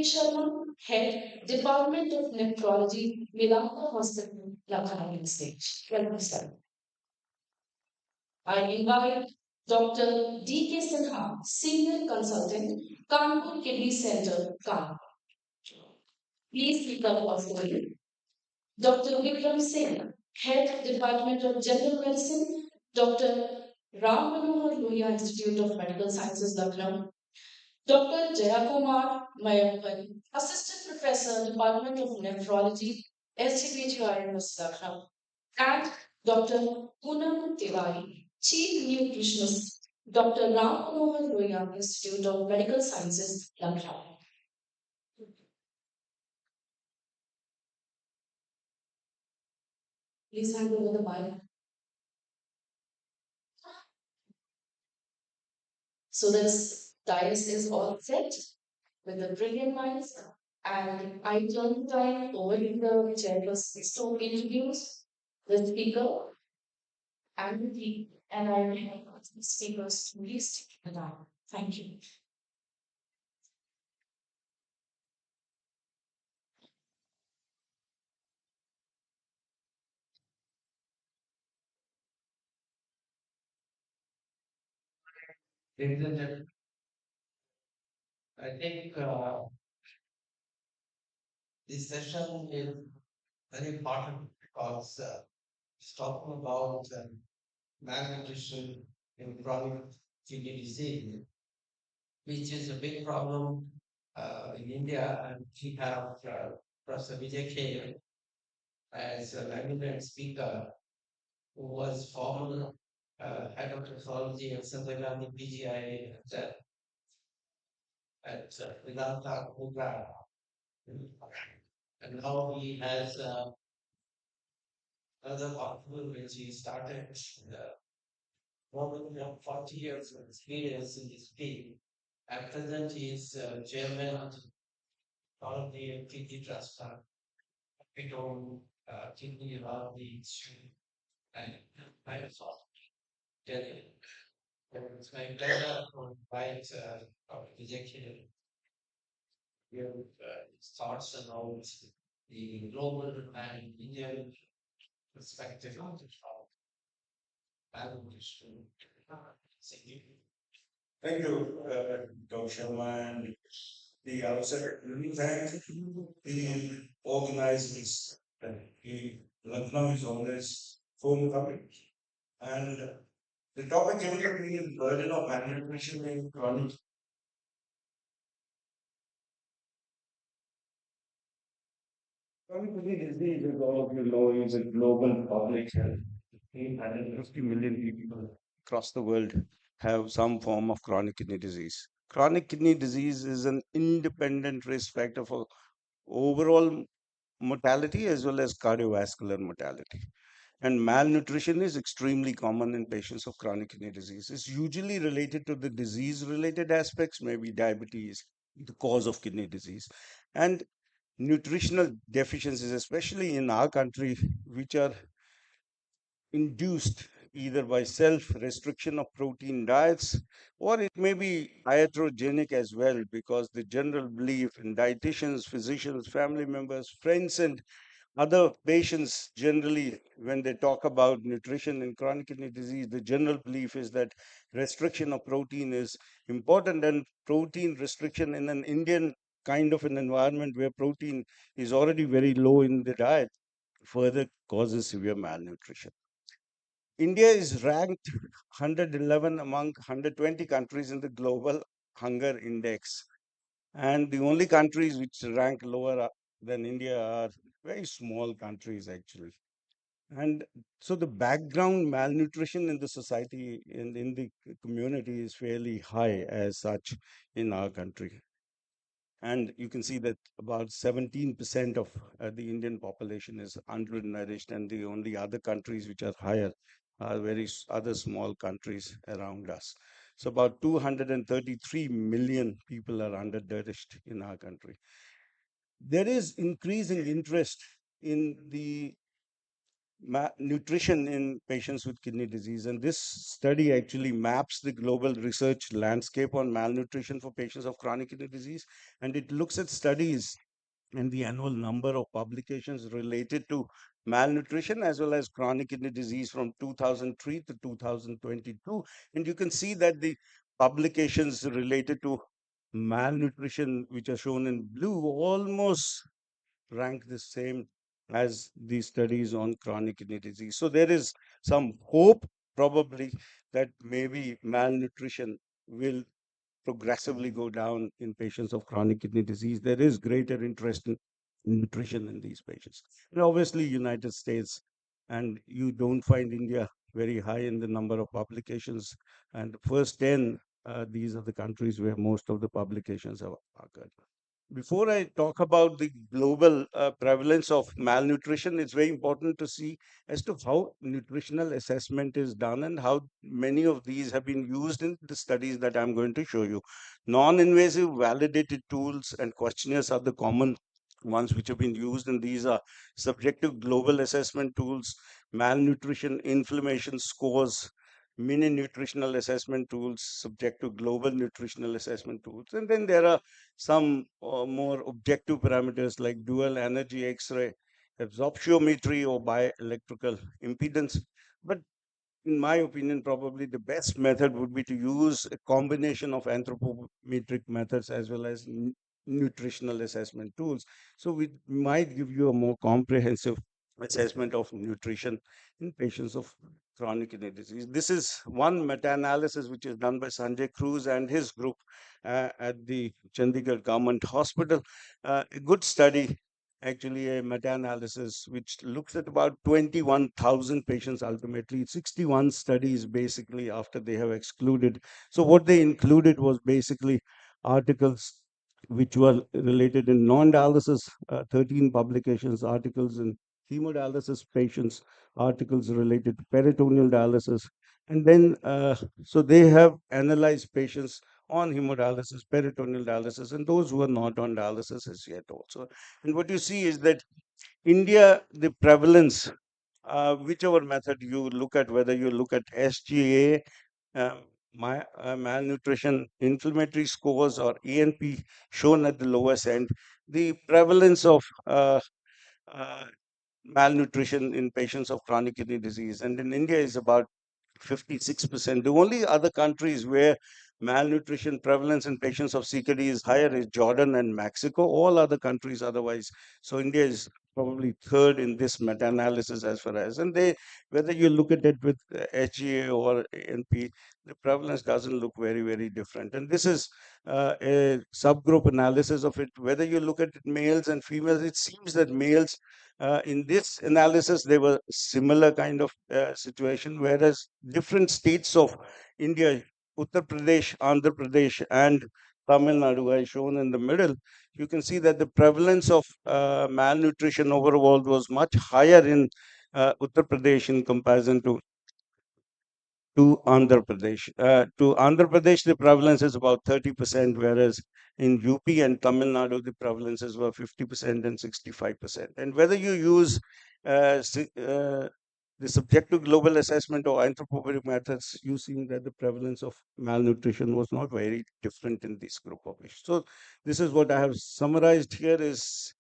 Sharma, Head, Department of Nephrology, Medanta Hospital, Lucknow Stage. Welcome, sir. I invite Dr. D.K. Sinha, Senior Consultant, Kanpur Kidney Center, Kanpur. Please speak up possible. Dr. Vikram Singh, Head Department of General Medicine, Dr. Ram Manohar Lohia Institute of Medical Sciences, Lucknow, Dr. Jayakumar Mayappan, Assistant Professor, Department of Nephrology, SGPGIMS, Lucknow, and Dr. Poonam Tiwari, Chief Nutritionist, Dr. Ram Manohar Lohia Institute of Medical Sciences, Lucknow. Please hand over the mic. So this dais is all set with the brilliant minds. And I turn the time over to the chairperson to introduce the speaker and the and I will have the speakers to please stick to the time. Thank you. Ladies and gentlemen, I think this session is very important because it's talking about malnutrition in chronic kidney disease, which is a big problem in India. And we have Professor Vijay K as an eminent speaker who was former head of nephrology at Centrum PGI at Vedanta Gujarat. And now he has another hospital which he started more than 40 years of experience in this field. At present, he is chairman of the kidney transplant. We don't kidney about the issue and Microsoft. Delhi. It's my pleasure to invite Dr. Vijay here his thoughts about the global and Indian perspective of malnutrition. Thank you. Thank you, Dr. Sharma. And the outset, let me thank the organizers. The Lucknow is always phone coming. And the topic given to me is burden of malnutrition in chronic kidney disease, as all of you know, is a global public health. 850 million people across the world have some form of chronic kidney disease. Chronic kidney disease is an independent risk factor for overall mortality as well as cardiovascular mortality. And malnutrition is extremely common in patients of chronic kidney disease. It's usually related to the disease related aspects, maybe diabetes, the cause of kidney disease, and nutritional deficiencies, especially in our country, which are induced either by self restriction of protein diets, or it may be iatrogenic as well, because the general belief in dietitians, physicians, family members, friends, and other patients generally, when they talk about nutrition in chronic kidney disease, the general belief is that restriction of protein is important, and protein restriction in an Indian kind of an environment where protein is already very low in the diet further causes severe malnutrition. India is ranked 111 among 120 countries in the global hunger index. And the only countries which rank lower than India are very small countries, actually. And so the background malnutrition in the society, in the community, is fairly high as such in our country. And you can see that about 17% of the Indian population is undernourished, and the only other countries which are higher are other small countries around us. So about 233 million people are undernourished in our country. There is increasing interest in the nutrition in patients with kidney disease. And this study actually maps the global research landscape on malnutrition for patients of chronic kidney disease. And it looks at studies and the annual number of publications related to malnutrition as well as chronic kidney disease from 2003 to 2022. And you can see that the publications related to malnutrition, which are shown in blue, almost rank the same as the studies on chronic kidney disease. So there is some hope, probably, that maybe malnutrition will progressively go down in patients of chronic kidney disease. There is greater interest in nutrition in these patients. And obviously, United States, and you don't find India very high in the number of publications. And the first 10, these are the countries where most of the publications have occurred. Before I talk about the global prevalence of malnutrition, it's very important to see as to how nutritional assessment is done and how many of these have been used in the studies that I'm going to show you. Non-invasive validated tools and questionnaires are the common ones which have been used, and these are subjective global assessment tools, malnutrition, inflammation scores, mini nutritional assessment tools, subjective global nutritional assessment tools, and then there are some more objective parameters like dual energy X-ray, absorptiometry, or bioelectrical impedance. But in my opinion, probably the best method would be to use a combination of anthropometric methods as well as nutritional assessment tools. So we might give you a more comprehensive assessment of nutrition in patients of chronic kidney disease. This is one meta-analysis which is done by Sanjay Cruz and his group at the Chandigarh Government Hospital. A good study, actually a meta-analysis which looks at about 21,000 patients ultimately, 61 studies basically after they have excluded. So what they included was basically articles which were related in non-dialysis, 13 publications, articles in hemodialysis patients, articles related to peritoneal dialysis. And then, so they have analyzed patients on hemodialysis, peritoneal dialysis, and those who are not on dialysis as yet also. And what you see is that India, the prevalence, whichever method you look at, whether you look at SGA, malnutrition, inflammatory scores, or ANP shown at the lowest end, the prevalence of uh, malnutrition in patients of chronic kidney disease, and in India is about 56%. The only other countries where malnutrition prevalence in patients of CKD is higher is Jordan and Mexico. All other countries otherwise. So India is probably third in this meta-analysis as far as, and they, whether you look at it with HGA or ANP, the prevalence doesn't look very, very different. And this is a subgroup analysis of it. Whether you look at males and females, it seems that males in this analysis, there were similar kind of situation, whereas different states of India, Uttar Pradesh, Andhra Pradesh, and Tamil Nadu, are shown in the middle. You can see that the prevalence of malnutrition overall was much higher in Uttar Pradesh in comparison to Andhra Pradesh. To Andhra Pradesh, the prevalence is about 30%, whereas in UP and Tamil Nadu, the prevalences were 50% and 65%. And whether you use the subjective global assessment or anthropometric methods, you see that the prevalence of malnutrition was not very different in this group of patients. So this is what I have summarized here is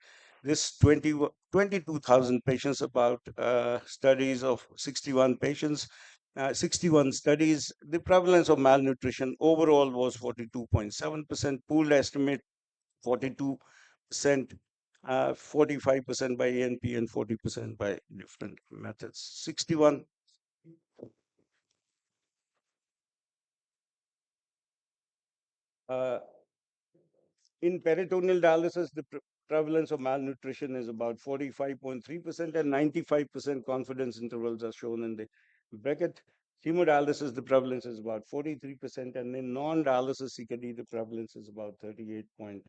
this 22,000 patients, about studies of 61 patients, 61 studies. The prevalence of malnutrition overall was 42.7%, pooled estimate 42%, 45% by ANP, and 40% by different methods. 61. Uh, in peritoneal dialysis, the prevalence of malnutrition is about 45.3%, and 95% confidence intervals are shown in the bracket. Hemodialysis, the prevalence is about 43%, and in non-dialysis CKD, the prevalence is about 38.5%.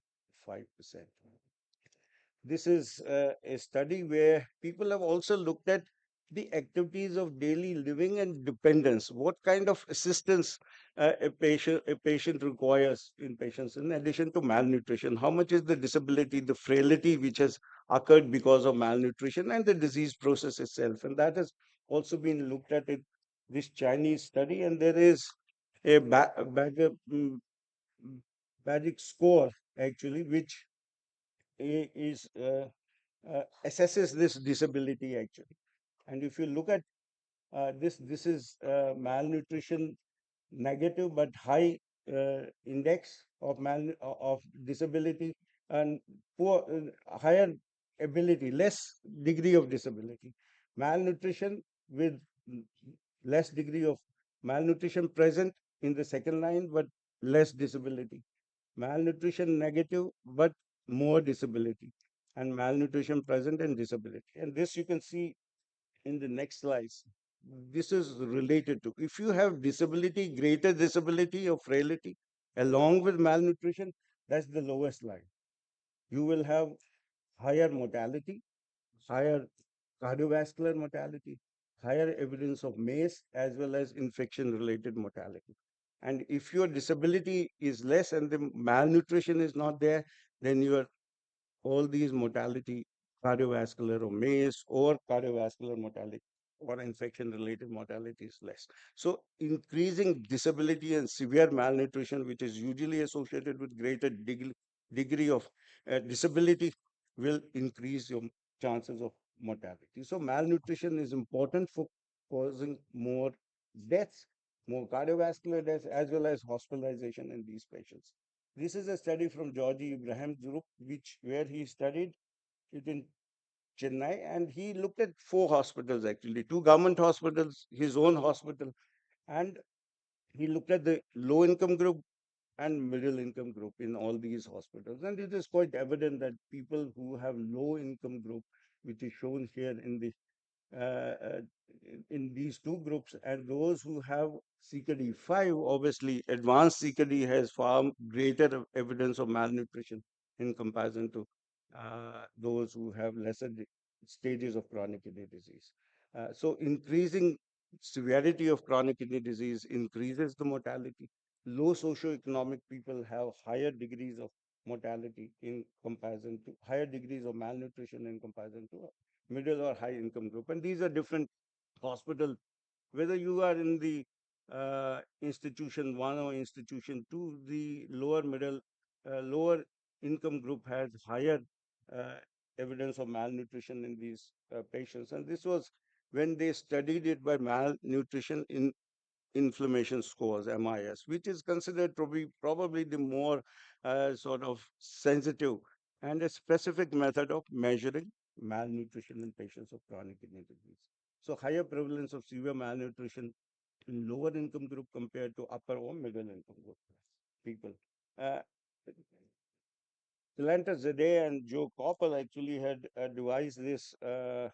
This is a study where people have also looked at the activities of daily living and dependence. What kind of assistance a patient requires in patients, in addition to malnutrition? How much is the disability, the frailty which has occurred because of malnutrition and the disease process itself. And that has also been looked at in this Chinese study. And there is a basic score actually, which is assesses this disability actually. And if you look at this is malnutrition negative but high index of of disability, and poor higher ability, less degree of disability. Malnutrition with less degree of malnutrition present in the second line, but less disability. Malnutrition negative but more disability, and malnutrition present and disability. And this you can see in the next slides. This is related to, if you have disability, greater disability or frailty along with malnutrition, that's the lowest line. You will have higher mortality, higher cardiovascular mortality, higher evidence of MACE, as well as infection related mortality. And if your disability is less and the malnutrition is not there, then your all these mortality, cardiovascular or MACE or cardiovascular mortality or infection related mortality is less. So increasing disability and severe malnutrition, which is usually associated with greater degree of disability, will increase your chances of mortality. So malnutrition is important for causing more deaths, more cardiovascular deaths, as well as hospitalization in these patients. This is a study from Georgie Ibrahim's group, which where he studied it in Chennai, and he looked at four hospitals actually, two government hospitals, his own hospital, and he looked at the low income group and middle income group in all these hospitals. And it is quite evident that people who have low income group, which is shown here uh, uh, in these two groups, and those who have CKD5, obviously advanced CKD has far greater evidence of malnutrition in comparison to those who have lesser stages of chronic kidney disease. So increasing severity of chronic kidney disease increases the mortality. Low socioeconomic people have higher degrees of mortality in comparison to higher degrees of malnutrition in comparison to middle or high income group. And these are different hospitals, whether you are in the institution one or institution two, the lower income group has higher uh, evidence of malnutrition in these patients. And this was when they studied it by malnutrition in inflammation scores, MIS, which is considered to be probably the more sort of sensitive and a specific method of measuring malnutrition in patients of chronic kidney disease. So higher prevalence of severe malnutrition in lower income group compared to upper or middle income group people. Uh, Talanta Zade and Joe Koppel actually had devised this uh,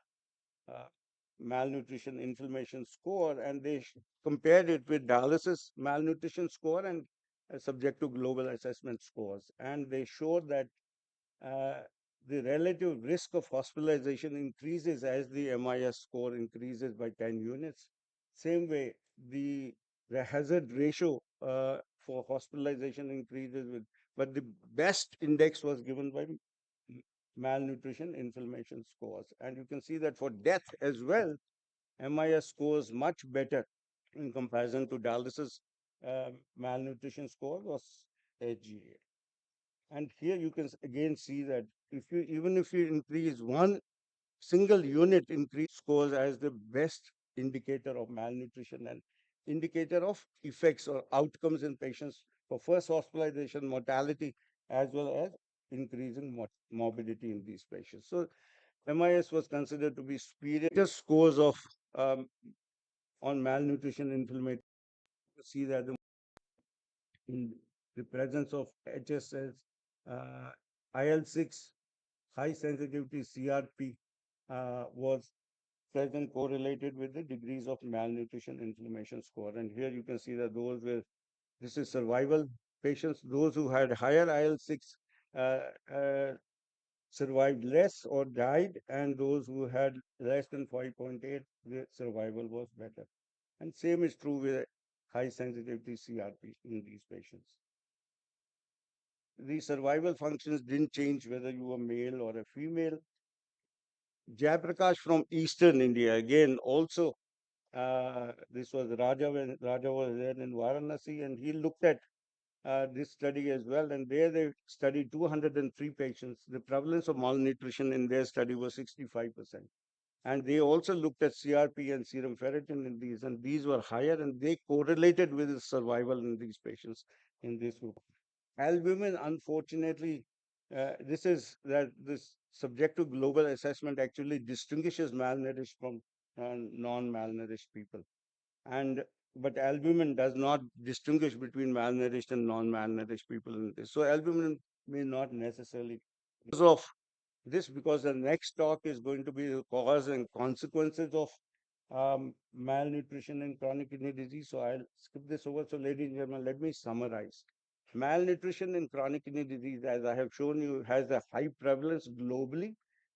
malnutrition inflammation score, and they compared it with dialysis malnutrition score and subjective global assessment scores. And they showed that uh, the relative risk of hospitalization increases as the MIS score increases by 10 units. Same way, the hazard ratio for hospitalization increases with, but the best index was given by malnutrition inflammation scores. And you can see that for death as well, MIS scores much better in comparison to dialysis malnutrition score was HGA. And here you can again see that if you even if you increase one single unit increase scores as the best indicator of malnutrition and indicator of effects or outcomes in patients for first hospitalization, mortality, as well as increasing morbidity in these patients. So MIS was considered to be superior scores of on malnutrition inflammation. You see that in the presence of HSS, IL-6, high sensitivity CRP was present correlated with the degrees of malnutrition inflammation score. And here you can see that those were, this is survival patients, those who had higher IL-6 uh, uh, survived less or died, and those who had less than 5.8, the survival was better. And same is true with high sensitivity CRP in these patients. The survival functions didn't change whether you were male or a female. Jayaprakash from Eastern India, again, also this was Raja was there in Varanasi, and he looked at this study as well. And there they studied 203 patients. The prevalence of malnutrition in their study was 65%. And they also looked at CRP and serum ferritin in these, and these were higher, and they correlated with the survival in these patients in this group. Albumin, unfortunately, this subject to global assessment actually distinguishes malnourished from non-malnourished people. And but albumin does not distinguish between malnourished and non-malnourished people in this. So albumin may not necessarily because of this, because the next talk is going to be the cause and consequences of malnutrition and chronic kidney disease. So I'll skip this over. So ladies and gentlemen, let me summarize. Malnutrition in chronic kidney disease, as I have shown you, has a high prevalence globally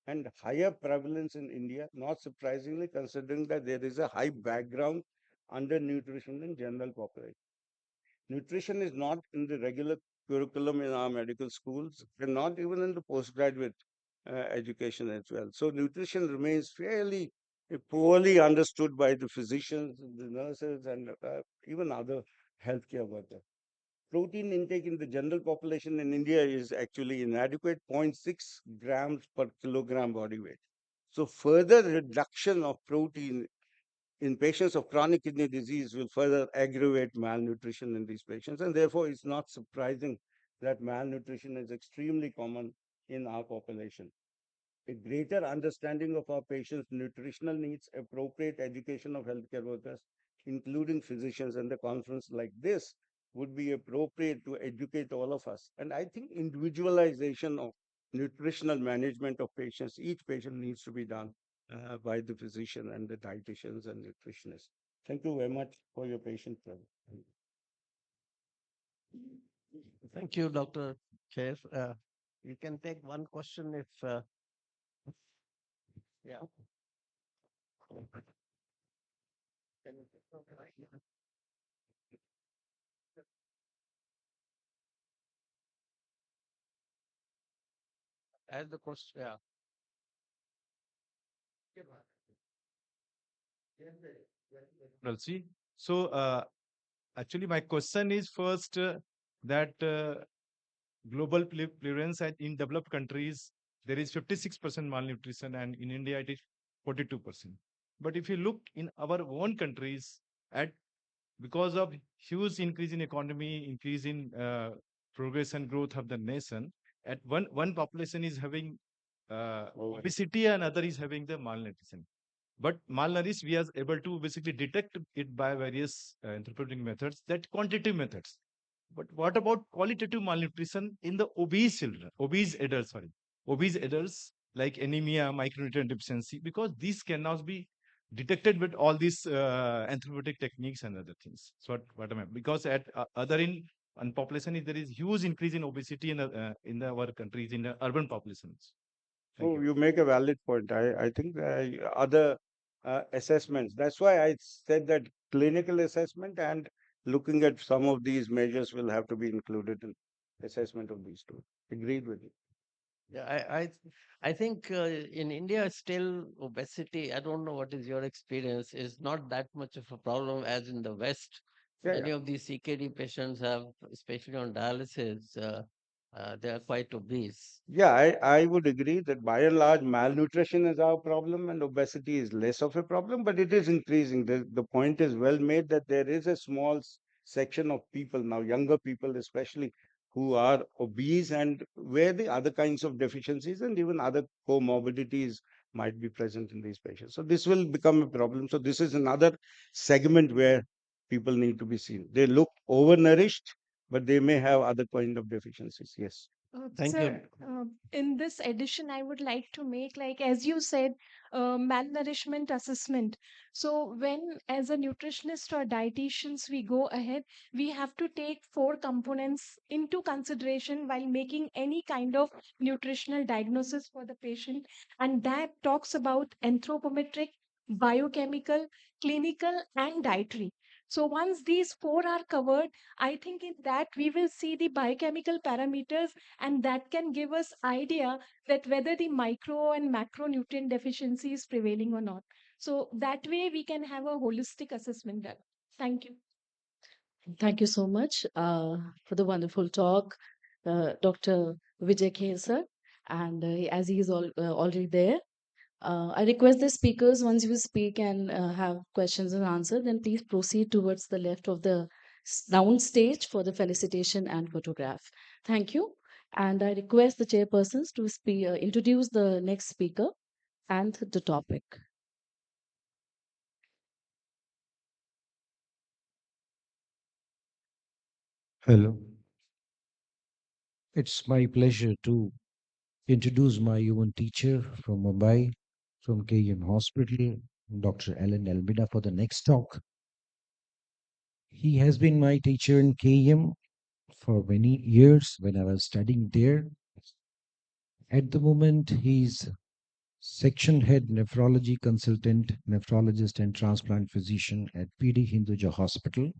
and higher prevalence in India, not surprisingly, considering that there is a high background under nutrition in general population. Nutrition is not in the regular curriculum in our medical schools and not even in the postgraduate education as well. So nutrition remains fairly poorly understood by the physicians, the nurses, and even other healthcare workers. Protein intake in the general population in India is actually inadequate, 0.6 grams per kilogram body weight. So further reduction of protein in patients of chronic kidney disease will further aggravate malnutrition in these patients. And therefore, it's not surprising that malnutrition is extremely common in our population. A greater understanding of our patients' nutritional needs, appropriate education of healthcare workers, including physicians, and a conference like this would be appropriate to educate all of us. And I think individualization of nutritional management of patients, each patient needs to be done by the physician and the dietitians and nutritionists. Thank you very much for your patience. Thank you, Dr. Chair. You can take one question if, yeah. Can you take the mic? As the question, yeah. Tulsi. So, actually, my question is first that global prevalence in developed countries, there is 56% malnutrition, and in India, it is 42%. But if you look in our own countries, at because of huge increase in economy, increase in progress and growth of the nation, at one population is having obesity and other is having the malnutrition. But malnourished, we are able to basically detect it by various interpreting methods, that quantitative methods. But what about qualitative malnutrition in the obese children, obese adults like anemia, micronutrient deficiency, because these cannot be detected with all these anthropometric techniques and other things. So what am I? Because at other in population, there is huge increase in obesity in our countries, in the urban populations. Thank Oh, you. you make a valid point. I think other assessments. That's why I said that clinical assessment and looking at some of these measures will have to be included in assessment of these two. Agreed with you. Yeah, I think in India still obesity, I don't know what is your experience, is not that much of a problem as in the West. Yeah, Many of these CKD patients have, especially on dialysis, they are quite obese. Yeah, I would agree that by and large, malnutrition is our problem and obesity is less of a problem, but it is increasing. The point is well made that there is a small section of people now, younger people especially, who are obese and where the other kinds of deficiencies and even other comorbidities might be present in these patients. So this will become a problem. So this is another segment where people need to be seen. They look overnourished, but they may have other kind of deficiencies. Yes. Thank you. Sir, in this edition, I would like to make, like, as you said, malnourishment assessment. So, when as a nutritionist or dietitians, we go ahead, we have to take four components into consideration while making any kind of nutritional diagnosis for the patient. And that talks about anthropometric, biochemical, clinical, and dietary. So once these four are covered, I think in that we will see the biochemical parameters, and that can give us idea that whether the micro and macronutrient deficiency is prevailing or not. So that way we can have a holistic assessment done. Thank you. Thank you so much for the wonderful talk, Dr. Vijay Kher sir. And as he is already there, I request the speakers, once you speak and have questions and answer, then please proceed towards the left of the round stage for the felicitation and photograph. Thank you. And I request the chairpersons to introduce the next speaker and the topic. Hello. It's my pleasure to introduce my human teacher from Mumbai, from KM Hospital, Dr. Alan Almeida, for the next talk. He has been my teacher in KM for many years when I was studying there. At the moment, he's section head nephrology consultant, nephrologist, and transplant physician at PD Hinduja Hospital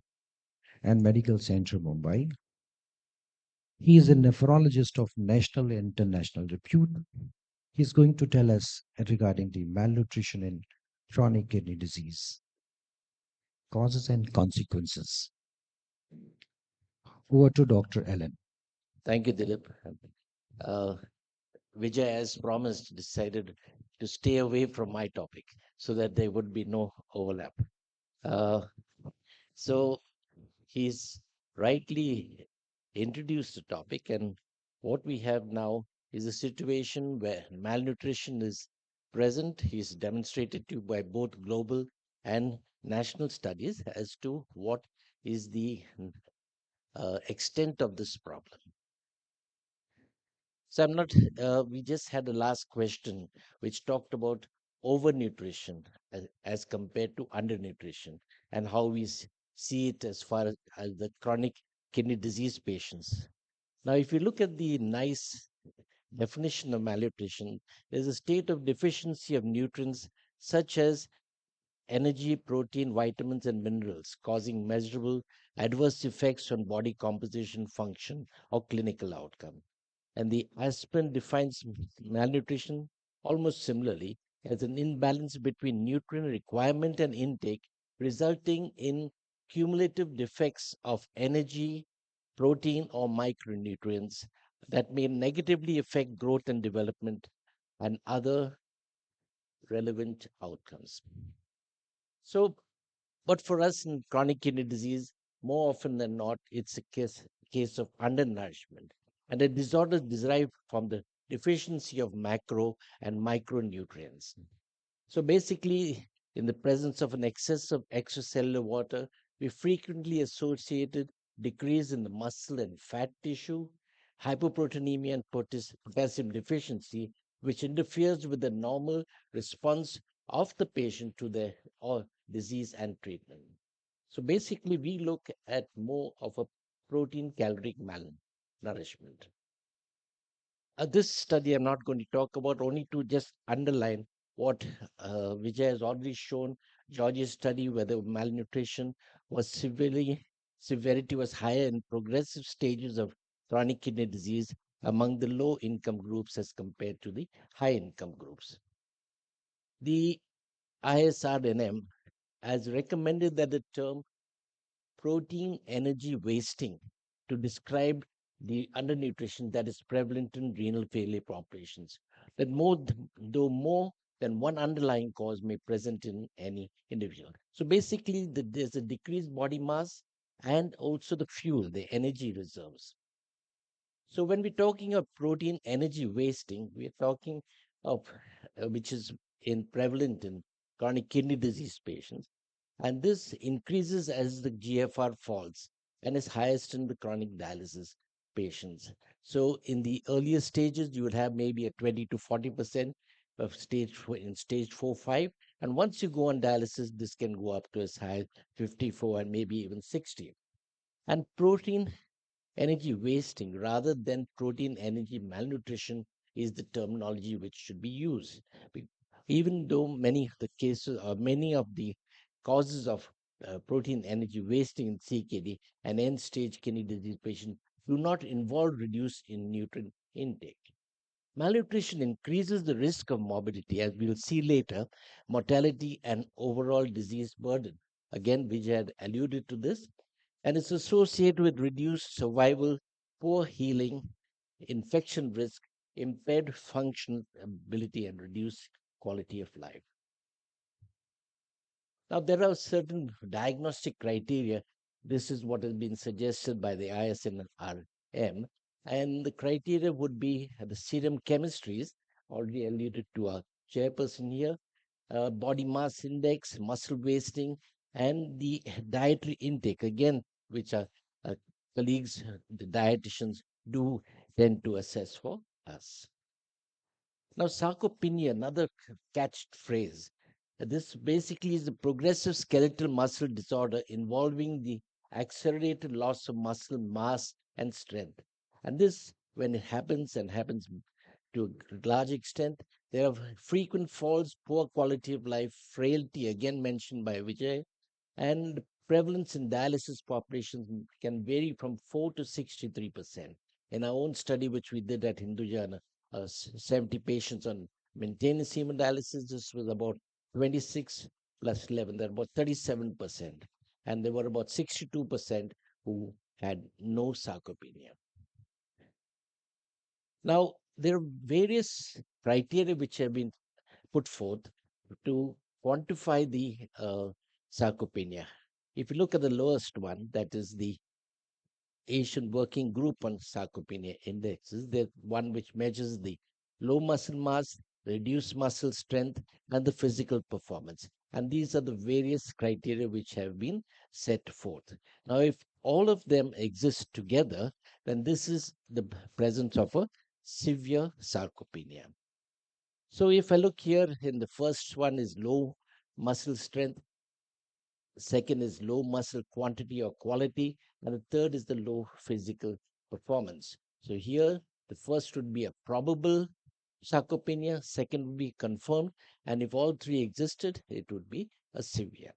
and Medical Center, Mumbai. He is a nephrologist of national and international repute. He's going to tell us regarding the malnutrition in chronic kidney disease, causes and consequences. Over to Dr. Ellen. Thank you, Dilip. Uh, Vijay, as promised, decided to stay away from my topic so that there would be no overlap. Uh, so he's rightly introduced the topic, and what we have now is a situation where malnutrition is present. He's demonstrated to by both global and national studies as to what is the extent of this problem. So I'm not, we just had the last question, which talked about overnutrition as compared to undernutrition and how we see it as far as the chronic kidney disease patients. Now, if you look at the nice definition of malnutrition, there's a state of deficiency of nutrients such as energy, protein, vitamins, and minerals, causing measurable adverse effects on body composition, function, or clinical outcome. And the aspirin defines malnutrition almost similarly as an imbalance between nutrient requirement and intake, resulting in cumulative defects of energy, protein, or micronutrients that may negatively affect growth and development and other relevant outcomes. So, but for us in chronic kidney disease, more often than not, it's a case of undernourishment. And the disorder derived from the deficiency of macro and micronutrients. So basically, in the presence of an excess of extracellular water, we frequently associated decrease in the muscle and fat tissue, hypoproteinemia, and potassium deficiency, which interferes with the normal response of the patient to the disease and treatment. So basically, we look at more of a protein caloric malnourishment. This study I'm not going to talk about, only to just underline what Vijay has already shown. George's study where the malnutrition was severity was higher in progressive stages of chronic kidney disease among the low income groups as compared to the high income groups. The ISRNM has recommended that the term protein energy wasting to describe the undernutrition that is prevalent in renal failure populations. That though more than one underlying cause may present in any individual. So basically, there's a decreased body mass and also the fuel, the energy reserves. So when we're talking of protein energy wasting, we're talking of which is prevalent in chronic kidney disease patients, and this increases as the GFR falls and is highest in the chronic dialysis patients. So in the earlier stages, you would have maybe a 20 to 40% of in stage 4, 5. And once you go on dialysis, this can go up to as high as 54 and maybe even 60. And protein energy wasting rather than protein energy malnutrition is the terminology which should be used. Even though many of the cases or many of the causes of protein energy wasting in CKD and end-stage kidney disease patients do not involve reduce in nutrient intake. Malnutrition increases the risk of morbidity, as we'll see later, mortality and overall disease burden. Again, Vijay had alluded to this, and it's associated with reduced survival, poor healing, infection risk, impaired functional ability, and reduced quality of life. Now, there are certain diagnostic criteria. This is what has been suggested by the ISNRM. And the criteria would be the serum chemistries, already alluded to our chairperson here, body mass index, muscle wasting, and the dietary intake, again, which our colleagues, the dietitians, do tend to assess for us. Now, sarcopenia, another catched phrase. This basically is a progressive skeletal muscle disorder involving the accelerated loss of muscle mass and strength. And this, when it happens and happens to a large extent, there are frequent falls, poor quality of life, frailty, again mentioned by Vijay, and prevalence in dialysis populations can vary from 4 to 63%. In our own study, which we did at Hinduja, 70 patients on maintenance hemodialysis, this was about 26 plus 11, they're about 37%. And there were about 62% who had no sarcopenia. Now, there are various criteria which have been put forth to quantify the sarcopenia. If you look at the lowest one, that is the Asian Working Group on Sarcopenia Indexes, there's one which measures the low muscle mass, reduced muscle strength, and the physical performance. And these are the various criteria which have been set forth. Now, if all of them exist together, then this is the presence of a severe sarcopenia. So if I look here, in the first one is low muscle strength, second is low muscle quantity or quality, and the third is the low physical performance. So here, the first would be a probable sarcopenia, second would be confirmed, and if all three existed, it would be a severe.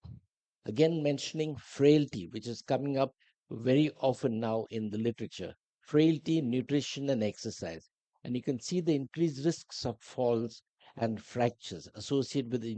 Again, mentioning frailty, which is coming up very often now in the literature. Frailty, nutrition, and exercise. And you can see the increased risks of falls and fractures associated with the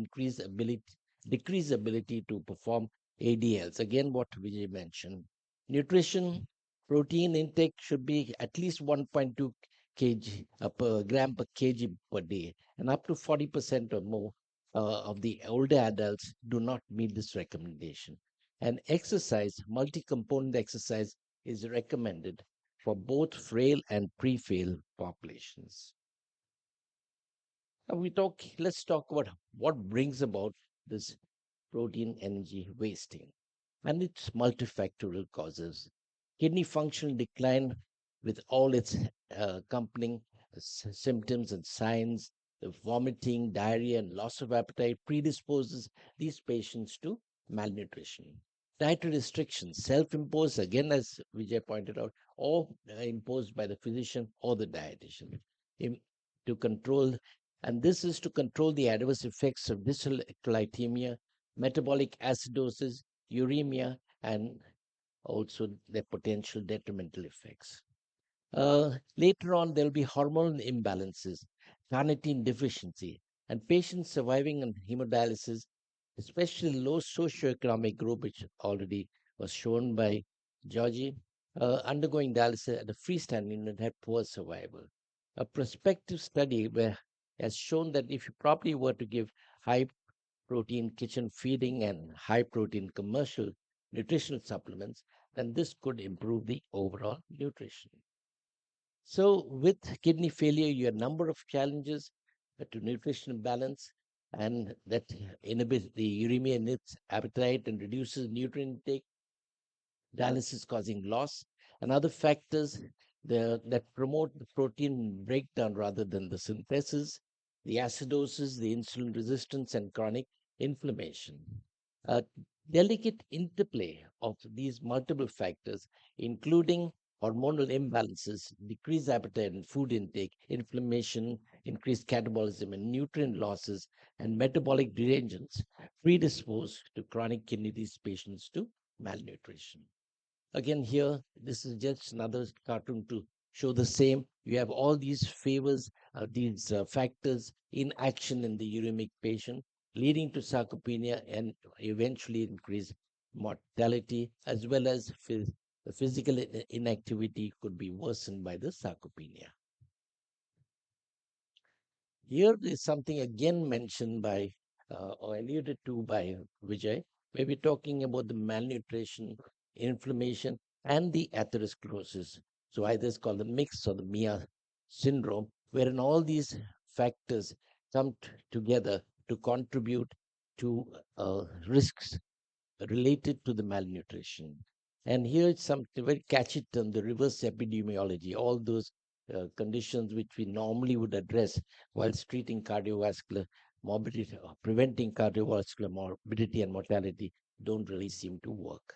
decreased ability to perform ADLs. Again, what Vijay mentioned. Nutrition, protein intake should be at least 1.2 kg per gram per kg per day, and up to 40% or more of the older adults do not meet this recommendation. And exercise, multi-component exercise, is recommended for both frail and pre-frail populations. Now let's talk about what brings about this protein energy wasting and its multifactorial causes. Kidney function decline with all its accompanying symptoms and signs, the vomiting, diarrhea, and loss of appetite predisposes these patients to malnutrition. Dietary restrictions, self-imposed, again, as Vijay pointed out, or imposed by the physician or the dietitian to control, and this is to control the adverse effects of dyslipidemia, metabolic acidosis, uremia, and also their potential detrimental effects. Later on, there will be hormonal imbalances, carnitine deficiency, and patients surviving on hemodialysis, especially low socioeconomic group, which already was shown by Georgie, undergoing dialysis at a freestanding unit had poor survival. A prospective study has shown that if you properly were to give high protein kitchen feeding and high protein commercial nutritional supplements, then this could improve the overall nutrition. So, with kidney failure, you have a number of challenges to nutritional balance, and that inhibits the uremia inhibits appetite and reduces nutrient intake, dialysis causing loss, and other factors that promote the protein breakdown rather than the synthesis, the acidosis, the insulin resistance, and chronic inflammation. A delicate interplay of these multiple factors, including hormonal imbalances, decreased appetite and food intake, inflammation, increased catabolism, and nutrient losses, and metabolic derangements, predisposed to chronic kidney disease patients to malnutrition. Again, here, this is just another cartoon to show the same. You have all these favors, these factors in action in the uremic patient, leading to sarcopenia and eventually increased mortality, as well as the physical inactivity could be worsened by the sarcopenia. Here is something again mentioned by or alluded to by Vijay, where we're talking about the malnutrition, inflammation, and the atherosclerosis. So either it's called the mix or the MIA syndrome, wherein all these factors come together to contribute to risks related to the malnutrition. And here it's something very catchy term, the reverse epidemiology, all those conditions which we normally would address whilst treating cardiovascular morbidity or preventing cardiovascular morbidity and mortality don't really seem to work.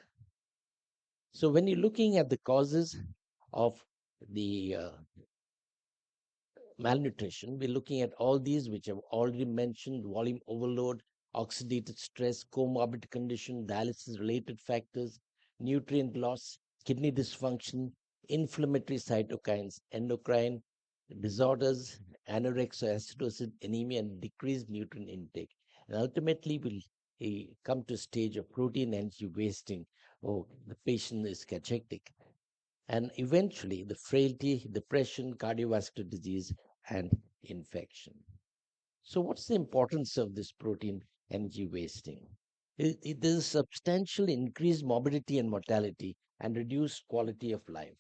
So when you're looking at the causes of the malnutrition, we're looking at all these which I've already mentioned: volume overload, oxidative stress, comorbid condition, dialysis related factors, nutrient loss, kidney dysfunction, inflammatory cytokines, endocrine disorders, anorexia, acidosis, anemia, and decreased nutrient intake. And ultimately, will come to a stage of protein energy wasting. Oh, the patient is cachectic. And eventually, the frailty, depression, cardiovascular disease, and infection. So, what's the importance of this protein energy wasting? There's substantial increased morbidity and mortality and reduced quality of life.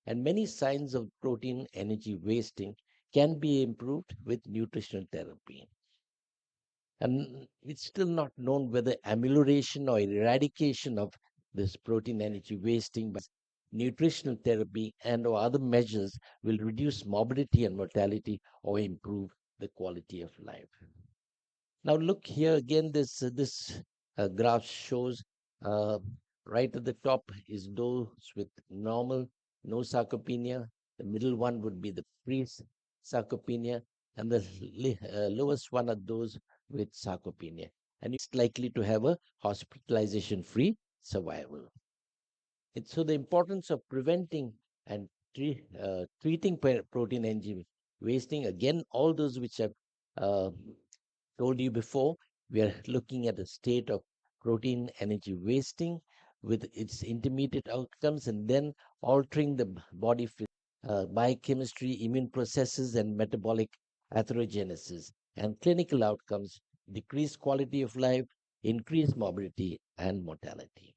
And many signs of protein energy wasting can be improved with nutritional therapy. And it's still not known whether amelioration or eradication of this protein energy wasting by nutritional therapy and or other measures will reduce morbidity and mortality or improve the quality of life. Now look here again, this graph shows uh, right at the top is those with normal, no sarcopenia. The middle one would be the pre-sarcopenia, and the lowest one are those with sarcopenia. And it's likely to have a hospitalization-free survival. So the importance of preventing and treating protein energy wasting, again, all those which I've told you before, we are looking at a state of protein energy wasting with its intermediate outcomes and then altering the body biochemistry, immune processes, and metabolic atherogenesis, and clinical outcomes, decreased quality of life, increased morbidity, and mortality.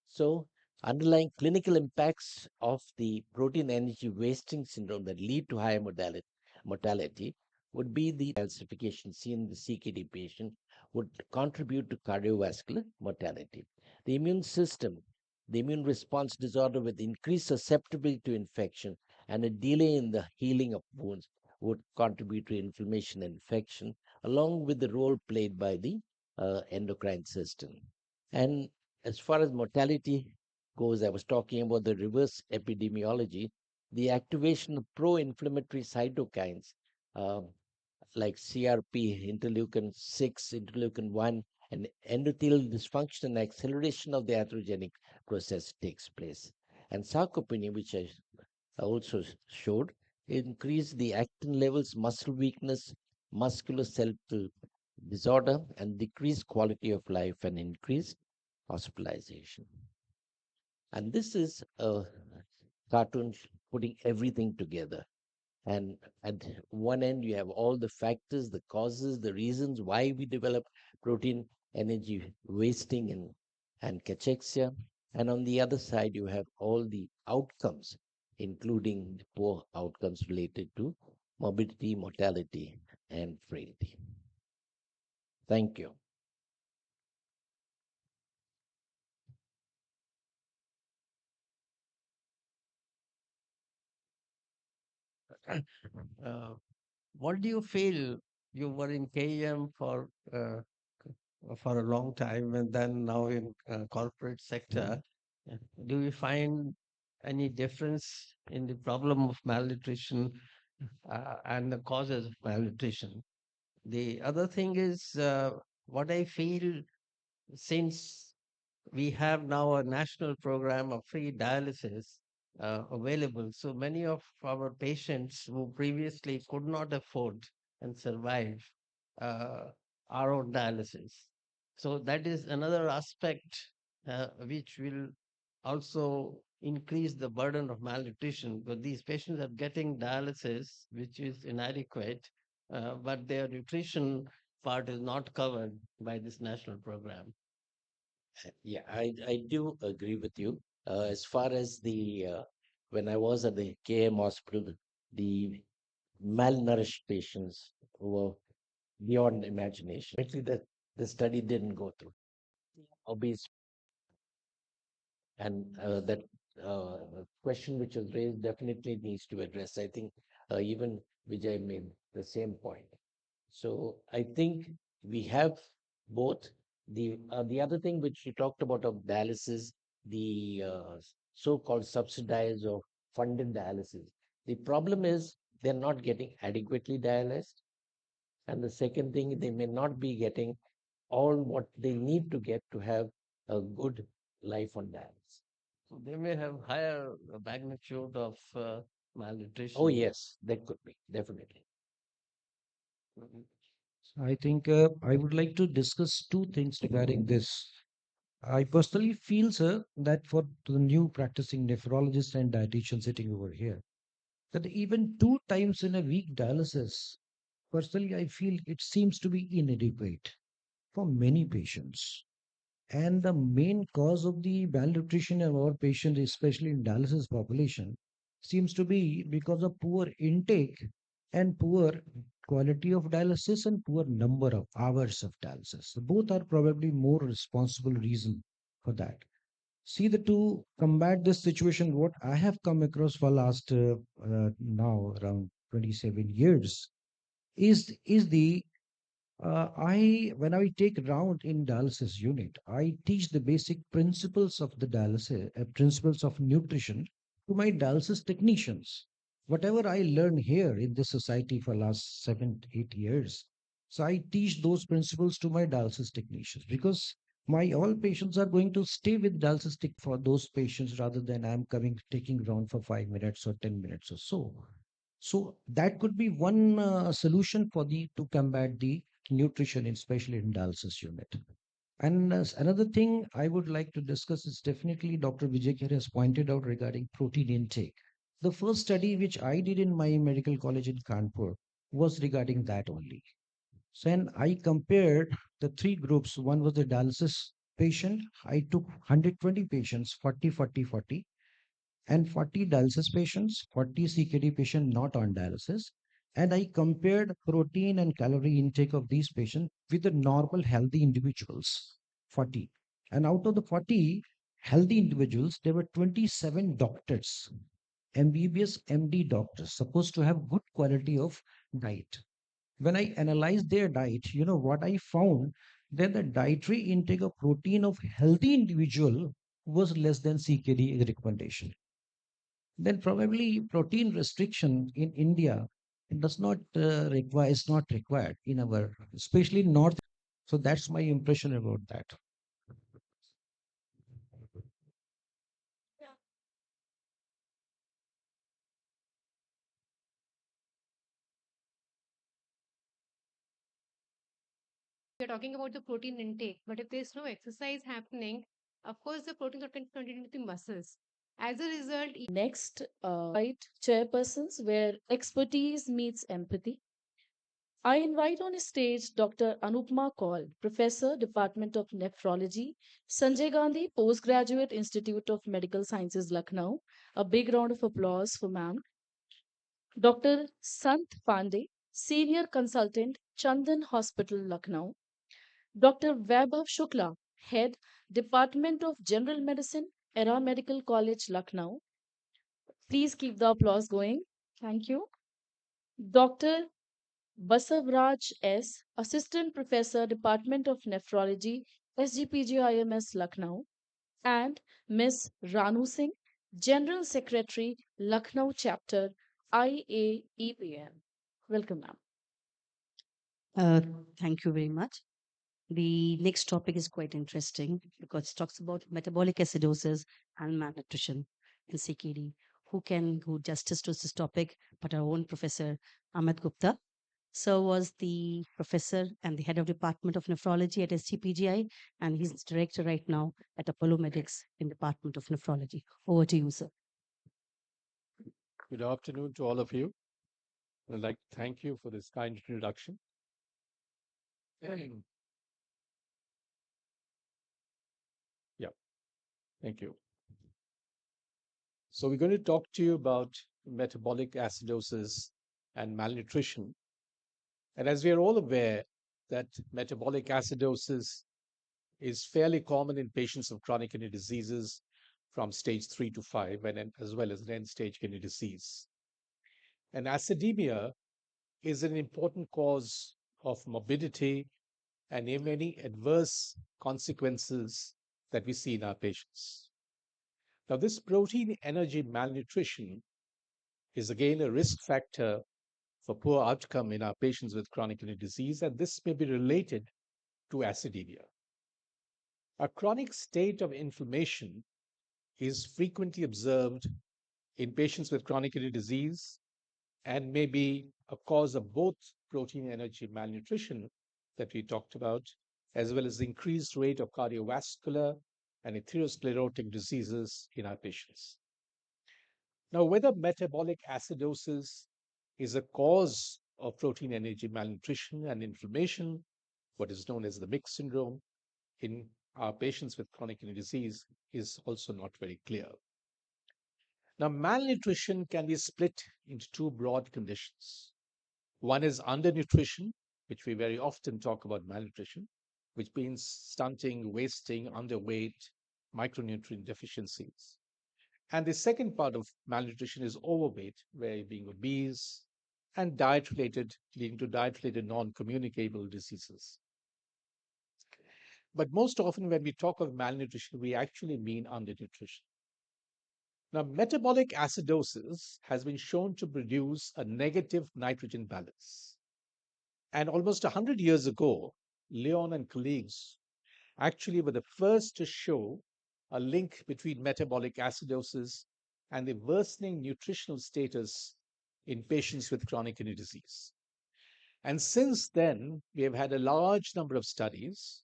So, underlying clinical impacts of the protein energy wasting syndrome that lead to higher mortality would be the calcification seen in the CKD patient would contribute to cardiovascular mortality. The immune system, the immune response disorder with increased susceptibility to infection and a delay in the healing of wounds would contribute to inflammation and infection, along with the role played by the endocrine system. And as far as mortality goes, I was talking about the reverse epidemiology, the activation of pro-inflammatory cytokines like CRP, interleukin 6, interleukin 1, and endothelial dysfunction and acceleration of the atherogenic process takes place. And sarcopenia, which I also showed, increase the actin levels, muscle weakness, muscular cell disorder, and decreased quality of life and increased hospitalization. And this is a cartoon putting everything together. And at one end, you have all the factors, the causes, the reasons why we develop protein energy wasting and cachexia. And on the other side, you have all the outcomes, including the poor outcomes related to morbidity, mortality, and frailty. Thank you. Uh, what do you feel? You were in KM for a long time, and then now in corporate sector. Uh, Do you find any difference in the problem of malnutrition and the causes of malnutrition? The other thing is, what I feel, since we have now a national program of free dialysis available, so many of our patients who previously could not afford and survive uh, are on dialysis. So that is another aspect which will also increase the burden of malnutrition, because these patients are getting dialysis, which is inadequate, but their nutrition part is not covered by this national program. Yeah, I do agree with you. As far as when I was at the KM hospital, the malnourished patients were beyond imagination. Actually, the study didn't go through. Obese, and that question which was raised definitely needs to address. I think even Vijay made the same point. So I think we have both. The other thing which you talked about of dialysis, the so-called subsidized or funded dialysis. The problem is they're not getting adequately dialyzed, and the second thing, they may not be getting all what they need to get to have a good life on dialysis. So they may have higher magnitude of Oh malnutrition. yes, that could be definitely. Mhm. I think I would like to discuss two things regarding this. I personally feel, sir, that for the new practicing nephrologist and dietitian sitting over here, that even 2 times in a week dialysis, personally, I feel it seems to be inadequate for many patients. And the main cause of the malnutrition in our patients, especially in dialysis population, seems to be because of poor intake and poor quality of dialysis and poor number of hours of dialysis. So both are probably more responsible reason for that. See, the to combat this situation, what I have come across for last now around 27 years is the I when I take round in dialysis unit, I teach the basic principles of the dialysis, principles of nutrition to my dialysis technicians. Whatever I learn here in this society for last 7, 8 years, so I teach those principles to my dialysis technicians because my all patients are going to stay with dialysis tech for those patients rather than I'm coming taking round for 5 minutes or 10 minutes or so. So that could be one solution for the to combat the nutrition, especially in dialysis unit. And another thing I would like to discuss is definitely Dr. Vijay Kher has pointed out regarding protein intake. The first study which I did in my medical college in Kanpur was regarding that only. So and I compared the three groups. One was the dialysis patient. I took 120 patients, 40, 40, 40 and 40 dialysis patients, 40 CKD patients not on dialysis. And I compared protein and calorie intake of these patients with the normal healthy individuals, 40. And out of the 40 healthy individuals, there were 27 doctors, MBBS, MD doctors, supposed to have good quality of diet. When I analyzed their diet, you know what I found? That the dietary intake of protein of healthy individual was less than CKD recommendation. Then probably protein restriction in India does not require is not required in our especially north. So that's my impression about that. You're talking about the protein intake, but if there's no exercise happening, of course the protein will continue to the muscles. As a result, Next, right, chairpersons where expertise meets empathy. I invite on stage Dr. Anupma Kaul, Professor, Department of Nephrology, Sanjay Gandhi, Postgraduate Institute of Medical Sciences, Lucknow. A big round of applause for ma'am. Dr. Sant Pandey, Senior Consultant, Chandan Hospital, Lucknow. Dr. Vaibhav Shukla, Head, Department of General Medicine, Era Medical College, Lucknow. Please keep the applause going. Thank you. Dr. Basavraj S., Assistant Professor, Department of Nephrology, SGPGIMS, Lucknow, and Ms. Ranu Singh, General Secretary, Lucknow Chapter, IAEPM. Welcome, ma'am. Uh, Thank you very much. The next topic is quite interesting because it talks about metabolic acidosis and malnutrition in CKD. Who can do justice to this topic but our own Professor Amit Gupta? Sir was the professor and the head of Department of Nephrology at SGPGI, and he's director right now at Apollo Medics in Department of Nephrology. Over to you, sir. Good afternoon to all of you. I'd like to thank you for this kind introduction. Yeah, thank you. So we're going to talk to you about metabolic acidosis and malnutrition. And as we are all aware that metabolic acidosis is fairly common in patients of chronic kidney diseases from stage 3 to 5, and as well as an end-stage kidney disease. And acidemia is an important cause of morbidity and many adverse consequences that we see in our patients. Now, this protein energy malnutrition is again a risk factor for poor outcome in our patients with chronic kidney disease, and this may be related to acidemia. A chronic state of inflammation is frequently observed in patients with chronic kidney disease and may be a cause of both protein energy malnutrition that we talked about, as well as the increased rate of cardiovascular and atherosclerotic diseases in our patients. Now, whether metabolic acidosis is a cause of protein energy malnutrition and inflammation, what is known as the mixed syndrome, in our patients with chronic kidney disease is also not very clear. Now, malnutrition can be split into two broad conditions. One is undernutrition, which we very often talk about malnutrition, which means stunting, wasting, underweight, micronutrient deficiencies. And the second part of malnutrition is overweight, where being obese and diet-related, leading to diet-related non-communicable diseases. But most often when we talk of malnutrition, we actually mean undernutrition. Now, metabolic acidosis has been shown to produce a negative nitrogen balance. And almost 100 years ago, Leon and colleagues actually were the first to show a link between metabolic acidosis and the worsening nutritional status in patients with chronic kidney disease. And since then, we have had a large number of studies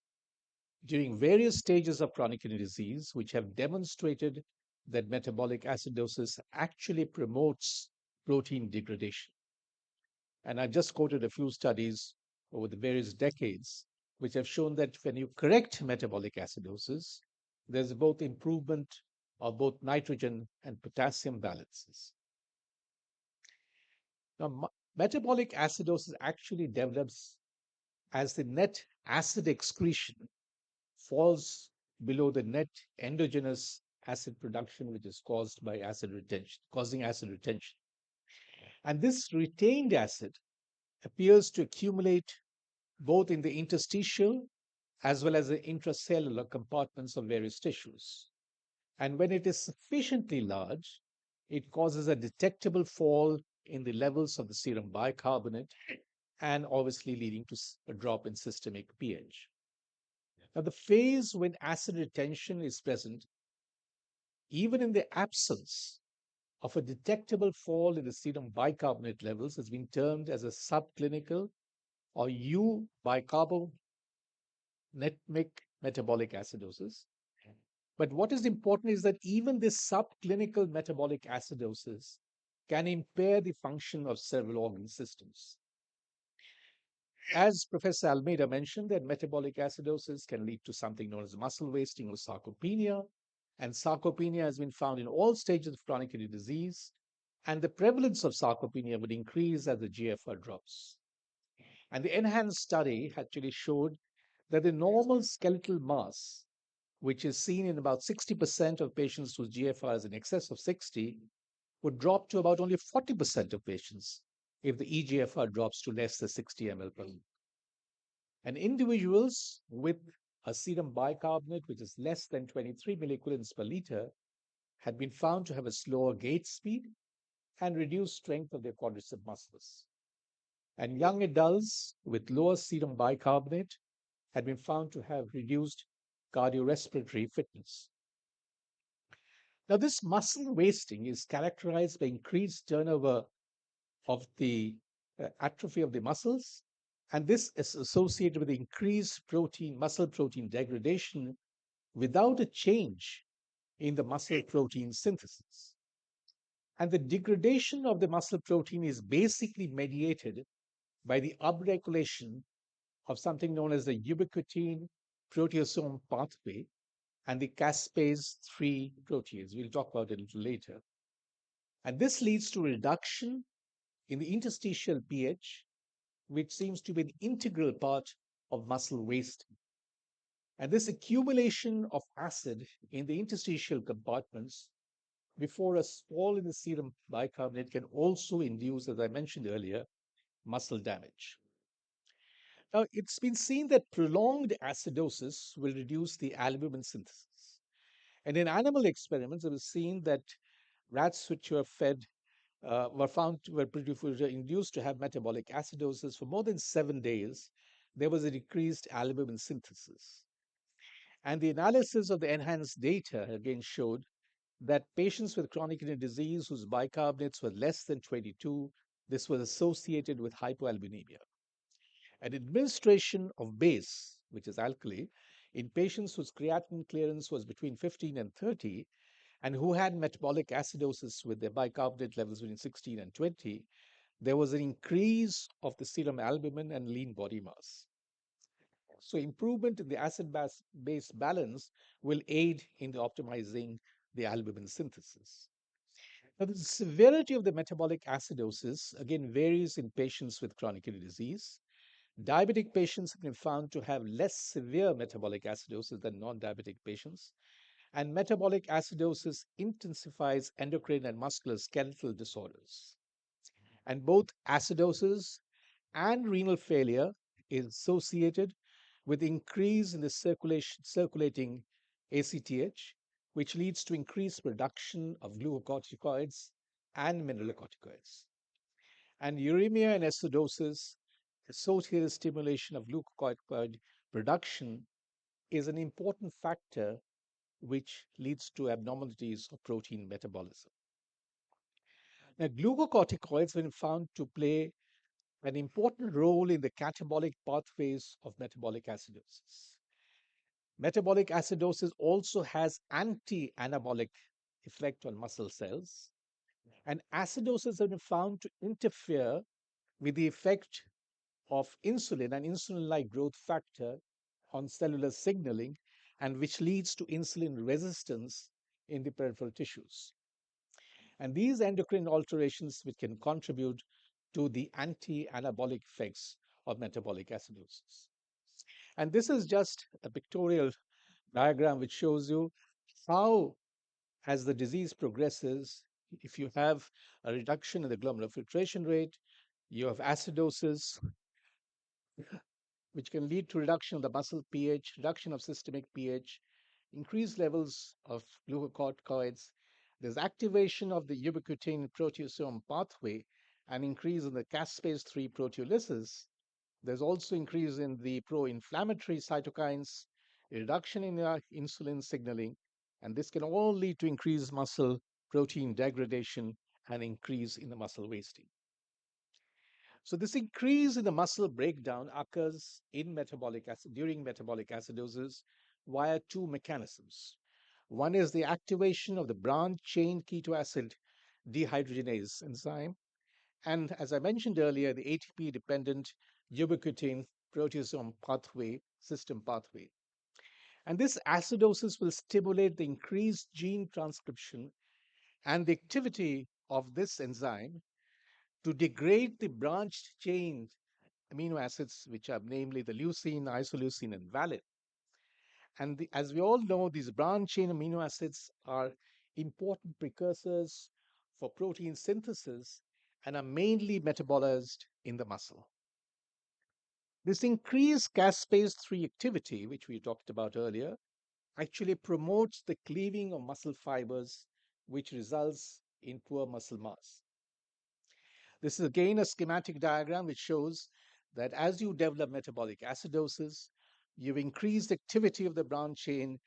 during various stages of chronic kidney disease, which have demonstrated that metabolic acidosis actually promotes protein degradation. And I just quoted a few studies over the various decades, which have shown that when you correct metabolic acidosis, there's both improvement of both nitrogen and potassium balances. Now, metabolic acidosis actually develops as the net acid excretion falls below the net endogenous acid production, which is caused by acid retention, causing acid retention. And this retained acid appears to accumulate both in the interstitial as well as the intracellular compartments of various tissues. And when it is sufficiently large, it causes a detectable fall in the levels of the serum bicarbonate and obviously leading to a drop in systemic pH. Now, the phase when acid retention is present, even in the absence of a detectable fall in the serum bicarbonate levels, has been termed as a subclinical or eubicarbonemic metabolic acidosis. But what is important is that even this subclinical metabolic acidosis can impair the function of several organ systems. As Professor Almeida mentioned, that metabolic acidosis can lead to something known as muscle wasting or sarcopenia, and sarcopenia has been found in all stages of chronic kidney disease, and the prevalence of sarcopenia would increase as the GFR drops. And the enhanced study actually showed that the normal skeletal mass, which is seen in about 60% of patients whose GFR is in excess of 60, would drop to about only 40% of patients if the eGFR drops to less than 60 ml per liter. And individuals with a serum bicarbonate, which is less than 23 milliequivalents per liter, had been found to have a slower gait speed and reduced strength of their quadricep muscles. And young adults with lower serum bicarbonate had been found to have reduced cardiorespiratory fitness. Now, this muscle wasting is characterized by increased turnover of the atrophy of the muscles, and this is associated with increased muscle protein degradation without a change in the muscle protein synthesis. And the degradation of the muscle protein is basically mediated by the upregulation of something known as the ubiquitin proteasome pathway and the caspase 3 protease. We'll talk about it a little later. And this leads to reduction in the interstitial pH, which seems to be an integral part of muscle wasting. And this accumulation of acid in the interstitial compartments before a fall in the serum bicarbonate can also induce, as I mentioned earlier, muscle damage. Now, it's been seen that prolonged acidosis will reduce the albumin synthesis. And in animal experiments, it was seen that rats which were fed were induced to have metabolic acidosis for more than 7 days. There was a decreased albumin synthesis. And the analysis of the enhanced data again showed that patients with chronic kidney disease whose bicarbonates were less than 22, this was associated with hypoalbuminemia. And administration of base, which is alkali, in patients whose creatinine clearance was between 15 and 30, and who had metabolic acidosis with their bicarbonate levels between 16 and 20, there was an increase of the serum albumin and lean body mass. So improvement in the acid-base balance will aid in the optimizing the albumin synthesis. Now, the severity of the metabolic acidosis again varies in patients with chronic kidney disease. Diabetic patients have been found to have less severe metabolic acidosis than non-diabetic patients, and metabolic acidosis intensifies endocrine and musculoskeletal disorders. And both acidosis and renal failure is associated with increase in the circulating ACTH, which leads to increased production of glucocorticoids and mineralocorticoids. And uremia and acidosis associated stimulation of glucocorticoid production is an important factor which leads to abnormalities of protein metabolism. Now, glucocorticoids have been found to play an important role in the catabolic pathways of metabolic acidosis. Metabolic acidosis also has anti-anabolic effect on muscle cells, and acidosis have been found to interfere with the effect of insulin and insulin-like growth factor on cellular signaling, and which leads to insulin resistance in the peripheral tissues. And these endocrine alterations which can contribute to the anti-anabolic effects of metabolic acidosis. And this is just a pictorial diagram which shows you how, as the disease progresses, if you have a reduction in the glomerular filtration rate, you have acidosis, which can lead to reduction of the muscle pH, reduction of systemic pH, increased levels of glucocorticoids. There's activation of the ubiquitin proteasome pathway and increase in the caspase 3 proteolysis. There's also increase in the pro-inflammatory cytokines, reduction in insulin signaling, and this can all lead to increased muscle protein degradation and increase in the muscle wasting. So this increase in the muscle breakdown occurs in during metabolic acidosis via two mechanisms. One is the activation of the branch chain ketoacid dehydrogenase enzyme, and as I mentioned earlier, the ATP-dependent ubiquitin proteasome system pathway. And this acidosis will stimulate the increased gene transcription and the activity of this enzyme to degrade the branched chain amino acids, which are namely the leucine, isoleucine, and valine. And as we all know, these branched chain amino acids are important precursors for protein synthesis and are mainly metabolized in the muscle. This increased caspase 3 activity, which we talked about earlier, actually promotes the cleaving of muscle fibers, which results in poor muscle mass. This is again a schematic diagram which shows that as you develop metabolic acidosis, you've increased activity of the branch chain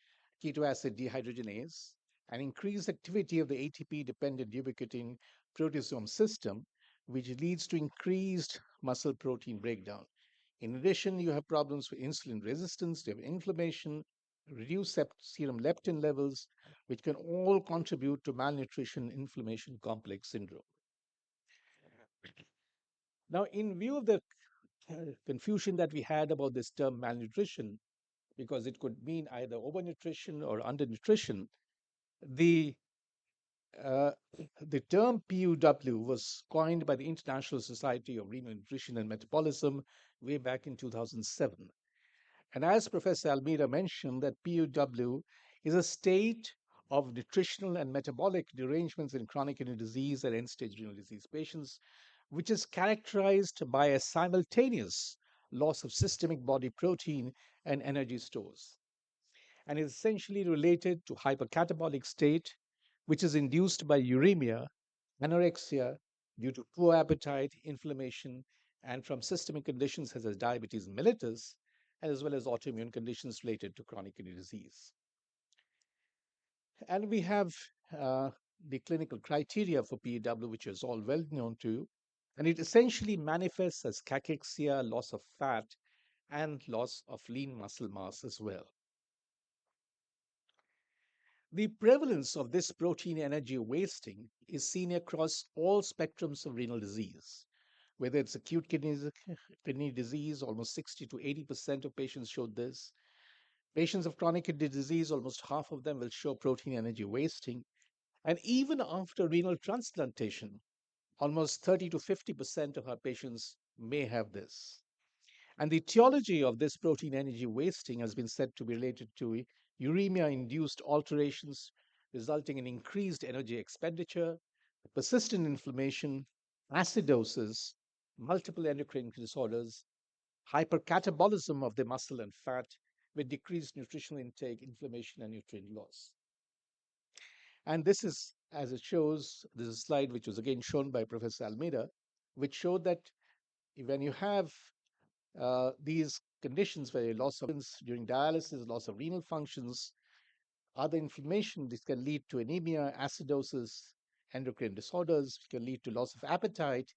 ketoacid dehydrogenase and increased activity of the ATP dependent ubiquitin proteasome system, which leads to increased muscle protein breakdown. In addition, you have problems with insulin resistance, you have inflammation, reduced serum leptin levels, which can all contribute to malnutrition inflammation complex syndrome. Now, in view of the confusion that we had about this term malnutrition, because it could mean either overnutrition or undernutrition, the uh, the term PUW was coined by the International Society of Renal Nutrition and Metabolism way back in 2007. And as Professor Almeida mentioned, that PUW is a state of nutritional and metabolic derangements in chronic kidney disease and end-stage renal disease patients, which is characterized by a simultaneous loss of systemic body protein and energy stores, and is essentially related to hypercatabolic state, which is induced by uremia, anorexia due to poor appetite, inflammation, and from systemic conditions such as diabetes mellitus, as well as autoimmune conditions related to chronic kidney disease. And we have the clinical criteria for PEW, which is all well known to you, and it essentially manifests as cachexia, loss of fat, and loss of lean muscle mass as well. The prevalence of this protein energy wasting is seen across all spectrums of renal disease. Whether it's acute kidney disease, almost 60 to 80% of patients showed this. Patients of chronic kidney disease, almost half of them will show protein energy wasting. And even after renal transplantation, almost 30 to 50% of our patients may have this. And the etiology of this protein energy wasting has been said to be related to uremia-induced alterations resulting in increased energy expenditure, persistent inflammation, acidosis, multiple endocrine disorders, hypercatabolism of the muscle and fat with decreased nutritional intake, inflammation, and nutrient loss. And this is, as it shows, this is a slide which was again shown by Professor Almeida, which showed that when you have these conditions where loss of during dialysis, loss of renal functions, other inflammation, this can lead to anemia, acidosis, endocrine disorders, which can lead to loss of appetite,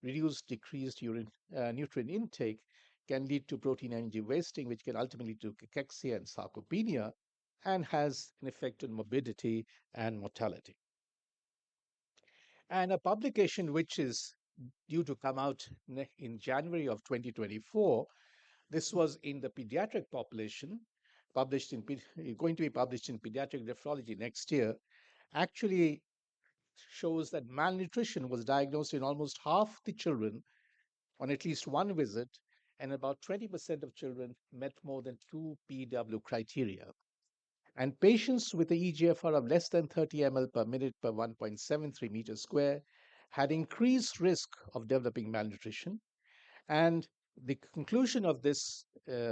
decreased nutrient intake, can lead to protein energy wasting, which can ultimately lead to cachexia and sarcopenia, and has an effect on morbidity and mortality. And a publication which is due to come out in January of 2024, this was in the pediatric population, going to be published in Pediatric Nephrology next year, actually shows that malnutrition was diagnosed in almost half the children on at least one visit, and about 20% of children met more than 2 PW criteria. And patients with the eGFR of less than 30 ml per minute per 1.73 meters square had increased risk of developing malnutrition. And the conclusion of this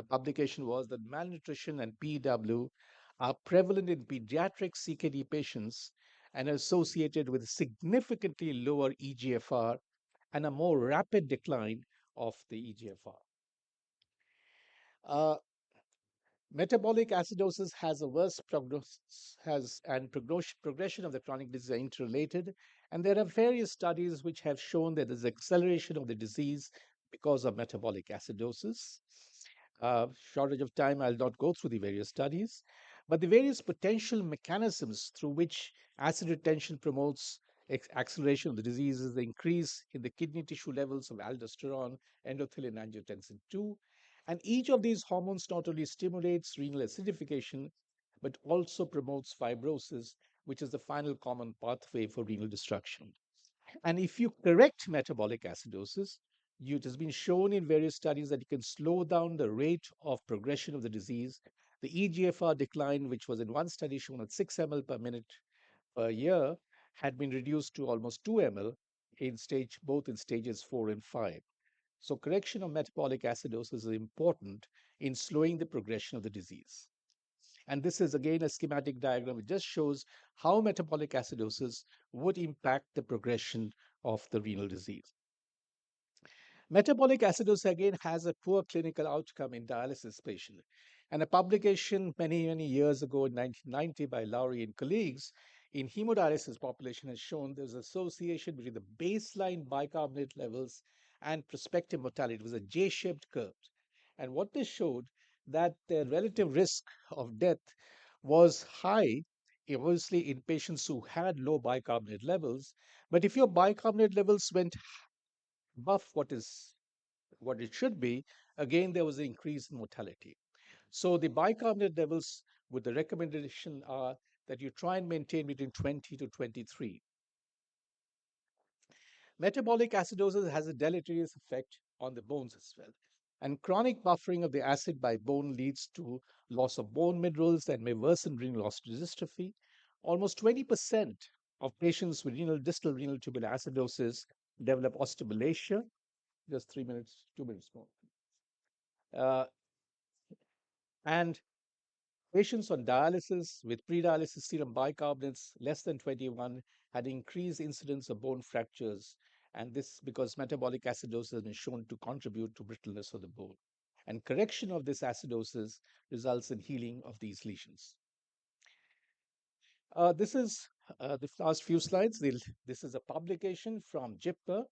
publication was that malnutrition and PW are prevalent in pediatric CKD patients and associated with significantly lower eGFR and a more rapid decline of the eGFR. Metabolic acidosis has a worse prognosis, progression of the chronic disease are interrelated, and there are various studies which have shown that there's acceleration of the disease because of metabolic acidosis. Shortage of time, I'll not go through the various studies, but the various potential mechanisms through which acid retention promotes acceleration of the disease is the increase in the kidney tissue levels of aldosterone, endothelin, angiotensin 2. And each of these hormones not only stimulates renal acidification, but also promotes fibrosis, which is the final common pathway for renal destruction. And if you correct metabolic acidosis, it has been shown in various studies that you can slow down the rate of progression of the disease. The eGFR decline, which was in one study shown at 6 ml per minute per year, had been reduced to almost 2 ml both in stages 4 and 5. So correction of metabolic acidosis is important in slowing the progression of the disease. And this is again a schematic diagram. It just shows how metabolic acidosis would impact the progression of the renal disease. Metabolic acidosis again has a poor clinical outcome in dialysis patients. And a publication many years ago in 1990 by Lowry and colleagues in hemodialysis population has shown there's an association between the baseline bicarbonate levels and prospective mortality. It was a J-shaped curve. And what they showed that the relative risk of death was high, obviously in patients who had low bicarbonate levels. But if your bicarbonate levels went above what it should be, again there was an increase in mortality. So the bicarbonate levels with the recommendation are that you try and maintain between 20 to 23. Metabolic acidosis has a deleterious effect on the bones as well. And chronic buffering of the acid by bone leads to loss of bone minerals and may worsen renal osteodystrophy. Almost 20% of patients with distal renal tubular acidosis develop osteomalacia. Just 3 minutes, 2 minutes more. And patients on dialysis with pre-dialysis serum bicarbonates less than 21 had increased incidence of bone fractures, and this because metabolic acidosis has been shown to contribute to brittleness of the bone. And correction of this acidosis results in healing of these lesions. This is the last few slides. This is a publication from JIPA.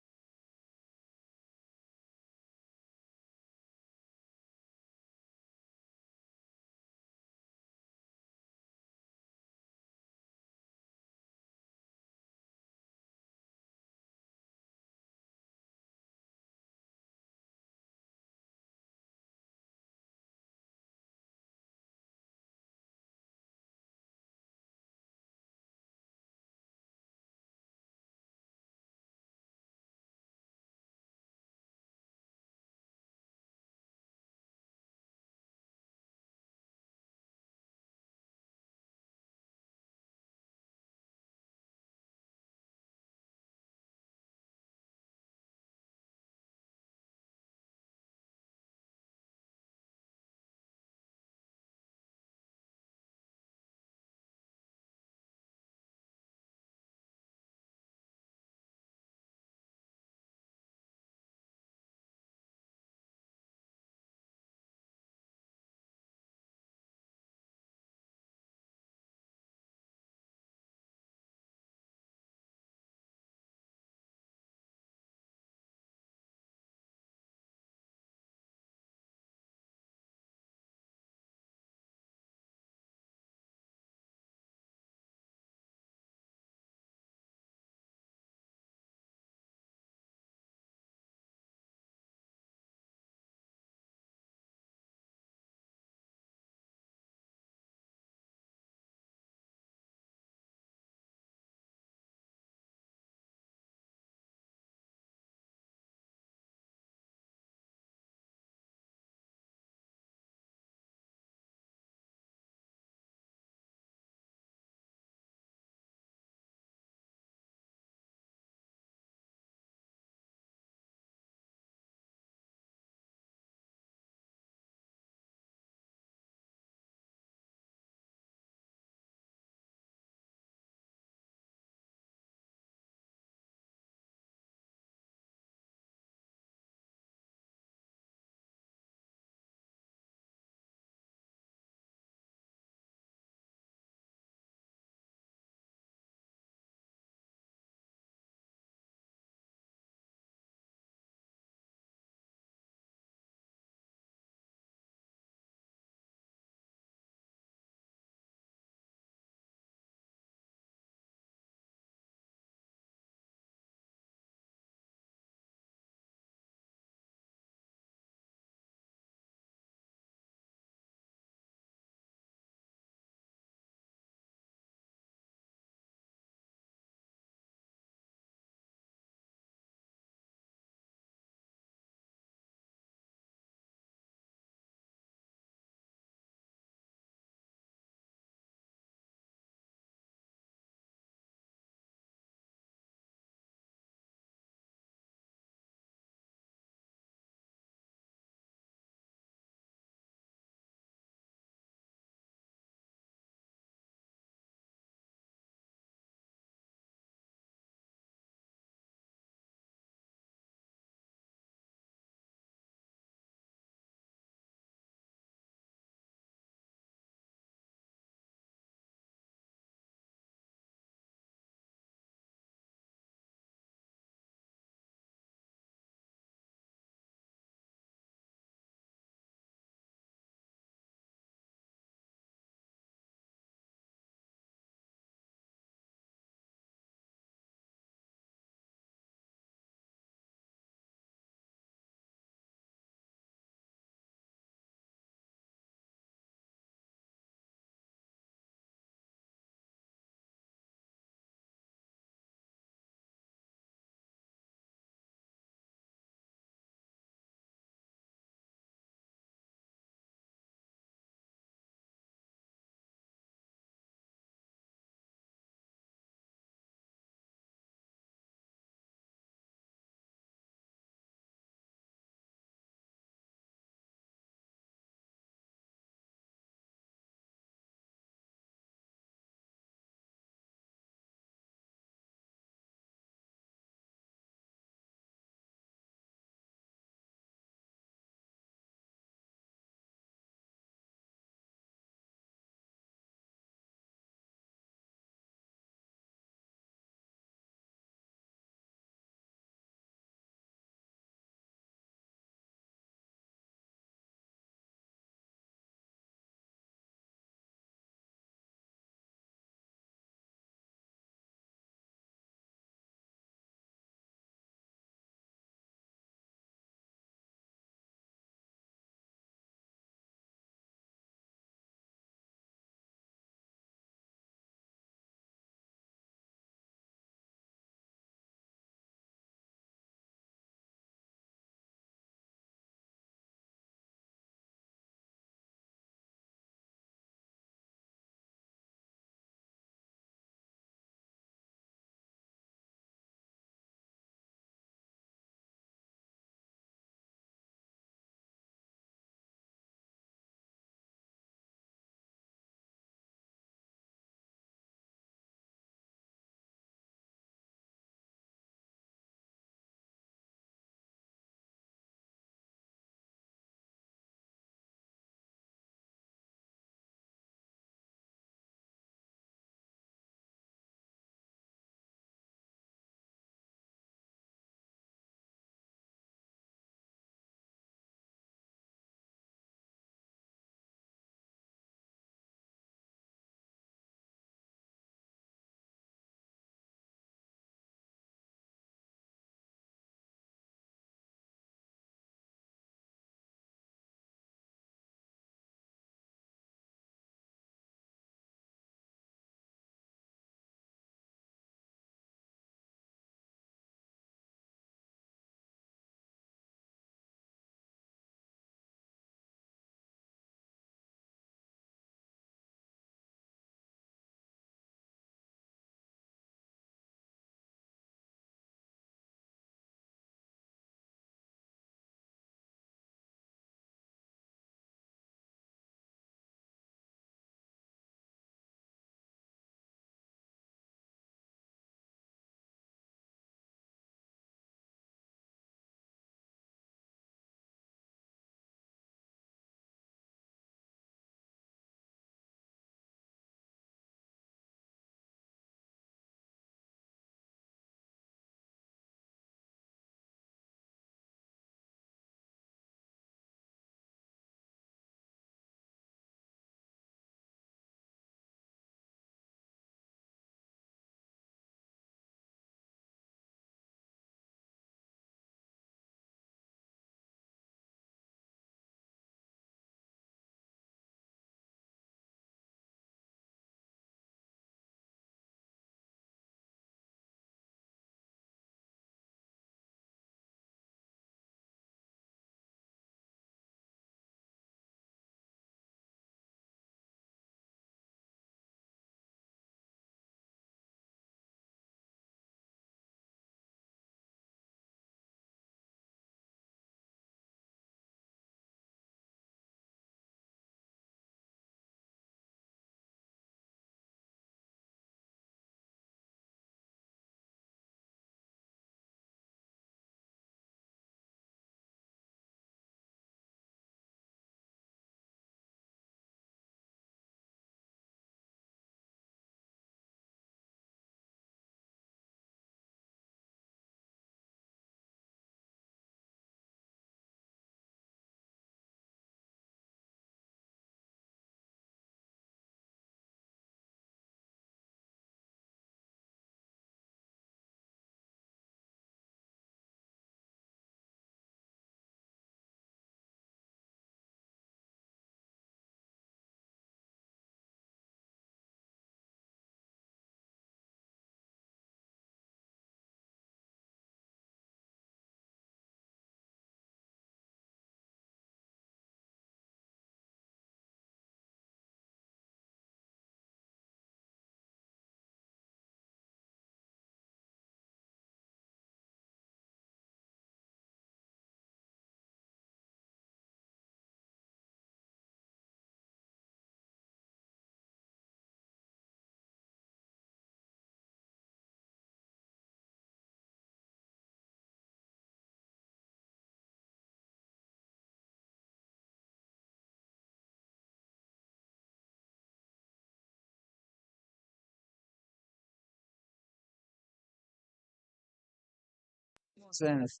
more sense.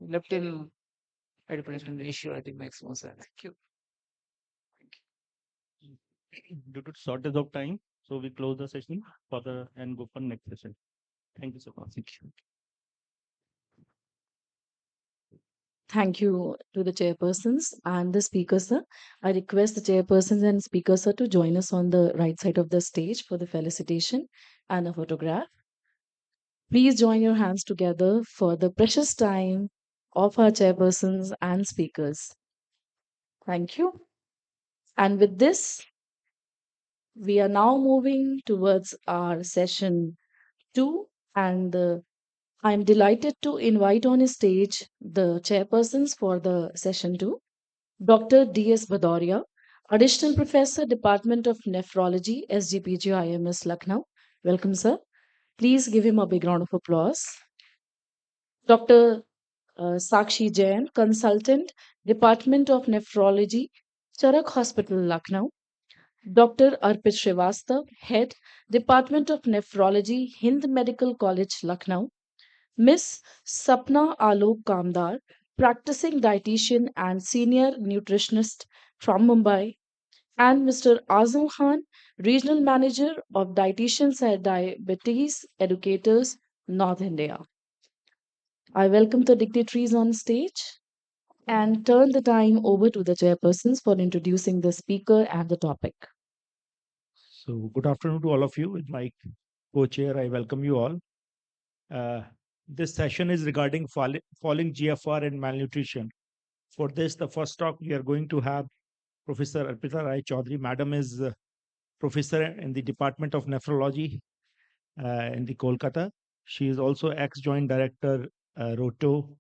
Leptin hypertension ratio, I think makes more sense. Thank you. Due to shortage of time, so we close the session and go for next session. Thank you so much. Thank you. Thank you to the chairpersons and the speakers, sir. I request the chairpersons and speakers, sir, to join us on the right side of the stage for the felicitation and a photograph. Please join your hands together for the precious time of our chairpersons and speakers. Thank you. And with this, we are now moving towards our session 2, and I'm delighted to invite on stage the chairpersons for the session 2, Dr. D.S. Bhadoria, Additional Professor, Department of Nephrology, SGPGIMS, Lucknow. Welcome, sir. Please give him a big round of applause. Dr. Sakshi Jain, Consultant, Department of Nephrology, Charak Hospital, Lucknow. Dr. Arpit Srivastav, Head, Department of Nephrology, Hind Medical College, Lucknow. Miss Sapna Alok Kamdar, practicing dietitian and senior nutritionist from Mumbai. And Mr. Azam Khan, Regional Manager of Dietitians and Diabetes Educators, North India. I welcome the dignitaries on stage and turn the time over to the chairpersons for introducing the speaker and the topic. So good afternoon to all of you. With my co-chair, I welcome you all. This session is regarding falling GFR and malnutrition. For this, the first talk we are going to have Professor Arpita Rai Chaudhary. Madam is professor in the Department of Nephrology in the Kolkata. She is also ex-joint director Roto,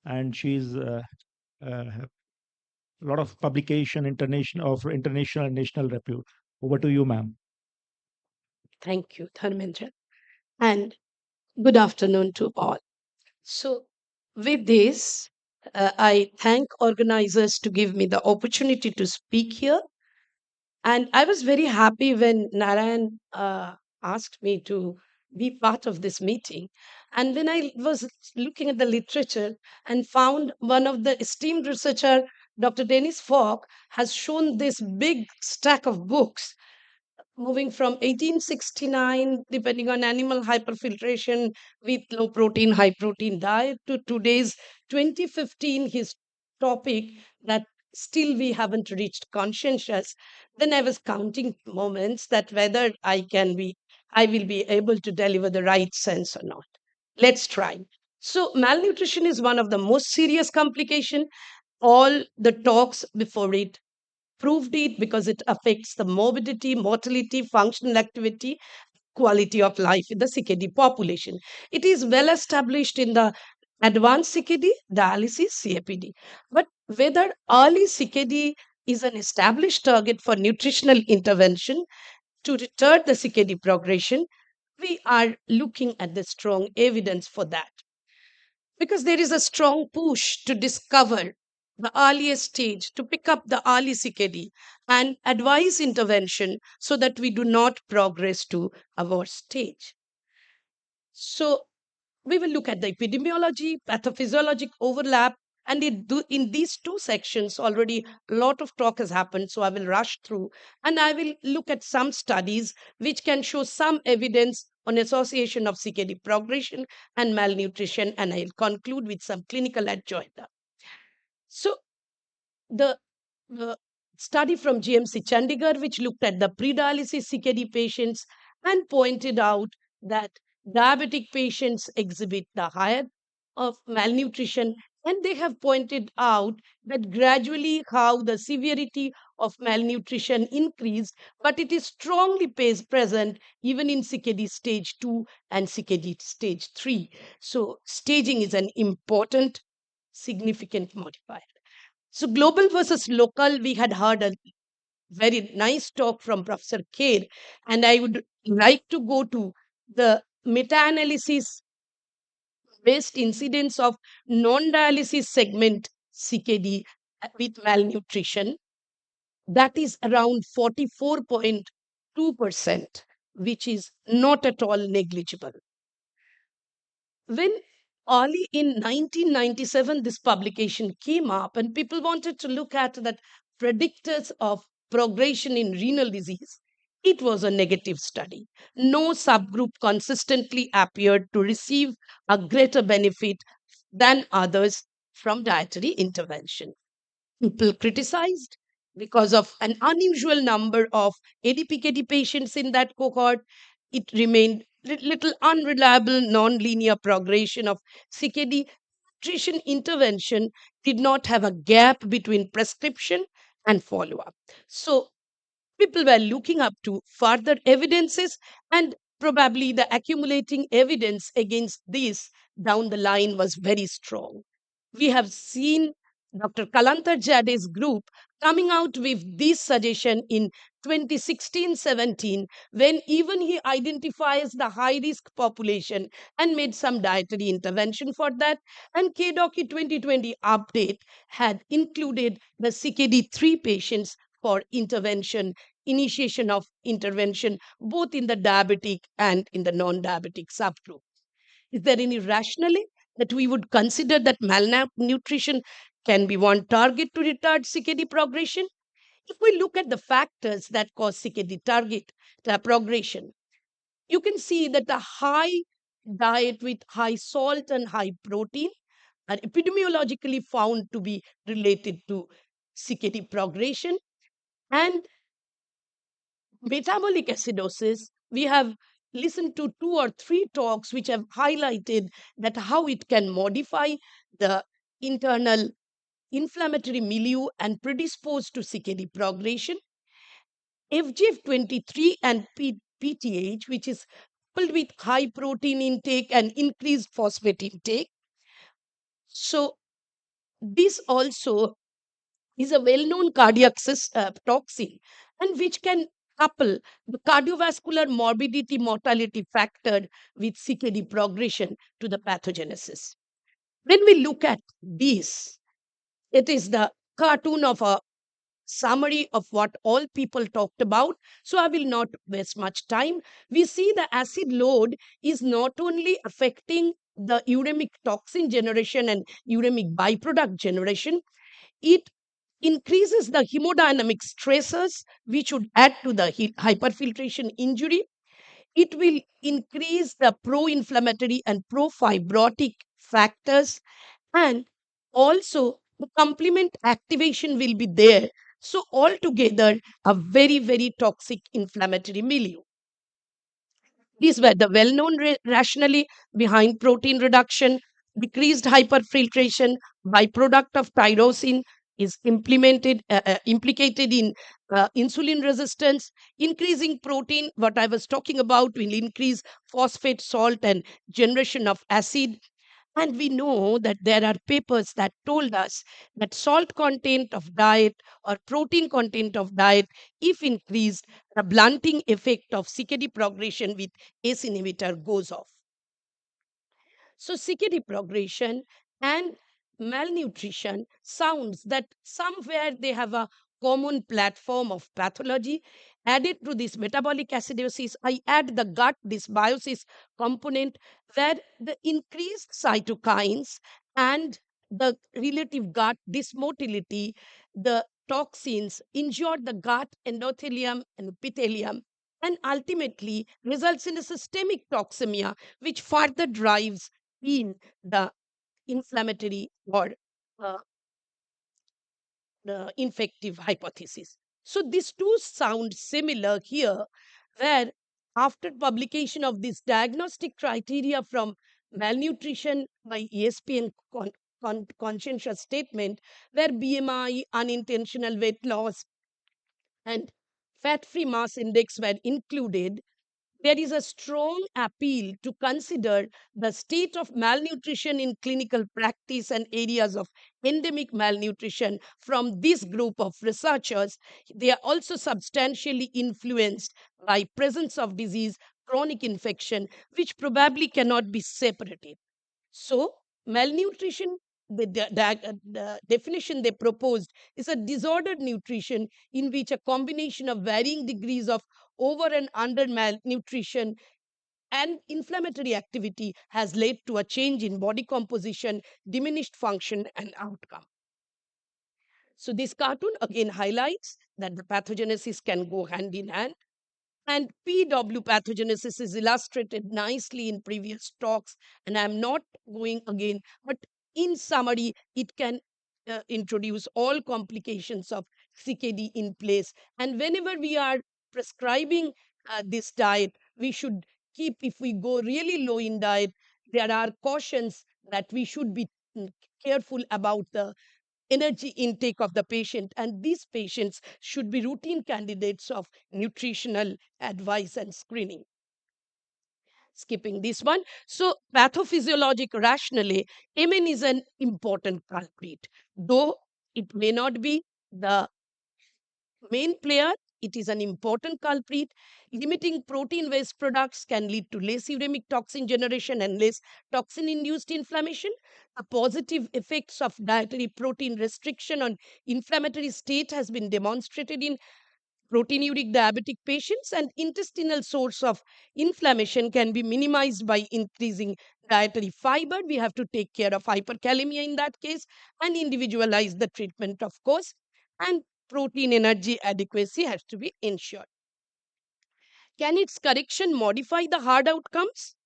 and she's a lot of publication international and national repute. Over to you, ma'am. Thank you, Dharmendra. And good afternoon to all. So, with this, I thank organizers to give me the opportunity to speak here. And I was very happy when Narayan asked me to be part of this meeting. And when I was looking at the literature and found one of the esteemed researcher, Dr. Dennis Falk, has shown this big stack of books moving from 1869, depending on animal hyperfiltration with low protein, high protein diet, to today's 2015, his topic that still we haven't reached conscientious. Then I was counting moments that whether I will be able to deliver the right sense or not. Let's try. So malnutrition is one of the most serious complication. All the talks before it proved it because it affects the morbidity, mortality, functional activity, quality of life in the CKD population. It is well established in the advanced CKD, dialysis, CAPD. But whether early CKD is an established target for nutritional intervention to retard the CKD progression, we are looking at the strong evidence for that because there is a strong push to discover the earliest stage, to pick up the early CKD and advise intervention so that we do not progress to our stage. So we will look at the epidemiology, pathophysiologic overlap, and in these two sections already a lot of talk has happened, so I will rush through and I will look at some studies which can show some evidence on association of CKD progression and malnutrition, and I'll conclude with some clinical agenda. So the study from GMC Chandigarh, which looked at the pre-dialysis CKD patients and pointed out that diabetic patients exhibit the higher of malnutrition, and they have pointed out that gradually how the severity of malnutrition increased, but it is strongly present even in CKD stage 2 and CKD stage 3. So staging is an important, significant modifier. So global versus local, we had heard a very nice talk from Professor Kher, and I would like to go to the meta-analysis based incidence of non-dialysis segment CKD with malnutrition. That is around 44.2%, which is not at all negligible. When early in 1997, this publication came up, and people wanted to look at that predictors of progression in renal disease. It was a negative study. No subgroup consistently appeared to receive a greater benefit than others from dietary intervention. People criticized because of an unusual number of ADPKD patients in that cohort. It remained little unreliable, non-linear progression of CKD. Nutrition intervention did not have a gap between prescription and follow-up. So people were looking up to further evidences, and probably the accumulating evidence against this down the line was very strong. We have seen Dr. Kalantar Jade's group coming out with this suggestion in 2016-17, when even he identifies the high risk population and made some dietary intervention for that. And KDOCI 2020 update had included the CKD3 patients for intervention, initiation of intervention, both in the diabetic and in the non-diabetic subgroup. Is there any rationale that we would consider that malnutrition can be one target to retard CKD progression? If we look at the factors that cause CKD progression, you can see that the high diet with high salt and high protein are epidemiologically found to be related to CKD progression. And metabolic acidosis, we have listened to 2 or 3 talks which have highlighted that how it can modify the internal inflammatory milieu and predispose to CKD progression. FGF23 and PTH, which is coupled with high protein intake and increased phosphate intake. So this also is a well-known cardiac toxin, and which can couple the cardiovascular morbidity mortality factor with CKD progression to the pathogenesis. When we look at this, it is the cartoon of a summary of what all people talked about. So I will not waste much time. We see the acid load is not only affecting the uremic toxin generation and uremic byproduct generation, it increases the hemodynamic stressors, which would add to the hyperfiltration injury. It will increase the pro-inflammatory and pro-fibrotic factors, and also the complement activation will be there. So altogether, a very, very toxic inflammatory milieu. These were the well-known rationale behind protein reduction. Decreased hyperfiltration, byproduct of tyrosine, is implicated in insulin resistance. Increasing protein, what I was talking about, will increase phosphate, salt, and generation of acid. And we know that there are papers that told us that salt content of diet or protein content of diet, if increased, the blunting effect of CKD progression with ACE inhibitor goes off. So CKD progression and malnutrition sounds that somewhere they have a common platform of pathology. Added to this metabolic acidosis, I add the gut dysbiosis component, where the increased cytokines and the relative gut dysmotility, the toxins injure the gut endothelium and epithelium, and ultimately results in a systemic toxemia, which further drives in the inflammatory or uh, the infective hypothesis. So these two sound similar here, where after publication of this diagnostic criteria from malnutrition by ESPN conscientious statement, where BMI, unintentional weight loss, and fat-free mass index were included, there is a strong appeal to consider the state of malnutrition in clinical practice and areas of endemic malnutrition from this group of researchers. They are also substantially influenced by presence of disease, chronic infection, which probably cannot be separated. So malnutrition, the definition they proposed, is a disordered nutrition in which a combination of varying degrees of over and under malnutrition and inflammatory activity has led to a change in body composition, diminished function, and outcome. So this cartoon again highlights that the pathogenesis can go hand in hand. And PW pathogenesis is illustrated nicely in previous talks, and I'm not going again, but in summary, it can introduce all complications of CKD in place. And whenever we are prescribing this diet, we should keep, if we go really low in diet, there are cautions that we should be careful about the energy intake of the patient, and these patients should be routine candidates of nutritional advice and screening. Skipping this one. So pathophysiologic rationally, MN is an important culprit, though it may not be the main player. It is an important culprit. Limiting protein waste products can lead to less uremic toxin generation and less toxin induced inflammation. The positive effects of dietary protein restriction on inflammatory state has been demonstrated in proteinuric diabetic patients, and intestinal source of inflammation can be minimized by increasing dietary fiber. We have to take care of hyperkalemia in that case and individualize the treatment, of course, and protein energy adequacy has to be ensured. Can its correction modify the hard outcomes?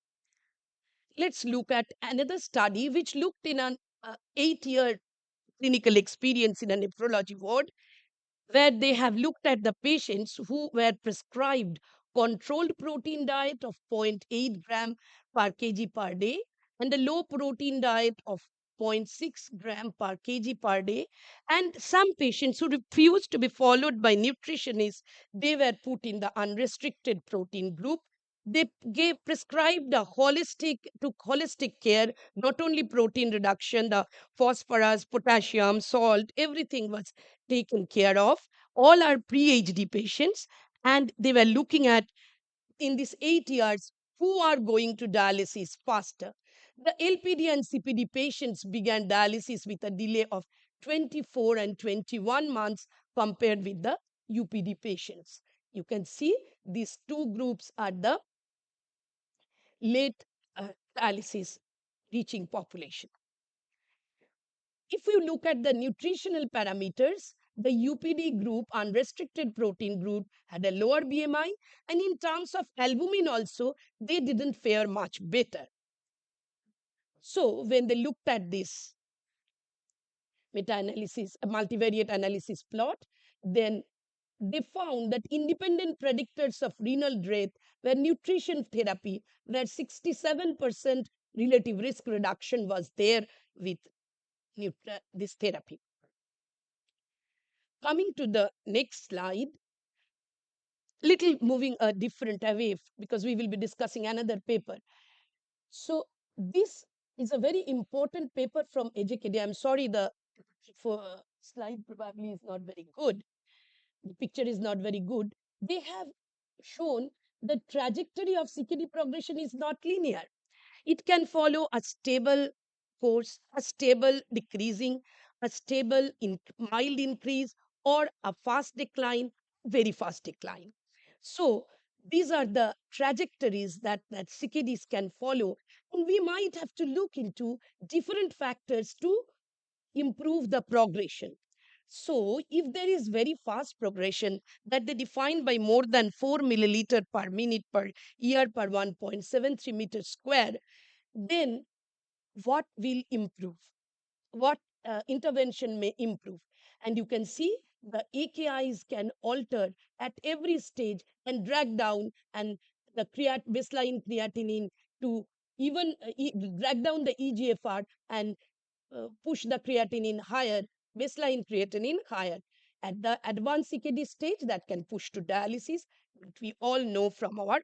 Let's look at another study which looked in an 8-year clinical experience in a nephrology ward, where they have looked at the patients who were prescribed controlled protein diet of 0.8 gram per kg per day and a low protein diet of 0.6 gram per kg per day. And some patients who refused to be followed by nutritionists, they were put in the unrestricted protein group. They prescribed a holistic care, not only protein reduction, the phosphorus, potassium, salt, everything was taken care of. All are pre-HD patients, and they were looking at, in these 8 years, who are going to dialysis faster. The LPD and CPD patients began dialysis with a delay of 24 and 21 months compared with the UPD patients. You can see these two groups are the late dialysis reaching population. If you look at the nutritional parameters, the UPD group, unrestricted protein group, had a lower BMI, and in terms of albumin also, they didn't fare much better. So when they looked at this meta-analysis, a multivariate analysis plot, then they found that independent predictors of renal death were nutrition therapy, where 67% relative risk reduction was there with this therapy. Coming to the next slide, little moving a different away because we will be discussing another paper. So this is a very important paper from EJKD. I'm sorry, the slide probably is not very good. The picture is not very good. They have shown the trajectory of CKD progression is not linear. It can follow a stable course, a stable decreasing, a stable mild increase, or a fast decline, very fast decline. So these are the trajectories that CKDs can follow. And we might have to look into different factors to improve the progression. So if there is very fast progression that they define by more than 4 milliliter per minute per year per 1.73 meters square, then what will improve? What intervention may improve? And you can see the AKIs can alter at every stage and drag down and the baseline creatinine to even drag down the EGFR and push the creatinine higher, baseline creatinine higher. At the advanced CKD stage, that can push to dialysis, which we all know from our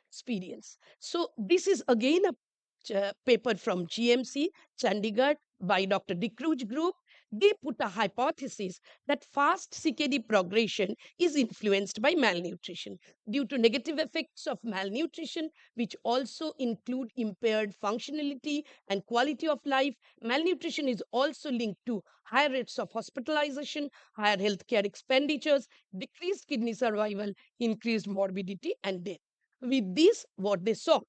experience. So this is again a paper from GMC, Chandigarh, by Dr. Dikruj group. They put a hypothesis that fast CKD progression is influenced by malnutrition due to negative effects of malnutrition, which also include impaired functionality and quality of life. Malnutrition is also linked to higher rates of hospitalization, higher healthcare expenditures, decreased kidney survival, increased morbidity, and death. With this, what they saw,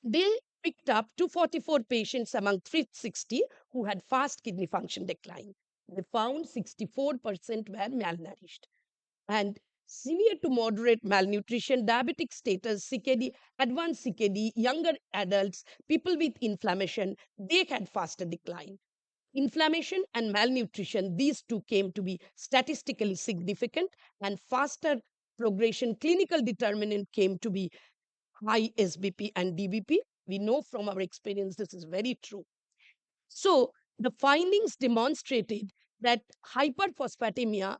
they picked up 244 patients among 360 who had fast kidney function decline. They found 64% were malnourished. And severe to moderate malnutrition, diabetic status, CKD, advanced CKD, younger adults, people with inflammation, they had faster decline. Inflammation and malnutrition, these two came to be statistically significant, and faster progression clinical determinant came to be high SBP and DBP. We know from our experience this is very true. So the findings demonstrated that hyperphosphatemia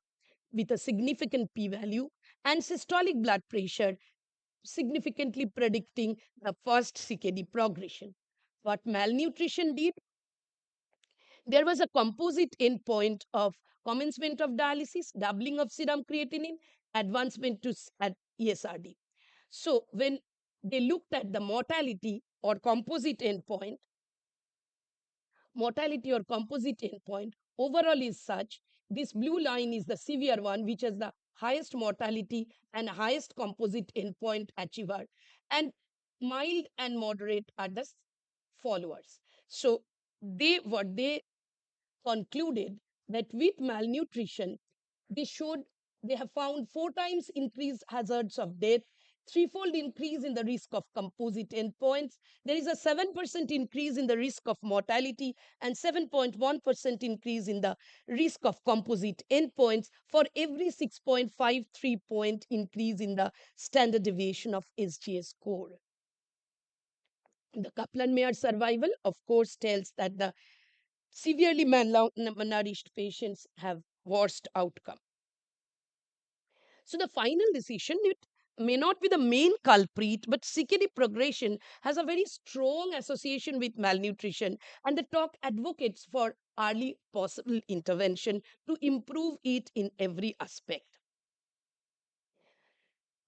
with a significant p-value and systolic blood pressure significantly predicting the first CKD progression. What malnutrition did, there was a composite endpoint of commencement of dialysis, doubling of serum creatinine, advancement to at ESRD. So when they looked at the mortality or composite endpoint, overall is such, this blue line is the severe one, which has the highest mortality and highest composite endpoint achiever, and mild and moderate are the followers. So what they concluded that with malnutrition, they have found 4 times increased hazards of death, threefold increase in the risk of composite endpoints. There is a 7% increase in the risk of mortality and 7.1% increase in the risk of composite endpoints for every 6.53 point increase in the standard deviation of SGS score. The Kaplan-Meier survival, of course, tells that the severely malnourished patients have worst outcome. So the final decision, it may not be the main culprit, but CKD progression has a very strong association with malnutrition, and the talk advocates for early possible intervention to improve it in every aspect.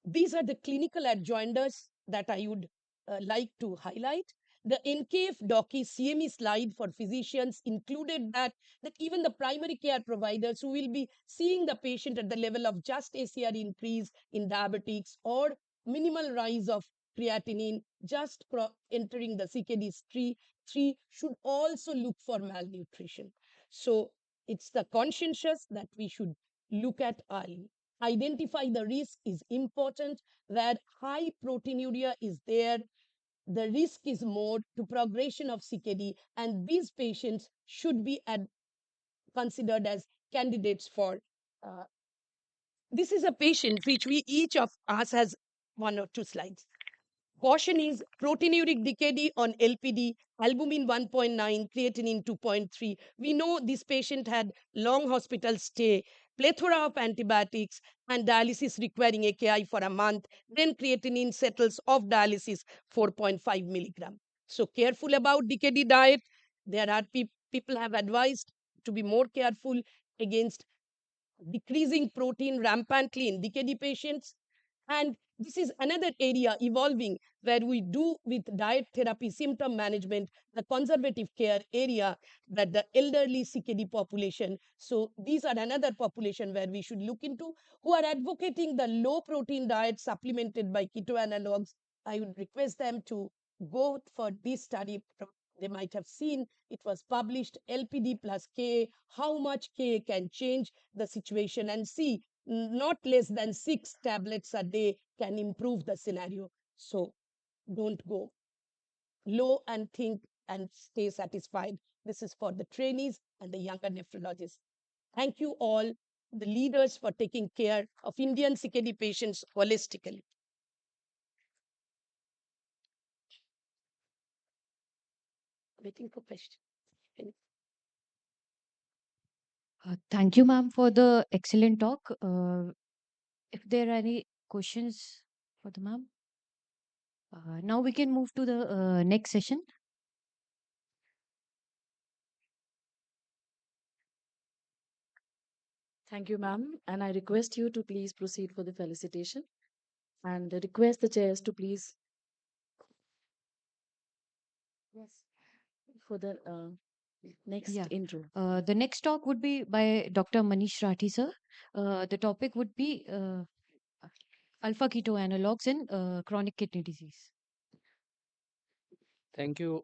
These are the clinical adjoinders that I would like to highlight. The NKF DOCI CME slide for physicians included that even the primary care providers who will be seeing the patient at the level of just ACR increase in diabetics or minimal rise of creatinine, just entering the CKD 3 should also look for malnutrition. So it's the conscientious that we should look at early. Identify the risk is important. Where high proteinuria is there, the risk is more to progression of CKD, and these patients should be considered as candidates for. This is a patient which each of us has 1 or 2 slides. Caution is proteinuric decay on LPD, albumin 1.9, creatinine 2.3. We know this patient had long hospital stay, plethora of antibiotics, and dialysis requiring AKI for a month. Then creatinine settles off dialysis 4.5 milligram. So careful about DKD diet. There are people have advised to be more careful against decreasing protein rampantly in DKD patients. And this is another area evolving where we do with diet therapy symptom management, the conservative care area, that the elderly CKD population. So these are another population where we should look into, who are advocating the low protein diet supplemented by keto analogs. I would request them to go for this study. They might have seen it was published, LPD plus Ka, how much Ka can change the situation, and see not less than 6 tablets a day can improve the scenario. So don't go low and think and stay satisfied. This is for the trainees and the younger nephrologists. Thank you all, the leaders, for taking care of Indian CKD patients holistically. Waiting for questions. Thank you, ma'am, for the excellent talk. If there are any questions for the ma'am, now we can move to the next session. Thank you, ma'am. And I request you to please proceed for the felicitation and request the chairs to please. Yes. For the next intro. The next talk would be by Dr. Manish Rathi, sir. The topic would be alpha keto analogs in chronic kidney disease? Thank you,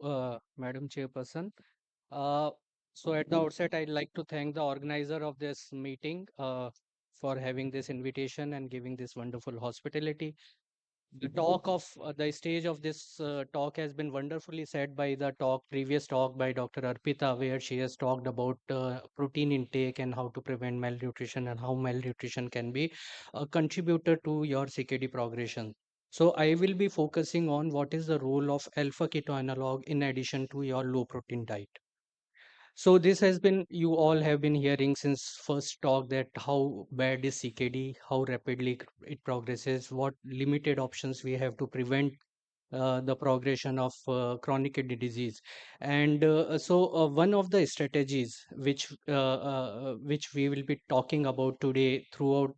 Madam Chairperson. Uh, so at the outset, I'd like to thank the organizer of this meeting for having this invitation and giving this wonderful hospitality. The stage of this talk has been wonderfully said by the previous talk by Dr. Arpita, where she has talked about protein intake and how to prevent malnutrition and how malnutrition can be a contributor to your CKD progression. So I will be focusing on what is the role of alpha keto analog in addition to your low protein diet. So this has been, you all have been hearing since first talk that how bad is CKD, how rapidly it progresses, what limited options we have to prevent the progression of chronic kidney disease. And one of the strategies which we will be talking about today throughout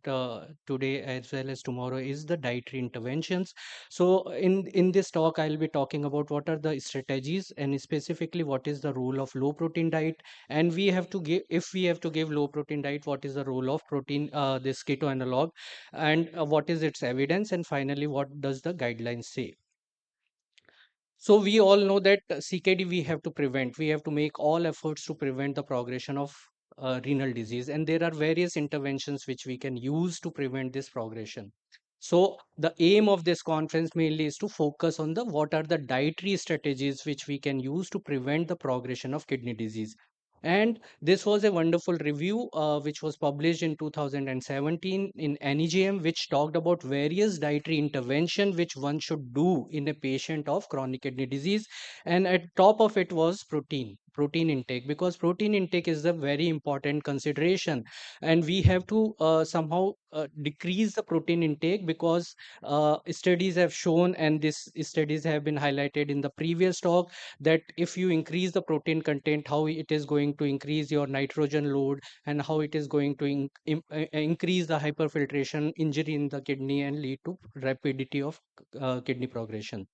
today as well as tomorrow is the dietary interventions. So in this talk I'll be talking about what are the strategies and specifically what is the role of low protein diet, and we have to give, if we have to give low protein diet, what is the role of protein this keto analog, and what is its evidence, and finally what does the guidelines say. So we all know that CKD we have to prevent. We have to make all efforts to prevent the progression of renal disease, and there are various interventions which we can use to prevent this progression. So the aim of this conference mainly is to focus on the what are the dietary strategies which we can use to prevent the progression of kidney disease. And this was a wonderful review which was published in 2017 in NEJM, which talked about various dietary intervention which one should do in a patient of chronic kidney disease. And at top of it was protein intake, because protein intake is a very important consideration, and we have to somehow decrease the protein intake, because studies have shown, and these studies have been highlighted in the previous talk, that if you increase the protein content, how it is going to increase your nitrogen load, and how it is going to increase the hyperfiltration injury in the kidney and lead to rapidity of kidney progression.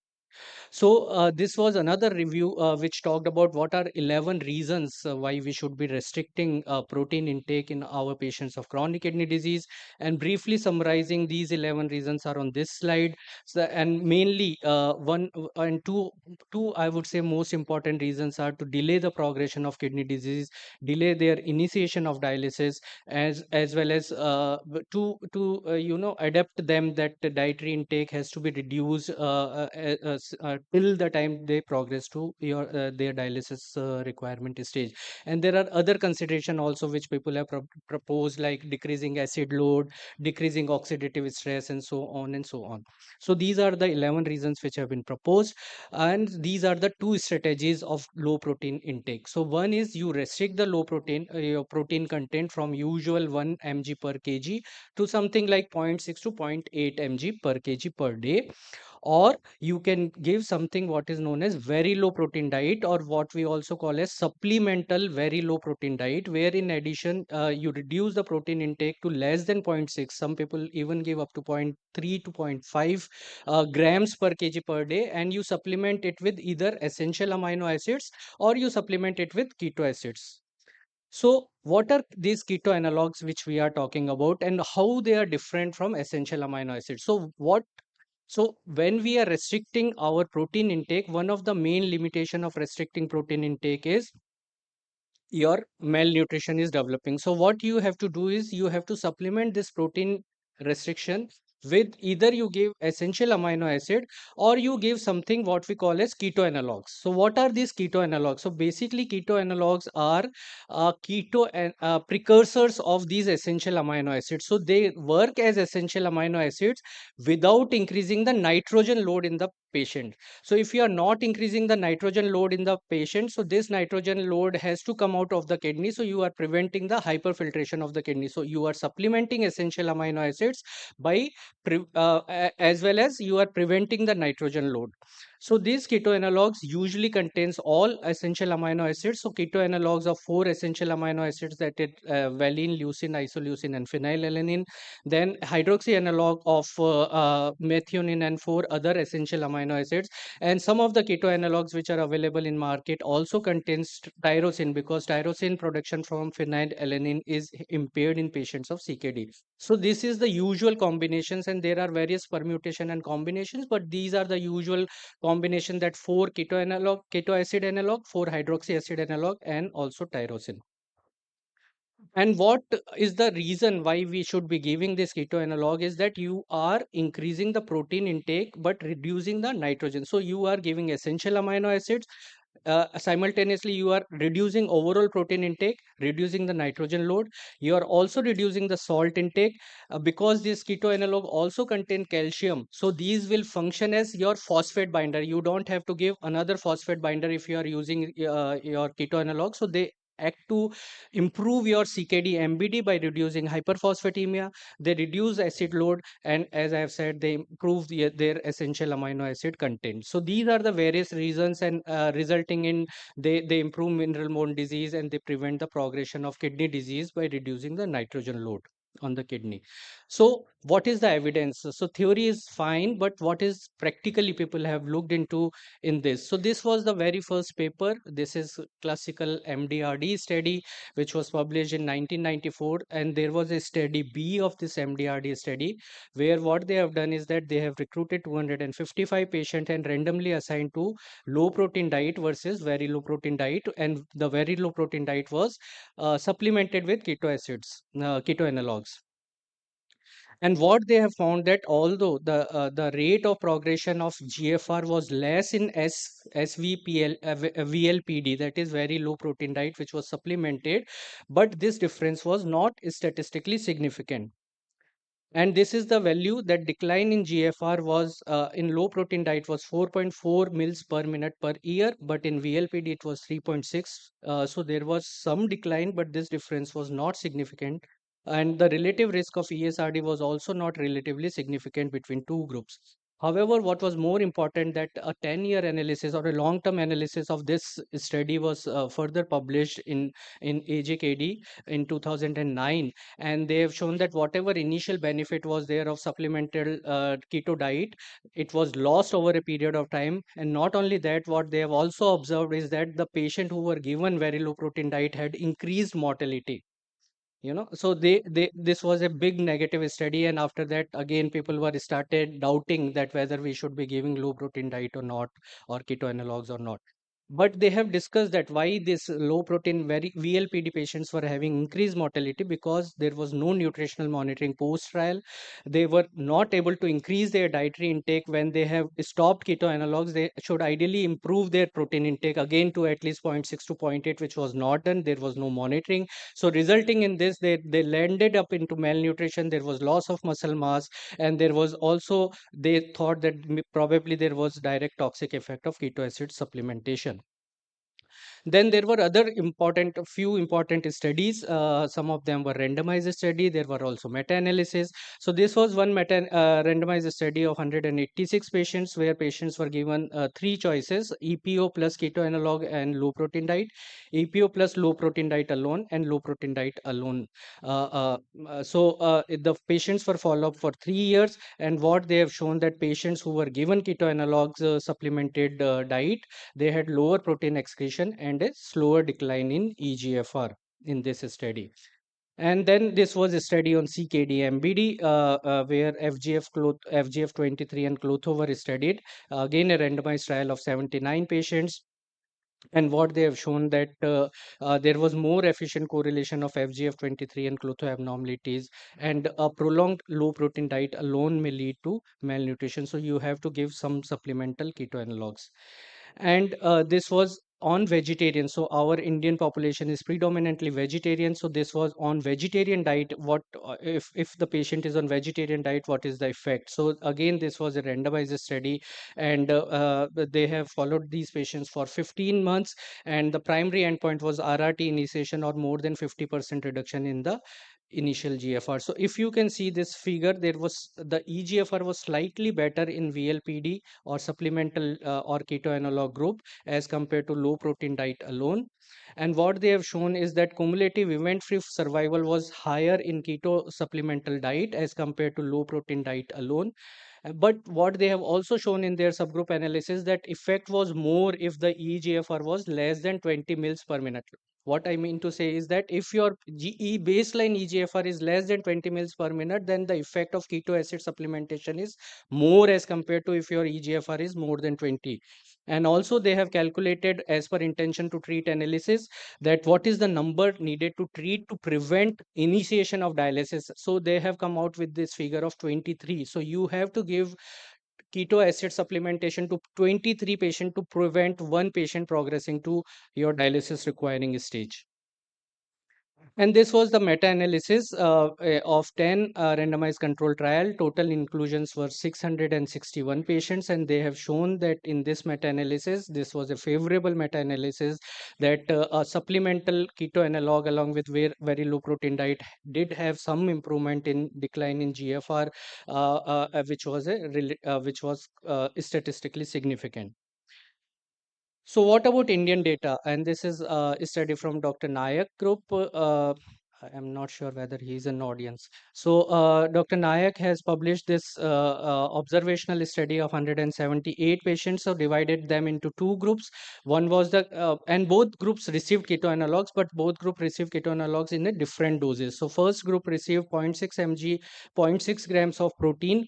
So this was another review which talked about what are 11 reasons why we should be restricting protein intake in our patients of chronic kidney disease. And briefly summarizing, these 11 reasons are on this slide. So, and mainly one and two, I would say most important reasons are to delay the progression of kidney disease, delay their initiation of dialysis, as well as to adapt them that the dietary intake has to be reduced till the time they progress to their dialysis requirement stage. And there are other consideration also which people have proposed, like decreasing acid load, decreasing oxidative stress, and so on and so on. So these are the 11 reasons which have been proposed, and these are the two strategies of low protein intake. So one is you restrict the low protein your protein content from usual 1 mg per kg to something like 0.6 to 0.8 mg per kg per day, or you can give something what is known as very low protein diet, or what we also call as supplemental very low protein diet, where in addition you reduce the protein intake to less than 0.6. Some people even give up to 0.3 to 0.5 grams per kg per day, and you supplement it with either essential amino acids or you supplement it with keto acids. So what are these keto analogs which we are talking about, and how they are different from essential amino acids? So when we are restricting our protein intake, one of the main limitation of restricting protein intake is your malnutrition is developing. So what you have to do is you have to supplement this protein restriction with either you give essential amino acid or you give something what we call as keto analogs. So what are these keto analogs? So basically keto analogs are keto and precursors of these essential amino acids. So they work as essential amino acids without increasing the nitrogen load in the patient. So if you are not increasing the nitrogen load in the patient, so this nitrogen load has to come out of the kidney. So you are preventing the hyperfiltration of the kidney. So you are supplementing essential amino acids by as well as you are preventing the nitrogen load. So these keto analogs usually contains all essential amino acids. So keto analogs of 4 essential amino acids, that is valine, leucine, isoleucine, and phenylalanine. Then hydroxy analog of methionine and 4 other essential amino acids. And some of the keto analogs which are available in market also contains tyrosine, because tyrosine production from phenylalanine is impaired in patients of CKD. So this is the usual combinations, and there are various permutation and combinations, but these are the usual combination, that 4 keto analog, keto acid analog, 4 hydroxy acid analog, and also tyrosine. And what is the reason why we should be giving this keto analog is that you are increasing the protein intake but reducing the nitrogen. So you are giving essential amino acids. Simultaneously, you are reducing overall protein intake, reducing the nitrogen load. You are also reducing the salt intake, because this keto analog also contain calcium. So these will function as your phosphate binder. You don't have to give another phosphate binder if you are using your keto analog. So they act to improve your CKD MBD by reducing hyperphosphatemia. They reduce acid load, and as I have said, they improve their essential amino acid content. So these are the various reasons, and resulting in they improve mineral bone disease, and they prevent the progression of kidney disease by reducing the nitrogen load on the kidney. So what is the evidence? So theory is fine, but what is practically people have looked into in this? So this was the very first paper. This is classical MDRD study which was published in 1994, and there was a study B of this MDRD study, where what they have done is that they have recruited 255 patients and randomly assigned to low protein diet versus very low protein diet, and the very low protein diet was supplemented with keto acids, keto analogs. And what they have found, that although the rate of progression of GFR was less in VLPD, that is very low protein diet, which was supplemented, but this difference was not statistically significant. And this is the value, that decline in GFR was in low protein diet was 4.4 mils per minute per year, but in VLPD it was 3.6. So there was some decline, but this difference was not significant. And the relative risk of ESRD was also not relatively significant between two groups. However, what was more important, that a 10-year analysis or a long-term analysis of this study was further published in AJKD in 2009, and they have shown that whatever initial benefit was there of supplemental keto diet, it was lost over a period of time. And not only that, what they have also observed is that the patient who were given very low protein diet had increased mortality. So they this was a big negative study, and after that again people were started doubting that whether we should be giving low protein diet or not, or keto analogs or not. But they have discussed that why this low protein very VLPD patients were having increased mortality, because there was no nutritional monitoring post trial. They were not able to increase their dietary intake. When they have stopped keto analogs, they should ideally improve their protein intake again to at least 0.6 to 0.8, which was not done. There was no monitoring. So resulting in this, they landed up into malnutrition. There was loss of muscle mass, and there was also, they thought that probably there was direct toxic effect of keto acid supplementation. Then there were other important, few important studies. Some of them were randomized study. There were also meta-analysis. So this was one randomized study of 186 patients, where patients were given three choices: EPO plus keto analog and low protein diet, EPO plus low protein diet alone, and low protein diet alone. The patients were followed up for 3 years, and what they have shown, that patients who were given keto analogs supplemented diet, they had lower protein excretion and a slower decline in EGFR in this study. And then this was a study on CKD MBD, where FGF23 and Clotho were studied. Again, a randomized trial of 79 patients. And what they have shown, that there was more efficient correlation of FGF23 and Clotho abnormalities, and a prolonged low protein diet alone may lead to malnutrition. So you have to give some supplemental keto analogs. And this was on vegetarian. So our Indian population is predominantly vegetarian. So this was on vegetarian diet. What if the patient is on vegetarian diet, what is the effect? So again, this was a randomized study, and they have followed these patients for 15 months, and the primary endpoint was RRT initiation or more than 50% reduction in the initial GFR. So if you can see this figure, there was the eGFR was slightly better in VLPD or supplemental or keto analog group as compared to low protein diet alone. And what they have shown is that cumulative event-free survival was higher in keto supplemental diet as compared to low protein diet alone. But what they have also shown in their subgroup analysis that effect was more if the eGFR was less than 20 mils per minute. What I mean to say is that if your baseline eGFR is less than 20 mils per minute, then the effect of keto acid supplementation is more as compared to if your eGFR is more than 20. And also they have calculated as per intention to treat analysis that what is the number needed to treat to prevent initiation of dialysis. So they have come out with this figure of 23. So you have to give keto acid supplementation to 23 patients to prevent one patient progressing to your dialysis requiring stage. And this was the meta-analysis of 10 randomized control trial. Total inclusions were 661 patients, and they have shown that in this meta-analysis, this was a favorable meta-analysis that a supplemental keto analog along with very low protein diet did have some improvement in decline in GFR, which was statistically significant. So what about Indian data? And this is a study from Dr. Nayak group. I'm not sure whether he's an audience. So Dr. Nayak has published this observational study of 178 patients. So divided them into two groups. One was and both groups received keto analogs, but both group received keto analogs in a different doses. So first group received 0.6 mg, 0.6 grams of protein,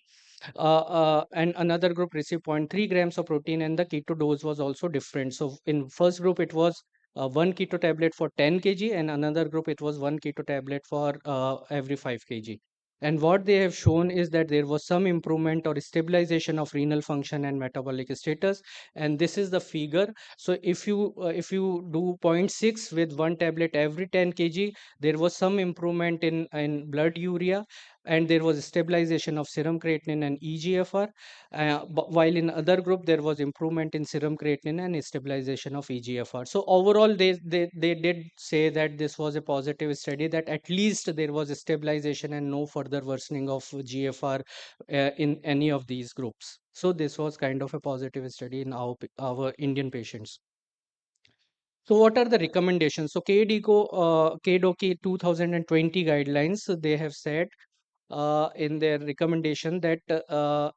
and another group received zero point 0.3 grams of protein, and the keto dose was also different. So in first group it was one keto tablet for 10 kg, and another group it was one keto tablet for every 5 kg. And what they have shown is that there was some improvement or stabilization of renal function and metabolic status. And this is the figure. So if you do 0.6 with one tablet every 10 kg, there was some improvement in blood urea, and there was stabilization of serum creatinine and eGFR. While in other group there was improvement in serum creatinine and stabilization of eGFR. So overall they did say that this was a positive study, that at least there was a stabilization and no further worsening of GFR in any of these groups. So this was kind of a positive study in our Indian patients. So what are the recommendations? So KDOK 2020 guidelines, they have said in their recommendation that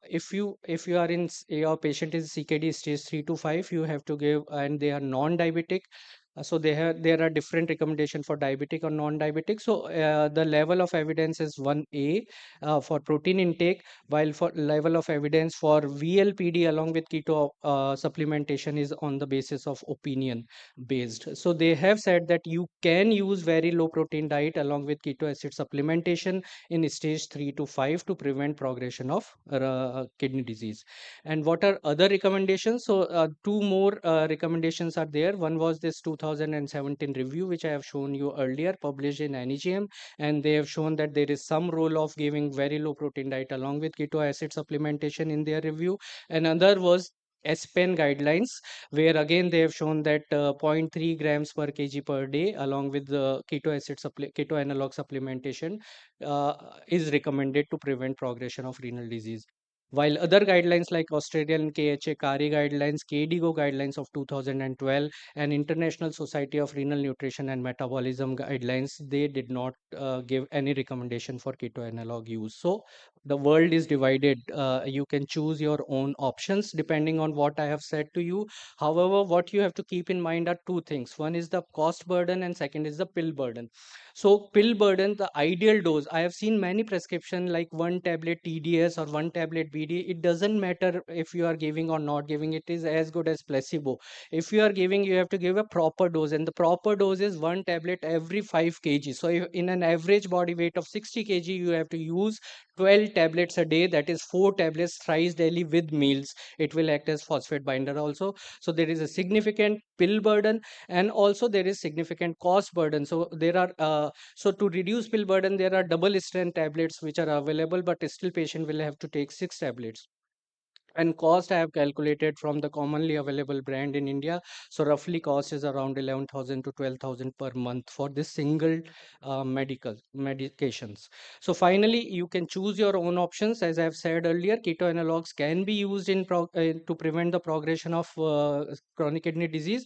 if you are your patient is CKD stage 3 to 5, you have to give, and they are non-diabetic. So there are different recommendation for diabetic or non-diabetic. So the level of evidence is 1A for protein intake, while for level of evidence for VLPD along with keto supplementation is on the basis of opinion based. So they have said that you can use very low protein diet along with keto acid supplementation in stage 3 to 5 to prevent progression of kidney disease. And what are other recommendations? So two more recommendations are there. One was this 2017 review, which I have shown you earlier, published in NEGM, and they have shown that there is some role of giving very low protein diet along with keto acid supplementation in their review. Another was SPEN guidelines, where again they have shown that 0.3 grams per kg per day along with the keto analog supplementation is recommended to prevent progression of renal disease. While other guidelines like Australian KHA CARI guidelines, KDIGO guidelines of 2012, and International Society of Renal Nutrition and Metabolism guidelines, they did not give any recommendation for keto analog use. So the world is divided. You can choose your own options depending on what I have said to you. However, what you have to keep in mind are two things. One is the cost burden, and second is the pill burden. So pill burden, the ideal dose, I have seen many prescription like one tablet TDS or one tablet BD. It doesn't matter if you are giving or not giving, it is as good as placebo. If you are giving, you have to give a proper dose, and the proper dose is one tablet every 5 kg. So if in an average body weight of 60 kg, you have to use 12 tablets a day, that is 4 tablets thrice daily with meals. It will act as phosphate binder also. So there is a significant pill burden, and also there is significant cost burden. So there are so to reduce pill burden, there are double strength tablets which are available, but still patient will have to take 6 tablets. And cost I have calculated from the commonly available brand in India. So roughly cost is around 11,000 to 12,000 per month for this single medications. So finally, you can choose your own options. As I have said earlier, keto analogs can be used to prevent the progression of chronic kidney disease.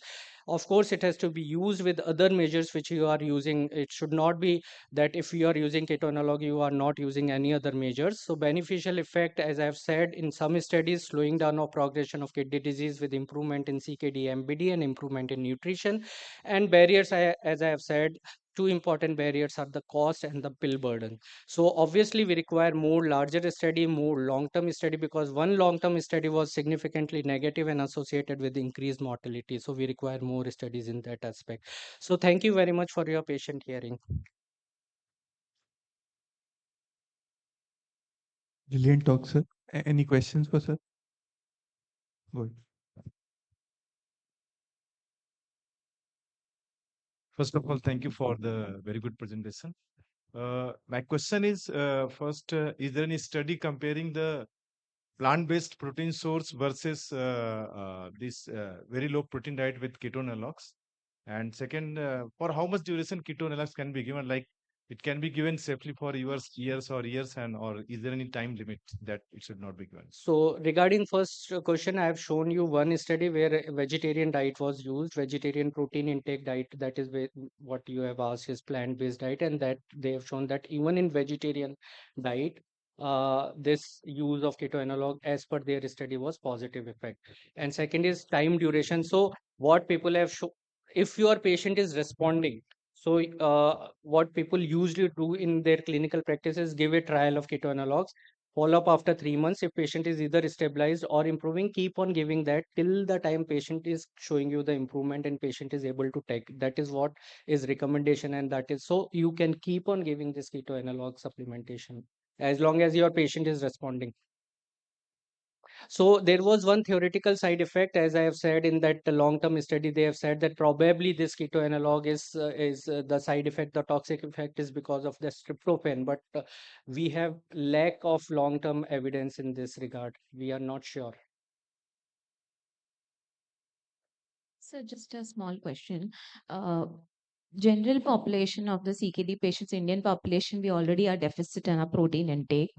Of course, it has to be used with other measures which you are using. It should not be that if you are using keto analog, you are not using any other measures. So beneficial effect, as I have said, in some studies, slowing down of progression of kidney disease with improvement in CKD, MBD, and improvement in nutrition. And barriers, as I have said, two important barriers are the cost and the pill burden. So obviously we require more larger study, more long-term study, because one long-term study was significantly negative and associated with increased mortality. So we require more studies in that aspect. So thank you very much for your patient hearing. Brilliant talk, sir. Any questions for sir? Good. First of all, thank you for the very good presentation. My question is first, is there any study comparing the plant-based protein source versus this very low protein diet with keto analogs? And second, for how much duration keto analogs can be given? Like it can be given safely for years or years, and or is there any time limit that it should not be given? So regarding first question, I have shown you one study where a vegetarian diet was used, vegetarian protein intake diet. That is what you have asked is plant-based diet, and that they have shown that even in vegetarian diet, this use of keto analog as per their study was positive effect. And second is time duration. So what people have shown, if your patient is responding, so what people usually do in their clinical practice is give a trial of keto analogs, follow up after 3 months. If patient is either stabilized or improving, keep on giving that till the time patient is showing you the improvement and patient is able to take. That is what is recommendation, and that is so you can keep on giving this keto analog supplementation as long as your patient is responding. So there was one theoretical side effect, as I have said in that long-term study. They have said that probably this keto analog is the side effect, the toxic effect is because of the tryptophan. But we have lack of long-term evidence in this regard. We are not sure. So just a small question. General population of the CKD patients, Indian population, we already are deficit in our protein intake.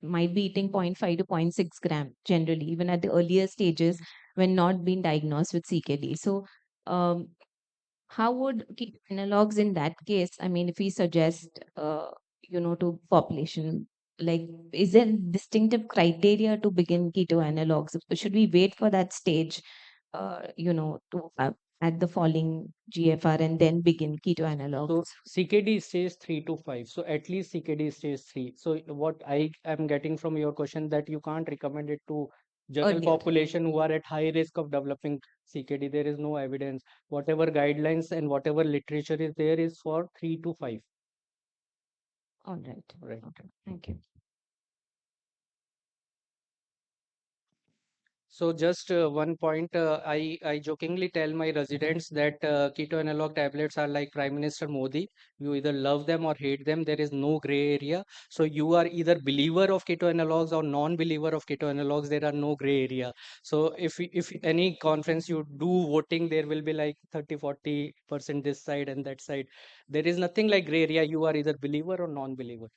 Might be eating 0.5 to 0.6 gram generally, even at the earlier stages when not being diagnosed with CKD. So, how would keto analogs in that case? I mean, if we suggest, to population, like, is there distinctive criteria to begin keto analogs? Should we wait for that stage, to at the falling GFR and then begin keto analogs? So CKD stage 3 to 5. So at least CKD stage 3. So what I am getting from your question that you can't recommend it to general Earlier. population who are at high risk of developing CKD. There is no evidence. Whatever guidelines and whatever literature is there is for 3 to 5. All right. Right. Okay. Thank you. So just one point, I jokingly tell my residents that keto analog tablets are like Prime Minister Modi. You either love them or hate them. There is no gray area. So you are either believer of keto analogs or non-believer of keto analogs. There are no gray area. So if any conference you do voting, there will be like 30-40% this side and that side. There is nothing like gray area. You are either believer or non-believer.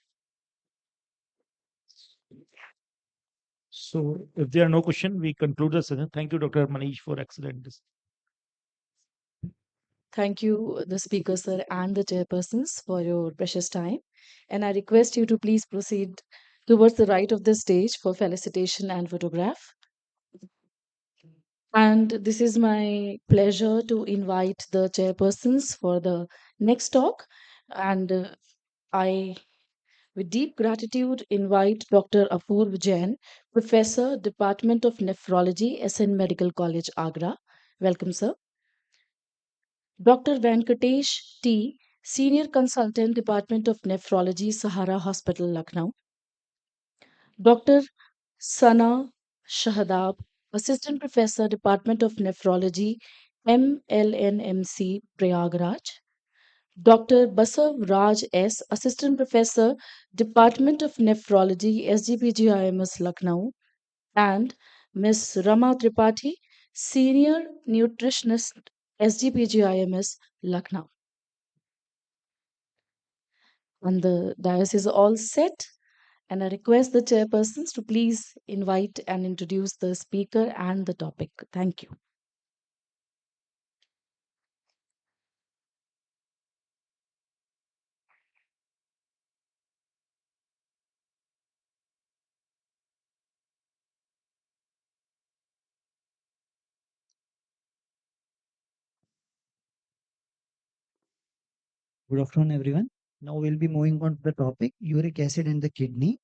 So if there are no questions, we conclude the session. Thank you, Dr. Manish, for excellent discussion. Thank you, the speaker, sir, and the chairpersons for your precious time. And I request you to please proceed towards the right of the stage for felicitation and photograph. And this is my pleasure to invite the chairpersons for the next talk. And I, with deep gratitude, invite Dr. Apurv Jain, Professor, Department of Nephrology, SN Medical College, Agra. Welcome, sir. Dr. Venkatesh T, Senior Consultant, Department of Nephrology, Sahara Hospital, Lucknow. Dr. Sana Shahadab, Assistant Professor, Department of Nephrology, MLNMC, Prayagraj. Dr. Basav Raj S, Assistant Professor, Department of Nephrology, SGPGIMS, Lucknow. And Ms. Rama Tripathi, Senior Nutritionist, SGPGIMS, Lucknow. And the dais is all set. And I request the chairpersons to please invite and introduce the speaker and the topic. Thank you. Good afternoon, everyone. Now we'll be moving on to the topic uric acid in the kidney.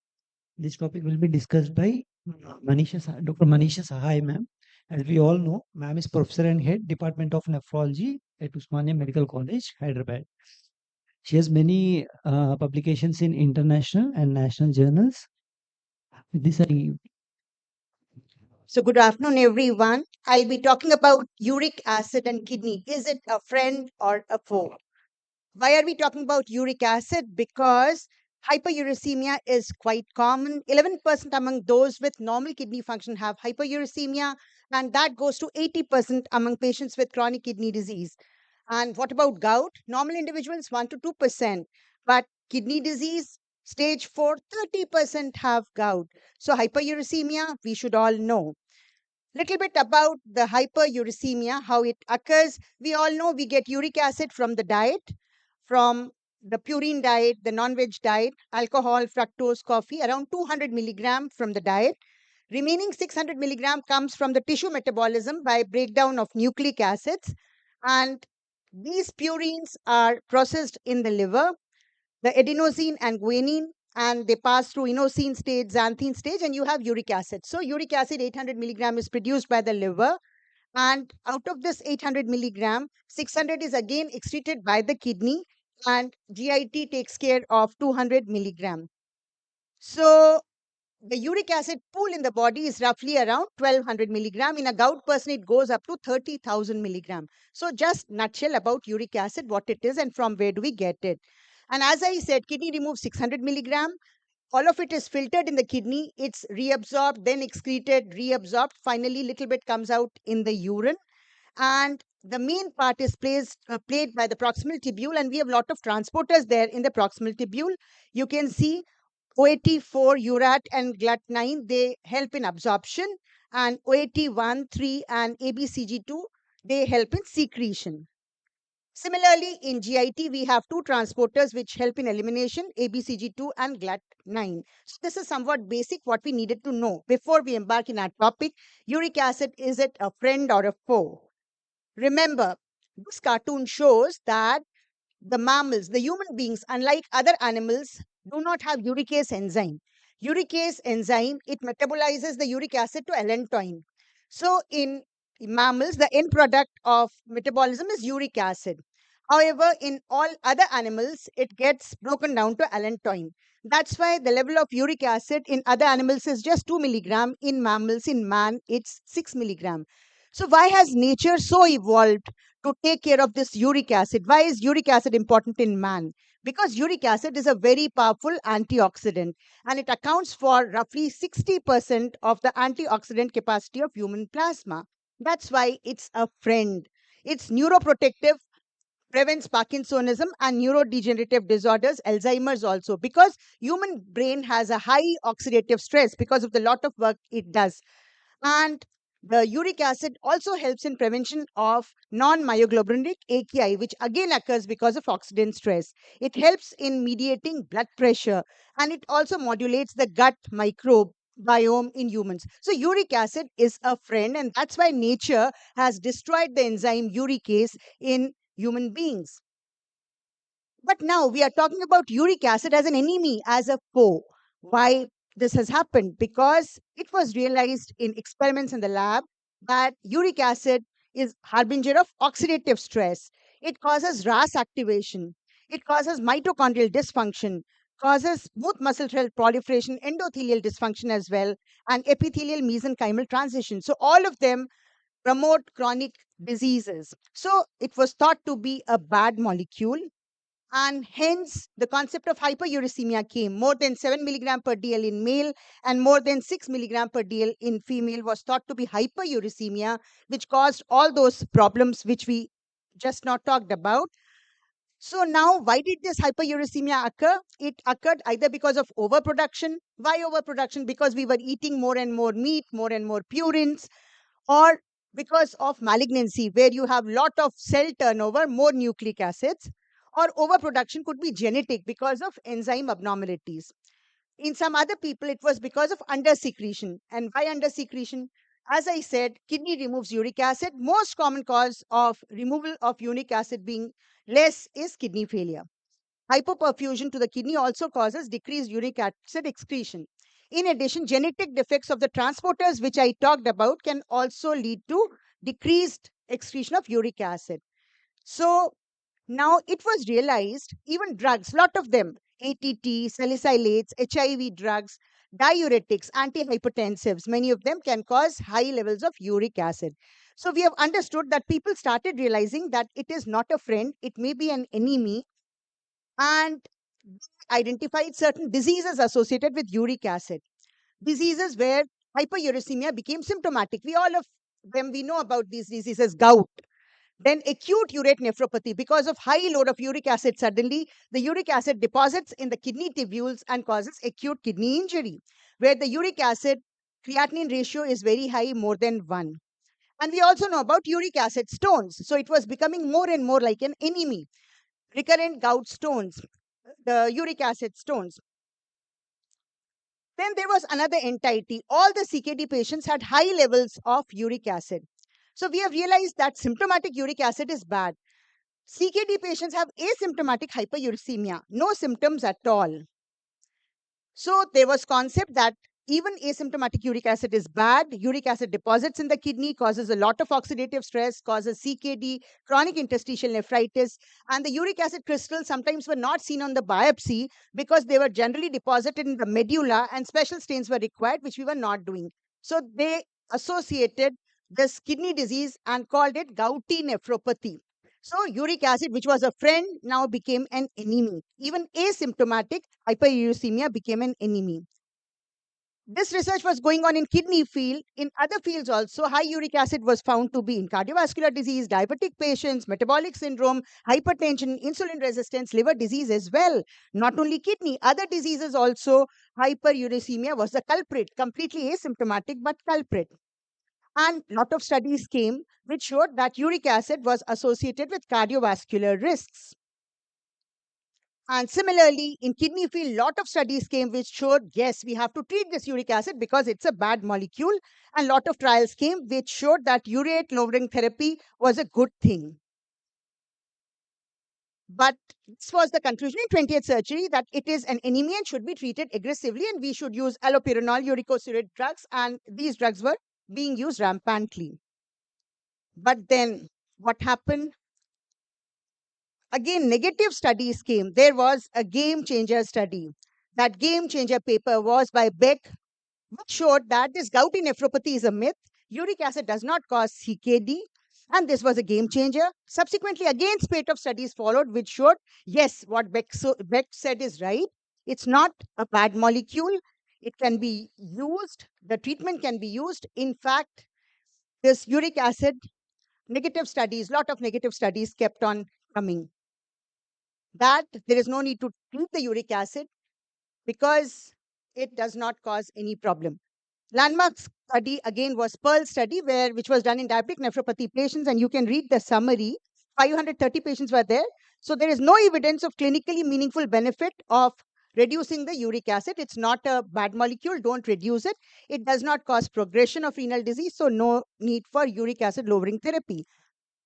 This topic will be discussed by Dr. Manisha Sahai, ma'am. As we all know, ma'am is professor and head Department of Nephrology at Usmania Medical College, Hyderabad. She has many publications in international and national journals. With this, So, good afternoon, everyone. I'll be talking about uric acid and kidney. Is it a friend or a foe? Why are we talking about uric acid? Because hyperuricemia is quite common. 11% among those with normal kidney function have hyperuricemia, and that goes to 80% among patients with chronic kidney disease. And what about gout? Normal individuals, 1 to 2%. But kidney disease, stage 4, 30% have gout. So, hyperuricemia, we should all know. Little bit about the hyperuricemia, how it occurs. We all know we get uric acid from the diet, from the purine diet, the non-veg diet, alcohol, fructose, coffee, around 200 milligram from the diet. Remaining 600 milligram comes from the tissue metabolism by breakdown of nucleic acids. And these purines are processed in the liver, the adenosine and guanine, and they pass through inosine stage, xanthine stage, and you have uric acid. So uric acid 800 milligram is produced by the liver, and out of this 800 milligram, 600 is again excreted by the kidney, and GIT takes care of 200 milligram. So the uric acid pool in the body is roughly around 1200 milligram. In a gout person, it goes up to 30,000 milligram. So just nutshell about uric acid, what it is and from where do we get it. And as I said, kidney removes 600 milligram. All of it is filtered in the kidney. It's reabsorbed, then excreted, reabsorbed. Finally, little bit comes out in the urine. And the main part is played by the proximal tubule, and we have a lot of transporters there in the proximal tubule. You can see OAT4, URAT, and GLUT9, they help in absorption, and OAT1, 3, and ABCG2, they help in secretion. Similarly, in GIT, we have two transporters which help in elimination, ABCG2 and GLUT9. So this is somewhat basic what we needed to know before we embark in our topic. Uric acid, is it a friend or a foe? Remember, this cartoon shows that the mammals, the human beings, unlike other animals, do not have uricase enzyme. Uricase enzyme, it metabolizes the uric acid to allantoin. So in mammals, the end product of metabolism is uric acid. However, in all other animals, it gets broken down to allantoin. That's why the level of uric acid in other animals is just 2 milligram. In mammals, in man, it's 6 milligram. So why has nature so evolved to take care of this uric acid? Why is uric acid important in man? Because uric acid is a very powerful antioxidant, and it accounts for roughly 60% of the antioxidant capacity of human plasma. That's why it's a friend. It's neuroprotective, prevents Parkinsonism and neurodegenerative disorders, Alzheimer's also, because human brain has a high oxidative stress because of the lot of work it does. And the uric acid also helps in prevention of non-myoglobinic AKI, which again occurs because of oxidant stress. It helps in mediating blood pressure, and it also modulates the gut microbiome in humans. So uric acid is a friend, and that's why nature has destroyed the enzyme uricase in human beings. But now we are talking about uric acid as an enemy, as a foe. Why this has happened? Because it was realized in experiments in the lab that uric acid is harbinger of oxidative stress. It causes RAS activation. It causes mitochondrial dysfunction, causes both muscle cell proliferation, endothelial dysfunction as well, and epithelial mesenchymal transition. So all of them promote chronic diseases. So it was thought to be a bad molecule. And hence the concept of hyperuricemia came. More than 7 milligram per dl in male and more than 6 milligram per dl in female was thought to be hyperuricemia, which caused all those problems which we just now talked about. So now, why did this hyperuricemia occur? It occurred either because of overproduction. Why overproduction? Because we were eating more and more meat, more and more purines, or because of malignancy, where you have lot of cell turnover, more nucleic acids, or overproduction could be genetic because of enzyme abnormalities. In some other people, it was because of undersecretion. And why undersecretion? As I said, kidney removes uric acid. Most common cause of removal of uric acid being less is kidney failure. Hypoperfusion to the kidney also causes decreased uric acid excretion. In addition, genetic defects of the transporters, which I talked about, can also lead to decreased excretion of uric acid. So now it was realized, even drugs, lot of them, ATT, salicylates, HIV drugs, diuretics, antihypertensives, many of them can cause high levels of uric acid. So we have understood that people started realizing that it is not a friend, it may be an enemy, and identified certain diseases associated with uric acid. Diseases where hyperuricemia became symptomatic. We all of them, we know about these diseases, gout. Then acute urate nephropathy, because of high load of uric acid, suddenly the uric acid deposits in the kidney tubules and causes acute kidney injury, where the uric acid creatinine ratio is very high, more than 1. And we also know about uric acid stones. So it was becoming more and more like an enemy. Recurrent gout stones, the uric acid stones. Then there was another entity. All the CKD patients had high levels of uric acid. So we have realized that symptomatic uric acid is bad. CKD patients have asymptomatic hyperuricemia, no symptoms at all. So there was concept that even asymptomatic uric acid is bad. Uric acid deposits in the kidney, causes a lot of oxidative stress, causes CKD, chronic interstitial nephritis, and the uric acid crystals sometimes were not seen on the biopsy because they were generally deposited in the medulla and special stains were required, which we were not doing. So they associated this kidney disease and called it gouty nephropathy. So uric acid, which was a friend, now became an enemy. Even asymptomatic hyperuricemia became an enemy. This research was going on in kidney field. In other fields also, high uric acid was found to be in cardiovascular disease, diabetic patients, metabolic syndrome, hypertension, insulin resistance, liver disease as well. Not only kidney, other diseases also, hyperuricemia was the culprit, completely asymptomatic but culprit. And a lot of studies came which showed that uric acid was associated with cardiovascular risks. And similarly, in kidney field, lot of studies came which showed, yes, we have to treat this uric acid because it's a bad molecule. And lot of trials came which showed that urate lowering therapy was a good thing. But this was the conclusion in 20th century, that it is an enemy and should be treated aggressively, and we should use allopurinol, uricosuric drugs, and these drugs were being used rampantly. But then what happened? Again, negative studies came. There was a game changer study. That game changer paper was by Beck, which showed that this gouty nephropathy is a myth. Uric acid does not cause CKD. And this was a game changer. Subsequently, again, spate of studies followed, which showed, yes, what Beck said is right. It's not a bad molecule. It can be used. The treatment can be used. In fact, this uric acid, negative studies, lot of negative studies kept on coming. That there is no need to treat the uric acid because it does not cause any problem. Landmark study again was Pearl study, which was done in diabetic nephropathy patients, and you can read the summary. 530 patients were there. So there is no evidence of clinically meaningful benefit of reducing the uric acid. It's not a bad molecule. Don't reduce it. It does not cause progression of renal disease, so no need for uric acid lowering therapy.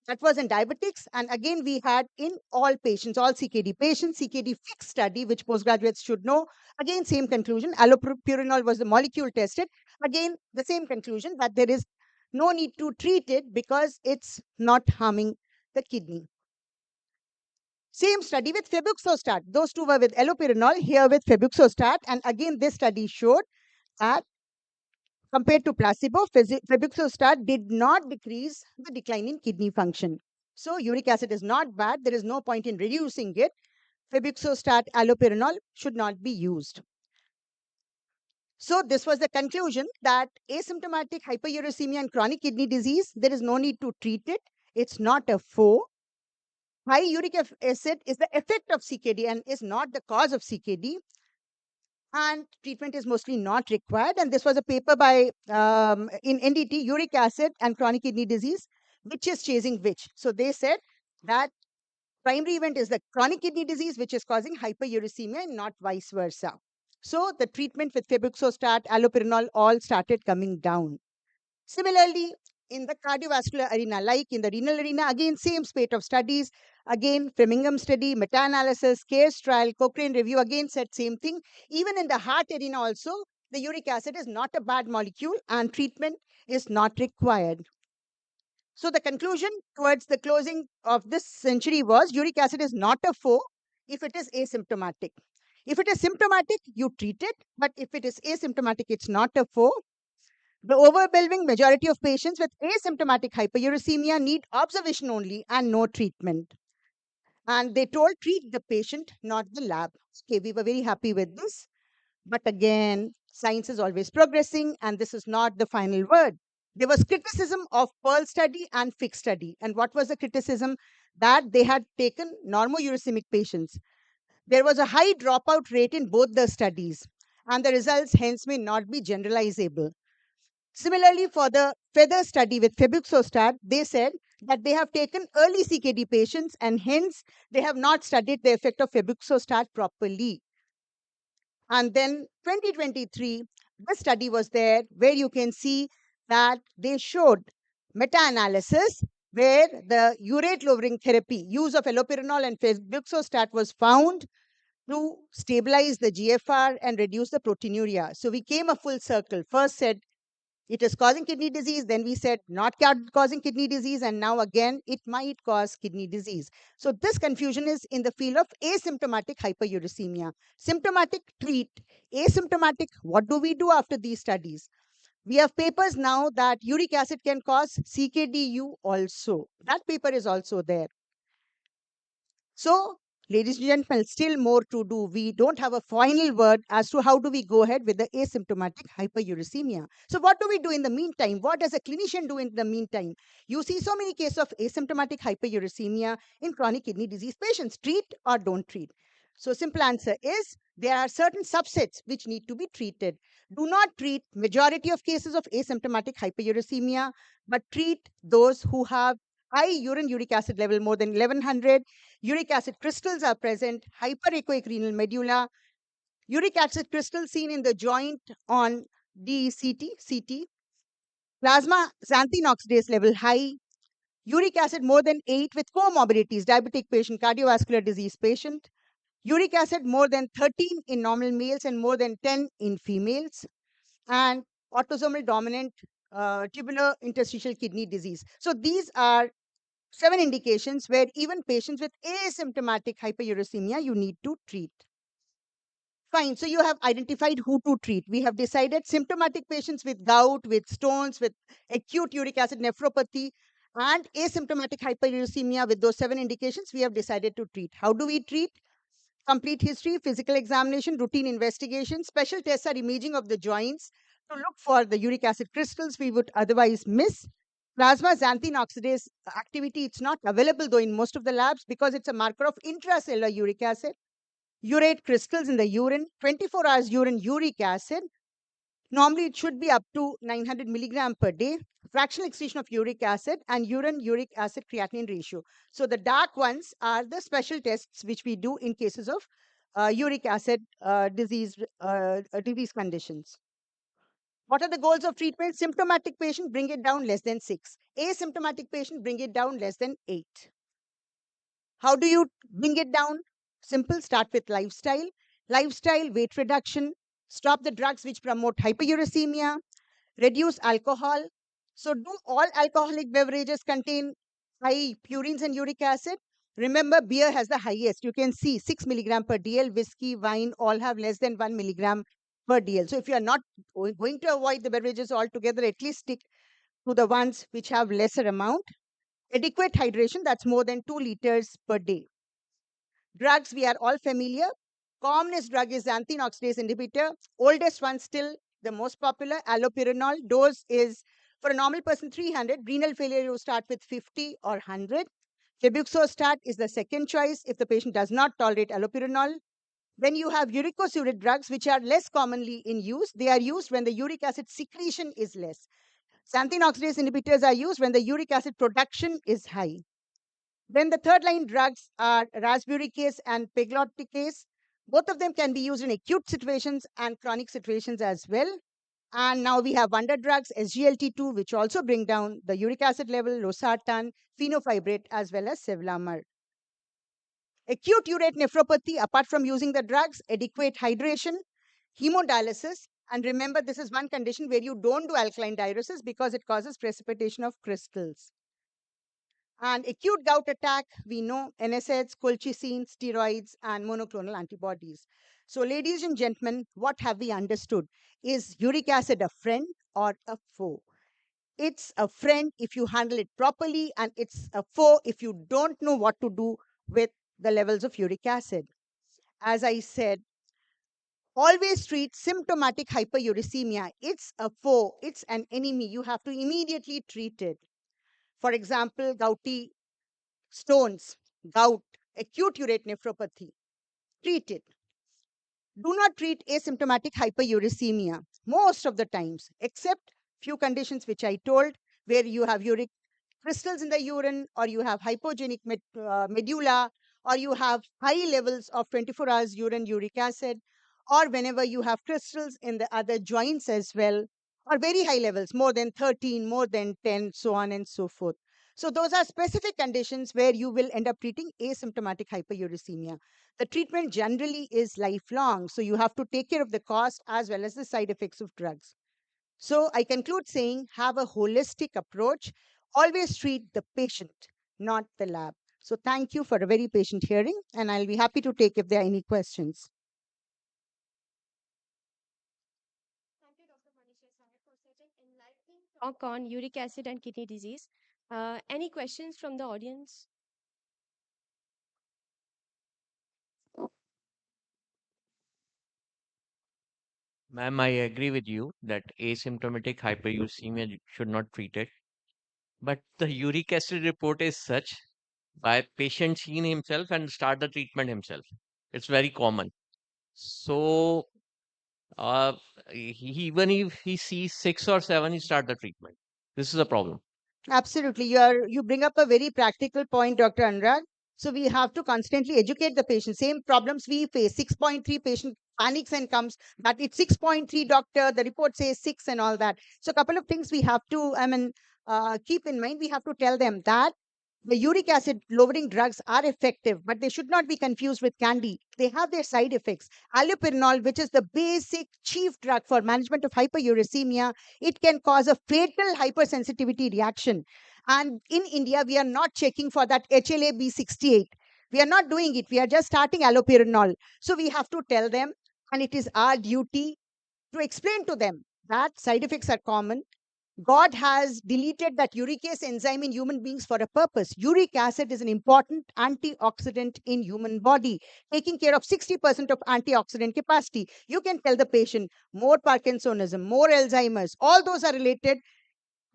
That was in diabetics. And again, we had in all patients, all CKD patients, CKD fixed study, which postgraduates should know. Again, same conclusion. Allopurinol was the molecule tested. Again, the same conclusion, that there is no need to treat it because it's not harming the kidney. Same study with febuxostat. Those two were with allopurinol, here with febuxostat. And again, this study showed that compared to placebo, febuxostat did not decrease the decline in kidney function. So uric acid is not bad. There is no point in reducing it. febuxostat, allopurinol should not be used. So this was the conclusion that asymptomatic hyperuricemia and chronic kidney disease, there is no need to treat it. It's not a foe. High uric acid is the effect of CKD and is not the cause of CKD. And treatment is mostly not required. And this was a paper by in NDT, uric acid and chronic kidney disease, which is chasing which. So they said that primary event is the chronic kidney disease, which is causing hyperuricemia and not vice versa. So the treatment with febuxostat, allopurinol all started coming down. Similarly, in the cardiovascular arena, like in the renal arena, again, same spate of studies. Again, Framingham study, meta-analysis, CARES trial, Cochrane review, again said same thing. Even in the heart arena also, the uric acid is not a bad molecule and treatment is not required. So the conclusion towards the closing of this century was uric acid is not a foe if it is asymptomatic. If it is symptomatic, you treat it. But if it is asymptomatic, it's not a foe. The overwhelming majority of patients with asymptomatic hyperuricemia need observation only and no treatment. And they told treat the patient, not the lab. Okay, we were very happy with this. But again, science is always progressing, and this is not the final word. There was criticism of Pearl study and Fix study. And what was the criticism? That they had taken normouricemic patients. There was a high dropout rate in both the studies, and the results hence may not be generalizable. Similarly, for the Feather study with febuxostat, they said that they have taken early CKD patients and hence they have not studied the effect of febuxostat properly. And then 2023, the study was there where you can see that they showed meta-analysis where the urate lowering therapy, use of allopurinol and febuxostat was found to stabilize the GFR and reduce the proteinuria. So we came a full circle. First said it is causing kidney disease. Then we said not causing kidney disease. And now again, it might cause kidney disease. So this confusion is in the field of asymptomatic hyperuricemia. Symptomatic, treat. Asymptomatic, what do we do after these studies? We have papers now that uric acid can cause CKDU also. That paper is also there. So, ladies and gentlemen, still more to do. We don't have a final word as to how do we go ahead with the asymptomatic hyperuricemia. So what do we do in the meantime? What does a clinician do in the meantime? You see so many cases of asymptomatic hyperuricemia in chronic kidney disease patients. Treat or don't treat? So simple answer is there are certain subsets which need to be treated. Do not treat majority of cases of asymptomatic hyperuricemia, but treat those who have high urine uric acid level more than 1100, uric acid crystals are present, hyperechoic renal medulla, uric acid crystals seen in the joint on CT, plasma xanthine oxidase level high, uric acid more than 8 with comorbidities, diabetic patient, cardiovascular disease patient, uric acid more than 13 in normal males and more than 10 in females, and autosomal dominant tubular interstitial kidney disease. So these are 7 indications where even patients with asymptomatic hyperuricemia you need to treat. Fine, so you have identified who to treat. We have decided symptomatic patients with gout, with stones, with acute uric acid nephropathy, and asymptomatic hyperuricemia with those 7 indications we have decided to treat. How do we treat? Complete history, physical examination, routine investigation. Special tests are imaging of the joints to look for the uric acid crystals we would otherwise miss. Plasma xanthine oxidase activity, it's not available though in most of the labs because it's a marker of intracellular uric acid. Urate crystals in the urine, 24 hours urine uric acid. Normally it should be up to 900 milligram per day. Fractional excretion of uric acid and urine uric acid creatinine ratio. So the dark ones are the special tests which we do in cases of uric acid disease conditions. What are the goals of treatment? Symptomatic patient, bring it down less than 6. Asymptomatic patient, bring it down less than 8. How do you bring it down? Simple, start with lifestyle. Lifestyle, weight reduction. Stop the drugs which promote hyperuricemia. Reduce alcohol. So do all alcoholic beverages contain high purines and uric acid? Remember, beer has the highest. You can see 6 milligram per DL. Whiskey, wine, all have less than 1 milligram per DL. So if you are not going to avoid the beverages altogether, at least stick to the ones which have lesser amount. Adequate hydration, that's more than 2 liters per day. Drugs, we are all familiar. Commonest drug is xanthine oxidase inhibitor. Oldest one still the most popular, allopurinol. Dose is for a normal person 300. Renal failure, you start with 50 or 100. Febuxostat is the second choice if the patient does not tolerate allopurinol. Then you have uricosuric drugs, which are less commonly in use. They are used when the uric acid secretion is less. Xanthine oxidase inhibitors are used when the uric acid production is high. Then the third line drugs are rasburicase and pegloticase. Both of them can be used in acute situations and chronic situations as well. And now we have wonder drugs, SGLT2, which also bring down the uric acid level, losartan, fenofibrate, as well as sevelamer. Acute urate nephropathy, apart from using the drugs, adequate hydration, hemodialysis, and remember, this is one condition where you don't do alkaline diuresis because it causes precipitation of crystals. And acute gout attack, we know NSAIDs, colchicine, steroids, and monoclonal antibodies. So, ladies and gentlemen, what have we understood? Is uric acid a friend or a foe? It's a friend if you handle it properly, and it's a foe if you don't know what to do with the levels of uric acid. As I said, always treat symptomatic hyperuricemia. It's a foe, it's an enemy. You have to immediately treat it. For example, gouty stones, gout, acute urate nephropathy. Treat it. Do not treat asymptomatic hyperuricemia most of the times, except few conditions which I told, where you have uric crystals in the urine, or you have hypogenic medulla, or you have high levels of 24 hours urine uric acid, or whenever you have crystals in the other joints as well, or very high levels, more than 13, more than 10, so on and so forth. So those are specific conditions where you will end up treating asymptomatic hyperuricemia. The treatment generally is lifelong, so you have to take care of the cost as well as the side effects of drugs. So I conclude saying, have a holistic approach. Always treat the patient, not the lab. So thank you for a very patient hearing, and I'll be happy to take if there are any questions. Talk on uric acid and kidney disease. Any questions from the audience? Ma'am, I agree with you that asymptomatic hyperuricemia should not treat it. But the uric acid report is such by patient seen himself and start the treatment himself. It's very common. So uh, even if he sees 6 or 7, he start the treatment. This is a problem. Absolutely. You bring up a very practical point, Dr. Anurag. So we have to constantly educate the patient. Same problems we face. 6.3 patient panics and comes, but it's 6.3 doctor, the report says 6 and all that. So a couple of things we have to, keep in mind. We have to tell them that the uric acid lowering drugs are effective, but they should not be confused with candy. They have their side effects. Allopurinol, which is the basic chief drug for management of hyperuricemia, it can cause a fatal hypersensitivity reaction. And in India, we are not checking for that HLA-B68. We are not doing it. We are just starting allopurinol. So we have to tell them, and it is our duty to explain to them that side effects are common. God has deleted that uricase enzyme in human beings for a purpose. Uric acid is an important antioxidant in human body, taking care of 60% of antioxidant capacity. You can tell the patient more Parkinsonism, more Alzheimer's, all those are related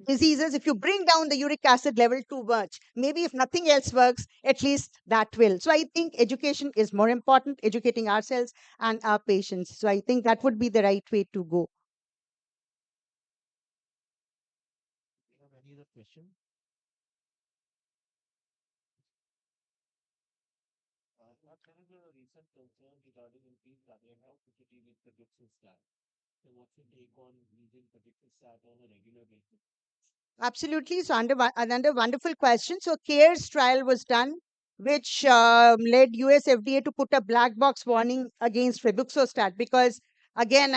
diseases. If you bring down the uric acid level too much, maybe if nothing else works, at least that will. So I think education is more important, educating ourselves and our patients. So I think that would be the right way to go. Any other question? There is a recent concern regarding increased cardiac toxicity with Febuxostat. So what's your take on using Febuxostat on a regular basis? Absolutely. So another wonderful question. So CARES trial was done, which led US FDA to put a black box warning against Febuxostat because, again,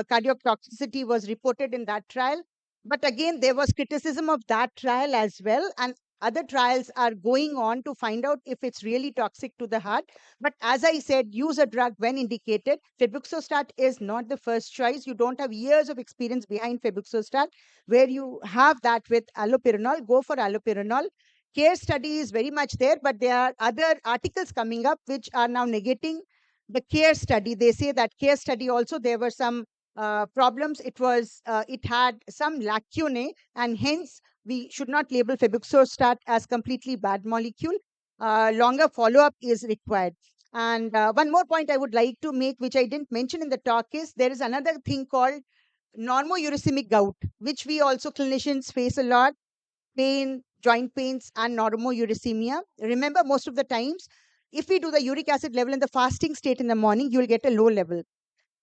cardiac toxicity was reported in that trial. But again, there was criticism of that trial as well. And other trials are going on to find out if it's really toxic to the heart. But as I said, use a drug when indicated. Febuxostat is not the first choice. You don't have years of experience behind Febuxostat. Where you have that with allopurinol, go for allopurinol. CARE study is very much there, but there are other articles coming up which are now negating the CARE study. They say that CARE study also, there were some problems. It had some lacunae, and hence we should not label febuxostat as completely bad molecule. Longer follow-up is required. And one more point I would like to make, which I didn't mention in the talk, is there is another thing called normouricemic gout, which we also clinicians face a lot: pain, joint pains, and normouricemia. Remember, most of the times, if we do the uric acid level in the fasting state in the morning, you will get a low level.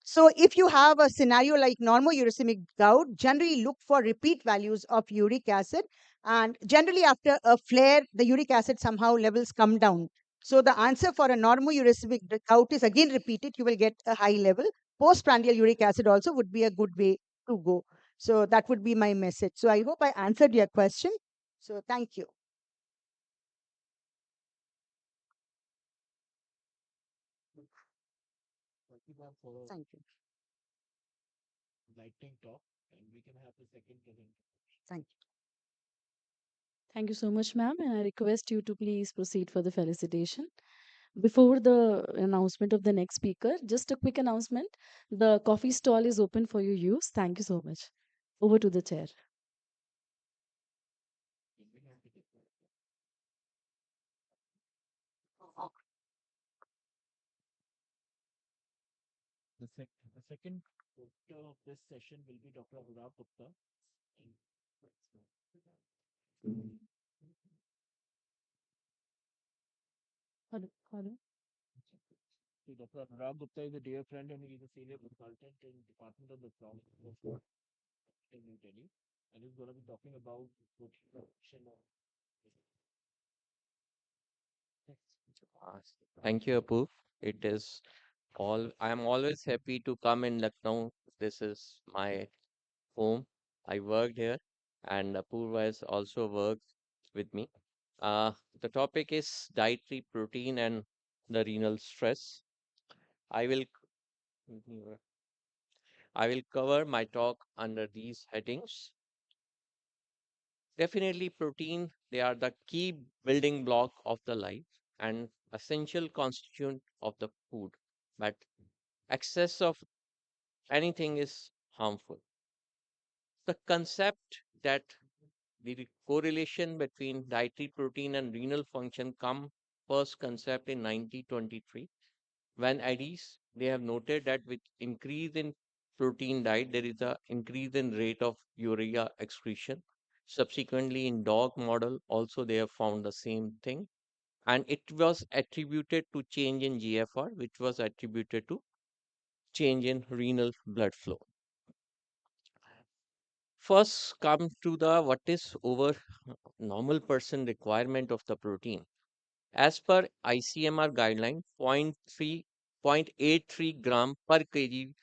So if you have a scenario like normouricemic gout, generally look for repeat values of uric acid. And generally after a flare, the uric acid somehow levels come down. So the answer for a normouricemic gout is again repeated. You will get a high level. Postprandial uric acid also would be a good way to go. So that would be my message. So I hope I answered your question. So thank you. Thank you. Lightning talk, and we can have the second presentation. Thank you. Thank you so much, ma'am, and I request you to please proceed for the felicitation. Before the announcement of the next speaker, just a quick announcement. The coffee stall is open for your use. Thank you so much. Over to the chair. The second doctor of this session will be Dr. Anurag Gupta. Hello. So Dr. Anurag Gupta is a dear friend and he is a senior consultant in Department of Nephrology in New Delhi, and he's going to be talking about protein production. Uh, Thank you, Apu. It is I am always happy to come in Lucknow. This is my home. I worked here, and Apurva has also worked with me. The topic is dietary protein and the renal stress. I will I will cover my talk under these headings. Definitely, protein, they are the key building block of the life and essential constituent of the food. But excess of anything is harmful. The concept that the correlation between dietary protein and renal function come first concept in 1923 when IDs they have noted that with increase in protein diet there is a increase in rate of urea excretion. Subsequently in dog model also they have found the same thing, and it was attributed to change in GFR, which was attributed to change in renal blood flow. First come to the what is over normal person requirement of the protein. As per ICMR guideline, 0.83 gram per kg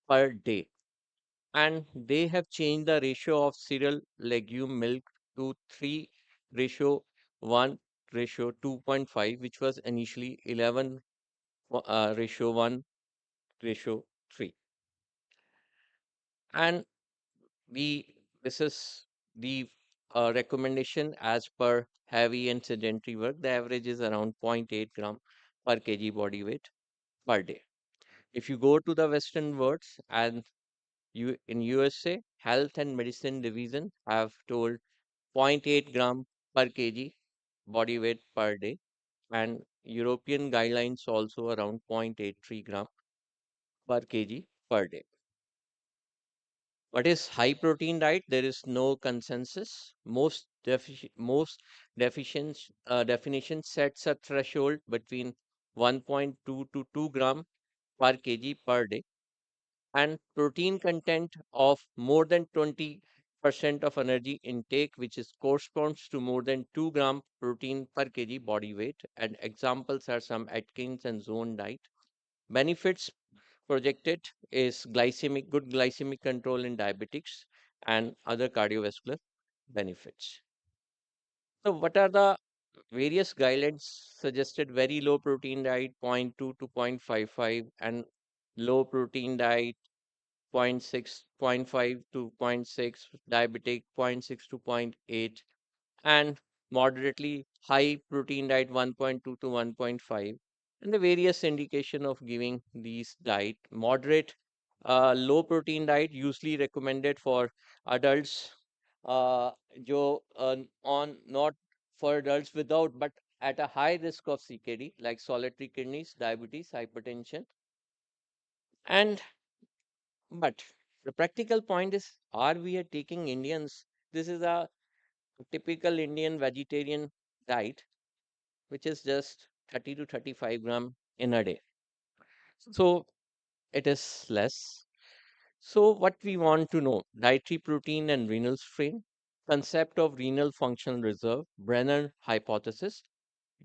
per day. And they have changed the ratio of cereal legume milk to 3 ratio 1 ratio 2.5, which was initially 11 ratio 1 ratio 3. And this is the recommendation as per heavy and sedentary work. The average is around 0.8 gram per kg body weight per day. If you go to the Western worlds and in USA, Health and Medicine Division have told 0.8 gram per kg body weight per day, and European guidelines also around 0.83 gram per kg per day. What is high protein diet? There is no consensus. Most definition sets a threshold between 1.2 to 2 gram per kg per day, and protein content of more than 20% of energy intake, which is corresponds to more than 2 gram protein per kg body weight. And examples are some Atkins and Zone diet. Benefits projected is good glycemic control in diabetics and other cardiovascular benefits. So what are the various guidelines suggested? Very low protein diet 0.2 to 0.55, and low protein diet 0.6, 0.5 to 0.6, diabetic 0.6 to 0.8, and moderately high protein diet 1.2 to 1.5, and the various indication of giving these diet. Moderate low protein diet usually recommended for adults, uh, on not for adults without but at a high risk of CKD like solitary kidneys, diabetes, hypertension. And but the practical point is, are we taking Indians? This is a typical Indian vegetarian diet, which is just 30 to 35 gram in a day. So it is less. So what we want to know, dietary protein and renal strain, concept of renal function reserve, Brenner hypothesis,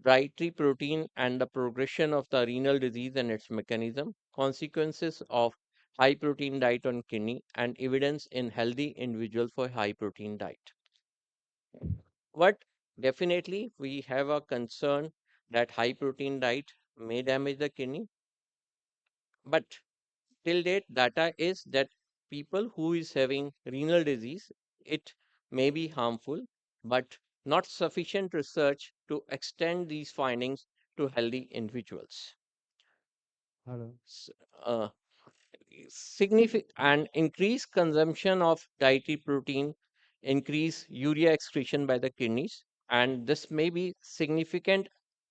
dietary protein and the progression of the renal disease and its mechanism, consequences of high protein diet on kidney, and evidence in healthy individual for high protein diet. But definitely we have a concern that high protein diet may damage the kidney. But till date, data is that people who is having renal disease, it may be harmful, but not sufficient research to extend these findings to healthy individuals. Hello. Uh, Significant and increased consumption of dietary protein increase urea excretion by the kidneys, and this may be significant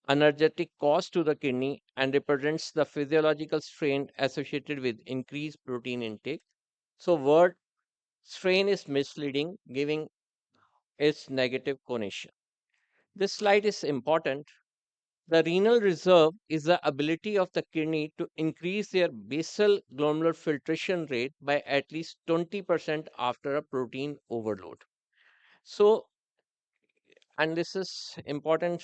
energetic cost to the kidney and represents the physiological strain associated with increased protein intake. So word strain is misleading, giving its negative connotation. This slide is important. The renal reserve is the ability of the kidney to increase their basal glomerular filtration rate by at least 20% after a protein overload. So, and this is important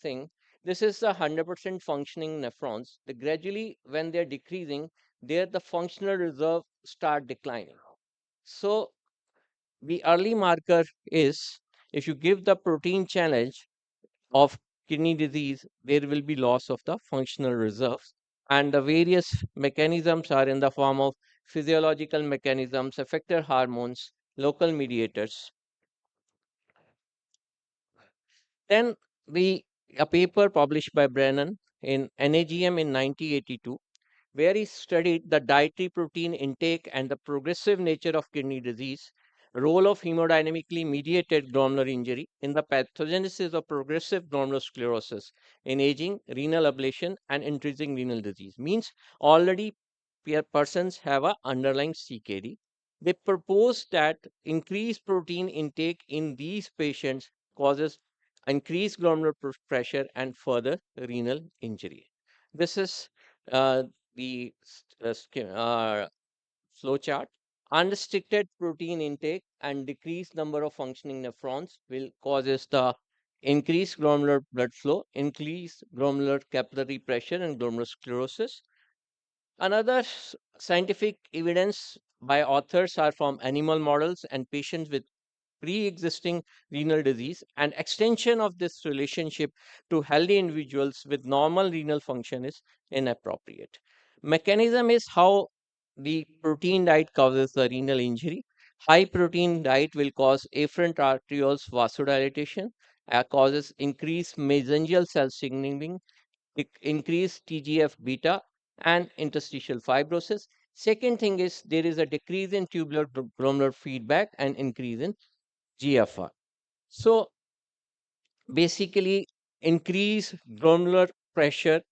thing. This is the 100% functioning nephrons. The gradually, when they're decreasing, there the functional reserve start declining. So, the early marker is if you give the protein challenge of kidney disease, there will be loss of the functional reserves. And the various mechanisms are in the form of physiological mechanisms, effector hormones, local mediators. Then a paper published by Brennan in NAGM in 1982, where he studied the dietary protein intake and the progressive nature of kidney disease, role of hemodynamically mediated glomerular injury in the pathogenesis of progressive glomerulosclerosis in aging, renal ablation, and intrinsic renal disease. Means already persons have a underlying CKD. They propose that increased protein intake in these patients causes increased glomerular pressure and further renal injury. This is the flow chart. Unrestricted protein intake and decreased number of functioning nephrons will causes the increased glomerular blood flow, increased glomerular capillary pressure, and glomerulosclerosis. Another scientific evidence by authors are from animal models and patients with pre-existing renal disease, and extension of this relationship to healthy individuals with normal renal function is inappropriate. Mechanism is how the protein diet causes the renal injury. High protein diet will cause afferent arterioles vasodilatation, causes increased mesangial cell signaling, increased TGF beta, and interstitial fibrosis. Second thing is there is a decrease in tubular glomerular feedback and increase in GFR. So basically, increased glomerular pressure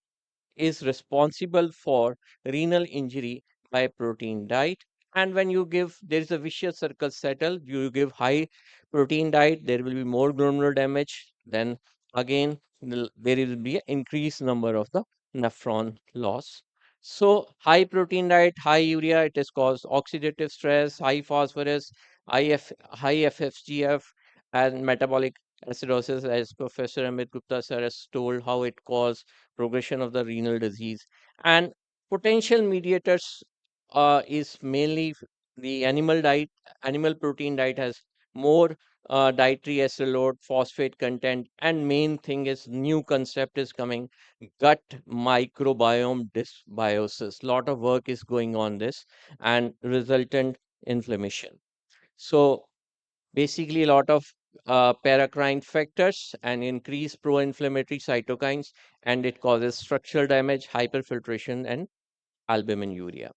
is responsible for renal injury by protein diet. And when you give, there is a vicious circle settle. You give high protein diet, there will be more glomerular damage. Then again, there will be an increased number of the nephron loss. So high protein diet, high urea, it has caused oxidative stress, high phosphorus, high FFGF, and metabolic acidosis, as Professor Amit Gupta sir has told, how it causes progression of the renal disease. And potential mediators is mainly the animal diet. Animal protein diet has more dietary acid load, phosphate content, and main thing is new concept is coming, gut microbiome dysbiosis. Lot of work is going on this and resultant inflammation. So basically, a lot of paracrine factors and increase pro-inflammatory cytokines, and it causes structural damage, hyperfiltration, and albuminuria.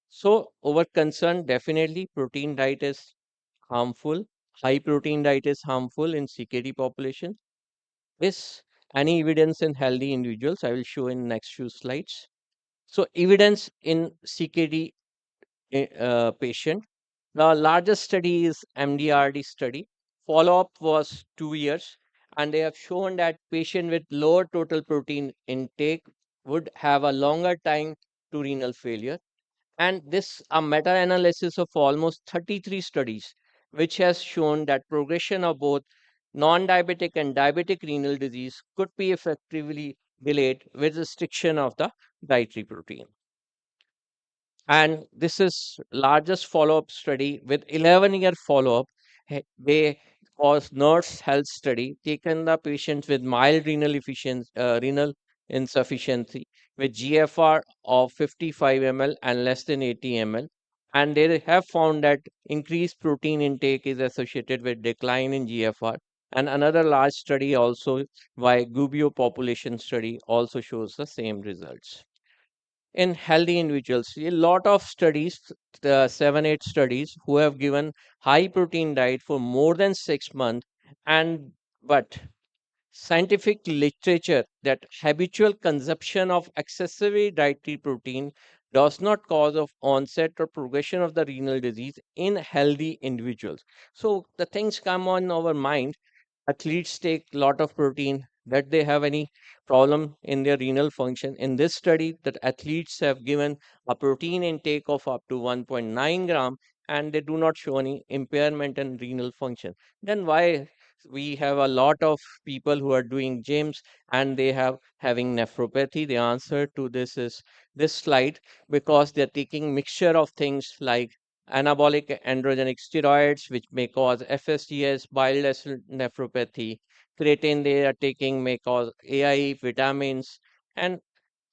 So, our concern, definitely protein diet is harmful. High protein diet is harmful in CKD population. Is any evidence in healthy individuals? I will show in next few slides. So, evidence in CKD patient. The largest study is MDRD study. Follow-up was 2 years, and they have shown that patient with lower total protein intake would have a longer time to renal failure. And this a meta-analysis of almost 33 studies, which has shown that progression of both non-diabetic and diabetic renal disease could be effectively delayed with restriction of the dietary protein. And this is largest follow-up study with 11-year follow-up. They was nurse health study taken the patients with mild renal insufficiency with GFR of 55 ml and less than 80 ml, and they have found that increased protein intake is associated with decline in GFR. And another large study also by Gubbio population study also shows the same results in healthy individuals. A lot of studies, 7, 8 studies, who have given high protein diet for more than 6 months, and but scientific literature that habitual consumption of excessively dietary protein does not cause of onset or progression of the renal disease in healthy individuals. So the things come on our mind. Athletes take a lot of protein, that they have any problem in their renal function. In this study, that athletes have given a protein intake of up to 1.9 gram, and they do not show any impairment in renal function. Then why we have a lot of people who are doing gyms and they have having nephropathy? The answer to this is this slide, because they're taking mixture of things like anabolic androgenic steroids, which may cause FSGS, bile acid nephropathy. Creatine they are taking may cause AI, vitamins. And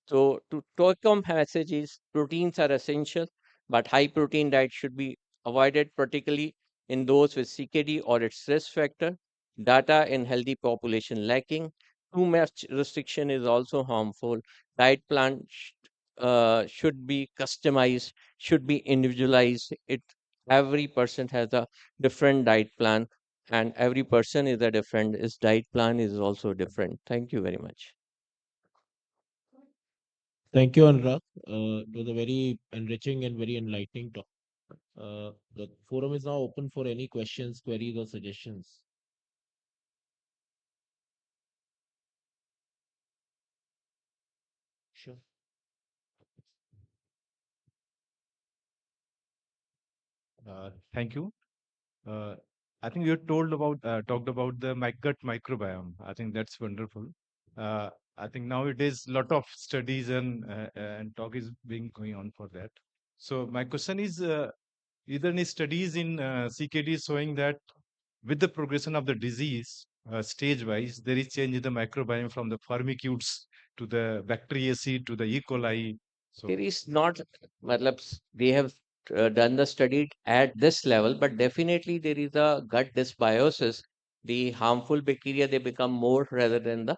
so, to take home message is proteins are essential, but high protein diet should be avoided, particularly in those with CKD or its risk factor. Data in healthy population lacking. Too much restriction is also harmful. Diet plan should be customized, should be individualized. Every person has a different diet plan, and every person is a different. His diet plan is also different. Thank you very much. Thank you, Anurag. It was a very enriching and very enlightening talk. The forum is now open for any questions, queries, or suggestions. Sure. Thank you. I think you talked about the gut microbiome. I think that's wonderful. I think nowadays lot of studies and talk is being going on for that. So my question is, either any studies in CKD showing that with the progression of the disease, stage wise, there is change in the microbiome from the firmicutes to the Bacteriaceae to the E. coli. So There is not, they have done the study at this level, but definitely there is a gut dysbiosis. The harmful bacteria, they become more rather than the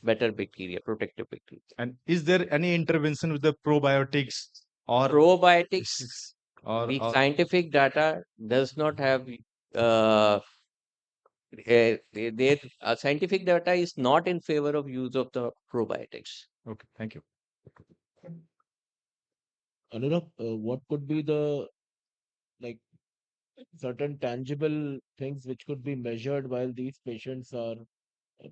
better bacteria, protective bacteria. and is there any intervention with the probiotics or Probiotics, the or scientific data does not have uh, their scientific data is not in favor of use of the probiotics. Okay, thank you. Anurag, what could be the like certain tangible things which could be measured while these patients are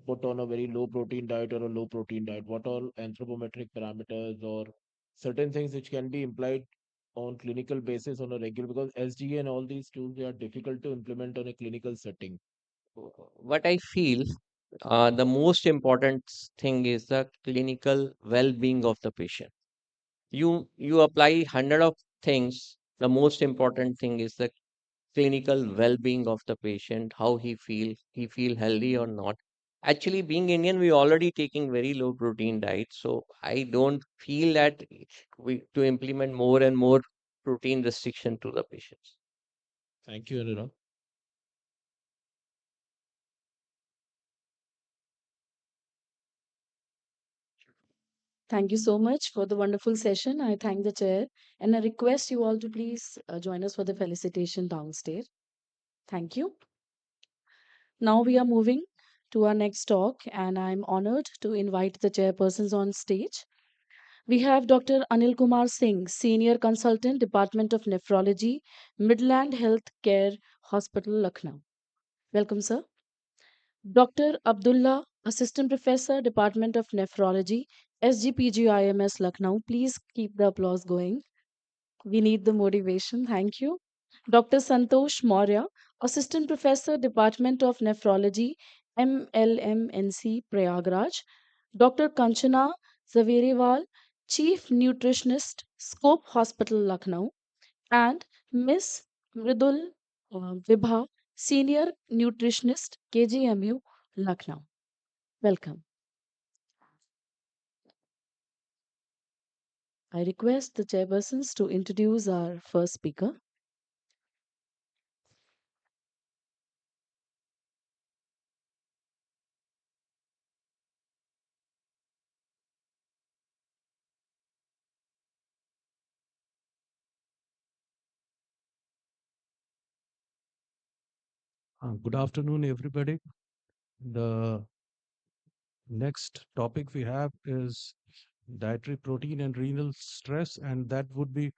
put on a very low protein diet or a low protein diet? What all anthropometric parameters or certain things which can be implied on clinical basis on a regular, because SGA and all these tools, they are difficult to implement on a clinical setting. What I feel, the most important thing is the clinical well-being of the patient. You apply hundred of things. The most important thing is the clinical well-being of the patient, how he feel healthy or not. Actually, being Indian, we already taking very low protein diet, so I don't feel that we to implement more and more protein restriction to the patients. Thank you, Anurag. Thank you so much for the wonderful session. I thank the chair and I request you all to please join us for the felicitation downstairs. Thank you. Now we are moving to our next talk, and I'm honored to invite the chairpersons on stage. We have Dr. Anil Kumar Singh, Senior Consultant, Department of Nephrology, Midland Health Care Hospital, Lucknow. Welcome, sir. Dr. Abdullah, Assistant Professor, Department of Nephrology, SGPGIMS, Lucknow. Please keep the applause going. We need the motivation. Thank you. Dr. Santosh Maurya, Assistant Professor, Department of Nephrology, MLMNC, Prayagraj. Dr. Kanchana Zaveriwal, Chief Nutritionist, Scope Hospital, Lucknow. And Miss Mridul Vibha, Senior Nutritionist, KGMU, Lucknow. Welcome. I request the chairpersons to introduce our first speaker. Good afternoon, everybody. The next topic we have is dietary protein and renal stress, and that would be,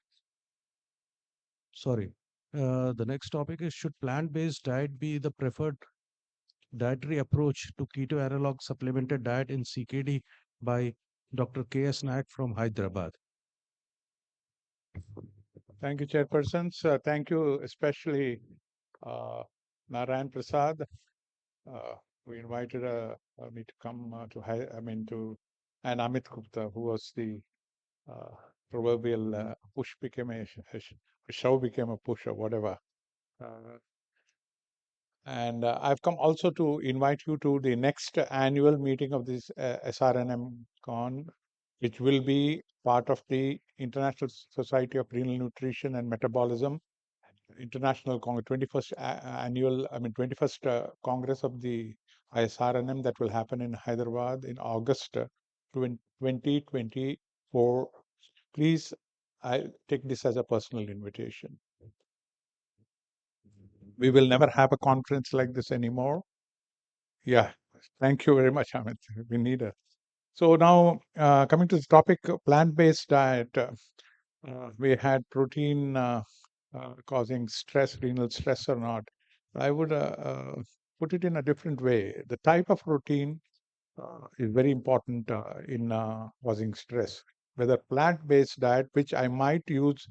sorry, the next topic is, should plant-based diet be the preferred dietary approach to keto analog supplemented diet in CKD, by Dr. K.S. Nayak from Hyderabad. Thank you, chairpersons. Thank you, especially Narayan Prasad. We invited me to come and Amit Gupta, who was the proverbial push became a shove became a push or whatever. And I've come also to invite you to the next annual meeting of this SRNM Con, which will be part of the International Society of Renal Nutrition and Metabolism International 21st annual, 21st Congress of the ISRNM that will happen in Hyderabad in August 2024. Please, I take this as a personal invitation. We will never have a conference like this anymore. Yeah, thank you very much, Amit. We need it. So now, coming to the topic, plant-based diet. We had protein causing stress, renal stress or not. I would put it in a different way. The type of protein is very important in causing stress. Whether plant-based diet, which I might use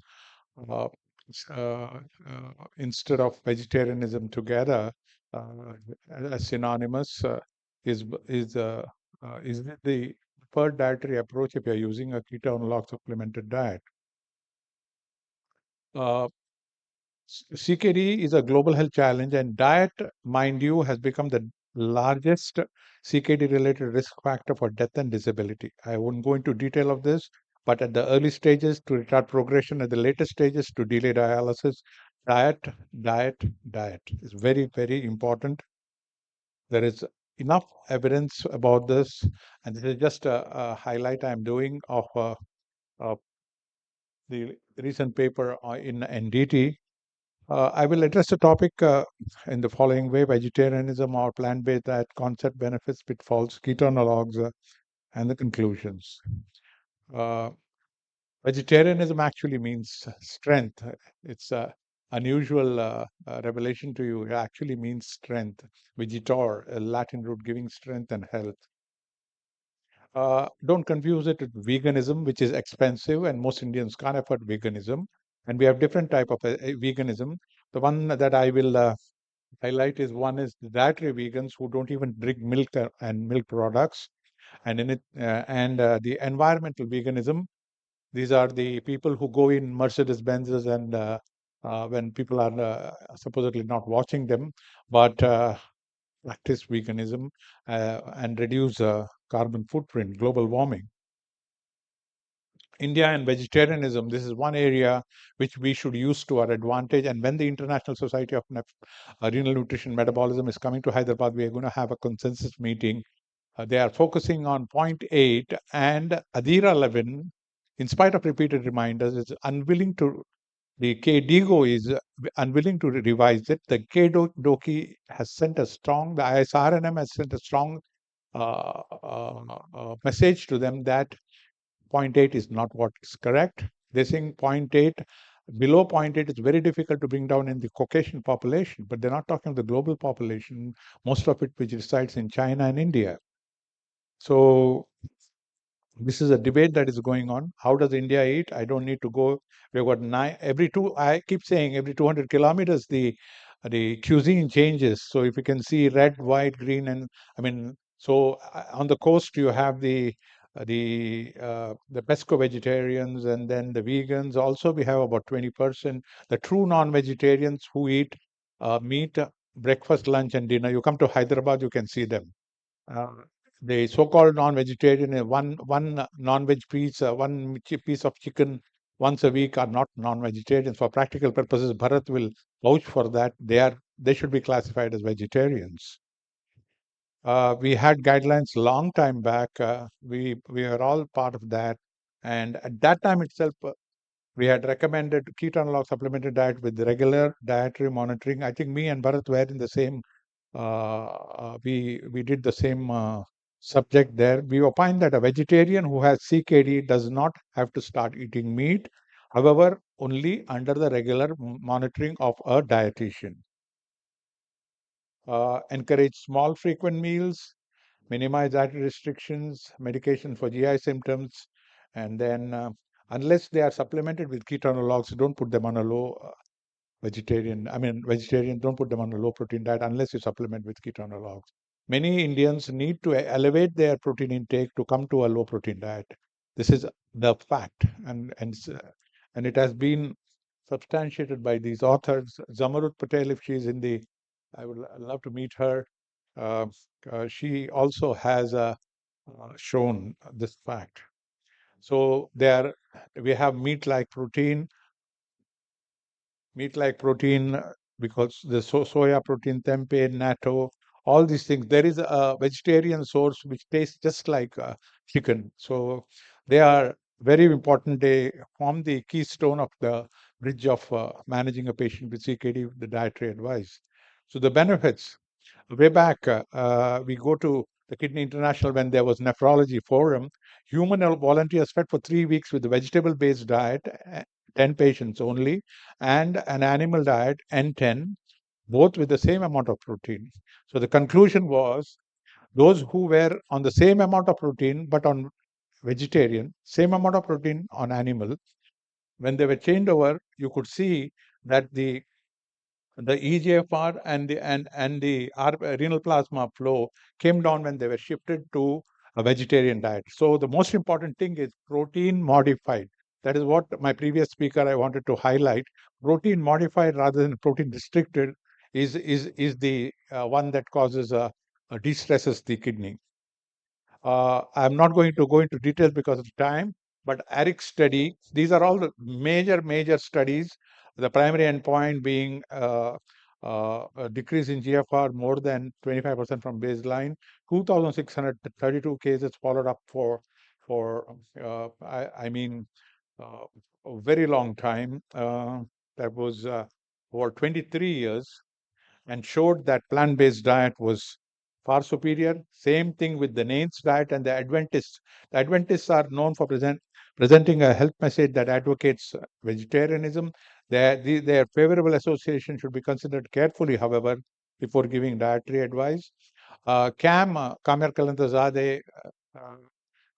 instead of vegetarianism together as synonymous, is it the preferred dietary approach if you're using a keto analog supplemented diet. CKD is a global health challenge, and diet, mind you, has become the largest CKD-related risk factor for death and disability. I won't go into detail of this, but at the early stages to retard progression, at the later stages to delay dialysis, diet is very, very important. There is enough evidence about this, and this is just a highlight I'm doing of the recent paper in NDT. I will address the topic in the following way: vegetarianism or plant-based diet, concept, benefits, pitfalls, keto analogs, and the conclusions. Vegetarianism actually means strength. It's a unusual revelation to you. It actually means strength. Vegetor, a Latin root giving strength and health. Don't confuse it with veganism, which is expensive, and most Indians can't afford veganism. And we have different type of veganism. The one that I will highlight is one is the dietary vegans who don't even drink milk and milk products, and in it the environmental veganism. These are the people who go in Mercedes Benzes and when people are supposedly not watching them, but practice veganism and reduce carbon footprint, global warming. India and vegetarianism, this is one area which we should use to our advantage. And when the International Society of Renal Nutrition Metabolism is coming to Hyderabad, we are going to have a consensus meeting They are focusing on 0.8, and Adira 11, in spite of repeated reminders, is unwilling to. The KDIGO is unwilling to revise it. The KDOKI has sent a strong. The ISRNM has sent a strong message to them that 0.8 is not what is correct. They're saying 0.8, below 0.8 is very difficult to bring down in the Caucasian population, but they're not talking of the global population, most of it which resides in China and India. So this is a debate that is going on. How does India eat? I don't need to go. We've got I keep saying every 200 kilometers, the cuisine changes. So if you can see red, white, green, and I mean, so on the coast you have the pesco vegetarians, and then the vegans. Also, we have about 20%. The true non-vegetarians who eat meat, breakfast, lunch, and dinner. You come to Hyderabad, you can see them. The so-called non-vegetarian, one non-veg piece, one piece of chicken once a week are not non-vegetarians. For practical purposes, Bharat will vouch for that. They should be classified as vegetarians. We had guidelines long time back. We are all part of that, and at that time itself, we had recommended ketone analog supplemented diet with regular dietary monitoring. I think me and Bharat were in the same. We did the same subject there. We opined that a vegetarian who has CKD does not have to start eating meat, however, only under the regular monitoring of a dietitian. Encourage small, frequent meals, minimize dietary restrictions, medication for GI symptoms, and then unless they are supplemented with ketone analogs, don't put them on a low vegetarian. I mean, vegetarians don't put them on a low protein diet unless you supplement with ketone analogs. Many Indians need to elevate their protein intake to come to a low protein diet. This is the fact, and it has been substantiated by these authors. Zamarut Patel, if she is in the, I would love to meet her. She also has shown this fact. So we have meat-like protein, because the soya protein, tempeh, natto, all these things. There is a vegetarian source which tastes just like chicken. So they are very important. They form the keystone of the bridge of managing a patient with CKD, the dietary advice. So the benefits. Way back, we go to the Kidney International when there was nephrology forum. Human volunteers fed for 3 weeks with a vegetable-based diet, 10 patients only, and an animal diet, N10, both with the same amount of protein. So the conclusion was those who were on the same amount of protein but on vegetarian, same amount of protein on animal, when they were changed over, you could see that the EGFR and the renal plasma flow came down when they were shifted to a vegetarian diet. So the most important thing is protein modified. That is what my previous speaker I wanted to highlight. Protein modified rather than protein restricted is the one that causes de-stresses the kidney. I'm not going to go into details because of time, but Eric's study, these are all the major studies, the primary endpoint being a decrease in GFR more than 25% from baseline, 2,632 cases followed up for a very long time. That was for 23 years, and showed that plant-based diet was far superior. Same thing with the NANES diet and the Adventists. The Adventists are known for presenting a health message that advocates vegetarianism. Their favorable association should be considered carefully, however, before giving dietary advice. Kamer Kalantazade,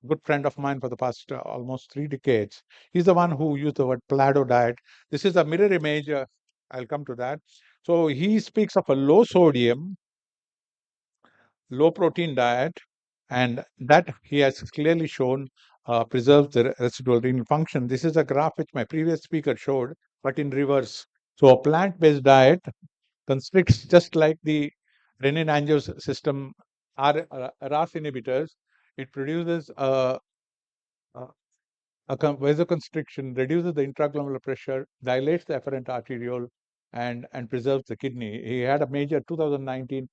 good friend of mine for the past almost 3 decades. He's the one who used the word Plado diet. This is a mirror image. I'll come to that. So he speaks of a low sodium, low protein diet, and that he has clearly shown preserves the residual renal function. This is a graph which my previous speaker showed, but in reverse. So a plant-based diet constricts just like the renin-angiotensin system RAS inhibitors. It produces a vasoconstriction, reduces the intraglomerular pressure, dilates the afferent arteriole, and preserves the kidney. He had a major 2019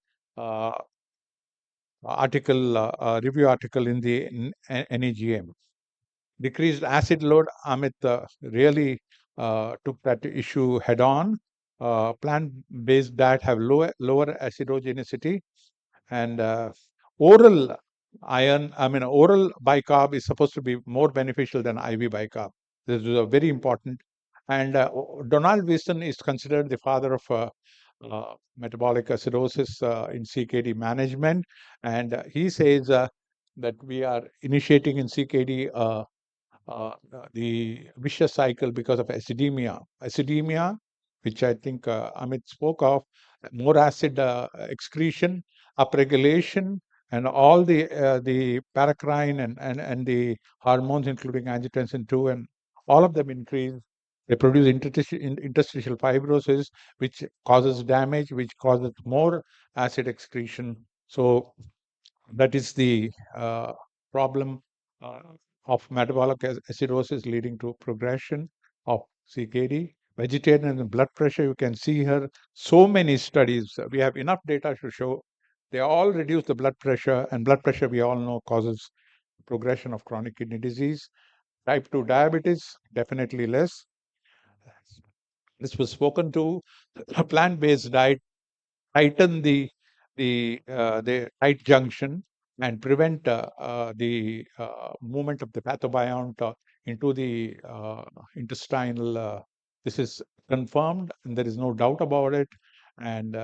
review article in the NEGM. Decreased acid load, Amit really took that issue head on. Plant-based diet have lower acidogenicity, and oral oral bicarb is supposed to be more beneficial than IV bicarb. This is very important. And Donald Wilson is considered the father of metabolic acidosis in CKD management, and he says that we are initiating in CKD the vicious cycle because of acidemia. Acidemia, which I think Amit spoke of, more acid excretion, upregulation, and all the paracrine and the hormones, including angiotensin 2, and all of them increase. They produce interstitial fibrosis, which causes damage, which causes more acid excretion. So that is the problem of metabolic acidosis leading to progression of CKD. Vegetarian and blood pressure, you can see here so many studies. We have enough data to show they all reduce the blood pressure, and blood pressure we all know causes progression of chronic kidney disease. Type 2 diabetes, definitely less. This was spoken to. A plant-based diet tighten the tight junction and prevent the movement of the pathobiont into the intestinal. This is confirmed, and there is no doubt about it. And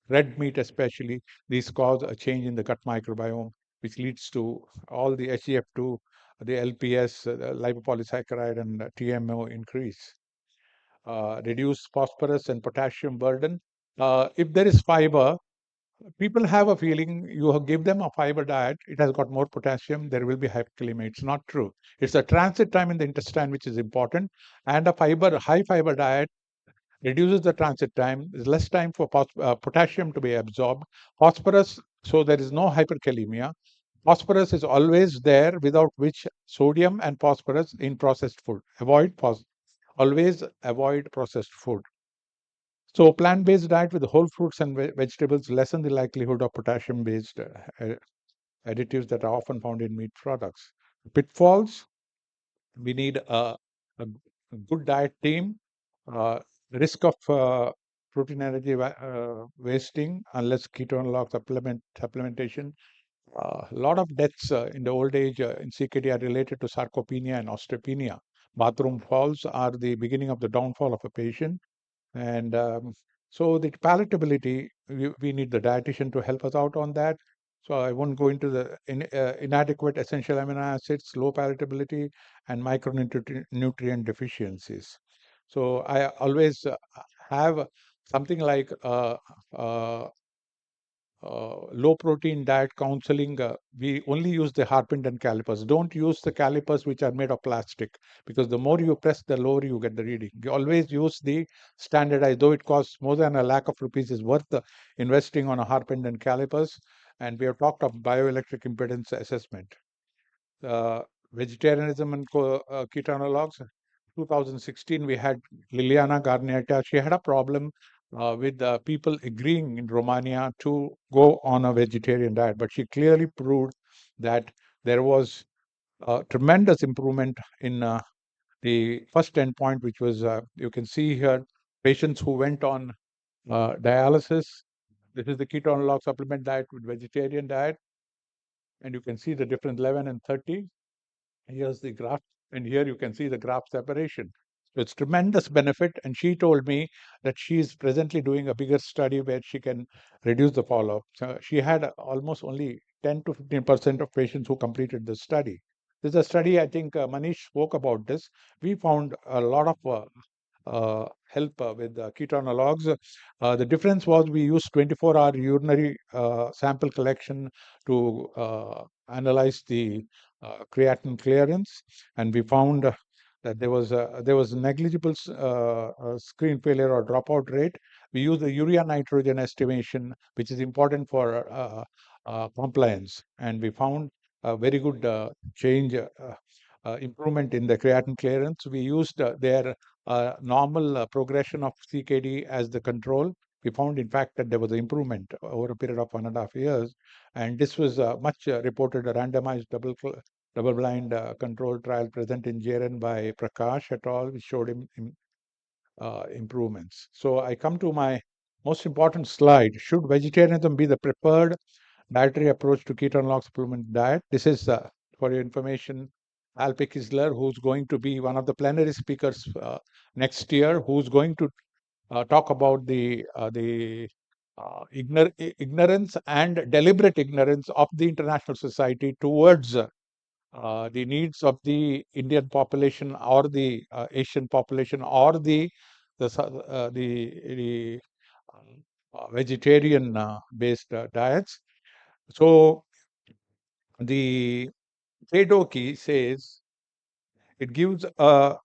red meat, especially, these cause a change in the gut microbiome, which leads to all the SGF2, the LPS, the lipopolysaccharide, and TMO increase. Reduce phosphorus and potassium burden. If there is fiber, people have a feeling you give them a fiber diet, it has got more potassium, there will be hyperkalemia. It's not true. It's the transit time in the intestine which is important, and a high fiber diet reduces the transit time. There's less time for potassium to be absorbed. Phosphorus, so there is no hyperkalemia. Phosphorus is always there, without which sodium and phosphorus in processed food. Always avoid processed food. So plant-based diet with whole fruits and vegetables lessen the likelihood of potassium-based additives that are often found in meat products. Pitfalls, we need a good diet team. Risk of protein energy wasting unless ketone log supplementation. A lot of deaths in the old age in CKD are related to sarcopenia and osteopenia. Bathroom falls are the beginning of the downfall of a patient. And so the palatability, we need the dietitian to help us out on that. So I won't go into the inadequate essential amino acids, low palatability, and micronutrient deficiencies. So I always have something like low protein diet counseling. We only use the Harpenden calipers. Don't use the calipers which are made of plastic, because the more you press, the lower you get the reading. You always use the standardized, though it costs more than ₹100,000 is worth investing on a Harpenden calipers. And we have talked of bioelectric impedance assessment. Vegetarianism and ketonologues. 2016, we had Liliana Garnieta. She had a problem with people agreeing in Romania to go on a vegetarian diet, but she clearly proved that there was tremendous improvement in the first endpoint, which was, you can see here, patients who went on dialysis. This is the ketone log supplement diet with vegetarian diet, and you can see the difference 11 and 30. Here's the graph, and here you can see the graph separation. So it's tremendous benefit, and she told me that she is presently doing a bigger study where she can reduce the follow-up. So she had almost only 10 to 15% of patients who completed the study. There's a study, I think Manish spoke about this. We found a lot of help with ketonologues. The difference was we used 24-hour urinary sample collection to analyze the creatinine clearance, and we found that there was negligible screen failure or dropout rate. We use the urea nitrogen estimation, which is important for compliance, and we found a very good change, improvement in the creatinine clearance. We used their normal progression of CKD as the control. We found, in fact, that there was an improvement over a period of 1.5 years. And this was much reported, a randomized double-blind controlled trial present in JRN by Prakash et al., which showed improvements. So I come to my most important slide. Should vegetarianism be the preferred dietary approach to ketone log supplement diet? This is, for your information, Alpe Kisler, who's going to be one of the plenary speakers next year, who's going to talk about the ignorance and deliberate ignorance of the international society towards the needs of the Indian population or the Asian population or the vegetarian based diets. So the Kedoki says it gives a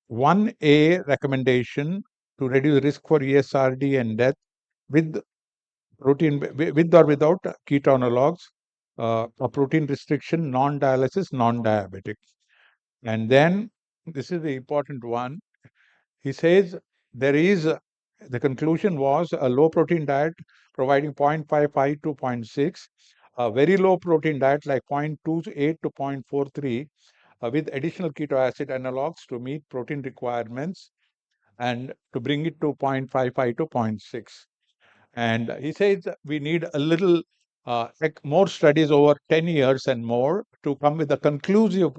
1A recommendation to reduce risk for ESRD and death with protein, with or without ketone analogs, a protein restriction, non-dialysis, non-diabetic. And then this is the important one. He says there is, the conclusion was a low protein diet providing 0.55 to 0.6, a very low protein diet like 0.28 to 0.43 with additional keto acid analogs to meet protein requirements and to bring it to 0.55 to 0.6. And he says we need a little more studies over 10 years and more to come with a conclusive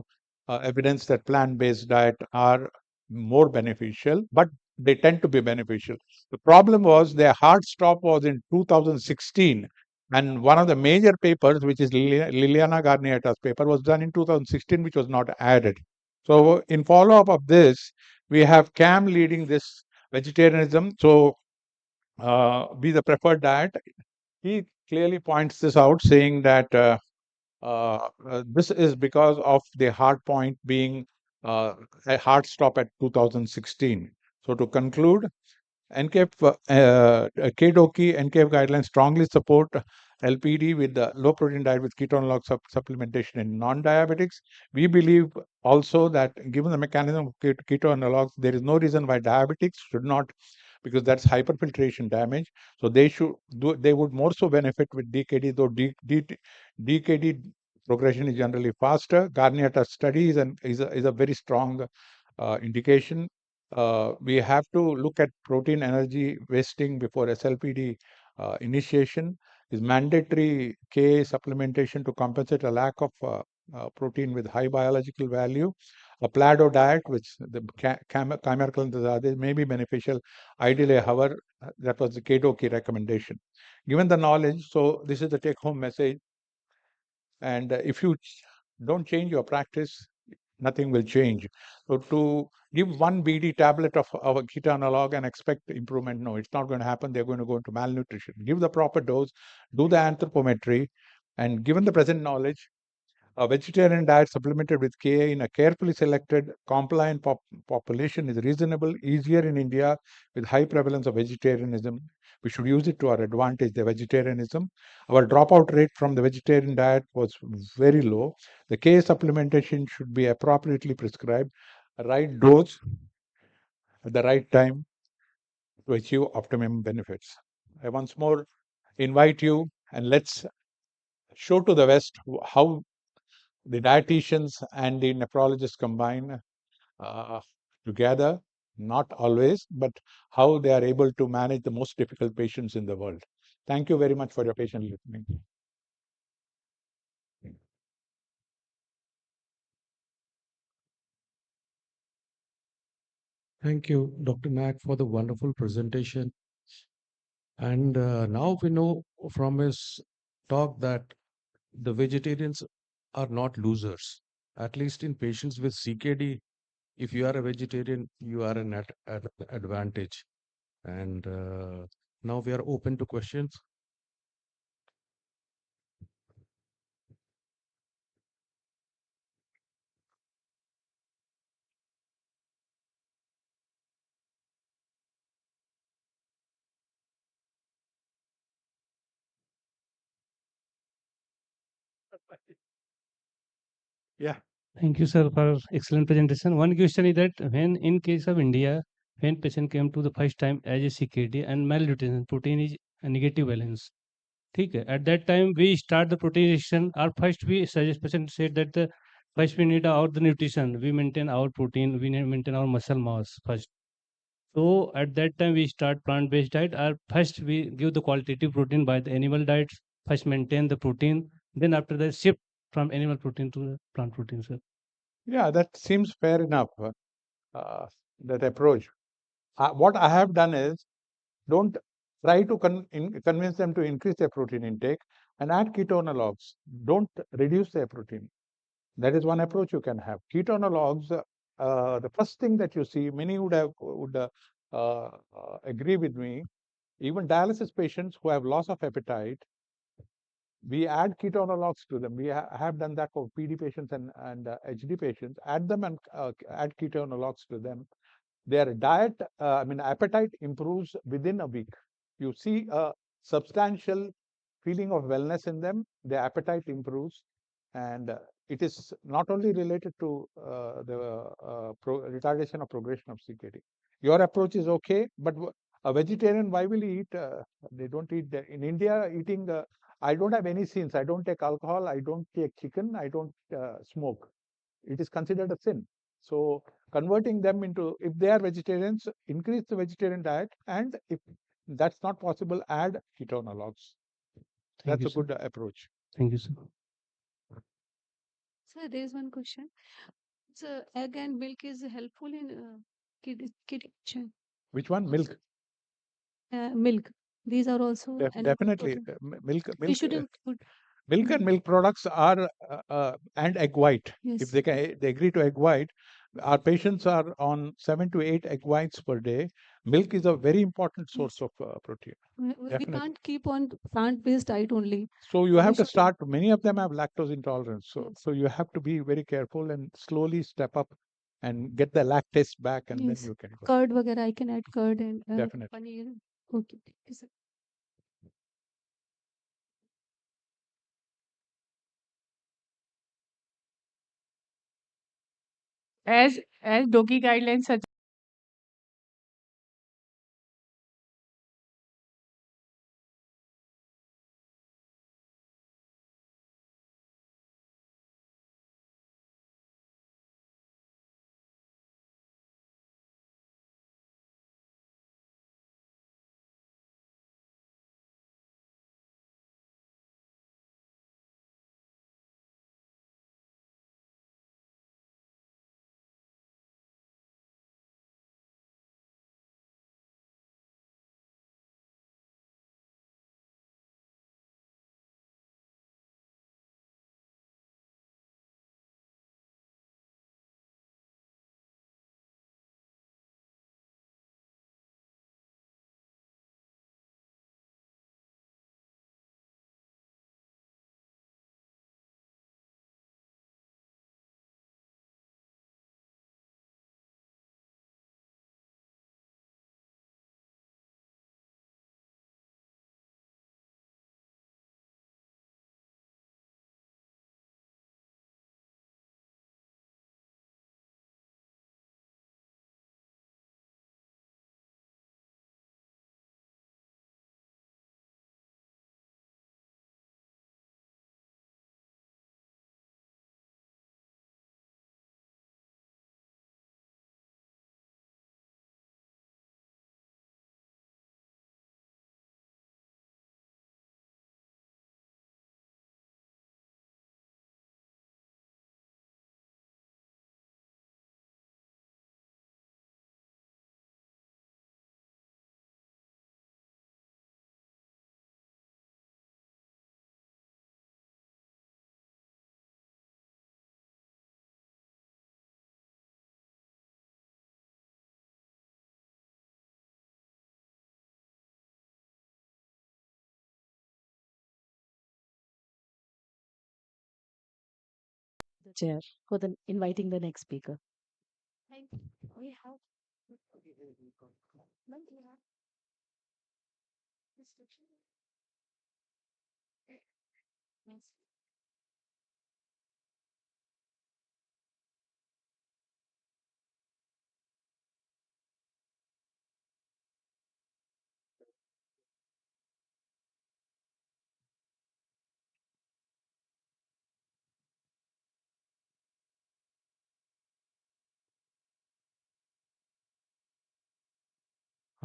evidence that plant-based diet are more beneficial, but they tend to be beneficial. The problem was their hard stop was in 2016. And one of the major papers, which is Liliana Garnieta's paper, was done in 2016, which was not added. So in follow-up of this, we have CAM leading this vegetarianism. So be the preferred diet. He clearly points this out, saying that this is because of the hard point being a hard stop at 2016. So to conclude, KDOKI NKF guidelines strongly support LPD with the low protein diet with ketone log supplementation in non-diabetics. We believe also that given the mechanism of keto analogs, there is no reason why diabetics should not, because that's hyperfiltration damage. So they would more so benefit with DKD, though DKD progression is generally faster. Garnieta study is a very strong indication. We have to look at protein energy wasting before SLPD initiation. Is mandatory K supplementation to compensate a lack of protein with high biological value. A Plado diet, which the chimerical may be beneficial. Ideally, however, that was the KDOKI recommendation. Given the knowledge, so this is the take-home message. And if you don't change your practice, nothing will change. So to give one BD tablet of our keto analog and expect improvement, no, it's not going to happen. They're going to go into malnutrition. Give the proper dose, do the anthropometry, and given the present knowledge, a vegetarian diet supplemented with Ka in a carefully selected compliant population is reasonable, easier in India with high prevalence of vegetarianism. We should use it to our advantage, the vegetarianism. Our dropout rate from the vegetarian diet was very low. The Ka supplementation should be appropriately prescribed, right dose at the right time to achieve optimum benefits. I once more invite you, and let's show to the West how the dietitians and the nephrologists combine together, not always, but how they are able to manage the most difficult patients in the world. Thank you very much for your patient listening. Thank you, Dr. Mack, for the wonderful presentation. And now we know from his talk that the vegetarians are not losers. At least in patients with CKD, if you are a vegetarian, you are an advantage. And now we are open to questions. Yeah. Thank you, sir, for excellent presentation. One question is that when in case of India, when patient came to the first time as a CKD and malnutrition, protein is a negative balance. ठीक है, at that time we start the protein restriction, or first we suggest patient said that the first we need our the nutrition, we maintain our protein, we maintain our muscle mass first. So at that time we start plant-based diet, or first we give the qualitative protein by the animal diet, first maintain the protein, then after that shift from animal protein to the plant protein, sir. Yeah, that seems fair enough, that approach. What I have done is, don't try to convince them to increase their protein intake and add keto analogs. Don't reduce their protein. That is one approach you can have. Keto analogs, the first thing that you see, many would agree with me, even dialysis patients who have loss of appetite, we add keto analogs to them. We have done that for PD patients and HD patients. Add them and add keto analogs to them. Their diet, appetite improves within a week. You see a substantial feeling of wellness in them. Their appetite improves, and it is not only related to the retardation of progression of CKD. Your approach is okay, but a vegetarian, why will he eat? They don't eat. In India, eating. I don't have any sins. I don't take alcohol. I don't take chicken. I don't smoke. It is considered a sin. So converting them into, if they are vegetarians, increase the vegetarian diet, and if that's not possible, add keto analogs. That's a good approach. Thank you, sir. Sir, there is one question. So egg and milk is helpful in kidney. Which one? Milk. Milk. These are also Definitely. Milk. We shouldn't put Milk and milk products are and egg white. If Yes. they agree to egg white, our patients are on 7 to 8 egg whites per day. Milk is a very important source of protein. we Definitely. can't keep on plant-based diet only. So you We have to should- start. Many of them have lactose intolerance. So you have to be very careful and slowly step up and get the lactase back, and Yes. then you can go. Curd वगैरह I can add curd and Definitely. paneer. Okay. Thank you, sir. As DOGI guidelines suggest. The chair for the inviting the next speaker. We have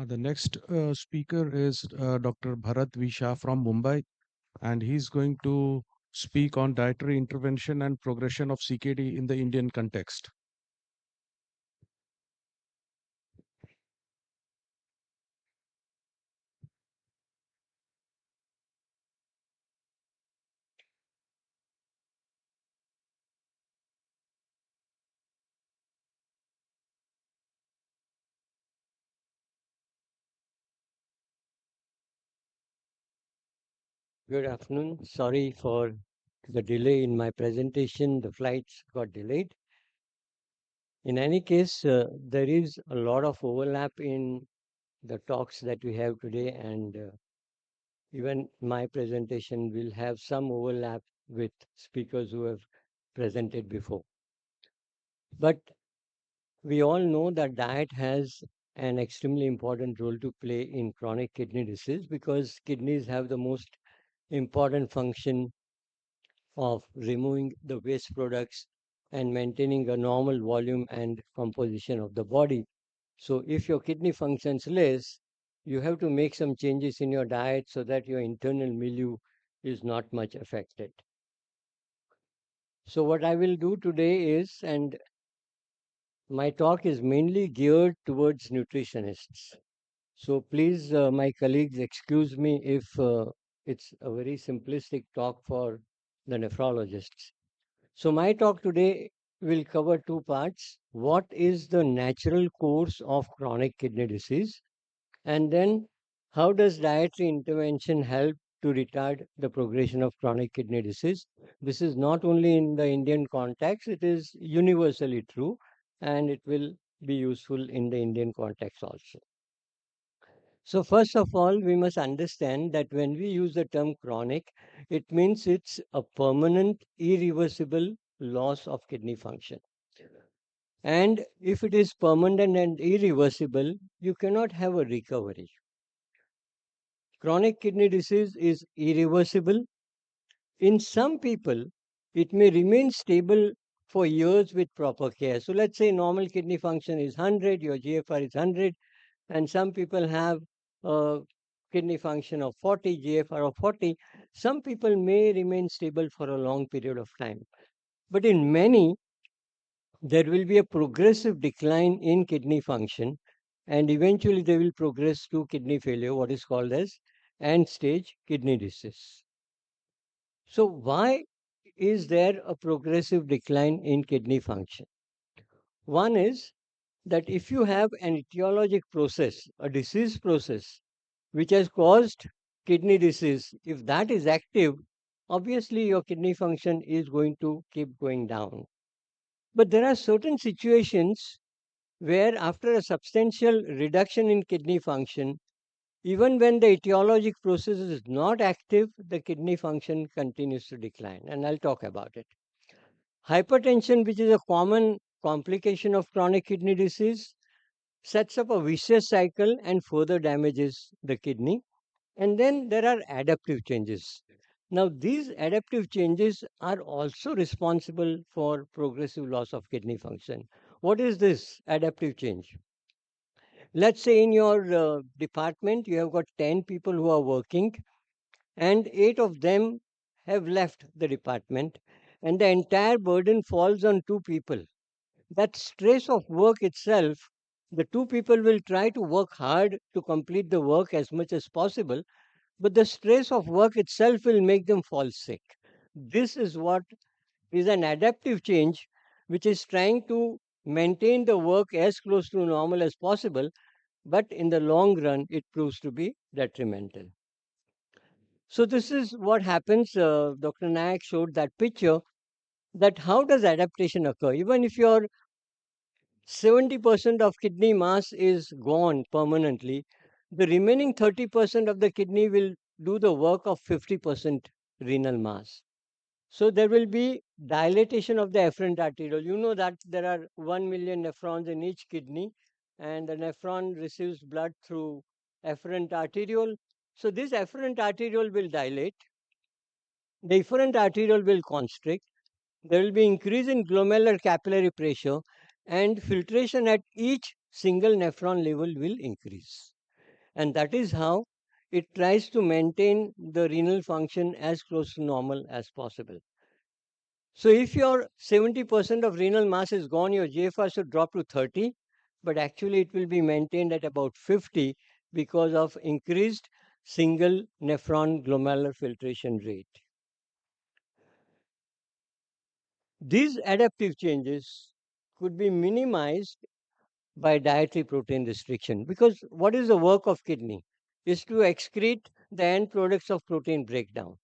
The next speaker is Dr. Bharat V. Shah from Mumbai, and he's going to speak on dietary intervention and progression of CKD in the Indian context. Good afternoon. Sorry for the delay in my presentation. The flights got delayed. In any case, there is a lot of overlap in the talks that we have today, and even my presentation will have some overlap with speakers who have presented before. But we all know that diet has an extremely important role to play in chronic kidney disease because kidneys have the most important function of removing the waste products and maintaining a normal volume and composition of the body. So if your kidney functions less, you have to make some changes in your diet so that your internal milieu is not much affected. So what I will do today is, and my talk is mainly geared towards nutritionists. So please, my colleagues, excuse me if it's a very simplistic talk for the nephrologists. So my talk today will cover two parts. What is the natural course of chronic kidney disease? And then how does dietary intervention help to retard the progression of chronic kidney disease? This is not only in the Indian context, it is universally true, and it will be useful in the Indian context also. So first of all, we must understand that when we use the term chronic, it means it's a permanent, irreversible loss of kidney function. And if it is permanent and irreversible, you cannot have a recovery. Chronic kidney disease is irreversible. In some people, it may remain stable for years with proper care. So let's say normal kidney function is 100, your GFR is 100, and some people have kidney function of 40, GFR of 40. Some people may remain stable for a long period of time. But in many, there will be a progressive decline in kidney function, and eventually they will progress to kidney failure, what is called as end stage kidney disease. So why is there a progressive decline in kidney function? One is that if you have an etiologic process, a disease process, which has caused kidney disease, if that is active, obviously your kidney function is going to keep going down. But there are certain situations where after a substantial reduction in kidney function, even when the etiologic process is not active, the kidney function continues to decline, and I'll talk about it. Hypertension, which is a common complication of chronic kidney disease, sets up a vicious cycle and further damages the kidney. And then there are adaptive changes. Now, these adaptive changes are also responsible for progressive loss of kidney function. What is this adaptive change? Let's say in your department, you have got 10 people who are working, and 8 of them have left the department, and the entire burden falls on 2 people. That stress of work itself, the 2 people will try to work hard to complete the work as much as possible, but the stress of work itself will make them fall sick. This is what is an adaptive change, which is trying to maintain the work as close to normal as possible, but in the long run, it proves to be detrimental. So this is what happens. Dr. Nayak showed that picture, that how does adaptation occur? Even if your 70% of kidney mass is gone permanently, the remaining 30% of the kidney will do the work of 50% renal mass. So there will be dilatation of the afferent arteriole. You know that there are 1 million nephrons in each kidney, and the nephron receives blood through afferent arteriole. So this afferent arteriole will dilate, the efferent arteriole will constrict, there will be increase in glomerular capillary pressure, and filtration at each single nephron level will increase. And that is how it tries to maintain the renal function as close to normal as possible. So if your 70% of renal mass is gone, your GFR should drop to 30, but actually it will be maintained at about 50 because of increased single nephron glomerular filtration rate. These adaptive changes could be minimized by dietary protein restriction, because what is the work of kidney? Is to excrete the end products of protein breakdown.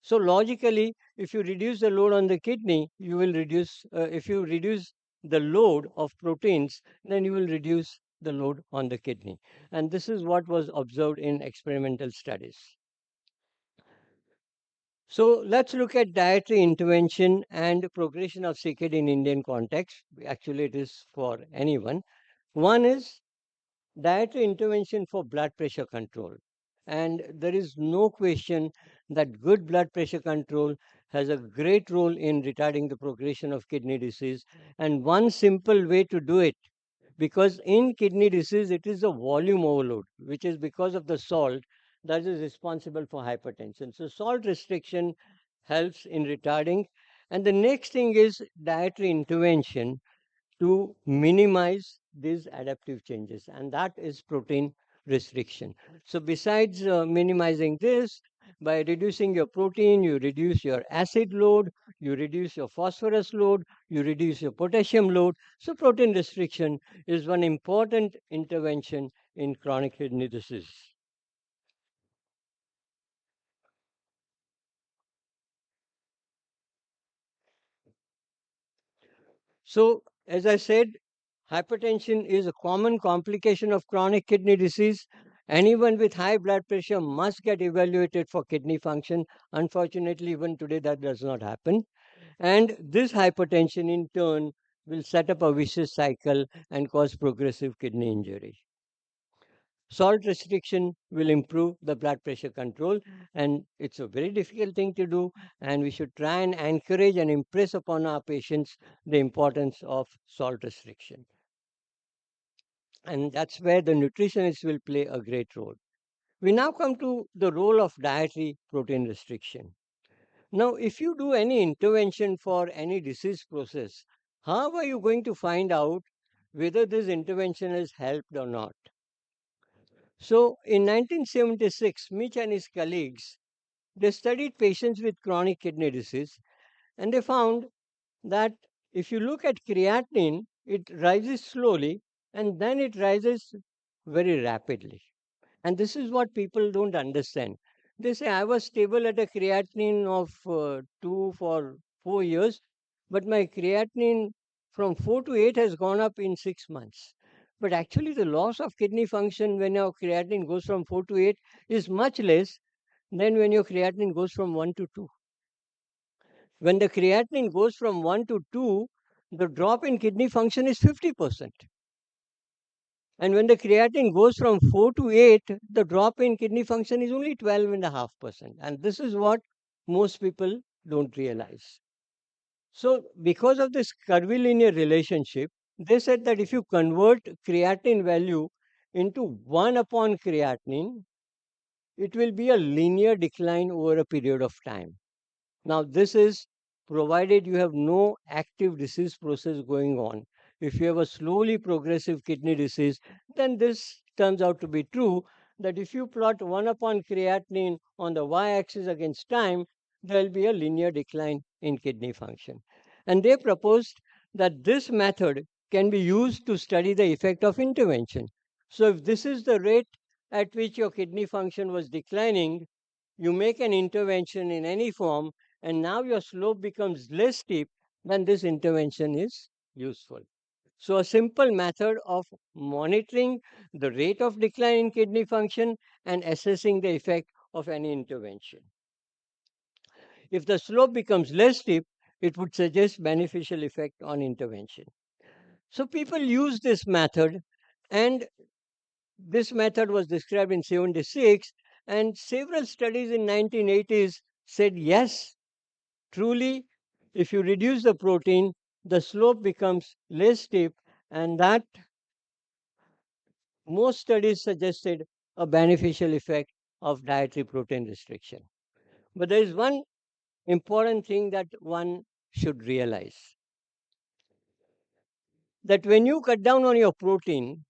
So logically, if you reduce the load on the kidney, you will reduce, if you reduce the load of proteins, then you will reduce the load on the kidney. And this is what was observed in experimental studies. So let's look at dietary intervention and progression of CKD in Indian context. Actually, it is for anyone. One is dietary intervention for blood pressure control. And there is no question that good blood pressure control has a great role in retarding the progression of kidney disease. And one simple way to do it, because in kidney disease, it is a volume overload, which is because of the salt that is responsible for hypertension. So salt restriction helps in retarding. And the next thing is dietary intervention to minimize these adaptive changes, and that is protein restriction. So besides minimizing this, by reducing your protein, you reduce your acid load, you reduce your phosphorus load, you reduce your potassium load. So protein restriction is one important intervention in chronic kidney disease. So, as I said, hypertension is a common complication of chronic kidney disease. Anyone with high blood pressure must get evaluated for kidney function. Unfortunately, even today, that does not happen. And this hypertension, in turn, will set up a vicious cycle and cause progressive kidney injury. Salt restriction will improve the blood pressure control, and it's a very difficult thing to do, and we should try and encourage and impress upon our patients the importance of salt restriction. And that's where the nutritionists will play a great role. We now come to the role of dietary protein restriction. Now, if you do any intervention for any disease process, how are you going to find out whether this intervention has helped or not? So in 1976, Mitch and his colleagues, they studied patients with chronic kidney disease, and they found that if you look at creatinine, it rises slowly and then it rises very rapidly. And this is what people don't understand. They say, I was stable at a creatinine of 2 for 4 years, but my creatinine from 4 to 8 has gone up in 6 months. But actually, the loss of kidney function when your creatinine goes from 4 to 8 is much less than when your creatinine goes from 1 to 2. When the creatinine goes from 1 to 2, the drop in kidney function is 50%. And when the creatinine goes from 4 to 8, the drop in kidney function is only 12.5%. And this is what most people don't realize. So, because of this curvilinear relationship, they said that if you convert creatinine value into 1 upon creatinine, it will be a linear decline over a period of time. Now, this is provided you have no active disease process going on. If you have a slowly progressive kidney disease, then this turns out to be true, that if you plot 1 upon creatinine on the y-axis against time, there will be a linear decline in kidney function. And they proposed that this method can be used to study the effect of intervention. So if this is the rate at which your kidney function was declining, you make an intervention in any form, and now your slope becomes less steep, then this intervention is useful. So a simple method of monitoring the rate of decline in kidney function and assessing the effect of any intervention. If the slope becomes less steep, it would suggest beneficial effect on intervention. So people use this method, and this method was described in 76, and several studies in 1980s said yes, truly, if you reduce the protein, the slope becomes less steep, and that most studies suggested a beneficial effect of dietary protein restriction. But there is one important thing that one should realize, that when you cut down on your protein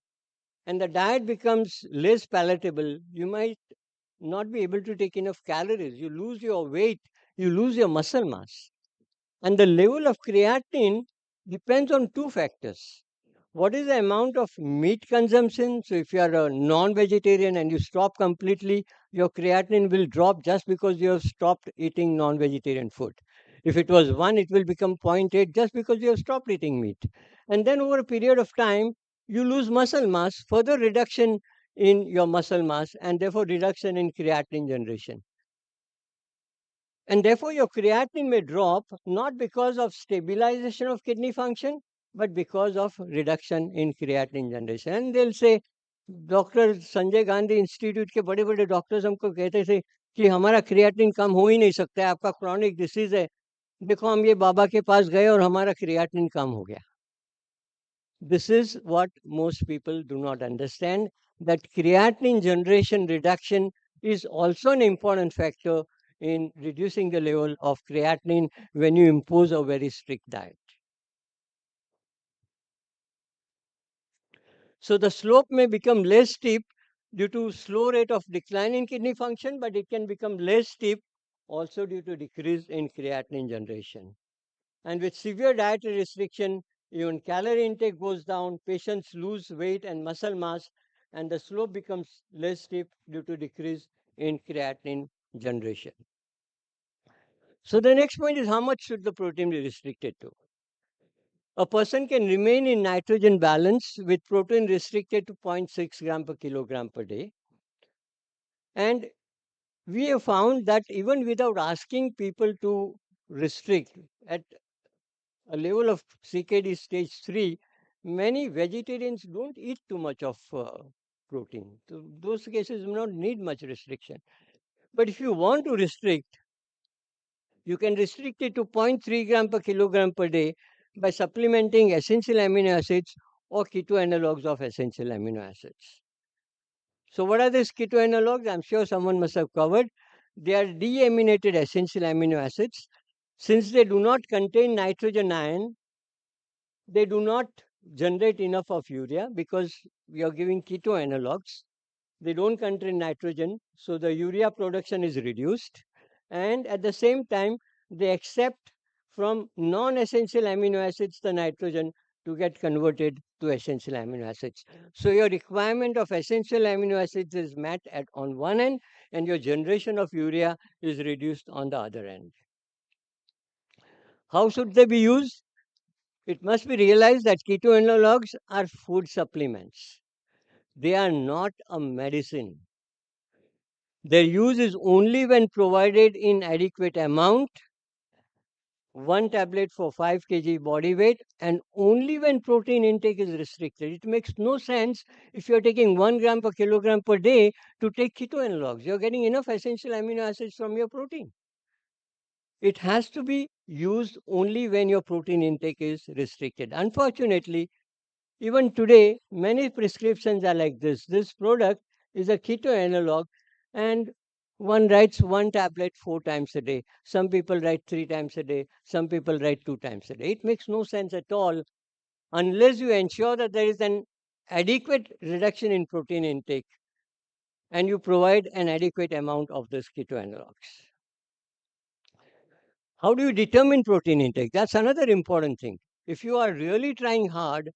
and the diet becomes less palatable, you might not be able to take enough calories. You lose your weight, you lose your muscle mass. And the level of creatinine depends on two factors. What is the amount of meat consumption? So if you are a non-vegetarian and you stop completely, your creatinine will drop just because you have stopped eating non-vegetarian food. If it was 1, it will become 0.8 just because you have stopped eating meat. And then over a period of time, you lose muscle mass, further reduction in your muscle mass, and therefore reduction in creatinine generation. And therefore, your creatinine may drop not because of stabilization of kidney function, but because of reduction in creatinine generation. And they'll say, doctor Sanjay Gandhi institute के बड़े बड़े doctors हमको कहते थे कि हमारा creatinine कम हो ही नहीं सकता है, आपका क्रॉनिक डिसीज है, देखो हम ये बाबा के पास गए और हमारा क्रिएटिनिन कम हो गया. This is what most people do not understand, that creatinine generation reduction is also an important factor in reducing the level of creatinine when you impose a very strict diet. So the slope may become less steep due to slow rate of decline in kidney function, but it can become less steep also due to decrease in creatinine generation. And with severe dietary restriction, even calorie intake goes down, patients lose weight and muscle mass, and the slope becomes less steep due to decrease in creatinine generation. So the next point is, how much should the protein be restricted to? A person can remain in nitrogen balance with protein restricted to 0.6 gram per kilogram per day. And we have found that even without asking people to restrict at a level of CKD stage 3, many vegetarians don't eat too much of protein. So those cases do not need much restriction. But if you want to restrict, you can restrict it to 0.3 gram per kilogram per day by supplementing essential amino acids or keto analogs of essential amino acids. So what are these keto analogs? I'm sure someone must have covered. They are deaminated essential amino acids. Since they do not contain nitrogen ion, they do not generate enough of urea because we are giving keto analogs. They don't contain nitrogen, so the urea production is reduced. And at the same time, they accept from non-essential amino acids the nitrogen to get converted to essential amino acids. So your requirement of essential amino acids is met on one end, and your generation of urea is reduced on the other end. How should they be used? It must be realized that keto analogs are food supplements. They are not a medicine. Their use is only when provided in adequate amount, 1 tablet for 5 kg body weight, and only when protein intake is restricted. It makes no sense if you're taking 1 gram per kilogram per day to take keto analogs. You're getting enough essential amino acids from your protein. It has to be used only when your protein intake is restricted. Unfortunately, even today, many prescriptions are like this. This product is a keto analog, and one writes 1 tablet 4 times a day. Some people write 3 times a day. Some people write 2 times a day. It makes no sense at all unless you ensure that there is an adequate reduction in protein intake and you provide an adequate amount of this keto analogs. How do you determine protein intake? That's another important thing. If you are really trying hard,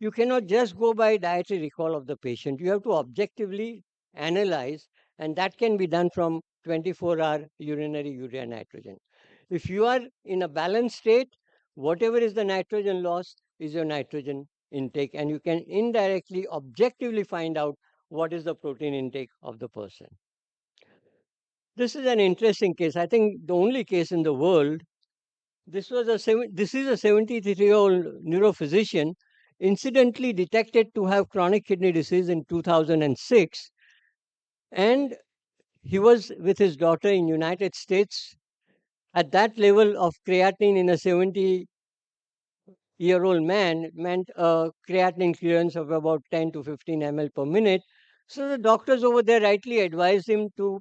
you cannot just go by dietary recall of the patient. You have to objectively analyze, and that can be done from 24-hour urinary urea nitrogen. If you are in a balanced state, whatever is the nitrogen loss is your nitrogen intake, and you can indirectly, objectively find out what is the protein intake of the person. This is an interesting case. I think the only case in the world. This is a 73-year-old neurophysician, incidentally detected to have chronic kidney disease in 2006, and he was with his daughter in United States. At that level of creatinine in a 70-year-old man meant a creatinine clearance of about 10 to 15 ml per minute. So the doctors over there rightly advised him to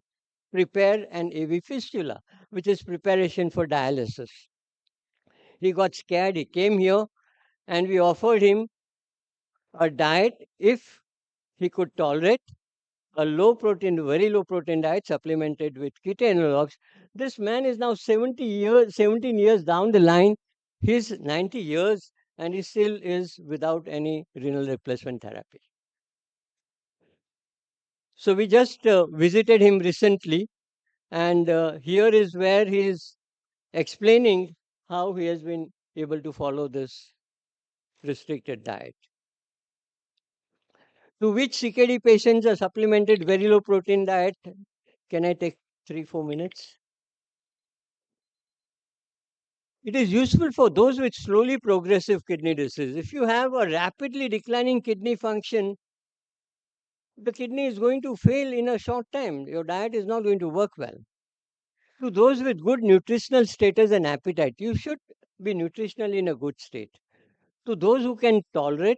prepare an AV fistula, which is preparation for dialysis. He got scared. He came here and we offered him a diet if he could tolerate a low protein, very low protein diet supplemented with ketone analogs. This man is now 17 years down the line. He's 90 years and he still is without any renal replacement therapy. So we just visited him recently, and here is where he is explaining how he has been able to follow this restricted diet. To which CKD patients are supplemented very low protein diet? Can I take 3-4 minutes? It is useful for those with slowly progressive kidney disease. If you have a rapidly declining kidney function, the kidney is going to fail in a short time. Your diet is not going to work well. To those with good nutritional status and appetite, you should be nutritionally in a good state. To those who can tolerate,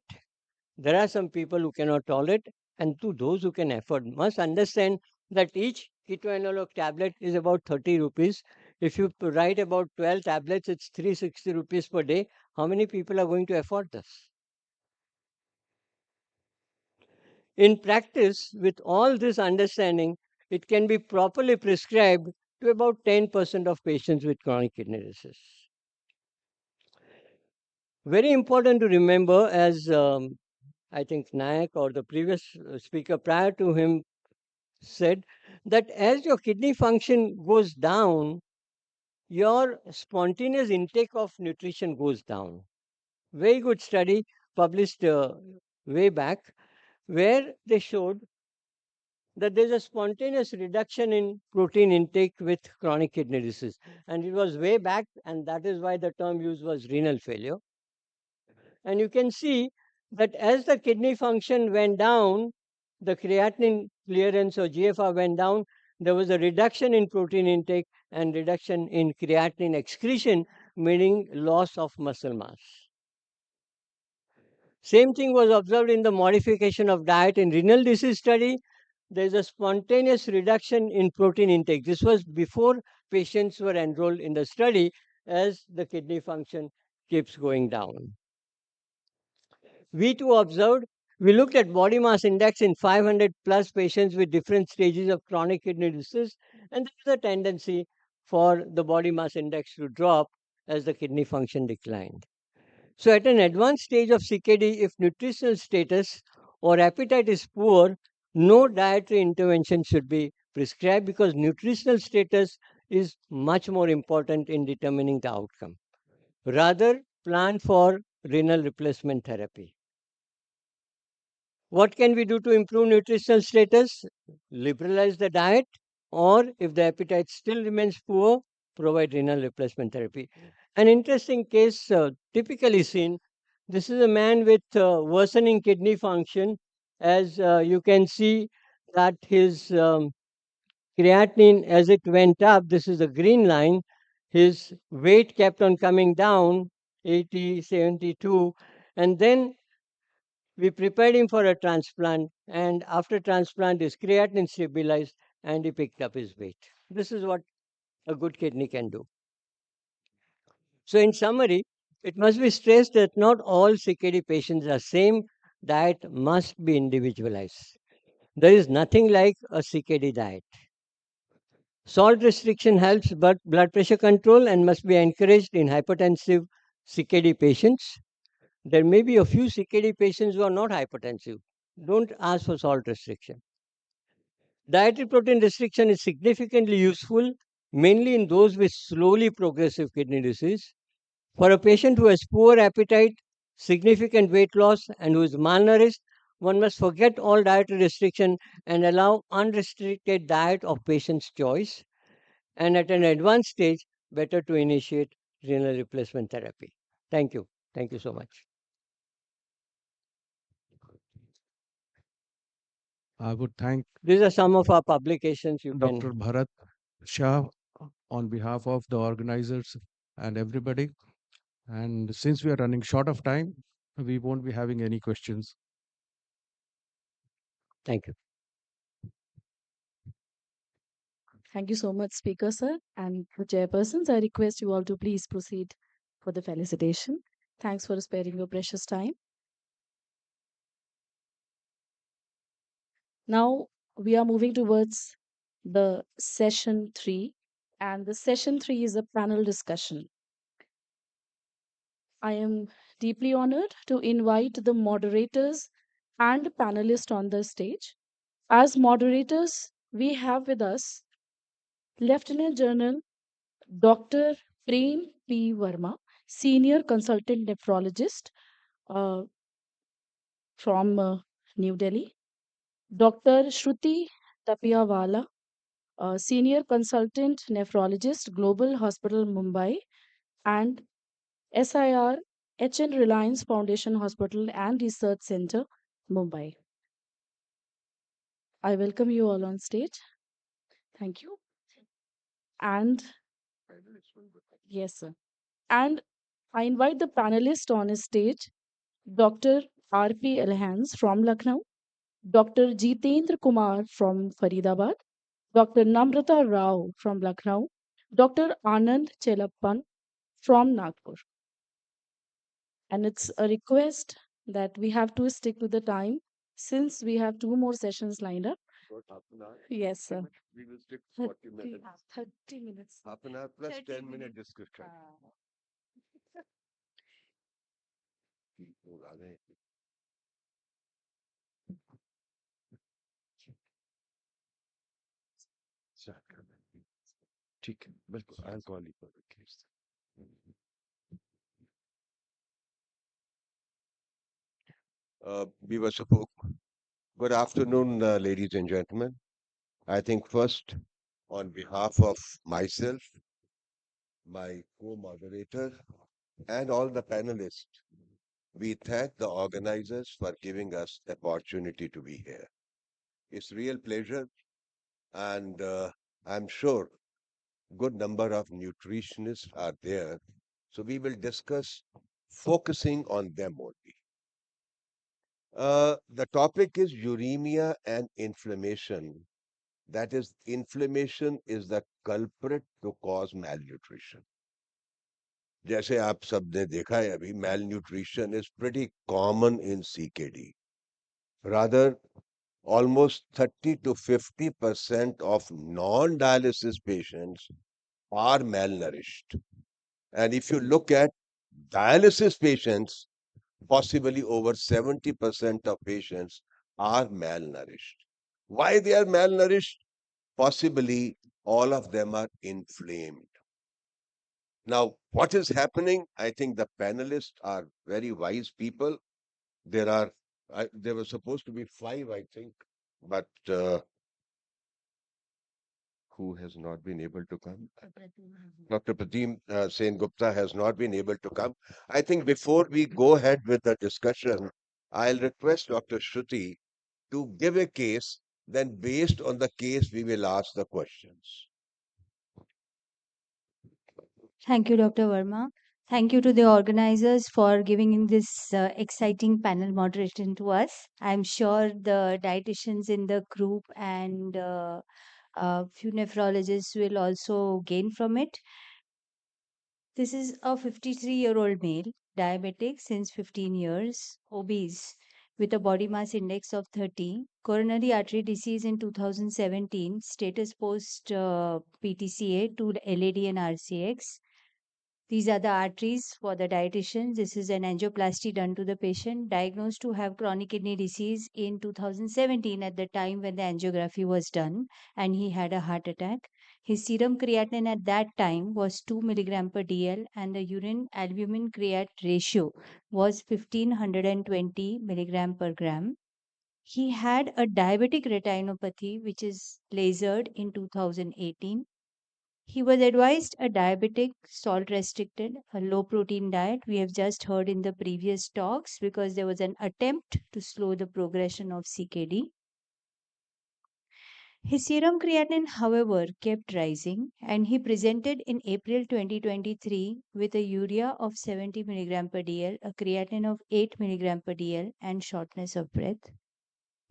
there are some people who cannot tolerate, and to those who can afford, must understand that each keto analog tablet is about 30 rupees. If you write about 12 tablets, it's 360 rupees per day. How many people are going to afford this? In practice, with all this understanding, it can be properly prescribed to about 10% of patients with chronic kidney disease. Very important to remember, as I think Nayak or the previous speaker prior to him said, that as your kidney function goes down, your spontaneous intake of nutrition goes down. Very good study published way back where they showed that there's a spontaneous reduction in protein intake with chronic kidney disease. And it was way back, and that is why the term used was renal failure. And you can see that as the kidney function went down, the creatinine clearance or GFR went down, there was a reduction in protein intake and reduction in creatinine excretion, meaning loss of muscle mass. Same thing was observed in the modification of diet in renal disease study. There is a spontaneous reduction in protein intake. This was before patients were enrolled in the study as the kidney function keeps going down. We too observed, we looked at body mass index in 500 plus patients with different stages of chronic kidney disease, and there is a tendency for the body mass index to drop as the kidney function declined. So at an advanced stage of CKD, if nutritional status or appetite is poor, no dietary intervention should be prescribed because nutritional status is much more important in determining the outcome. Rather, plan for renal replacement therapy. What can we do to improve nutritional status? Liberalize the diet, or if the appetite still remains poor, provide renal replacement therapy. An interesting case typically seen, this is a man with worsening kidney function. As you can see that his creatinine, as it went up, this is a green line, his weight kept on coming down, 80, 72, and then we prepared him for a transplant, and after transplant, his creatinine stabilized and he picked up his weight. This is what a good kidney can do. So, in summary, it must be stressed that not all CKD patients are same. Diet must be individualized. There is nothing like a CKD diet. Salt restriction helps blood pressure control and must be encouraged in hypertensive CKD patients. There may be a few CKD patients who are not hypertensive. Don't ask for salt restriction. Dietary protein restriction is significantly useful, mainly in those with slowly progressive kidney disease. For a patient who has poor appetite, significant weight loss, and who is malnourished, one must forget all dietary restriction and allow unrestricted diet of patient's choice. And at an advanced stage, better to initiate renal replacement therapy. Thank you. Thank you so much. I would thank These are some of our publications you Dr. can. Bharat Shah on behalf of the organizers and everybody. And since we are running short of time, we won't be having any questions. Thank you. Thank you so much, Speaker Sir. And the chairpersons, I request you all to please proceed for the felicitation. Thanks for sparing your precious time. Now we are moving towards the session 3, and the session 3 is a panel discussion. I am deeply honored to invite the moderators and panelists on the stage. As moderators, we have with us Lieutenant General Dr. Prem P. Verma, Senior Consultant Nephrologist uh, from New Delhi, Dr. Shruti Tapiawala, Senior Consultant Nephrologist, Global Hospital, Mumbai, and SIR HN Reliance Foundation Hospital and Research Center, Mumbai. I welcome you all on stage. Thank you. And yes, sir. And I invite the panelists on stage, Dr. R.P. Elhans from Lucknow, Dr. Jitendra Kumar from Faridabad, Dr. Namrata Rao from Lucknow, Dr. Anand Chelappan from Nagpur. And it's a request that we have to stick to the time since we have 2 more sessions lined up. Yes, sir. We will stick 30 40 minutes. 30 minutes. Half an hour plus 30 10-minute minutes. discussion. लोग आ गए। Start करना है। ठीक है, बिल्कुल, I'll call you for the case. We were supposed. Good afternoon, ladies and gentlemen. I think first, on behalf of myself, my co-moderator, and all the panelists, we thank the organizers for giving us the opportunity to be here. It's real pleasure, and I'm sure good number of nutritionists are there. So we will discuss focusing on them only. The topic is uremia and inflammation. That is, inflammation is the culprit to cause malnutrition. जैसे आप सबने देखा है अभी, malnutrition is pretty common in CKD. Rather, almost 30 to 50% of non-dialysis patients are malnourished. And if you look at dialysis patients, possibly over 70% of patients are malnourished. Why they are malnourished? Possibly all of them are inflamed. Now, what is happening? I think the panelists are very wise people. There were supposed to be 5, I think, but who has not been able to come? Dr. Pradeep Sen Gupta has not been able to come. I think before we go ahead with the discussion, I'll request Dr. Shruti to give a case, then based on the case, we will ask the questions. Thank you, Dr. Verma. Thank you to the organizers for giving this exciting panel moderation to us. I'm sure the dietitians in the group and few nephrologists will also gain from it. This is a 53-year-old male, diabetic since 15 years, obese, with a body mass index of 30, coronary artery disease in 2017, status post PTCA to LAD and RCX. These are the arteries for the dietitian. This is an angioplasty done to the patient, diagnosed to have chronic kidney disease in 2017 at the time when the angiography was done, and he had a heart attack. His serum creatinine at that time was 2 milligram per DL, and the urine albumin creat ratio was 1520 milligram per gram. He had a diabetic retinopathy, which is lasered in 2018. He was advised a diabetic, salt restricted, a low protein diet. We have just heard in the previous talks because there was an attempt to slow the progression of CKD. His serum creatinine, however, kept rising, and he presented in April 2023 with a urea of 70 milligram per DL, a creatinine of 8 milligram per DL, and shortness of breath.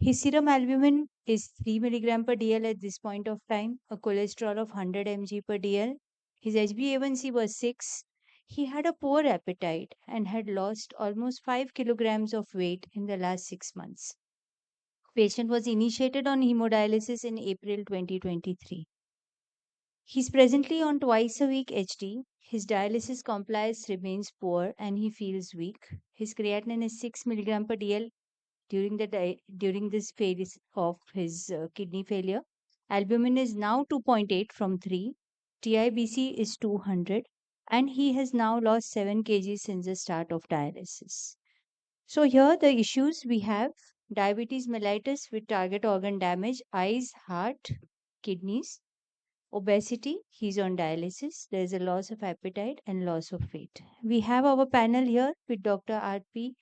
His serum albumin is 3 milligram per dl at this point of time, a cholesterol of 100 mg per dl. His HbA1c was 6. He had a poor appetite and had lost almost 5 kilograms of weight in the last 6 months. Patient was initiated on hemodialysis in April 2023. He's presently on twice a week HD. His dialysis compliance remains poor and he feels weak. His creatinine is 6 milligram per dl during this phase of his kidney failure. Albumin is now 2.8 from 3. TIBC is 200 and he has now lost 7 kg since the start of dialysis. So here the issues we have: diabetes mellitus with target organ damage, eyes, heart, kidneys. Obesity, he's on dialysis. There's a loss of appetite and loss of weight. We have our panel here with Dr. R.P.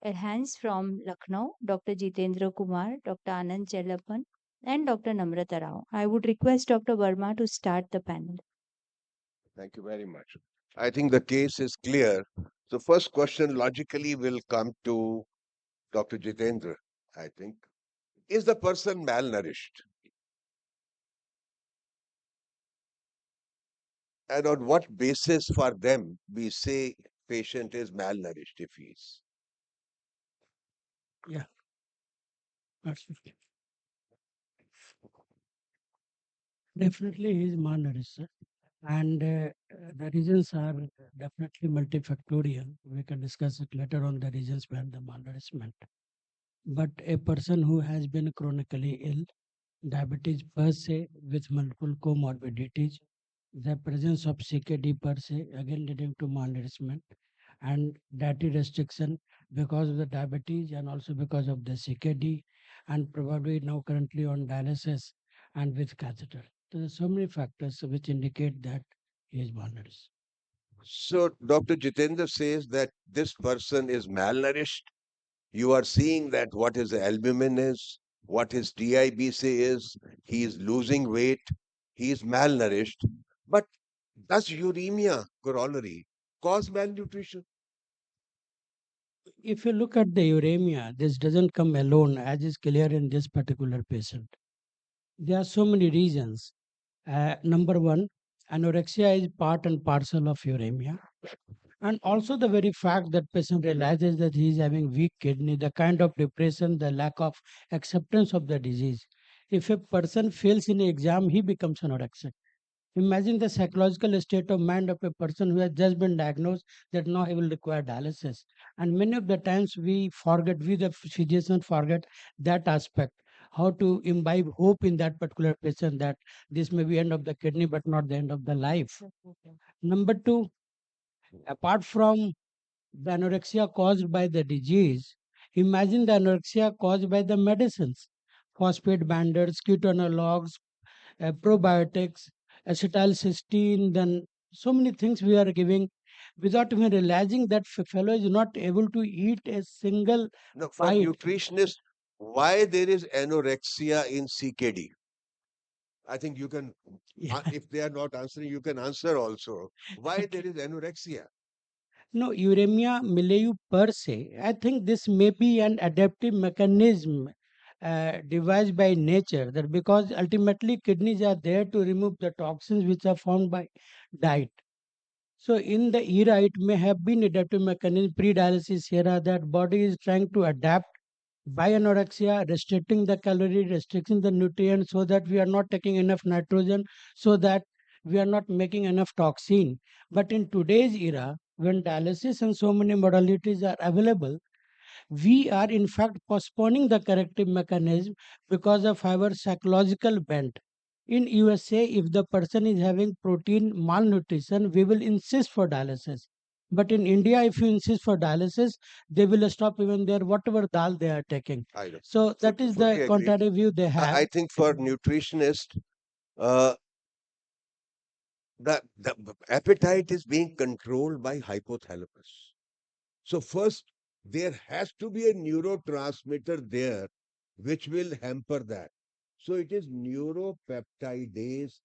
Elhans from Lucknow, Dr. Jitendra Kumar, Dr. Anand Chellappan, and Dr. Namrata Rao. I would request Dr. Verma to start the panel. Thank you very much. I think the case is clear. The first question logically will come to Dr. Jitendra, I think. Is the person malnourished? And on what basis for them we say patient is malnourished if he is? Yeah, absolutely. Definitely, he is malnourished, sir. And the reasons are definitely multifactorial. We can discuss it later on the reasons behind the malnourishment. But a person who has been chronically ill, diabetes per se with multiple comorbidities, the presence of CKD per se, again leading to malnourishment, and dietary restriction because of the diabetes and also because of the CKD, and probably now currently on dialysis and with catheter. There are so many factors which indicate that he is malnourished. So Dr. Jitendra says that this person is malnourished. You are seeing that what his albumin is, what his TIBC is, he is losing weight, he is malnourished. But does uremia corollary cause malnutrition? If you look at the uremia, this doesn't come alone, as is clear in this particular patient. There are so many reasons. Number one, anorexia is part and parcel of uremia. And also the very fact that patient realizes that he is having weak kidney, the kind of depression, the lack of acceptance of the disease. If a person fails in an exam, he becomes anorexic. Imagine the psychological state of mind of a person who has just been diagnosed that now he will require dialysis. And many of the times we forget, we the physicians forget that aspect, how to imbibe hope in that particular patient that this may be end of the kidney but not the end of the life. Number two, apart from the anorexia caused by the disease, imagine the anorexia caused by the medicines, phosphate binders, keto analogs, probiotics, acetylcysteine, then so many things we are giving without even realizing that fellow is not able to eat a single No, for bite. nutritionists, why there is anorexia in CKD? I think you can, if they are not answering, you can answer also. Why there is anorexia? No, uremia milieu per se, I think this may be an adaptive mechanism devised by nature, that because ultimately kidneys are there to remove the toxins which are formed by diet. So in the era, it may have been adaptive mechanism pre-dialysis era that body is trying to adapt by anorexia, restricting the calorie, restricting the nutrients so that we are not taking enough nitrogen, so that we are not making enough toxin. But in today's era, when dialysis and so many modalities are available, we are in fact postponing the corrective mechanism because of our psychological bent. In USA, if the person is having protein malnutrition, we will insist for dialysis. But in India, if you insist for dialysis, they will stop even their whatever dal they are taking. I know. So that is Fully the agree. contrary view they have. I think for nutritionists, uh, the appetite is being controlled by hypothalamus. So first, there has to be a neurotransmitter there which will hamper that. So it is neuropeptidase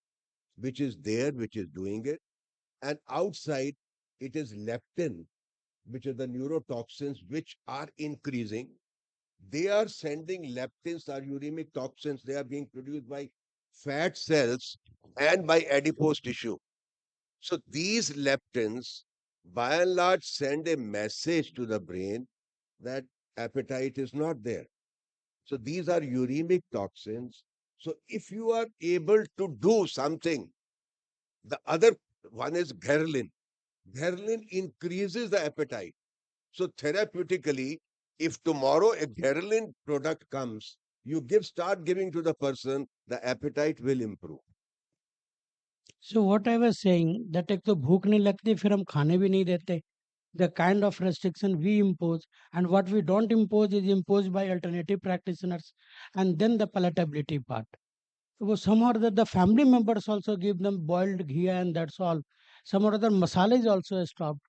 which is there, which is doing it. And outside, it is leptin, which are the neurotoxins which are increasing. They are sending leptins or uremic toxins. They are being produced by fat cells and by adipose tissue. So these leptins, by and large, send a message to the brain that appetite is not there. So these are uremic toxins. So if you are able to do something, the other one is ghrelin. Ghrelin increases the appetite. So therapeutically, if tomorrow a ghrelin product comes, you start giving to the person, the appetite will improve. So what I was saying that एक तो भूख नहीं लगती फिर हम खाने भी नहीं देते. The kind of restriction we impose and what we don't impose is imposed by alternative practitioners, and then the palatability part. So somehow or other the family members also give them boiled ghee and that's all. Some or other masala is also stopped,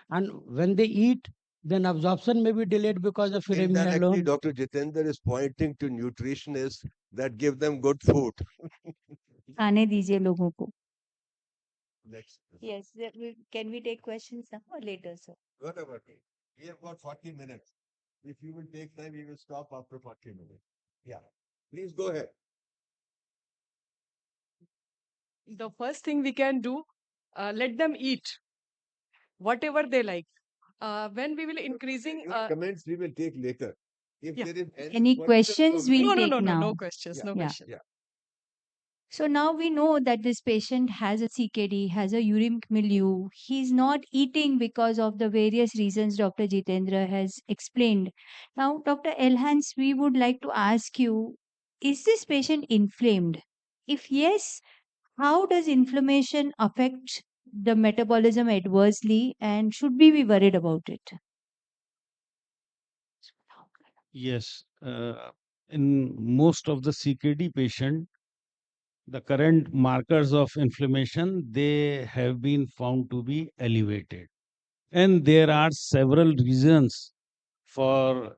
and when they eat, then absorption may be delayed because of uremia Indirectly, alone. Dr. Jitendra is pointing to nutritionists that give them good food. खाने दीजिए लोगों को. Next. Yes, can we take questions now or later, sir? Whatever. We have got 40 minutes. If you will take time, we will stop after 40 minutes. Yeah. Please go ahead. The first thing we can do, let them eat whatever they like. When we will increasing Your comments we will take later. If yeah. there is Any questions we'll no, no, take no, no, now. no questions, no Yeah. questions. Yeah. So now we know that this patient has a CKD, has a uremic milieu. He's not eating because of the various reasons Dr. Jitendra has explained. Now, Dr. Elhans, we would like to ask you, is this patient inflamed? If yes, how does inflammation affect the metabolism adversely, and should we be worried about it? Yes, in most of the CKD patient, the current markers of inflammation, they have been found to be elevated. And there are several reasons for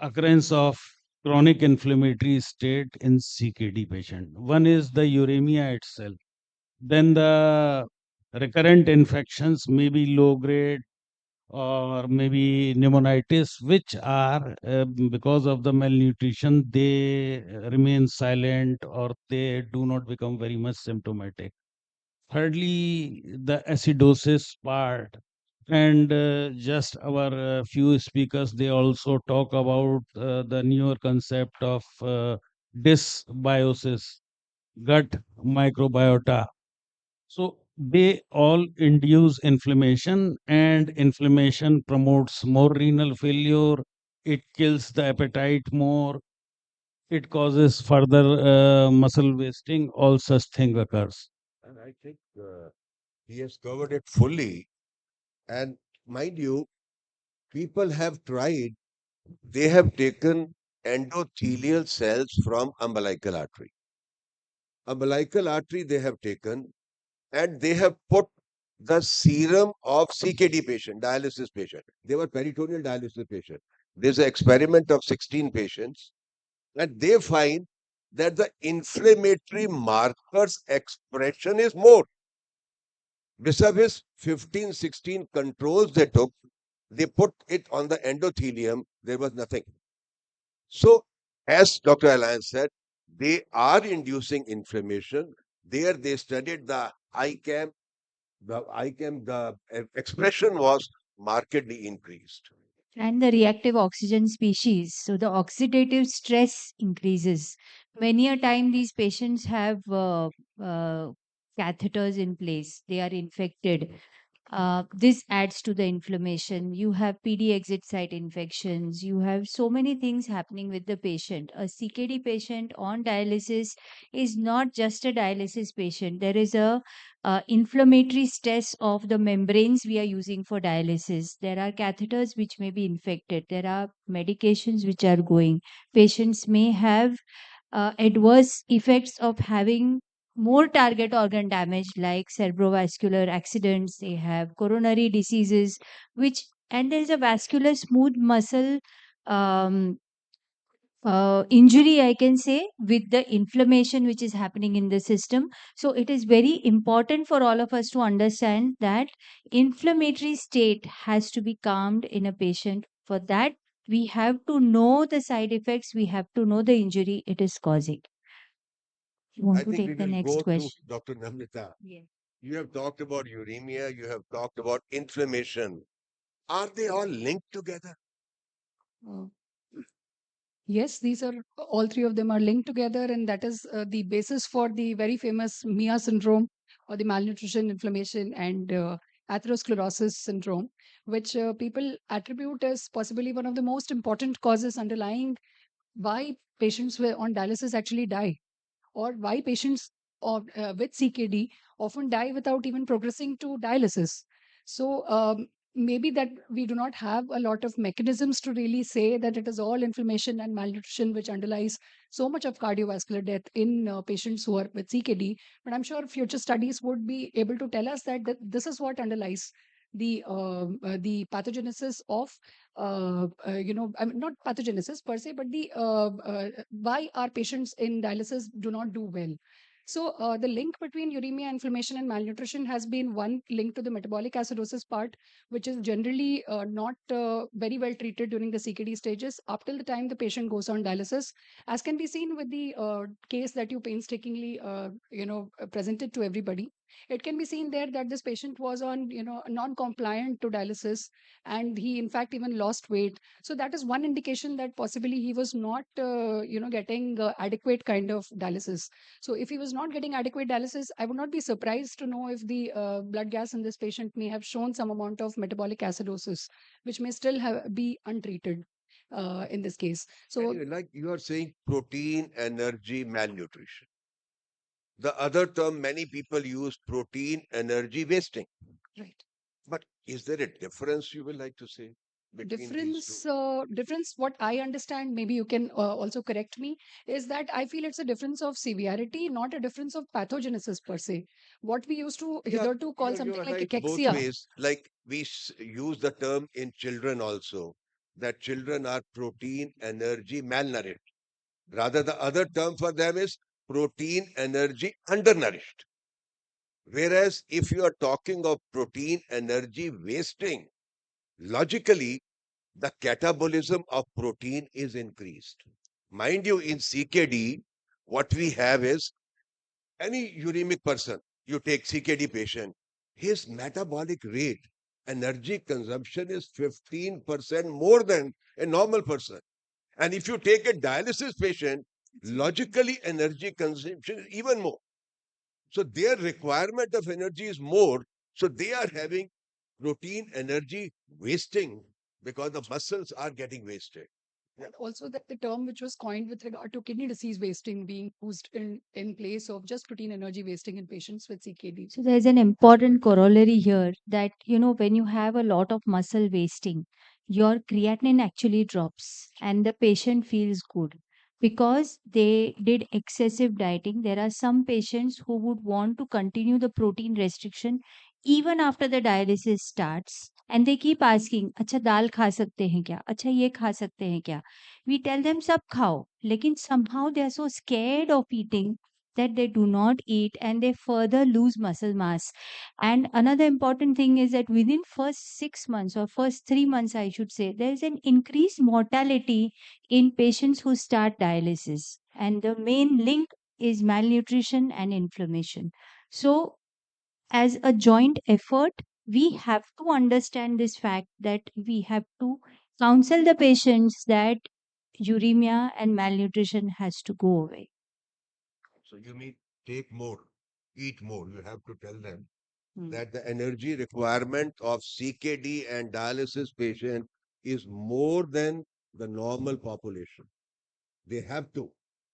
occurrence of chronic inflammatory state in CKD patient. One is the uremia itself. Then the recurrent infections may be low grade or maybe pneumonitis, which are because of the malnutrition, they remain silent or they do not become very much symptomatic. Thirdly, the acidosis part. And just our few speakers, they also talk about the newer concept of dysbiosis, gut microbiota. So they all induce inflammation, and inflammation promotes more renal failure. It kills the appetite more. It causes further muscle wasting. All such thing occurs. And I think he has covered it fully. And mind you, people have tried, they have taken endothelial cells from umbilical artery. Umbilical artery they have taken, and they have put the serum of CKD patient, dialysis patient. They were peritoneal dialysis patient. There's an experiment of 16 patients, and they find that the inflammatory markers expression is more. Vis-a-vis 15, 16 controls they took, they put it on the endothelium, there was nothing. So, as Dr. Alliance said, they are inducing inflammation. There they studied the ICAM. The ICAM, the expression was markedly increased. And the reactive oxygen species. So the oxidative stress increases. Many a time these patients have catheters in place. They are infected. This adds to the inflammation. You have PD exit site infections. You have so many things happening with the patient. A CKD patient on dialysis is not just a dialysis patient. There is a inflammatory stress of the membranes we are using for dialysis. There are catheters which may be infected. There are medications which are going. Patients may have adverse effects of having more target organ damage like cerebrovascular accidents. They have coronary diseases, which and there is a vascular smooth muscle injury, I can say, with the inflammation which is happening in the system. So it is very important for all of us to understand that inflammatory state has to be calmed in a patient. For that, We have to know the side effects. We have to know the injury it is causing. You want I to think we take the will next go to question? Dr. Namrata. Yes. You have talked about uremia, you have talked about inflammation. Are they all linked together? Uh, Yes, these are all three of them are linked together, and that is the basis for the very famous MIA syndrome, or the malnutrition, inflammation, and atherosclerosis syndrome, which people attribute as possibly one of the most important causes underlying why patients on dialysis actually die, or why patients with CKD often die without even progressing to dialysis. So maybe that we do not have a lot of mechanisms to really say that it is all inflammation and malnutrition which underlies so much of cardiovascular death in patients who are with CKD. But I'm sure future studies would be able to tell us that this is what underlies the pathogenesis of I mean, not pathogenesis per se, but the why our patients in dialysis do not do well. So the link between uremia, inflammation, and malnutrition has been one link to the metabolic acidosis part, which is generally not very well treated during the CKD stages up till the time the patient goes on dialysis, as can be seen with the case that you painstakingly presented to everybody. It can be seen there that this patient was on non-compliant to dialysis, and he in fact even lost weight. So that is one indication that possibly he was not getting adequate kind of dialysis. So if he was not getting adequate dialysis, I would not be surprised to know if the blood gas in this patient may have shown some amount of metabolic acidosis, which may still be untreated in this case. So Anyway, like you are saying, protein, energy, malnutrition. The other term many people use, protein, energy, wasting. right. But is there a difference you would like to say between these two? Difference what I understand, maybe you can also correct me, is that I feel it's a difference of severity, not a difference of pathogenesis per se. What we used to Yeah, hitherto call you something are like right both cachexia. ways. Like we use the term in children also, that children are protein, energy, malnourished. Rather, the other term for them is protein, energy, undernourished. Whereas if you are talking of protein, energy, wasting, logically, the catabolism of protein is increased. Mind you, in CKD, what we have is any uremic person, you take CKD patient, his metabolic rate, energy consumption is 15% more than a normal person. And if you take a dialysis patient, logically energy consumption is even more. So their requirement of energy is more. So they are having protein energy wasting because the muscles are getting wasted. And also that the term which was coined with regard to kidney disease wasting being used in place of just protein energy wasting in patients with CKD. So there's an important corollary here that, when you have a lot of muscle wasting, your creatinine actually drops and the patient feels good because they did excessive dieting. There are some patients who would want to continue the protein restriction even after the dialysis starts, and they keep asking, अच्छा दाल खा सकते हैं क्या, अच्छा ये खा सकते हैं क्या. We tell them सब खाओ, लेकिन somehow they are so scared of eating that they do not eat and they further lose muscle mass. And another important thing is that within first 6 months or first 3 months, I should say, there is an increased mortality in patients who start dialysis, and the main link is malnutrition and inflammation. So as a joint effort, we have to understand this fact that we have to counsel the patients that uremia and malnutrition has to go away. So you mean take more, eat more. You have to tell them that the energy requirement of CKD and dialysis patient is more than the normal population. They have to.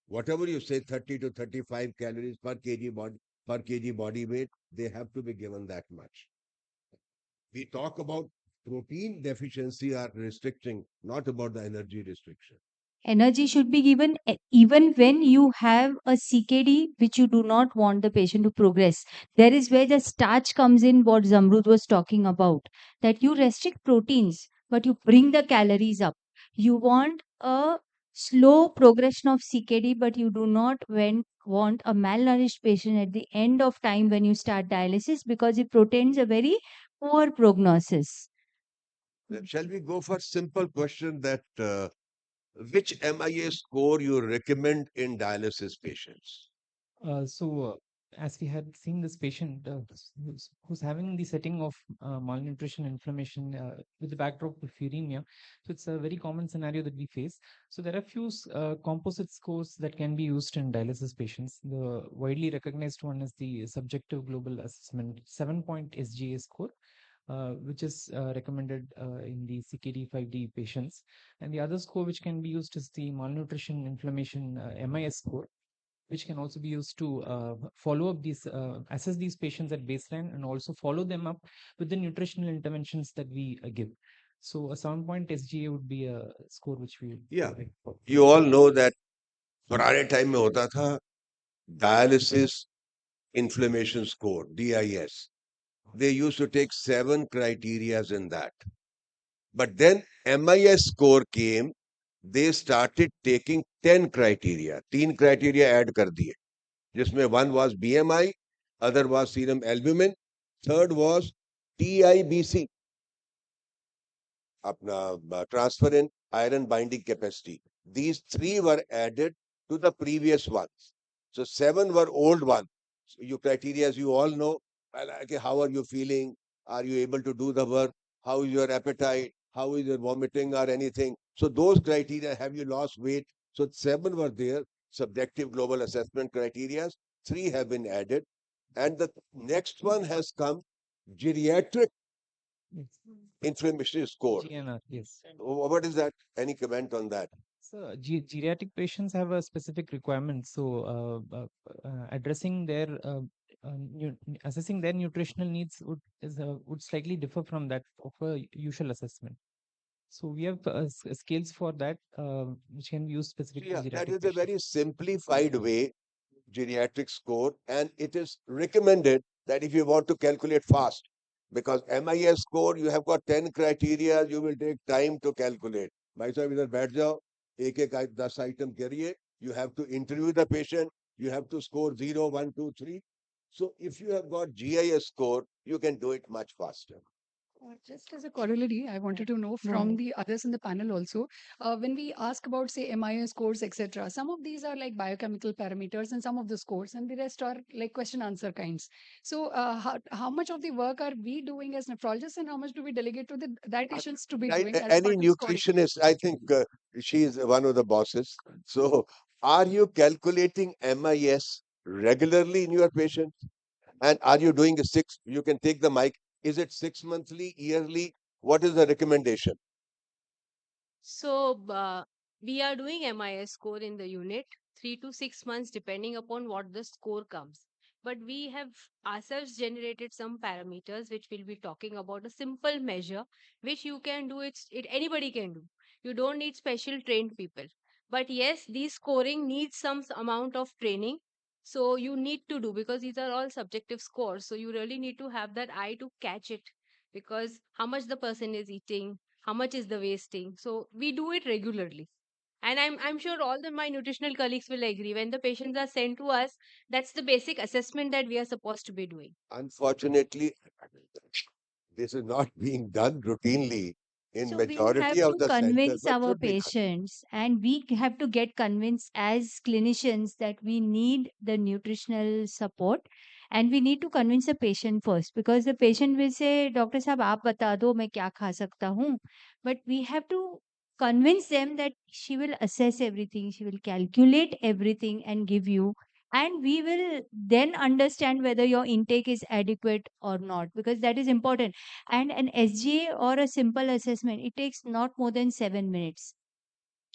Whatever you say, 30 to 35 calories per kg body weight, they have to be given that much. We talk about protein deficiency or restricting, not about the energy restriction. Energy should be given even when you have a CKD, which you do not want the patient to progress. There is where the starch comes in, what Zamrud was talking about, that you restrict proteins, but you bring the calories up. You want a slow progression of CKD, but you do not want a malnourished patient at the end of time when you start dialysis, because it portends a very poor prognosis. Shall we go for simple question that which MIA score you recommend in dialysis patients? As we had seen this patient who's having the setting of malnutrition, inflammation with the backdrop of uremia, so it's a very common scenario that we face. So there are few composite scores that can be used in dialysis patients. The widely recognized one is the subjective global assessment 7-point SGA score. Which is recommended in the CKD 5D patients. And the other score which can be used is the malnutrition inflammation MIS score, which can also be used to follow up these, assess these patients at baseline and also follow them up with the nutritional interventions that we give. So a 7-point SGA would be a score which we Yeah, you all know that पुराने time में होता था dialysis inflammation score, DIS. They used to take 7 criterias in that. But then MIS score came, they started taking 10 criteria. 3 criteria add कर दिए, जिसमें one was BMI, other was serum albumin, third was TIBC, अपना transferrin iron binding capacity. These 3 were added to the previous ones. So 7 were old ones. So your criteria, as you all know, like how are you feeling? Are you able to do the work? How is your appetite? How is your vomiting or anything? So those criteria, have you lost weight? So 7 were there, subjective global assessment criteria. 3 have been added. And the next one has come, geriatric inflammatory score. GNR, yes. What is that? Any comment on that? So geriatric patients have a specific requirement. So addressing their assessing their nutritional needs would slightly differ from that of a usual assessment. So we have scales for that, which can be used specifically. Yeah, for that geriatric is a very simplified way, geriatric score, and it is recommended that if you want to calculate fast, because MIS score, you have got 10 criteria, you will take time to calculate. भाई साहब इधर बैठ जाओ, एक एक 10 item करिए, you have to interview the patient, you have to score 0, 1, 2, 3. So if you have got GIS score, you can do it much faster. Just as a corollary, I wanted to know from the others in the panel also, when we ask about, say, MIS scores, etc., some of these are like biochemical parameters and some of the scores, and the rest are like question answer kinds. So, how much of the work are we doing as nephrologists, and how much do we delegate to the dietitians to be doing as Any part of scoring? nutritionist, I think she is one of the bosses. So, are you calculating MIS regularly in your patient? And are you doing a 6? You can take the mic. Is it 6 monthly, yearly? What is the recommendation? So, we are doing MIS score in the unit 3 to 6 months, depending upon what the score comes. But we have ourselves generated some parameters which we'll be talking about, a simple measure which you can do. It anybody can do. You don't need special trained people. But yes, these scoring needs some amount of training. So you need to do, because these are all subjective scores. So you really need to have that eye to catch it, because how much the person is eating, how much is the wasting. So we do it regularly. And I'm sure all my nutritional colleagues will agree, when the patients are sent to us, that's the basic assessment that we are supposed to be doing. Unfortunately, this is not being done routinely in So we majority have of to the centers, convince but our should be done. patients, and we have to get convinced as clinicians that we need the nutritional support, and we need to convince the patient first, because the patient will say, Doctor Sahab, आप बता दो मैं क्या खा सकता हूँ. But we have to convince them that she will assess everything, she will calculate everything and give you, and we will then understand whether your intake is adequate or not, because that is important. And an SGA or a simple assessment, it takes not more than 7 minutes.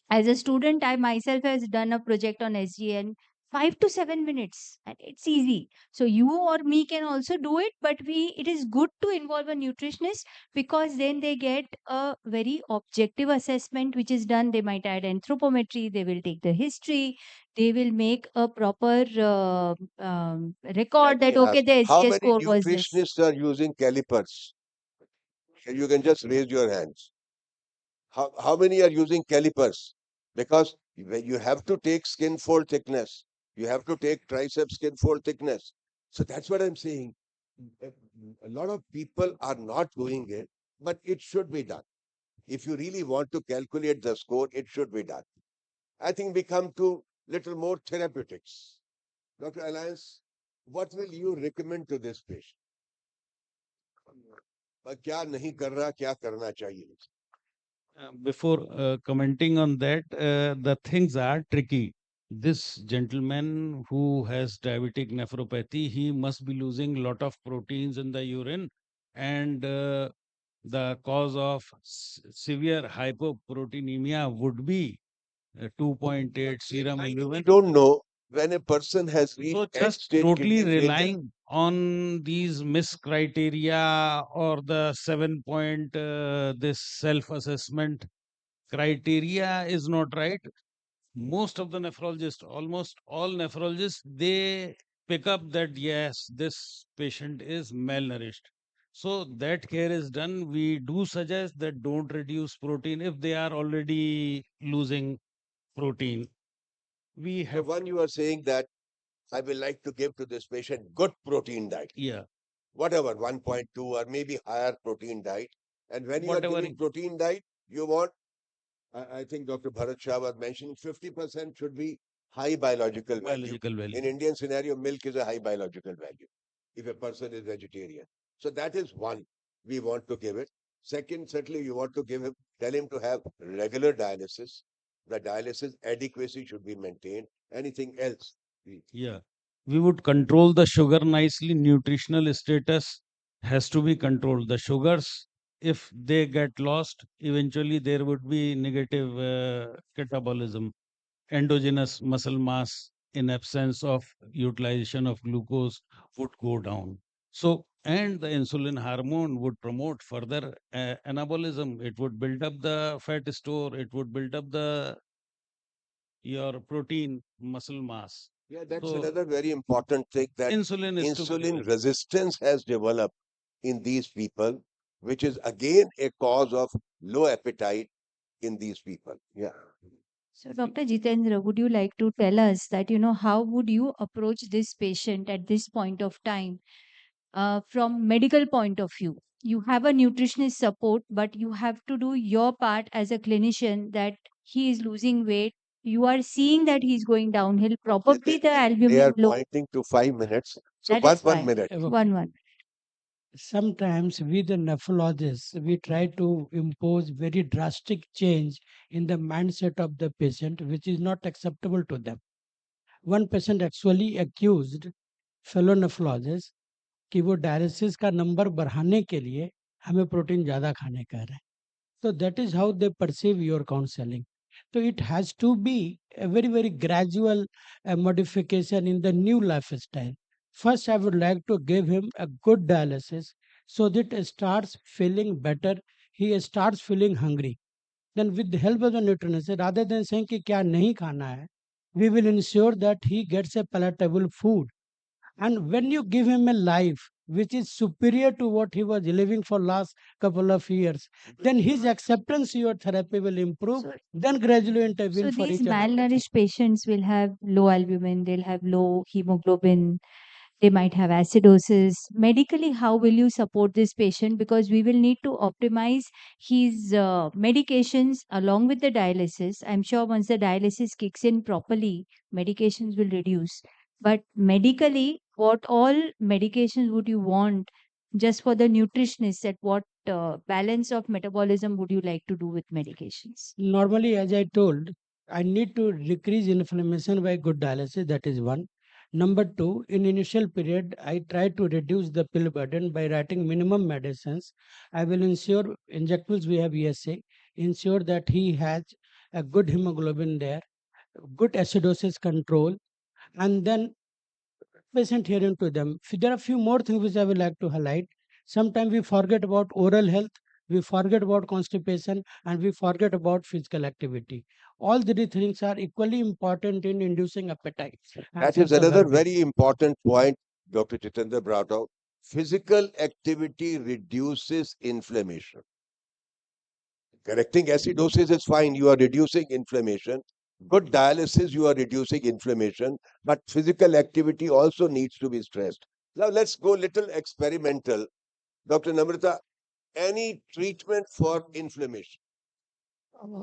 As a student, I myself has done a project on SGA, and 5 to 7 minutes, and it's easy. So you or me can also do it, but it is good to involve a nutritionist, because then they get a very objective assessment which is done. They might add anthropometry, they will take the history, they will make a proper record Let me that okay, ask, the how SGA many score was this. nutritionists are using calipers? You can just raise your hands. How many are using calipers? Because you have to take skin fold thickness, you have to take tricep skin fold thickness. So that's what I'm saying. A lot of people are not doing it, but it should be done. If you really want to calculate the score, it should be done. I think we come to little more therapeutics. Dr. Alliance, what will you recommend to this patient? क्या नहीं कर रहा, क्या करना चाहिए? Before commenting on that, the things are tricky. This gentleman who has diabetic nephropathy, he must be losing a lot of proteins in the urine, and the cause of severe hypoproteinemia would be 2.8 serum I albumin. don't know when a person has So reached just end-stage totally kidney failure. relying on these miss criteria or the 7 point this self-assessment criteria is not right. Most of the nephrologists, almost all nephrologists, they pick up that yes, this patient is malnourished. So that care is done. We do suggest that don't reduce protein if they are already losing protein. We So have one, you are saying that I will like to give to this patient good protein diet. Yeah. Whatever, 1.2 or maybe higher protein diet. And when you are Whatever giving protein diet, you want, I think Dr. Bharat Shah was mentioning 50% should be high biological value. biological value. In Indian scenario, milk is a high biological value if a person is vegetarian. So that is one we want to give it. Second, certainly you want to give him, tell him to have regular dialysis. The dialysis adequacy should be maintained. Anything else? Yeah. We would control the sugar nicely. Nutritional status has to be controlled. The sugars, if they get lost, eventually there would be negative catabolism, endogenous muscle mass in absence of utilization of glucose would go down. So, and the insulin hormone would promote further anabolism. It would build up the fat store. It would build up the your protein muscle mass. Yeah, that's So another very important thing that insulin is to be insulin resistance has developed in these people, which is again a cause of low appetite in these people. Yeah. So, Dr. Jitendra, would you like to tell us that, how would you approach this patient at this point of time from medical point of view? You have a nutritionist support, but you have to do your part as a clinician that he is losing weight. You are seeing that he's going downhill. Probably the They albumin are low. pointing to 5 minutes. So That is one fine. minute. One. Sometimes we, the nephrologists, we try to impose very drastic change in the mindset of the patient, which is not acceptable to them. One patient actually accused fellow nephrologist कि वो dialysis का number बढ़ाने के लिए हमें protein ज़्यादा खाने कह रहे हैं. So that is how they perceive your counseling. So it has to be a very, very gradual modification in the new lifestyle. First, I would like to give him a good dialysis so that he starts feeling better. He starts feeling hungry. Then with the help of the nutritionist, rather than saying कि क्या नहीं खाना है, we will ensure that he gets a palatable food. And when you give him a life which is superior to what he was living for last couple of years, then his acceptance to your therapy will improve. Then gradually intervene So for these each other. malnourished patients will have low albumin, they'll have low hemoglobin, they might have acidosis. Medically, how will you support this patient? Because we will need to optimize his medications along with the dialysis. I'm sure once the dialysis kicks in properly, medications will reduce. But medically, what all medications would you want just for the nutritionist? At what balance of metabolism would you like to do with medications? Normally, as I told, I need to decrease inflammation by good dialysis. That is one. Number two, in initial period, I try to reduce the pill burden by writing minimum medicines. I will ensure injectables we have ESA, ensure that he has a good hemoglobin there, good acidosis control, and then patient hearing to them. There are few more things which I would like to highlight. Sometimes we forget about oral health, we forget about constipation, and we forget about physical activity. All three things are equally important in inducing appetite. and That is sense of another well-being. very important point Dr. Jitendra brought out. Physical activity reduces inflammation. Correcting acidosis is fine. You are reducing inflammation. Good dialysis, you are reducing inflammation. But physical activity also needs to be stressed. Now let's go little experimental. Dr. Namrata, any treatment for inflammation?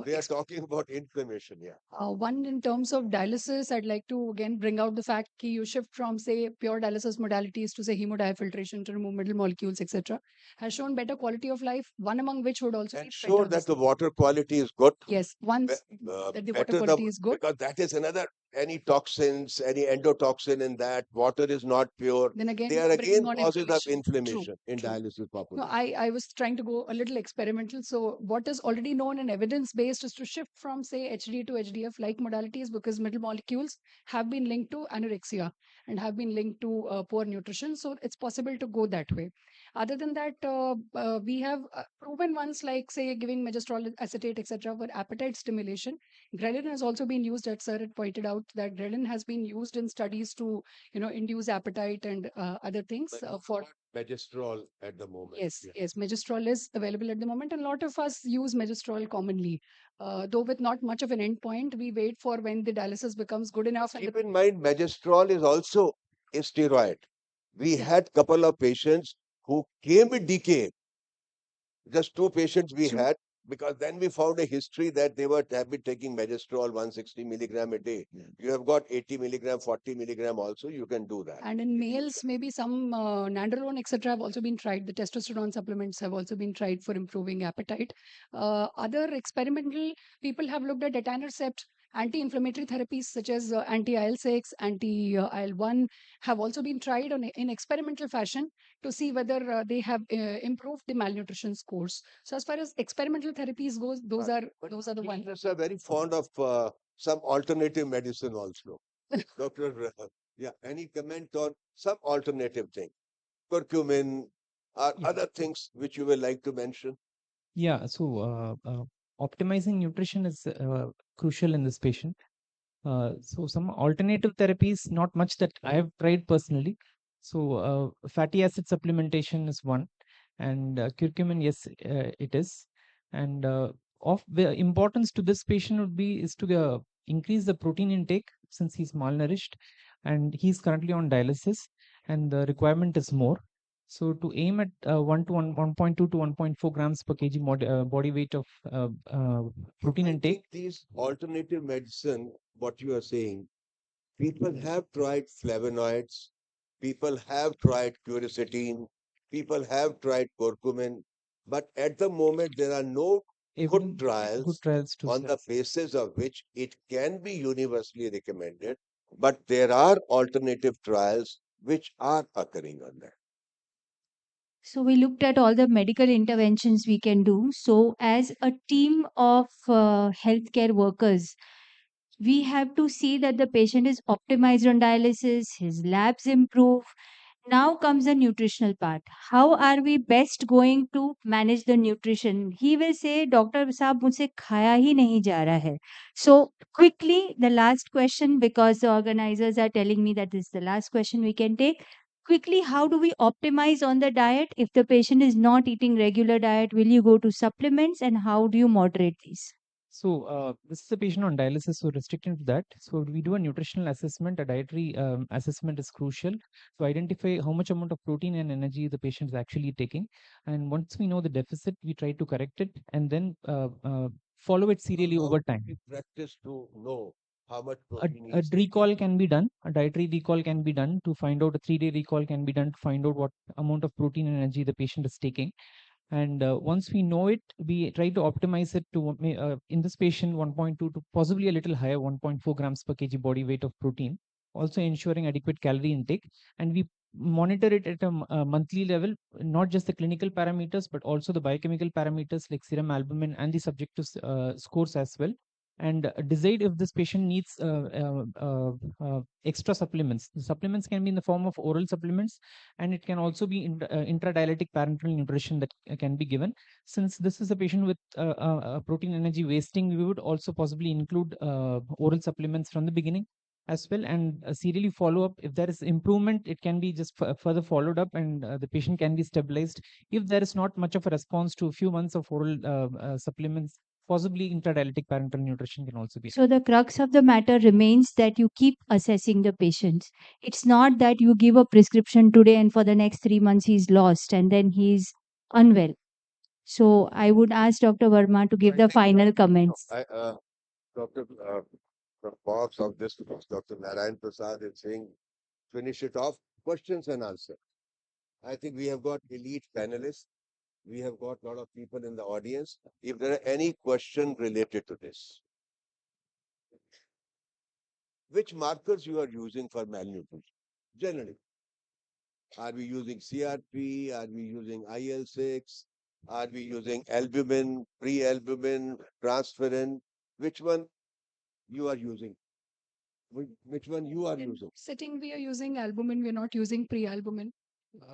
They are talking about inflammation, yeah. One, in terms of dialysis, I'd like to again bring out the fact that you shift from, say, pure dialysis modalities to, say, hemodiafiltration to remove middle molecules, etc., has shown better quality of life, one among which would also be Sure better that the water quality is good. Yes, once that the water Better quality is good. because that is another, any toxins, any endotoxin in that, water is not pure. Then again, They are bringing again on causes of True, inflammation in true. dialysis No, population. I was trying to go a little experimental. So what is already known and evidence-based is to shift from, say, HD to HDF like modalities, because middle molecules have been linked to anorexia and have been linked to poor nutrition. So it's possible to go that way. Other than that, we have proven ones like, say, giving megestrol acetate, etc., for appetite stimulation. Ghrelin has also been used, as sir had pointed out, that ghrelin has been used in studies to, induce appetite and other things for. Megestrol at the moment. Yes, yeah. yes, Megestrol is available at the moment, and a lot of us use Megestrol commonly. Though with not much of an endpoint, we wait for when the dialysis becomes good enough. And Keep in mind, megestrol is also a steroid. We had couple of patients who came with decay. Just 2 patients we True. had, because then we found a history that they have been taking megestrol 160 milligram a day. You have got 80 milligram, 40 milligram also, you can do that. And in males, maybe some nandrolone, etc., have also been tried. The testosterone supplements have also been tried for improving appetite. Other experimental people have looked at etanercept. Anti-inflammatory therapies such as anti-IL-6, anti-IL-1 have also been tried in experimental fashion to see whether they have improved the malnutrition scores. So as far as experimental therapies goes, those are the ones. Doctors are very fond of some alternative medicine also. Doctor, yeah, any comment on some alternative thing? Curcumin or other things which you would like to mention? Yeah, so optimizing nutrition is crucial in this patient. So some alternative therapies, not much that I have tried personally. So fatty acid supplementation is one, and curcumin, yes, it is. And of the importance to this patient would be is to increase the protein intake, since he's malnourished and he's currently on dialysis, and the requirement is more. So to aim at 1.2 to 1.4 grams per kg body weight of protein I intake. think these alternative medicine, what you are saying, people have tried flavonoids, people have tried quercetin, people have tried curcumin, but at the moment there are no good trials to on the basis of which it can be universally recommended. But there are alternative trials which are occurring on that. So we looked at all the medical interventions we can do. So as a team of healthcare workers, we have to see that the patient is optimized on dialysis, his labs improve. Now comes the nutritional part. How are we best going to manage the nutrition? He will say, Doctor Saab, mujhse khaya hi nahi ja raha hai. So quickly, the last question, because the organizers are telling me that this is the last question we can take. Quickly, how do we optimize on the diet? If the patient is not eating regular diet, will you go to supplements, and how do you moderate these? So this is a patient on dialysis, so restricted to that. So we do a nutritional assessment. A dietary assessment is crucial to identify how much amount of protein and energy the patient is actually taking. And once we know the deficit, we try to correct it, and then follow it serially over time. Practice to know how much A protein is recall can be done. A dietary recall can be done to find out. A 3-day recall can be done to find out what amount of protein and energy the patient is taking. And once we know it, we try to optimize it to in this patient 1.2 to possibly a little higher, 1.4 grams per kg body weight of protein, also ensuring adequate calorie intake. And we monitor it at a monthly level, not just the clinical parameters, but also the biochemical parameters like serum albumin and the subjective scores as well. And decide if this patient needs extra supplements. The supplements can be in the form of oral supplements, and it can also be intradialytic parenteral nutrition that can be given. Since this is a patient with protein energy wasting, we would also possibly include oral supplements from the beginning as well, and serially follow up. If there is improvement, it can be just further followed up, and the patient can be stabilized. If there is not much of a response to a few months of oral supplements, possibly intradialytic parenteral nutrition can also be. So the crux of the matter remains that you keep assessing the patients. It's not that you give a prescription today and for the next 3 months he's lost and then he's unwell. So I would ask Dr. Verma to give the final comments. Dr. From box of this, Dr. Narayan Prasad is saying, finish it off, questions and answers. I think we have got elite panelists. We have got a lot of people in the audience. If there are any question related to this, which markers you are using for malnutrition? Generally, are we using CRP? Are we using IL-6? Are we using albumin, pre-albumin, transferrin? Which one you are using? Which one you are using? Setting, we are using albumin, we are not using pre-albumin.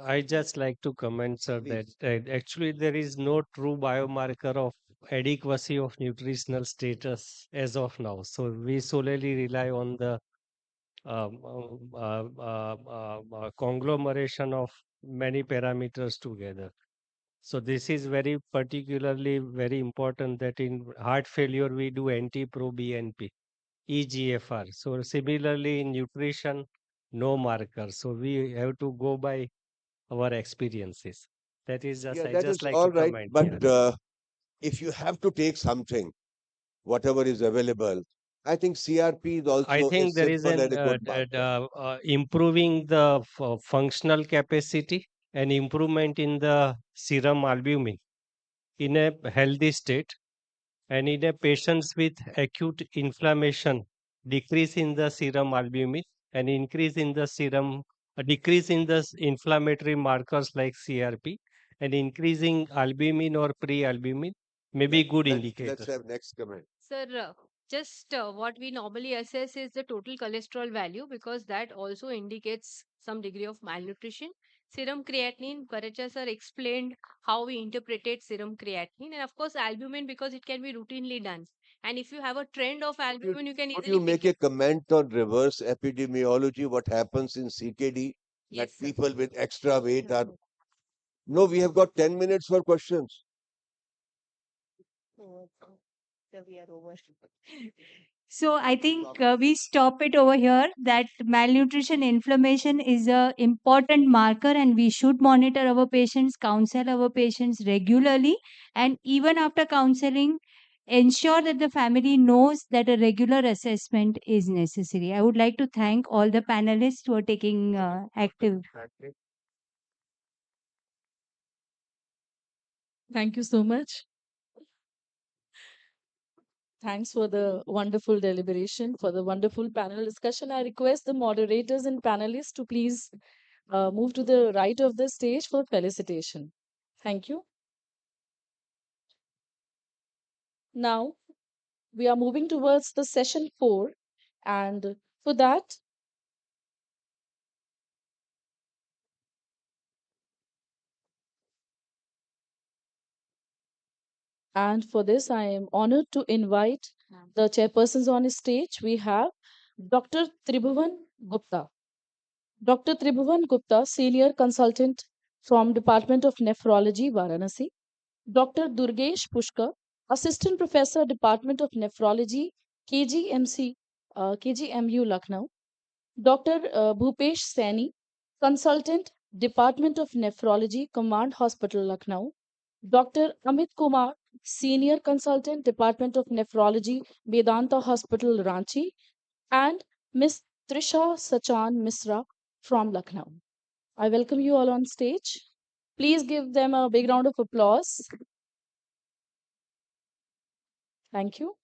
I just like to comment, sir, that actually there is no true biomarker of adequacy of nutritional status as of now. So we solely rely on the conglomeration of many parameters together. So this is very particularly very important that in heart failure we do NT-proBNP, EGFR. So similarly in nutrition, no marker. So we have to go by our experiences. That is just, Yeah, I that just is like all to right. comment here. But if you have to take something, whatever is available, I think CRP is I also a think there is simple an and a good marker. improving the functional capacity and improvement in the serum albumin in a healthy state, and in a patients with acute inflammation, decrease in the serum albumin and increase in the serum, a decrease in the inflammatory markers like CRP, and increasing albumin or pre-albumin may be good Let's indicators. have next comment. Sir, just what we normally assess is the total cholesterol value because that also indicates some degree of malnutrition. Serum creatinine, Karacha sir explained how we interpreted serum creatinine, and of course albumin because it can be routinely done. And if you have a trend of albumin, you can Could easily you pick make a comment on reverse epidemiology? What happens in CKD? That Yes, sir. people with extra weight are. No, we have got 10 minutes for questions. So I think we stop it over here that malnutrition inflammation is a important marker and we should monitor our patients, counsel our patients regularly, and even after counseling ensure that the family knows that a regular assessment is necessary. I would like to thank all the panelists who are taking active. Thank you so much. Thanks for the wonderful deliberation, for the wonderful panel discussion. I request the moderators and panelists to please move to the right of the stage for felicitation. Thank you. Now, we are moving towards the session 4, and for that, and for this, I am honored to invite the chairpersons on stage. We have Dr. Tribhuvan Gupta. Dr. Tribhuvan Gupta, Senior Consultant from Department of Nephrology, Varanasi. Dr. Durgesh Pushkar, Assistant Professor, Department of Nephrology, KGMU, Lucknow. Dr. Bhupesh Saini, Consultant, Department of Nephrology, Command Hospital, Lucknow. Dr. Amit Kumar, Senior Consultant, Department of Nephrology, Vedanta Hospital, Ranchi. And Ms. Trisha Sachan Misra from Lucknow. I welcome you all on stage. Please give them a big round of applause. Thank you.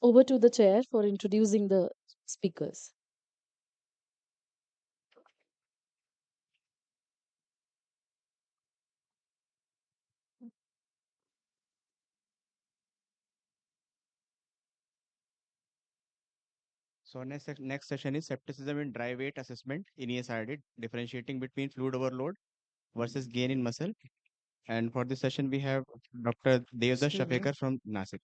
Over to the chair for introducing the speakers. So next session is septicism in dry weight assessment in ESRD, differentiating between fluid overload versus gain in muscle. And for this session, we have Dr. Devdas Shafekar from Nasik.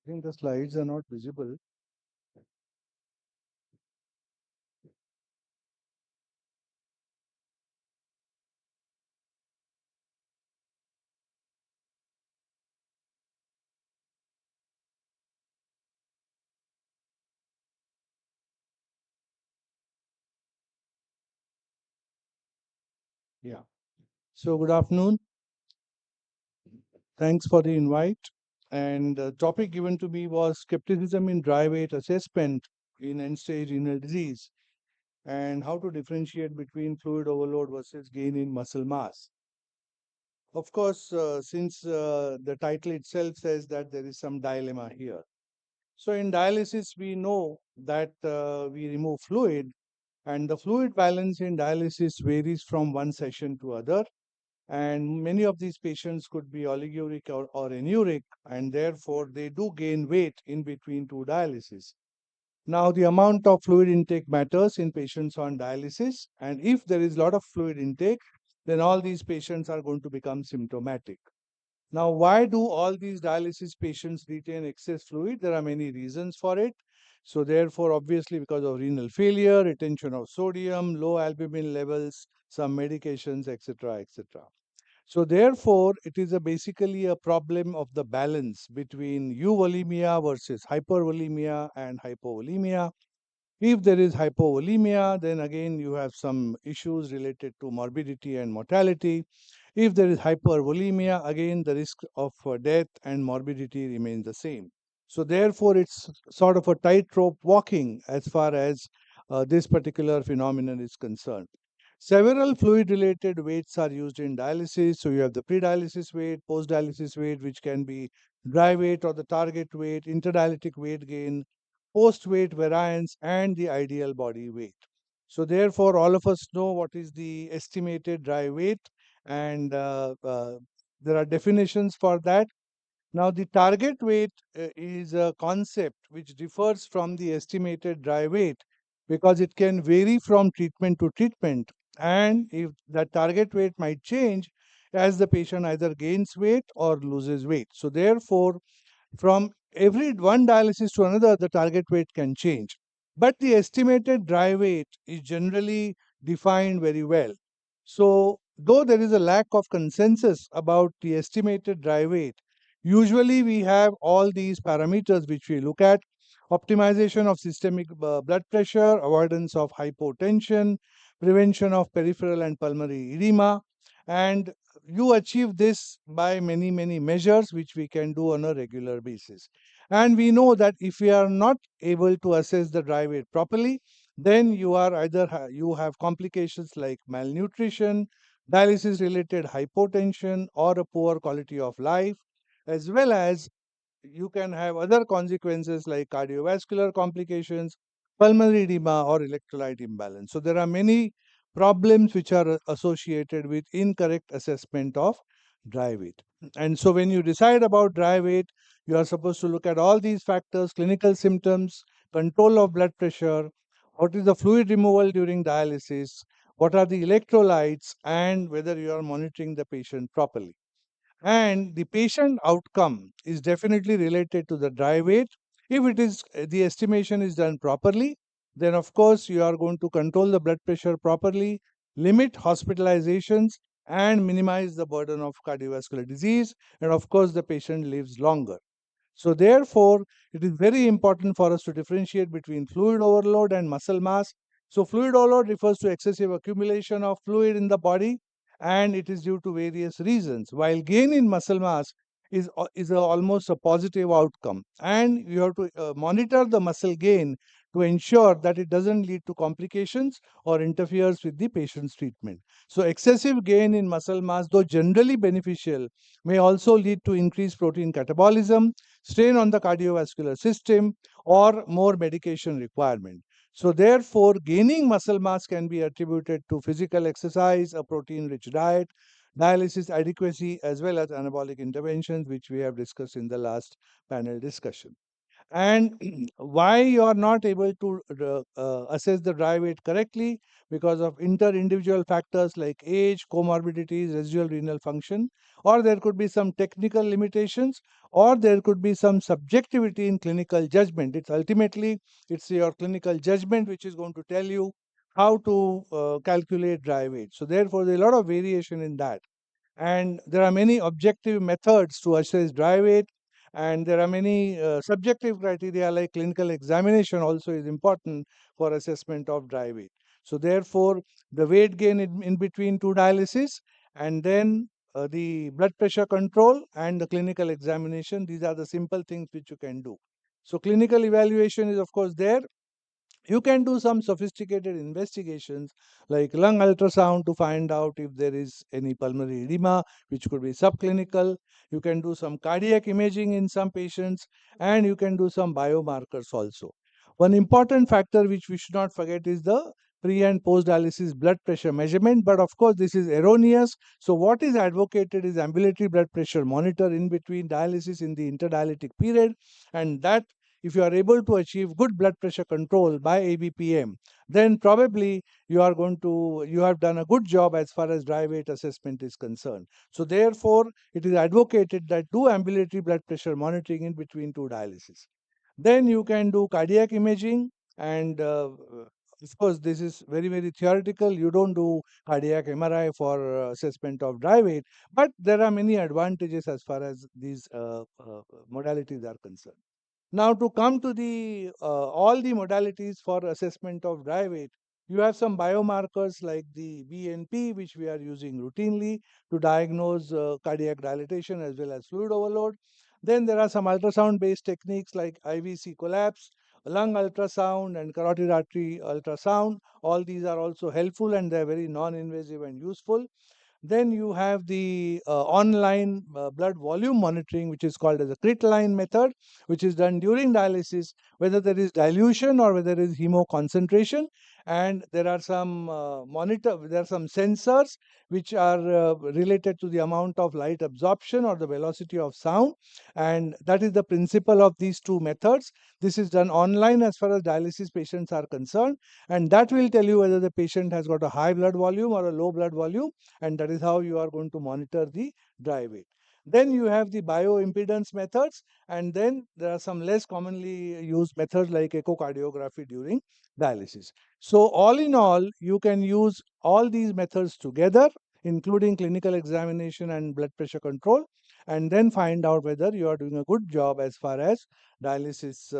think the slides are not visible. Yeah. So good afternoon. Thanks for the invite. And the topic given to me was skepticism in dry weight assessment in end-stage renal disease and how to differentiate between fluid overload versus gain in muscle mass. Of course, since the title itself says that there is some dilemma here. So in dialysis, we know that we remove fluid, and the fluid balance in dialysis varies from one session to other. And many of these patients could be oliguric or anuric, and therefore they do gain weight in between two dialysis. Now, the amount of fluid intake matters in patients on dialysis, and if there is a lot of fluid intake, then all these patients are going to become symptomatic. Now, why do all these dialysis patients retain excess fluid? There are many reasons for it. So, therefore, obviously, because of renal failure, retention of sodium, low albumin levels, some medications, etc., etc. So, therefore, it is basically a problem of the balance between euvolemia versus hypervolemia and hypovolemia. If there is hypovolemia, then again you have some issues related to morbidity and mortality. If there is hypervolemia, again the risk of death and morbidity remains the same. So therefore, it's sort of a tightrope walking as far as this particular phenomenon is concerned. Several fluid-related weights are used in dialysis. So you have the pre-dialysis weight, post-dialysis weight, which can be dry weight or the target weight, interdialytic weight gain, post-weight variance, and the ideal body weight. So therefore, all of us know what is the estimated dry weight, and there are definitions for that. Now, the target weight is a concept which differs from the estimated dry weight because it can vary from treatment to treatment. And if that target weight might change as the patient either gains weight or loses weight. So, therefore, from every one dialysis to another, the target weight can change. But the estimated dry weight is generally defined very well. So, though there is a lack of consensus about the estimated dry weight, usually we have all these parameters which we look at: optimization of systemic blood pressure, avoidance of hypotension, prevention of peripheral and pulmonary edema, and you achieve this by many measures which we can do on a regular basis. And we know that if we are not able to assess the dry weight properly, then you are either you have complications like malnutrition, dialysis related hypotension, or a poor quality of life, as well as you can have other consequences like cardiovascular complications, pulmonary edema, or electrolyte imbalance. So there are many problems which are associated with incorrect assessment of dry weight. And so when you decide about dry weight, you are supposed to look at all these factors: clinical symptoms, control of blood pressure, what is the fluid removal during dialysis, what are the electrolytes, and whether you are monitoring the patient properly. And the patient outcome is definitely related to the dry weight. If it is the estimation is done properly, then of course you are going to control the blood pressure properly, limit hospitalizations, and minimize the burden of cardiovascular disease, and of course the patient lives longer. So therefore, it is very important for us to differentiate between fluid overload and muscle mass. So fluid overload refers to excessive accumulation of fluid in the body, and it is due to various reasons, while gain in muscle mass is almost a positive outcome. And you have to monitor the muscle gain to ensure that it doesn't lead to complications or interferes with the patient's treatment. So excessive gain in muscle mass, though generally beneficial, may also lead to increased protein catabolism, strain on the cardiovascular system, or more medication requirement. So therefore, gaining muscle mass can be attributed to physical exercise, a protein-rich diet, dialysis adequacy, as well as anabolic interventions, which we have discussed in the last panel discussion. And why you are not able to assess the dry weight correctly? Because of inter-individual factors like age, comorbidities, residual renal function, or there could be some technical limitations, or there could be some subjectivity in clinical judgment. It's your clinical judgment which is going to tell you how to calculate dry weight. So therefore, there's a lot of variation in that. And there are many objective methods to assess dry weight, and there are many subjective criteria like clinical examination also is important for assessment of dry weight. So therefore, the weight gain in between two dialysis, and then the blood pressure control and the clinical examination, these are the simple things which you can do. So clinical evaluation is of course there. You can do some sophisticated investigations like lung ultrasound to find out if there is any pulmonary edema, which could be subclinical. You can do some cardiac imaging in some patients, and you can do some biomarkers also. One important factor which we should not forget is the pre and post dialysis blood pressure measurement, but of course this is erroneous. So what is advocated is ambulatory blood pressure monitor in between dialysis in the interdialytic period, and that if you are able to achieve good blood pressure control by ABPM, then probably you have done a good job as far as dry weight assessment is concerned. So therefore, it is advocated that do ambulatory blood pressure monitoring in between two dialysis. Then you can do cardiac imaging, and of course, this is very, very theoretical. You don't do cardiac MRI for assessment of dry weight, but there are many advantages as far as these modalities are concerned. Now, to come to the all the modalities for assessment of dry weight, you have some biomarkers like the BNP, which we are using routinely to diagnose cardiac dilatation as well as fluid overload. Then there are some ultrasound-based techniques like IVC collapse, lung ultrasound, and carotid artery ultrasound. All these are also helpful, and they are very non-invasive and useful. Then you have the online blood volume monitoring, which is called as a crit line method, which is done during dialysis, whether there is dilution or whether there is hemoconcentration. And there are some there are some sensors which are related to the amount of light absorption or the velocity of sound. And that is the principle of these two methods. This is done online as far as dialysis patients are concerned. And that will tell you whether the patient has got a high blood volume or a low blood volume. And that is how you are going to monitor the dry weight. Then you have the bioimpedance methods, and then there are some less commonly used methods like echocardiography during dialysis. So all in all, you can use all these methods together, including clinical examination and blood pressure control, and then find out whether you are doing a good job as far as dialysis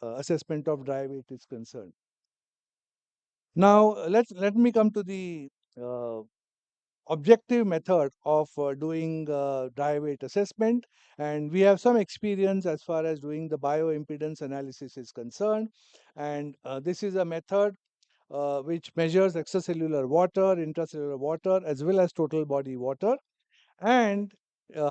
assessment of dry weight is concerned. Now, let me come to the objective method of doing dry weight assessment, and we have some experience as far as doing the bioimpedance analysis is concerned. And this is a method which measures extracellular water, intracellular water, as well as total body water. And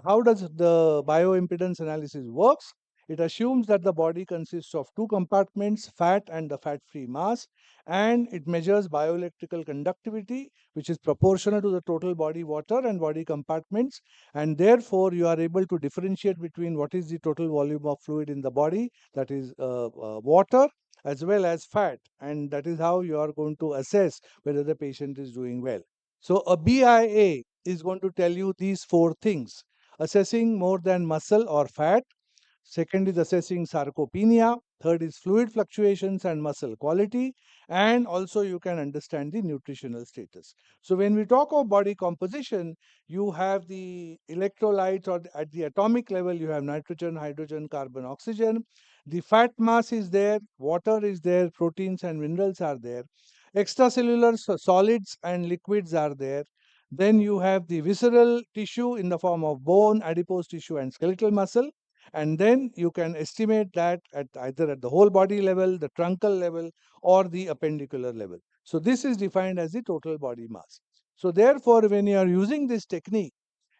how does the bioimpedance analysis works? It assumes that the body consists of two compartments, fat and the fat-free mass, and it measures bioelectrical conductivity, which is proportional to the total body water and body compartments. And therefore, you are able to differentiate between what is the total volume of fluid in the body, that is water, as well as fat. And that is how you are going to assess whether the patient is doing well. So a BIA is going to tell you these four things: assessing more than muscle or fat. Second is assessing sarcopenia. Third is fluid fluctuations and muscle quality. And also you can understand the nutritional status. So when we talk of body composition, you have the electrolytes, or at the atomic level, you have nitrogen, hydrogen, carbon, oxygen. The fat mass is there, water is there, proteins and minerals are there. Extracellular solids and liquids are there. Then you have the visceral tissue in the form of bone, adipose tissue, and skeletal muscle. And then you can estimate that at either at the whole body level, the truncal level, or the appendicular level. So this is defined as the total body mass. So therefore, when you are using this technique,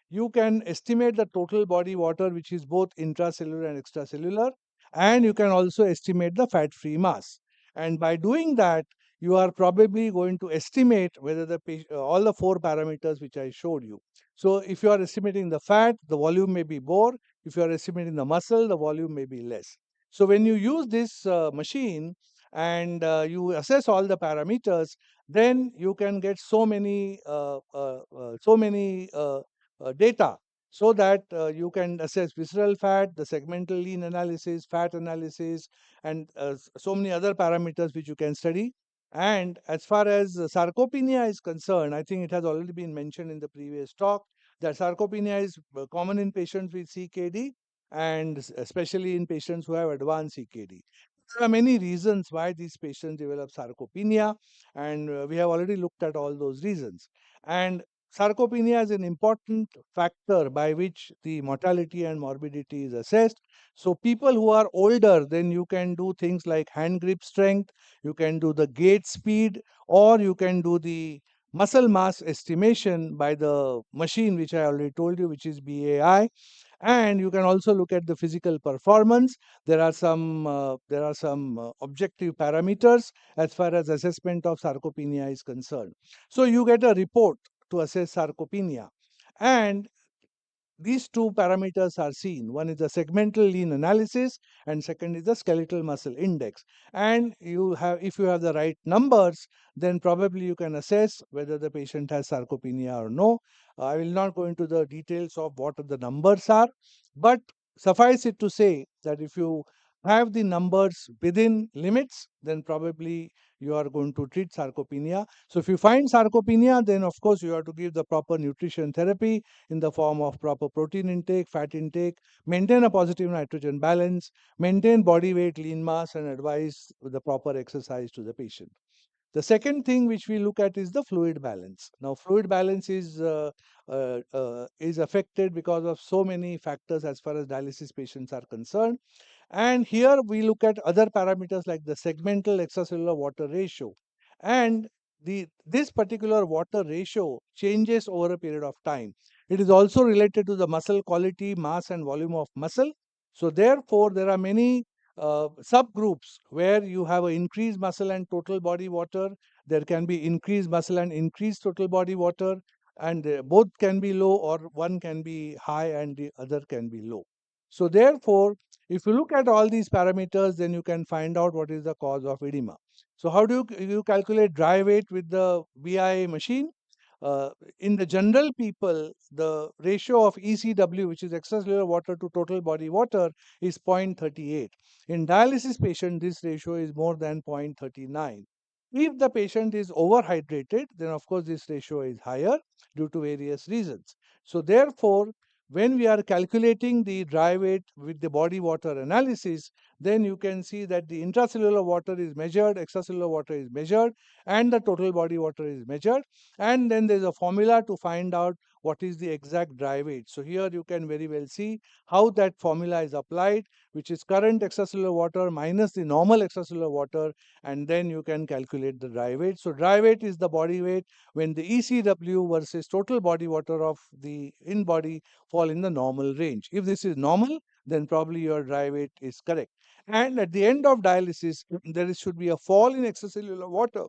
you can estimate the total body water, which is both intracellular and extracellular, and you can also estimate the fat-free mass. And by doing that, you are probably going to estimate whether the all the four parameters which I showed you. So if you are estimating the fat, the volume may be more. If you are estimating the muscle, the volume may be less. So when you use this machine and you assess all the parameters, then you can get so many data, so that you can assess visceral fat, the segmental lean analysis, fat analysis, and so many other parameters which you can study. And as far as sarcopenia is concerned, I think it has already been mentioned in the previous talk that sarcopenia is common in patients with CKD, and especially in patients who have advanced CKD. There are many reasons why these patients develop sarcopenia, and we have already looked at all those reasons. And sarcopenia is an important factor by which the mortality and morbidity is assessed. So people who are older, then you can do things like hand grip strength, you can do the gait speed, or you can do the muscle mass estimation by the machine which I already told you, which is BAI. And you can also look at the physical performance. There are some objective parameters as far as assessment of sarcopenia is concerned. So you get a report to assess sarcopenia, and these two parameters are seen. One is the segmental lean analysis, and second is the skeletal muscle index. And you have, if you have the right numbers, then probably you can assess whether the patient has sarcopenia or no. I will not go into the details of what the numbers are, but suffice it to say that if you have the numbers within limits, then probably you are going to treat sarcopenia. So if you find sarcopenia, then of course you have to give the proper nutrition therapy in the form of proper protein intake, fat intake, maintain a positive nitrogen balance, maintain body weight, lean mass, and advise the proper exercise to the patient. The second thing which we look at is the fluid balance. Now, fluid balance is affected because of so many factors as far as dialysis patients are concerned. And here we look at other parameters like the segmental extracellular water ratio. And this particular water ratio changes over a period of time. It is also related to the muscle quality, mass, and volume of muscle. So therefore, there are many subgroups where you have an increased muscle and total body water. There can be increased muscle and increased total body water, and both can be low, or one can be high and the other can be low. So therefore, if you look at all these parameters, then you can find out what is the cause of edema. So how do you calculate dry weight with the BI machine? In the general people, the ratio of ECW, which is extracellular water to total body water, is 0.38. In dialysis patient, this ratio is more than 0.39. If the patient is overhydrated, then of course this ratio is higher due to various reasons. So therefore, when we are calculating the dry weight with the body water analysis, then you can see that the intracellular water is measured, extracellular water is measured, and the total body water is measured. And then there's a formula to find out what is the exact dry weight. So here you can very well see how that formula is applied, which is current extracellular water minus the normal extracellular water, and then you can calculate the dry weight. So dry weight is the body weight when the ECW versus total body water of the in-body fall in the normal range. If this is normal, then probably your dry weight is correct. And at the end of dialysis, there should be a fall in extracellular water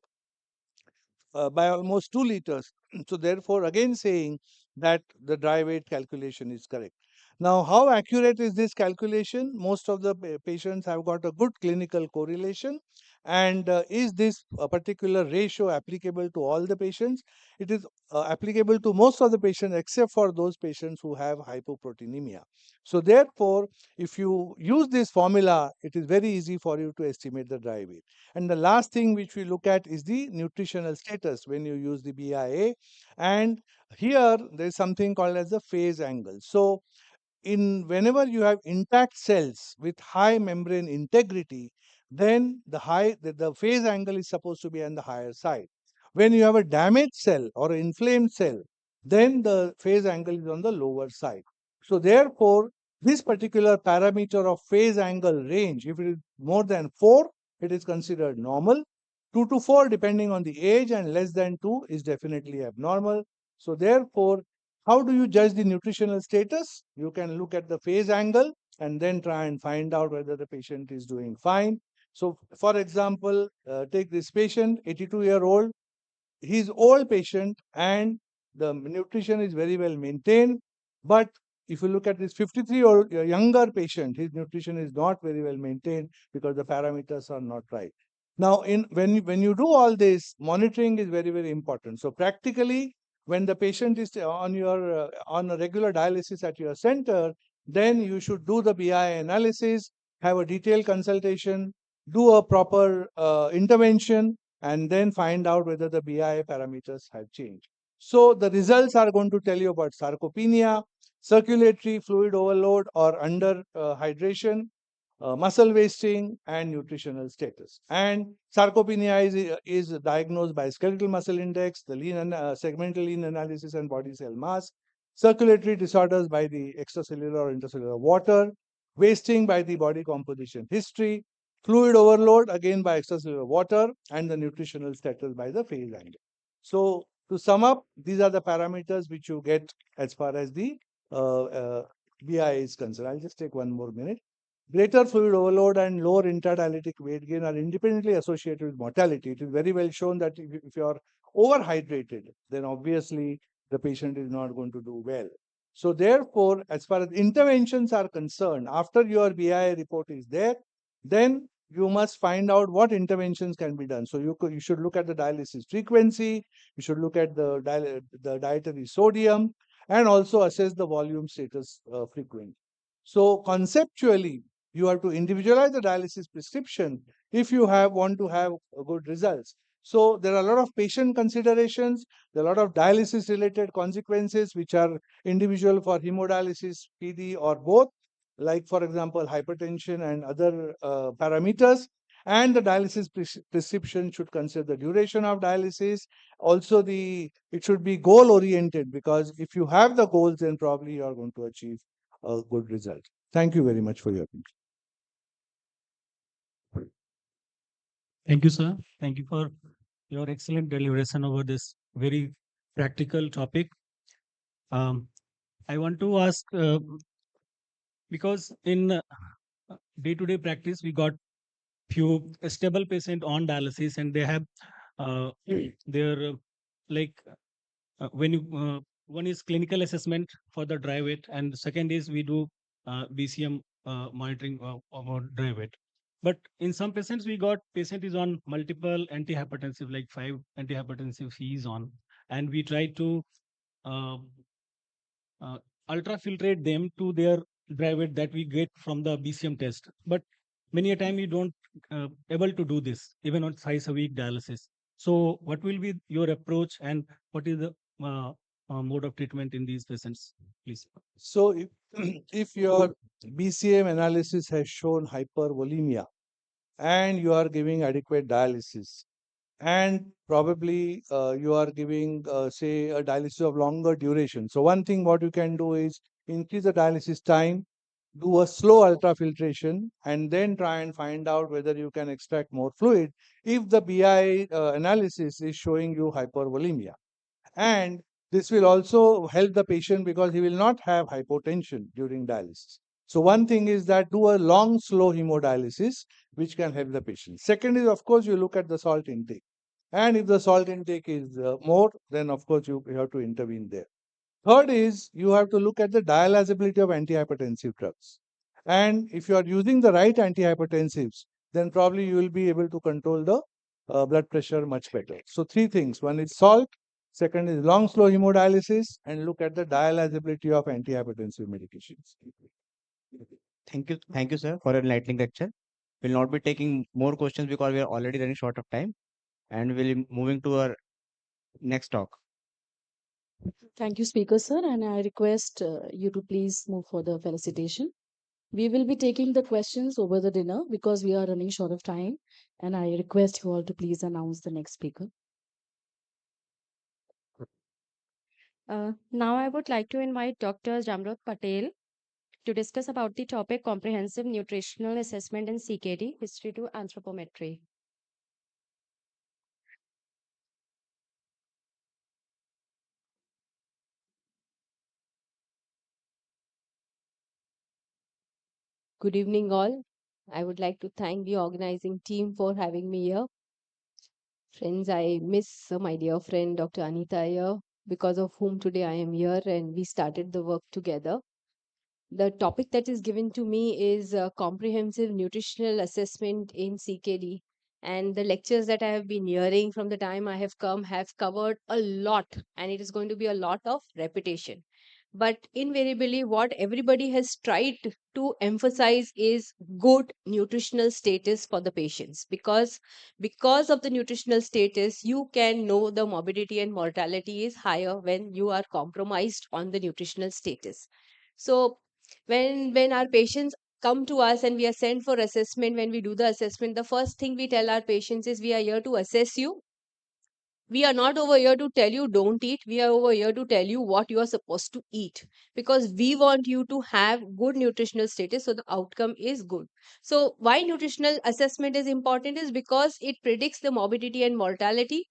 by almost 2 liters. So therefore, again saying that the dry weight calculation is correct. Now, how accurate is this calculation? Most of the patients have got a good clinical correlation. And is this particular ratio applicable to all the patients? It is applicable to most of the patients except for those patients who have hypoproteinemia. So therefore, if you use this formula, it is very easy for you to estimate the dry weight. And the last thing which we look at is the nutritional status when you use the BIA. And here there is something called as the phase angle. So whenever you have intact cells with high membrane integrity, then the phase angle is supposed to be on the higher side. When you have a damaged cell or an inflamed cell, then the phase angle is on the lower side. So therefore, this particular parameter of phase angle range, if it is more than 4, it is considered normal. 2 to 4, depending on the age, and less than 2 is definitely abnormal. So therefore, how do you judge the nutritional status? You can look at the phase angle and then try and find out whether the patient is doing fine. So, for example, take this patient, 82-year-old. He's old patient and the nutrition is very well maintained. But if you look at this 53 or younger patient, his nutrition is not very well maintained because the parameters are not right. Now, when you do all this, monitoring is very, very important. So practically, when the patient is on a regular dialysis at your center, then you should do the BI analysis, have a detailed consultation, do a proper intervention, and then find out whether the BI parameters have changed. So the results are going to tell you about sarcopenia, circulatory fluid overload or under hydration, muscle wasting, and nutritional status. And sarcopenia is diagnosed by skeletal muscle index, the segmental lean analysis, and body cell mass. Circulatory disorders by the extracellular or intracellular water, wasting by the body composition history, fluid overload again by extracellular water, and the nutritional status by the phase angle. So to sum up, these are the parameters which you get as far as the BI is concerned. I'll just take one more minute. Greater fluid overload and lower intradialytic weight gain are independently associated with mortality. It is very well shown that if you are overhydrated, then obviously the patient is not going to do well. So therefore, as far as interventions are concerned, after your BI report is there, then you must find out what interventions can be done. So you should look at the dialysis frequency, you should look at the dietary sodium, and also assess the volume status frequently. So conceptually, you have to individualize the dialysis prescription if you want to have good results. So there are a lot of patient considerations, there are a lot of dialysis related consequences which are individual for hemodialysis, PD, or both, like for example hypertension and other parameters. And the dialysis prescription should consider the duration of dialysis. Also, it should be goal oriented, because if you have the goals, then probably you are going to achieve a good result. Thank you very much for your attention. Thank you, sir. Thank you for your excellent deliberation over this very practical topic. I want to ask, because in day-to-day practice, we got few stable patient on dialysis, and they have their like when you one is clinical assessment for the dry weight, and second is we do BCM monitoring of our dry weight. But in some patients, we got patient is on multiple antihypertensive, like 5 antihypertensive he is on, and we try to uh, ultrafiltrate them to their dry weight that we get from the BCM test. But many a time you don't able to do this even on twice a week dialysis. So what will be your approach, and what is the mode of treatment in these patients, please? So if your BCM analysis has shown hypervolemia and you are giving adequate dialysis, and probably you are giving, say, a dialysis of longer duration. So one thing what you can do is increase the dialysis time, do a slow ultrafiltration, and then try and find out whether you can extract more fluid if the BI analysis is showing you hypervolemia. And this will also help the patient because he will not have hypotension during dialysis. So one thing is that do a long, slow hemodialysis, which can help the patient. Second is, of course, you look at the salt intake. And if the salt intake is more, then of course you have to intervene there. Third is you have to look at the dialyzability of antihypertensive drugs. And if you are using the right antihypertensives, then probably you will be able to control the blood pressure much better. So three things. One is salt, second is long slow hemodialysis, and look at the dialyzability of antihypertensive medications. Thank you, sir, for your enlightening lecture. We'll not be taking more questions because we are already running short of time, and we'll be moving to our next talk. Thank you, Speaker Sir, and I request you to please move for the felicitation. We will be taking the questions over the dinner because we are running short of time, and I request you all to please announce the next speaker. Now I would like to invite Dr. Jamrut Patel to discuss about the topic comprehensive nutritional assessment in CKD, history to anthropometry. Good evening, all. I would like to thank the organizing team for having me here. Friends, I miss my dear friend Dr. Anita here, because of whom today I am here and we started the work together. The topic that is given to me is comprehensive nutritional assessment in CKD. And the lectures that I have been hearing from the time I have come have covered a lot, and it is going to be a lot of repetition. But invariably, what everybody has tried to emphasize is good nutritional status for the patients, because of the nutritional status, you can know the morbidity and mortality is higher when you are compromised on the nutritional status. So when our patients come to us and we are sent for assessment, when we do the assessment, the first thing we tell our patients is we are here to assess you. We are not over here to tell you don't eat. We are over here to tell you what you are supposed to eat, because we want you to have good nutritional status so the outcome is good. So why nutritional assessment is important is because it predicts the morbidity and mortality.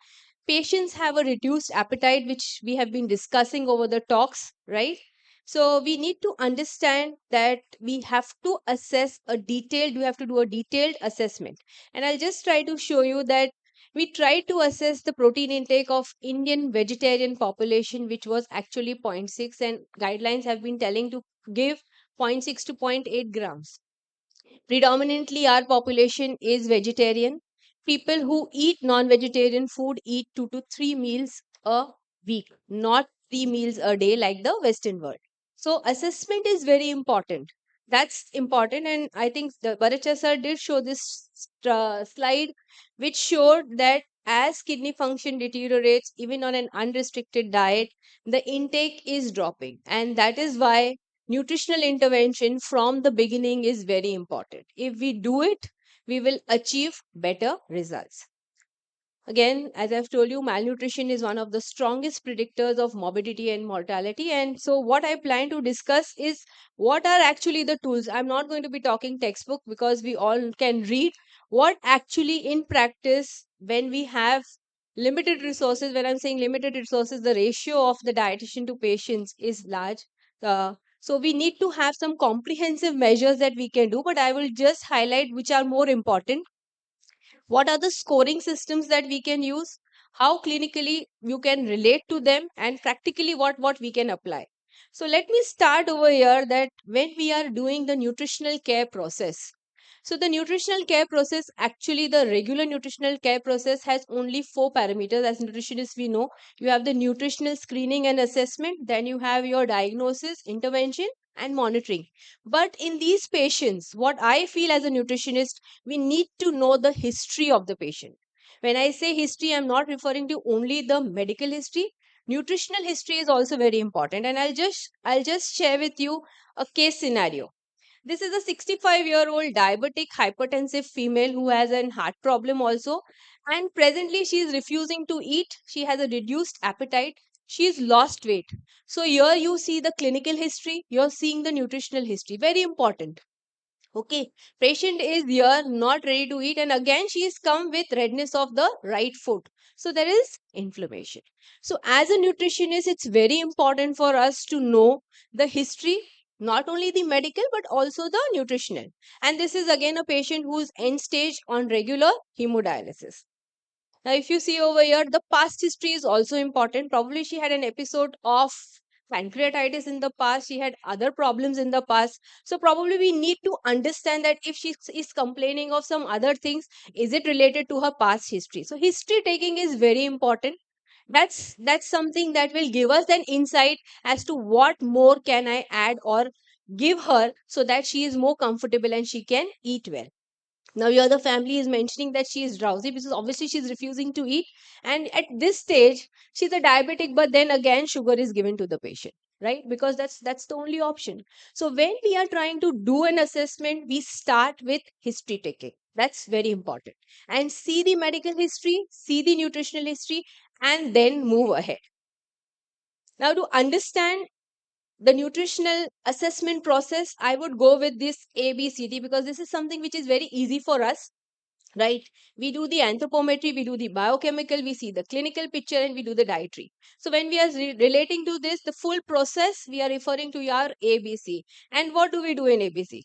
Patients have a reduced appetite, which we have been discussing over the talks, right? So we need to understand that we have to we have to do a detailed assessment. And I'll just try to show you that we tried to assess the protein intake of Indian vegetarian population, which was actually zero point 0.6, and guidelines have been telling to give zero point 0.6 to zero point 0.8 grams. Predominantly, our population is vegetarian. People who eat non-vegetarian food eat 2 to 3 meals a week, not 3 meals a day like the Western world. So assessment is very important. That's important, and I think the Baracha sir did show this slide, which showed that as kidney function deteriorates, even on an unrestricted diet, the intake is dropping, and that is why nutritional intervention from the beginning is very important. If we do it, we will achieve better results. Again, as I've told you, malnutrition is one of the strongest predictors of morbidity and mortality. And so, what I plan to discuss is what are actually the tools. I'm not going to be talking textbook because we all can read what actually in practice, when we have limited resources. When I'm saying limited resources, the ratio of the dietitian to patients is large. So we need to have some comprehensive measures that we can do, but I will just highlight which are more important. What are the scoring systems that we can use? How clinically you can relate to them, and practically what we can apply. So let me start over here that when we are doing the nutritional care process. So the nutritional care process, actually the regular nutritional care process has only 4 parameters. As nutritionists, we know you have the nutritional screening and assessment, then you have your diagnosis, intervention, and monitoring. But in these patients, what I feel as a nutritionist, we need to know the history of the patient. When I say history, I'm not referring to only the medical history. Nutritional history is also very important, and I'll just share with you a case scenario. This is a 65-year-old diabetic hypertensive female who has an heart problem also, and presently she is refusing to eat. She has a reduced appetite. She's lost weight. So here you see the clinical history, you're seeing the nutritional history. Very important. Okay, patient is here not ready to eat, and again she is come with redness of the right foot. So there is inflammation. So as a nutritionist, it's very important for us to know the history, not only the medical but also the nutritional. And this is again a patient who is end stage on regular hemodialysis. Now, if you see over here, the past history is also important. Probably she had an episode of pancreatitis in the past. She had other problems in the past. So, probably we need to understand that if she is complaining of some other things, is it related to her past history? So, history taking is very important. That's something that will give us an insight as to what more can I add or give her so that she is more comfortable and she can eat well. Now your the family is mentioning that she is drowsy because obviously she's refusing to eat, and at this stage she's a diabetic, but then again sugar is given to the patient, right? Because that's the only option. So when we are trying to do an assessment, we start with history taking. That's very important, and see the medical history, see the nutritional history, and then move ahead. Now to understand the nutritional assessment process, I would go with this ABCD because this is something which is very easy for us, right? We do the anthropometry, we do the biochemical, we see the clinical picture, and we do the dietary. So when we are relating to this, the full process, we are referring to our ABC. And what do we do in ABC?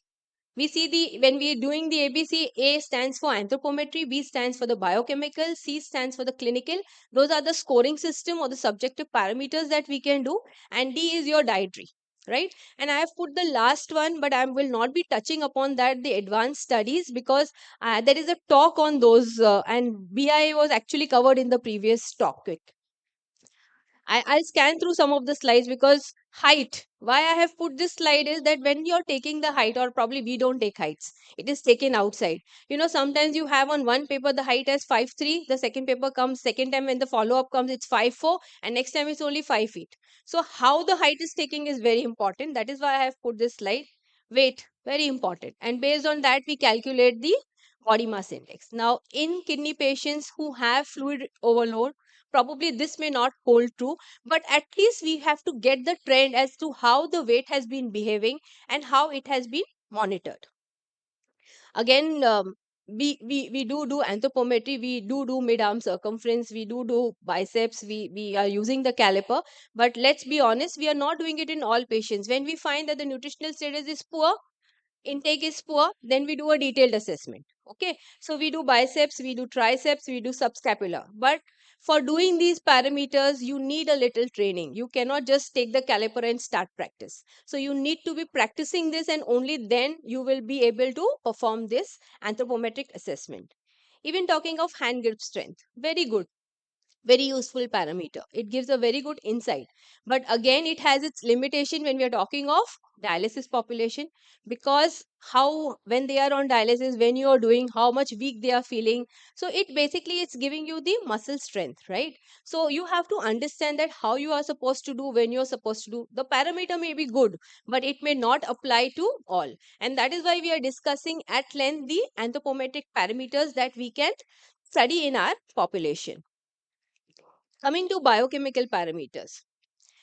We see when we are doing the ABC, A stands for anthropometry, B stands for the biochemical, C stands for the clinical. Those are the scoring system or the subjective parameters that we can do, and D is your dietary. right? And I have put the last one, but I will not be touching upon that, the advanced studies, because there is a talk on those, and BI was actually covered in the previous topic. I'll scan through some of the slides because height. Why I have put this slide is that when you're taking the height, or probably we don't take heights, it is taken outside. Sometimes you have on one paper the height as 5'3", the second paper comes, second time when the follow up comes, it's 5'4", and next time it's only 5 feet. So, how the height is taking is very important. That is why I have put this slide. Weight, very important. And based on that, we calculate the body mass index. Now, in kidney patients who have fluid overload, probably this may not hold true, but at least we have to get the trend as to how the weight has been behaving and how it has been monitored. Again, we do anthropometry, we do mid-arm circumference, we do biceps, we are using the caliper, but let's be honest, we are not doing it in all patients. When we find that the nutritional status is poor, intake is poor, then we do a detailed assessment. Okay, so we do biceps, we do triceps, we do subscapular. But for doing these parameters, you need a little training. You cannot just take the caliper and start practice. So you need to be practicing this, and only then you will be able to perform this anthropometric assessment. Even talking of hand grip strength, very good, very useful parameter. It gives a very good insight, but again it has its limitation when we are talking of dialysis population, because how, when they are on dialysis, when you are doing, how much weak they are feeling. So it basically, it's giving you the muscle strength, right? So you have to understand that how you are supposed to do, when you are supposed to do. The parameter may be good, but it may not apply to all, and that is why we are discussing at length the anthropometric parameters that we can study in our population. Coming to biochemical parameters.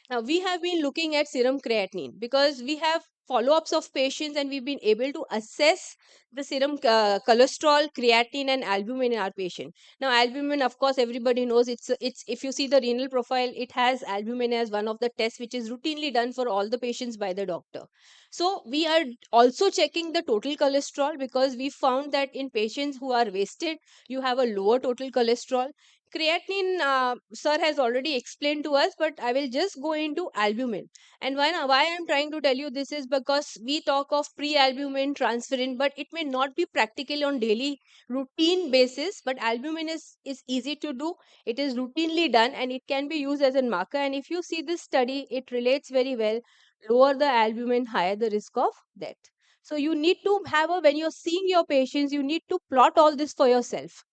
Now, we have been looking at serum creatinine because we have follow-ups of patients, and we've been able to assess the serum cholesterol, creatinine, and albumin in our patient. Now, albumin, of course, everybody knows it's if you see the renal profile, it has albumin as one of the tests which is routinely done for all the patients by the doctor. So, we are also checking the total cholesterol because we found that in patients who are wasted, you have a lower total cholesterol. Creatinine, sir has already explained to us, but I will just go into albumin. And why I'm trying to tell you this is because we talk of pre-albumin transferrin, but it may not be practical on daily routine basis. But albumin is easy to do. It is routinely done, and it can be used as a marker. And if you see this study, it relates very well. Lower the albumin, higher the risk of death. So you need to have when you're seeing your patients, you need to plot all this for yourself.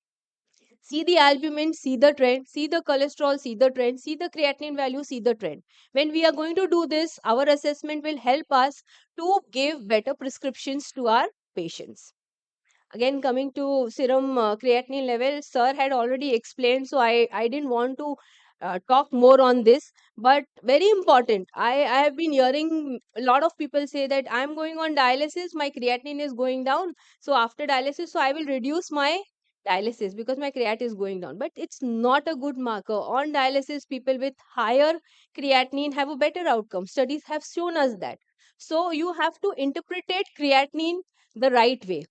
See the albumin, see the trend, see the cholesterol, see the trend, see the creatinine value, see the trend. When we are going to do this, our assessment will help us to give better prescriptions to our patients. Again, coming to serum creatinine level, sir had already explained, so I didn't want to talk more on this, but very important. I have been hearing a lot of people say that I'm going on dialysis, my creatinine is going down. So after dialysis, so I will reduce my dialysis because my creat is going down. But it's not a good marker. On dialysis, people with higher creatinine have a better outcome. Studies have shown us that. So you have to interpret creatinine the right way.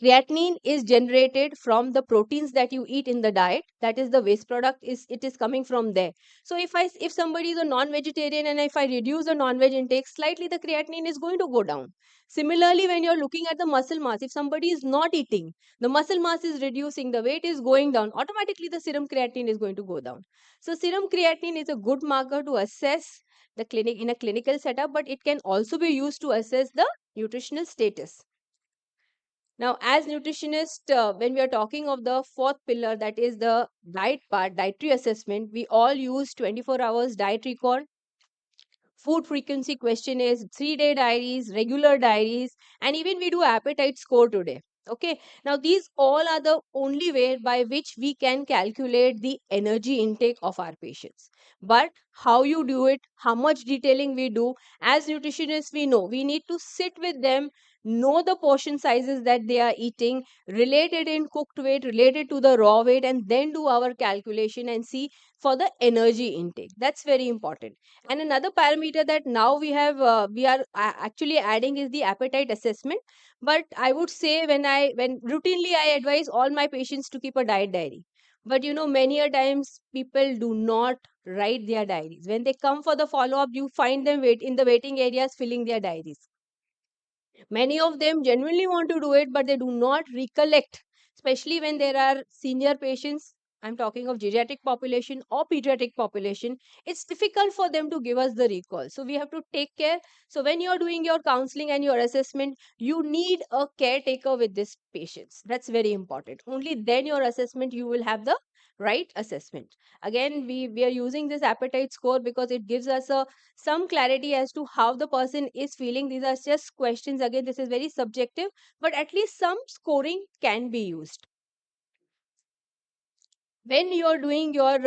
Creatinine is generated from the proteins that you eat in the diet. That is the waste product, it is coming from there. So if somebody is a non-vegetarian and if I reduce the non-veg intake slightly, the creatinine is going to go down. Similarly, when you're looking at the muscle mass, if somebody is not eating, the muscle mass is reducing, the weight is going down, automatically the serum creatinine is going to go down. So serum creatinine is a good marker to assess the clinic in a clinical setup, but it can also be used to assess the nutritional status. Now, as nutritionist, when we are talking of the fourth pillar, that is the diet part, dietary assessment, we all use 24 hours diet record. Food frequency questionnaires, 3-day diaries, regular diaries, and even we do appetite score today. Okay, now these all are the only way by which we can calculate the energy intake of our patients. But how you do it, how much detailing we do, as nutritionists, we know we need to sit with them, know the portion sizes that they are eating, related in cooked weight, related to the raw weight, and then do our calculation and see for the energy intake. That's very important. And another parameter that now we are actually adding is the appetite assessment. But I would say when routinely I advise all my patients to keep a diet diary. But many a times people do not write their diaries. When they come for the follow-up, you find them in the waiting areas filling their diaries. Many of them genuinely want to do it, but they do not recollect, especially when there are senior patients. I'm talking of geriatric population or pediatric population. It's difficult for them to give us the recall. So we have to take care. So when you're doing your counseling and your assessment, you need a caretaker with these patients. That's very important. Only then your assessment, you will have the right assessment. Again, we are using this appetite score because it gives us some clarity as to how the person is feeling. These are just questions. Again, this is very subjective, but at least some scoring can be used. When you're doing your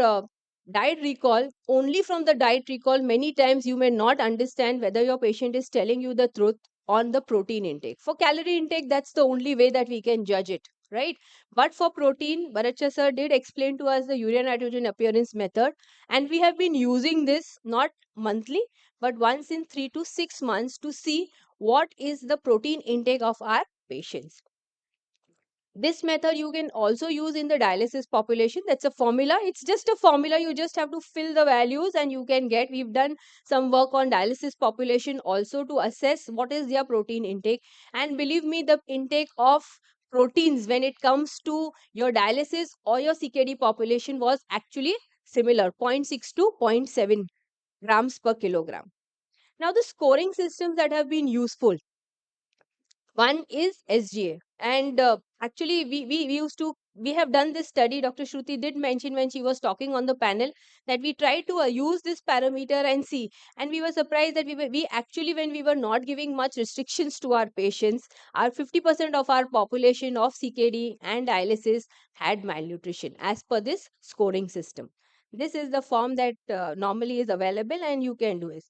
diet recall, only from the diet recall, many times you may not understand whether your patient is telling you the truth on the protein intake. For calorie intake, that's the only way that we can judge it, right? But for protein, Bharat sir did explain to us the urea nitrogen appearance method, and we have been using this not monthly, but once in 3 to 6 months to see what is the protein intake of our patients. This method you can also use in the dialysis population. That's a formula. It's just a formula. You just have to fill the values and you can get. We've done some work on dialysis population also to assess what is their protein intake. And believe me, the intake of proteins when it comes to your dialysis or your CKD population was actually similar, 0.6 to 0.7 grams per kilogram. Now, the scoring systems that have been useful, one is SGA. And actually, we have done this study. Dr. Shruti did mention when she was talking on the panel that we tried to use this parameter and see. And we were surprised that we actually, when we were not giving much restrictions to our patients, our 50% of our population of CKD and dialysis had malnutrition as per this scoring system. This is the form that normally is available and you can do it.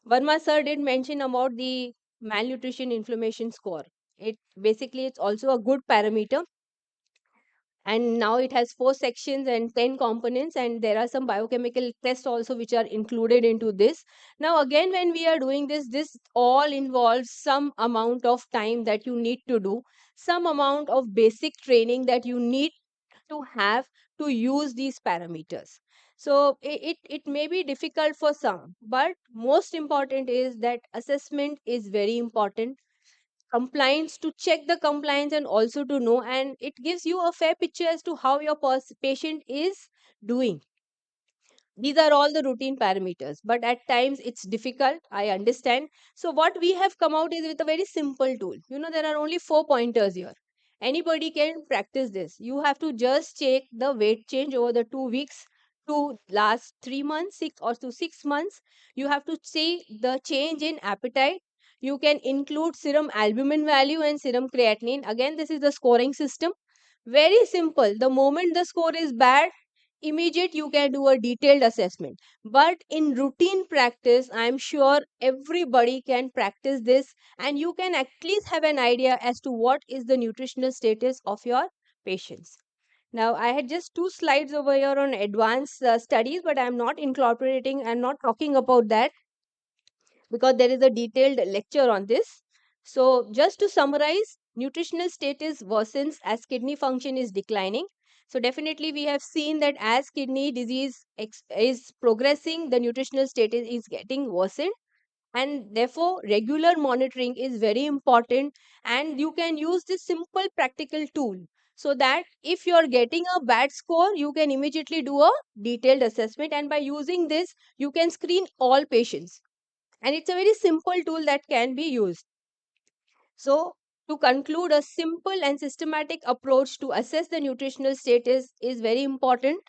Verma sir did mention about the malnutrition inflammation score. It basically it's also a good parameter, and now it has 4 sections and 10 components, and there are some biochemical tests also which are included into this. Now again, when we are doing this all involves some amount of time that you need to do, some amount of basic training that you need to have to use these parameters. So it may be difficult for some, but most important is that assessment is very important. Compliance, to check the compliance and also to know, and it gives you a fair picture as to how your patient is doing. These are all the routine parameters, but at times it's difficult, I understand. So what we have come out is with a very simple tool. There are only 4 pointers here. Anybody can practice this. You have to just check the weight change over the 2 weeks to last 3 months, 6 or to 6 months. You have to see the change in appetite. You can include serum albumin value and serum creatinine. Again, this is the scoring system. Very simple. The moment the score is bad, immediate you can do a detailed assessment. But in routine practice, I'm sure everybody can practice this, and you can at least have an idea as to what is the nutritional status of your patients. Now, I had just 2 slides over here on advanced studies, but I'm not talking about that because there is a detailed lecture on this. So, just to summarize, nutritional status worsens as kidney function is declining. So, definitely, we have seen that as kidney disease is progressing, the nutritional status is getting worsened, and therefore, regular monitoring is very important. And you can use this simple practical tool so that if you're getting a bad score, you can immediately do a detailed assessment. And by using this, you can screen all patients, and it's a very simple tool that can be used. So, to conclude, a simple and systematic approach to assess the nutritional status is very important.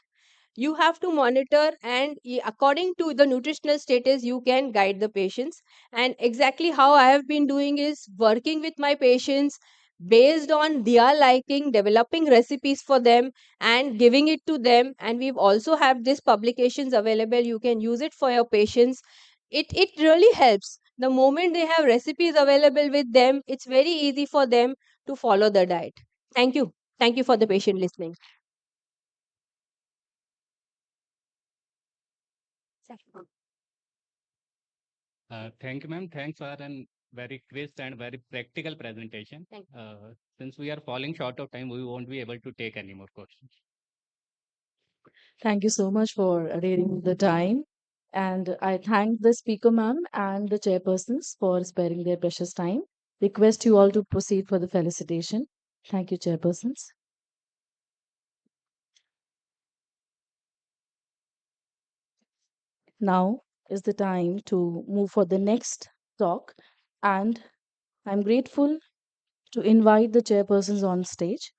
You have to monitor, and according to the nutritional status, you can guide the patients. And exactly how I have been doing is working with my patients based on their liking, developing recipes for them and giving it to them. And we've also have these publications available. You can use it for your patients. It really helps. The moment they have recipes available with them, it's very easy for them to follow the diet. Thank you for the patient listening. Thank you, ma'am. Thanks for a very crisp and very practical presentation. Thank you. Since we are falling short of time, we won't be able to take any more questions. Thank you so much for adhering the time. And I thank the speaker, ma'am, and the chairpersons for sparing their precious time. Request you all to proceed for the felicitation. Thank you, chairpersons. Now is the time to move for the next talk, and I'm grateful to invite the chairpersons on stage.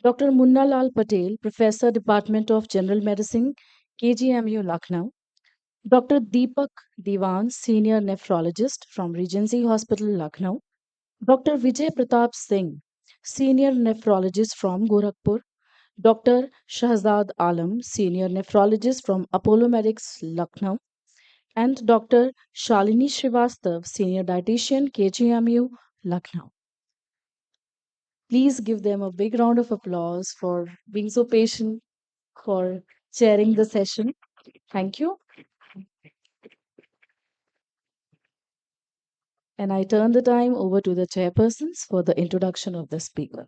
Dr. Munna Lal Patel, Professor, Department of General Medicine, KGMU, Lucknow. Dr. Deepak Diwan, Senior Nephrologist from Regency Hospital, Lucknow. Dr. Vijay Pratap Singh, Senior Nephrologist from Gorakhpur. Dr. Shahzad Alam, Senior Nephrologist from Apollo Medics, Lucknow. And Dr. Shalini Srivastav, Senior Dietitian, KGMU, Lucknow. Please give them a big round of applause for being so patient, for chairing the session. Thank you. And I turn the time over to the chairpersons for the introduction of the speaker.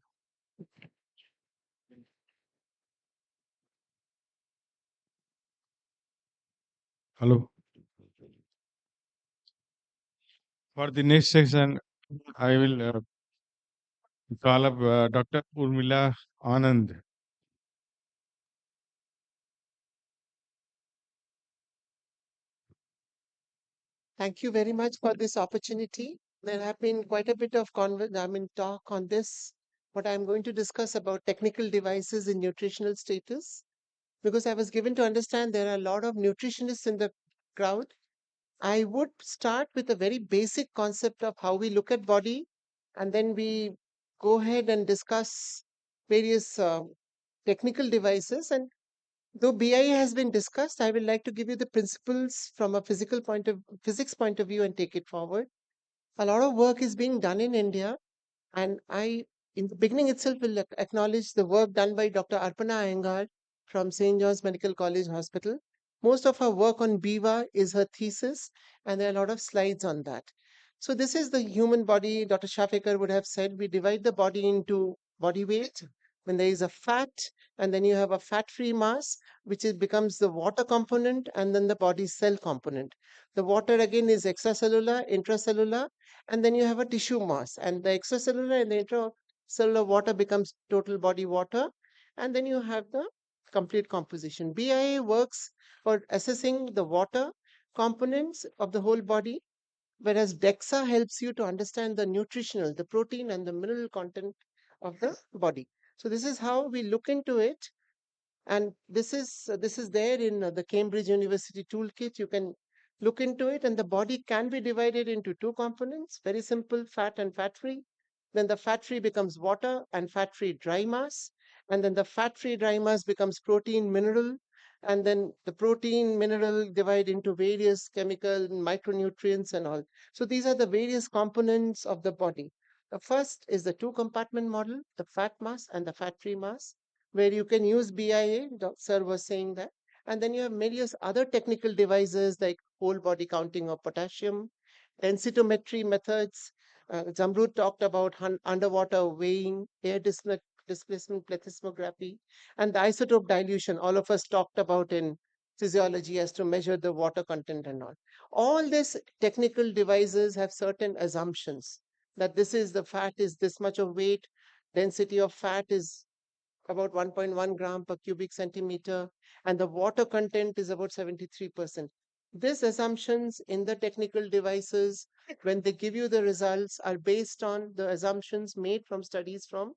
Hello. For the next section, I will call up Dr. Urmila Anand. Thank you very much for this opportunity. There have been quite a bit of talk on this, what I'm going to discuss about technical devices in nutritional status, because I was given to understand there are a lot of nutritionists in the crowd. I would start with a very basic concept of how we look at body, and then we go ahead and discuss various technical devices. And though BIA has been discussed, I would like to give you the principles from a physics point of view and take it forward. A lot of work is being done in India, and I, in the beginning itself, will acknowledge the work done by Dr. Arpana Iyengar from St. John's Medical College Hospital. Most of her work on BIVA is her thesis, and there are a lot of slides on that. So this is the human body. Dr. Shafekar would have said we divide the body into body weight, when there is a fat, and then you have a fat-free mass, which becomes the water component, and then the body cell component. The water again is extracellular, intracellular, and then you have a tissue mass, and the extracellular and the intracellular water becomes total body water, and then you have the complete composition. BIA works for assessing the water components of the whole body, whereas DEXA helps you to understand the nutritional, the protein and the mineral content of the body. So this is how we look into it, and this is there in the Cambridge University toolkit. You can look into it, and the body can be divided into two components, very simple, fat and fat-free. Then the fat-free becomes water and fat-free dry mass, and then the fat-free dry mass becomes protein, mineral, and then the protein, mineral divide into various chemical micronutrients and all. So these are the various components of the body. The first is the two-compartment model, the fat mass and the fat-free mass, where you can use BIA, Sir was saying that. And then you have various other technical devices like whole body counting of potassium, densitometry methods. Zamrud talked about underwater weighing, air displacement plethysmography, and the isotope dilution. All of us talked about in physiology as to measure the water content and all. All these technical devices have certain assumptions that this is the fat is this much of weight, density of fat is about 1.1 gram per cubic centimeter, and the water content is about 73%. These assumptions in the technical devices, when they give you the results, are based on the assumptions made from studies from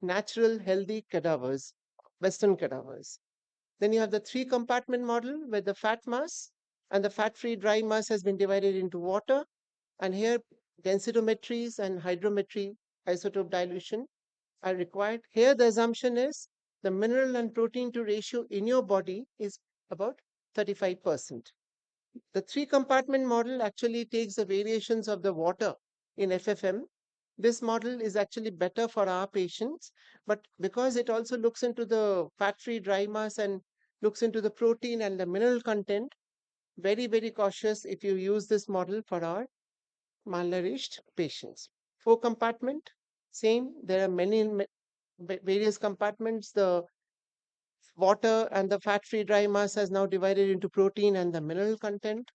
natural, healthy cadavers, Western cadavers. Then you have the three compartment model where the fat mass and the fat-free dry mass has been divided into water. And here densitometries and hydrometry, isotope dilution, are required. Here the assumption is the mineral and protein to ratio in your body is about 35%. The three compartment model actually takes the variations of the water in FFM. This model is actually better for our patients, but because it also looks into the fat-free dry mass and looks into the protein and the mineral content, very, very cautious if you use this model for our malnourished patients. Four compartment, same. There are many various compartments. The water and the fat-free dry mass has now divided into protein and the mineral content.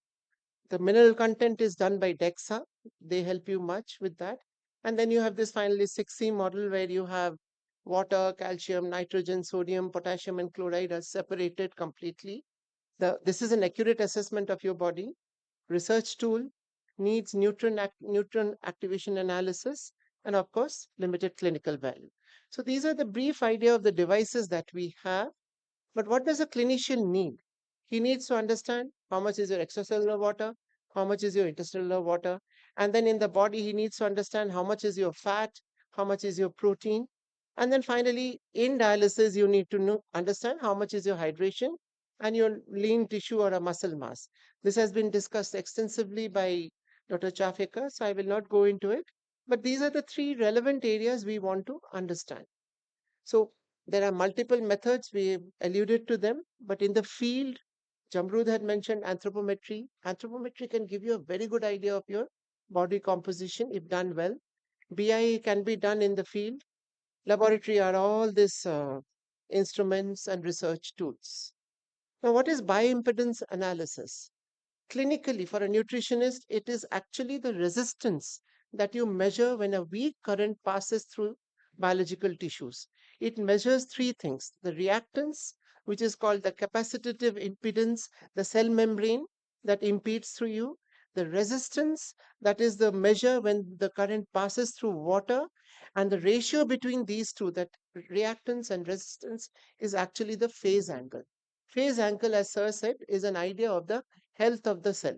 The mineral content is done by DEXA. They help you much with that. And then you have this finally 6C model where you have water, calcium, nitrogen, sodium, potassium, and chloride are separated completely. This is an accurate assessment of your body. Research tool needs neutron activation analysis, and of course, limited clinical value. So these are the brief idea of the devices that we have. But what does a clinician need? He needs to understand how much is your extracellular water, how much is your intercellular water, and then in the body, he needs to understand how much is your fat, how much is your protein. And then finally, in dialysis, you need to understand how much is your hydration and your lean tissue or a muscle mass. This has been discussed extensively by Dr. Chafekar, so I will not go into it. But these are the three relevant areas we want to understand. So there are multiple methods, we alluded to them, but in the field, Jamrud had mentioned anthropometry. Anthropometry can give you a very good idea of your body composition if done well. BIA can be done in the field. Laboratory are all these instruments and research tools. Now, what is bioimpedance analysis? Clinically, for a nutritionist, it is actually the resistance that you measure when a weak current passes through biological tissues. It measures three things: the reactance, which is called the capacitive impedance, the cell membrane that impedes through you; the resistance, that is the measure when the current passes through water; and the ratio between these two, that reactance and resistance, is actually the phase angle. Phase angle, as Sir said, is an idea of the health of the cell.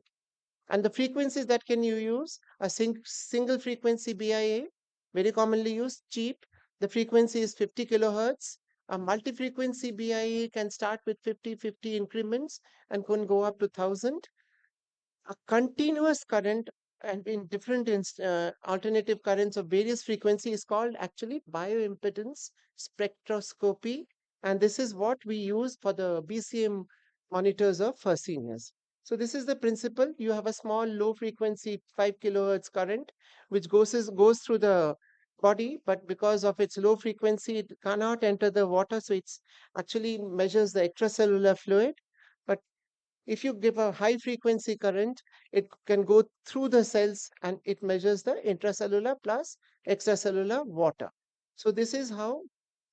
And the frequencies that can you use, a single frequency BIA, very commonly used, cheap. The frequency is 50 kilohertz. A multi-frequency BIA can start with 50 increments and can go up to 1000. A continuous current and in different alternative currents of various frequency is called actually bioimpedance spectroscopy. And this is what we use for the BCM monitors of Fresenius. So this is the principle. You have a small low frequency 5 kilohertz current which goes through the body, but because of its low frequency, it cannot enter the water. So it's actually measures the extracellular fluid. But if you give a high frequency current, it can go through the cells and it measures the intracellular plus extracellular water. So this is how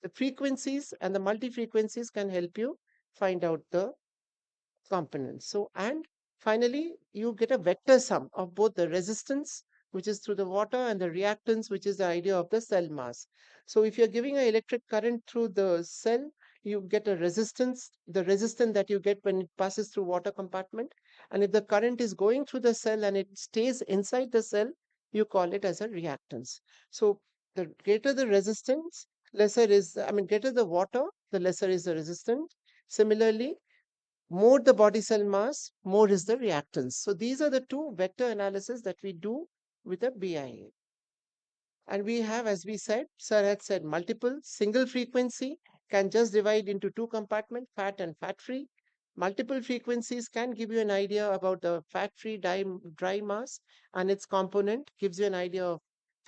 the frequencies and the multi-frequencies can help you find out the components. So, and finally, you get a vector sum of both the resistance, which is through the water, and the reactance, which is the idea of the cell mass. So if you're giving an electric current through the cell, you get a resistance, the resistance that you get when it passes through water compartment. And if the current is going through the cell and it stays inside the cell, you call it as a reactance. So the greater the resistance, greater the water, the lesser is the resistance. Similarly, more the body cell mass, more is the reactance. So these are the two vector analysis that we do with a BIA. And we have, as we said, Sir had said, multiple. Single frequency can just divide into two compartments, fat and fat-free. Multiple frequencies can give you an idea about the fat-free dry mass and its component, gives you an idea of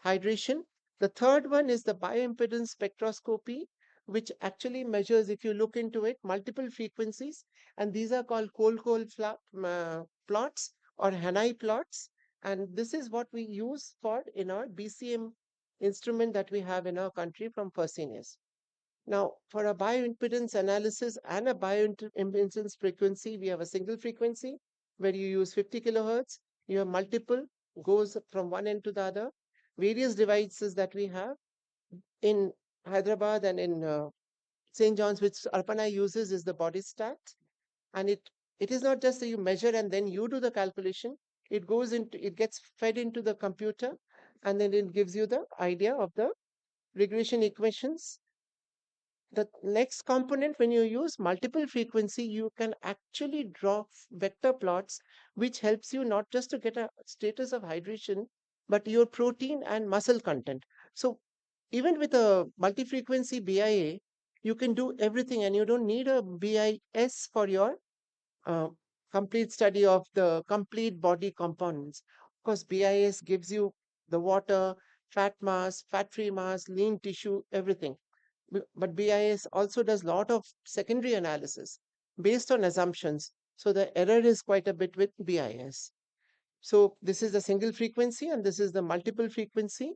hydration. The third one is the bioimpedance spectroscopy, which actually measures, if you look into it, multiple frequencies. And these are called plots or Hanai plots. And this is what we use for in our BCM instrument that we have in our country from Fresenius. Now, for a bioimpedance analysis and a bioimpedance frequency, we have a single frequency where you use 50 kilohertz. You have multiple, goes from one end to the other. Various devices that we have in Hyderabad and in St. John's, which Arpana uses, is the body stat. And it is not just that you measure and then you do the calculation. It gets fed into the computer, and then it gives you the idea of the regression equations. The next component, when you use multiple frequency, you can actually draw vector plots, which helps you not just to get a status of hydration, but your protein and muscle content. So even with a multi-frequency BIA, you can do everything, and you don't need a BIS for your uh, complete study of the complete body components. Of course, BIS gives you the water, fat mass, fat-free mass, lean tissue, everything. But BIS also does a lot of secondary analysis based on assumptions. So the error is quite a bit with BIS. So this is the single frequency and this is the multiple frequency.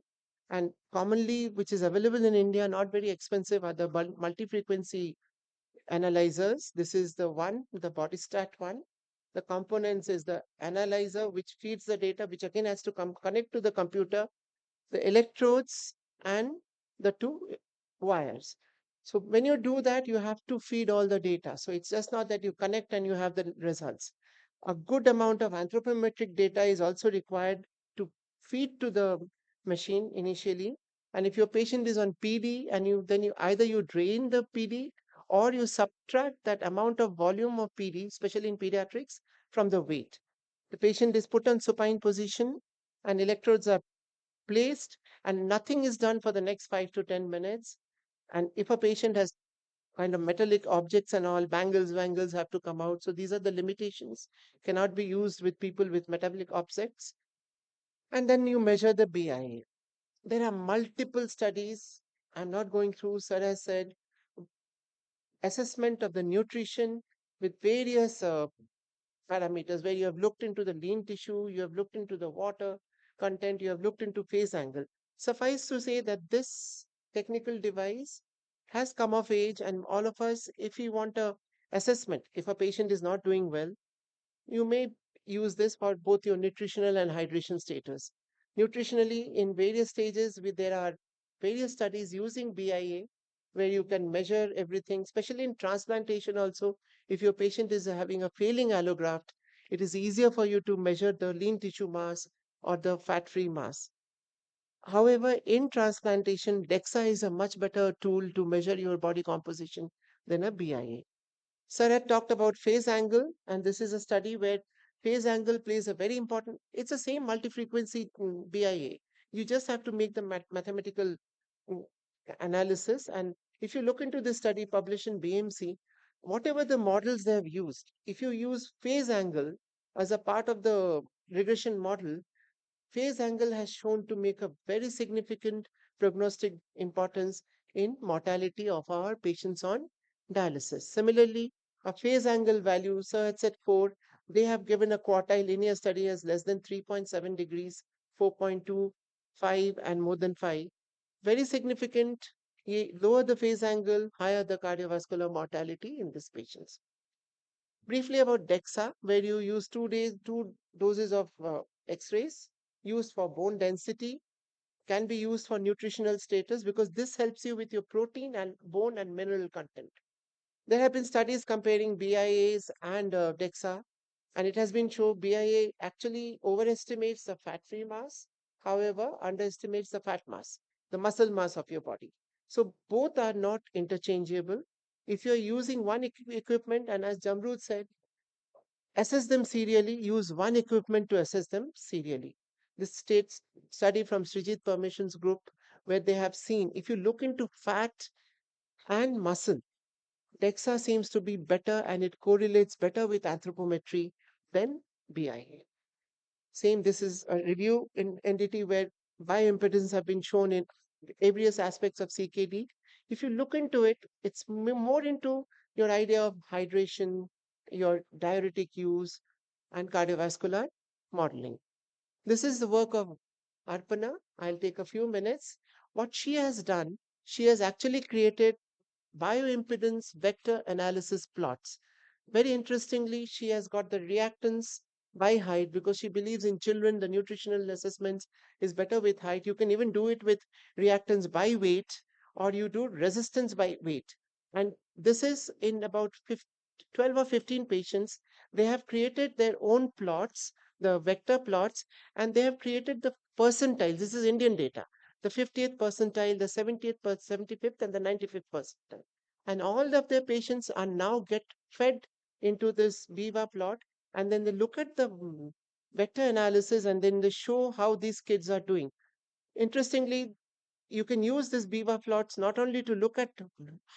And commonly, which is available in India, not very expensive, are the multi-frequency analyzers. This is the one, the body stat one. The components is the analyzer, which feeds the data, which again has to connect to the computer, the electrodes, and the two wires. So when you do that, you have to feed all the data. So it's just not that you connect and you have the results. A good amount of anthropometric data is also required to feed to the machine initially. And if your patient is on PD and you either you drain the PD or you subtract that amount of volume of PD, especially in pediatrics, from the weight. The patient is put on supine position and electrodes are placed and nothing is done for the next 5 to 10 minutes. And if a patient has kind of metallic objects and all, wangles have to come out. So these are the limitations, cannot be used with people with metabolic objects. And then you measure the BIA. There are multiple studies. I'm not going through, sir has said, assessment of the nutrition with various parameters where you have looked into the lean tissue, you have looked into the water content, you have looked into phase angle. Suffice to say that this technical device has come of age, and all of us, if we want a assessment, if a patient is not doing well, you may use this for both your nutritional and hydration status. Nutritionally, in various stages, there are various studies using BIA where you can measure everything, especially in transplantation also. If your patient is having a failing allograft, it is easier for you to measure the lean tissue mass or the fat-free mass. However, in transplantation, DEXA is a much better tool to measure your body composition than a BIA. Sir had talked about phase angle, and this is a study where phase angle plays a very important, it's the same multi-frequency BIA. You just have to make the mathematical mm, analysis. And if you look into this study published in BMC, whatever the models they have used, if you use phase angle as a part of the regression model, phase angle has shown to make a very significant prognostic importance in mortality of our patients on dialysis. Similarly, a phase angle value, sir had said 4, they have given a quartile linear study as less than 3.7 degrees, 4.2, 5, and more than 5. Very significant. Lower the phase angle, higher the cardiovascular mortality in these patients. Briefly about DEXA, where you use 2 doses of X-rays used for bone density, can be used for nutritional status because this helps you with your protein and bone and mineral content. There have been studies comparing BIAs and DEXA, and it has been shown BIA actually overestimates the fat-free mass, however, underestimates the fat mass, the muscle mass of your body. So both are not interchangeable. If you're using one equipment, and as Jamrood said, assess them serially, use one equipment to assess them serially. This states study from Srijit Permissions Group, where they have seen if you look into fat and muscle, DEXA seems to be better and it correlates better with anthropometry than BIA. Same, this is a review in entity where bioimpedance have been shown in various aspects of CKD. If you look into it, it's more into your idea of hydration, your diuretic use, and cardiovascular modeling. This is the work of Arpana. I'll take a few minutes. What she has done, she has actually created bioimpedance vector analysis plots. Very interestingly, she has got the reactance by height because she believes in children, the nutritional assessments is better with height. You can even do it with reactance by weight or you do resistance by weight. And this is in about 12 or 15 patients. They have created their own plots, the vector plots, and they have created the percentiles. This is Indian data, the 50th percentile, the 70th, 75th, and the 95th percentile. And all of their patients are now get fed into this Viva plot, and then they look at the vector analysis, and then they show how these kids are doing. Interestingly, you can use this Viva plots not only to look at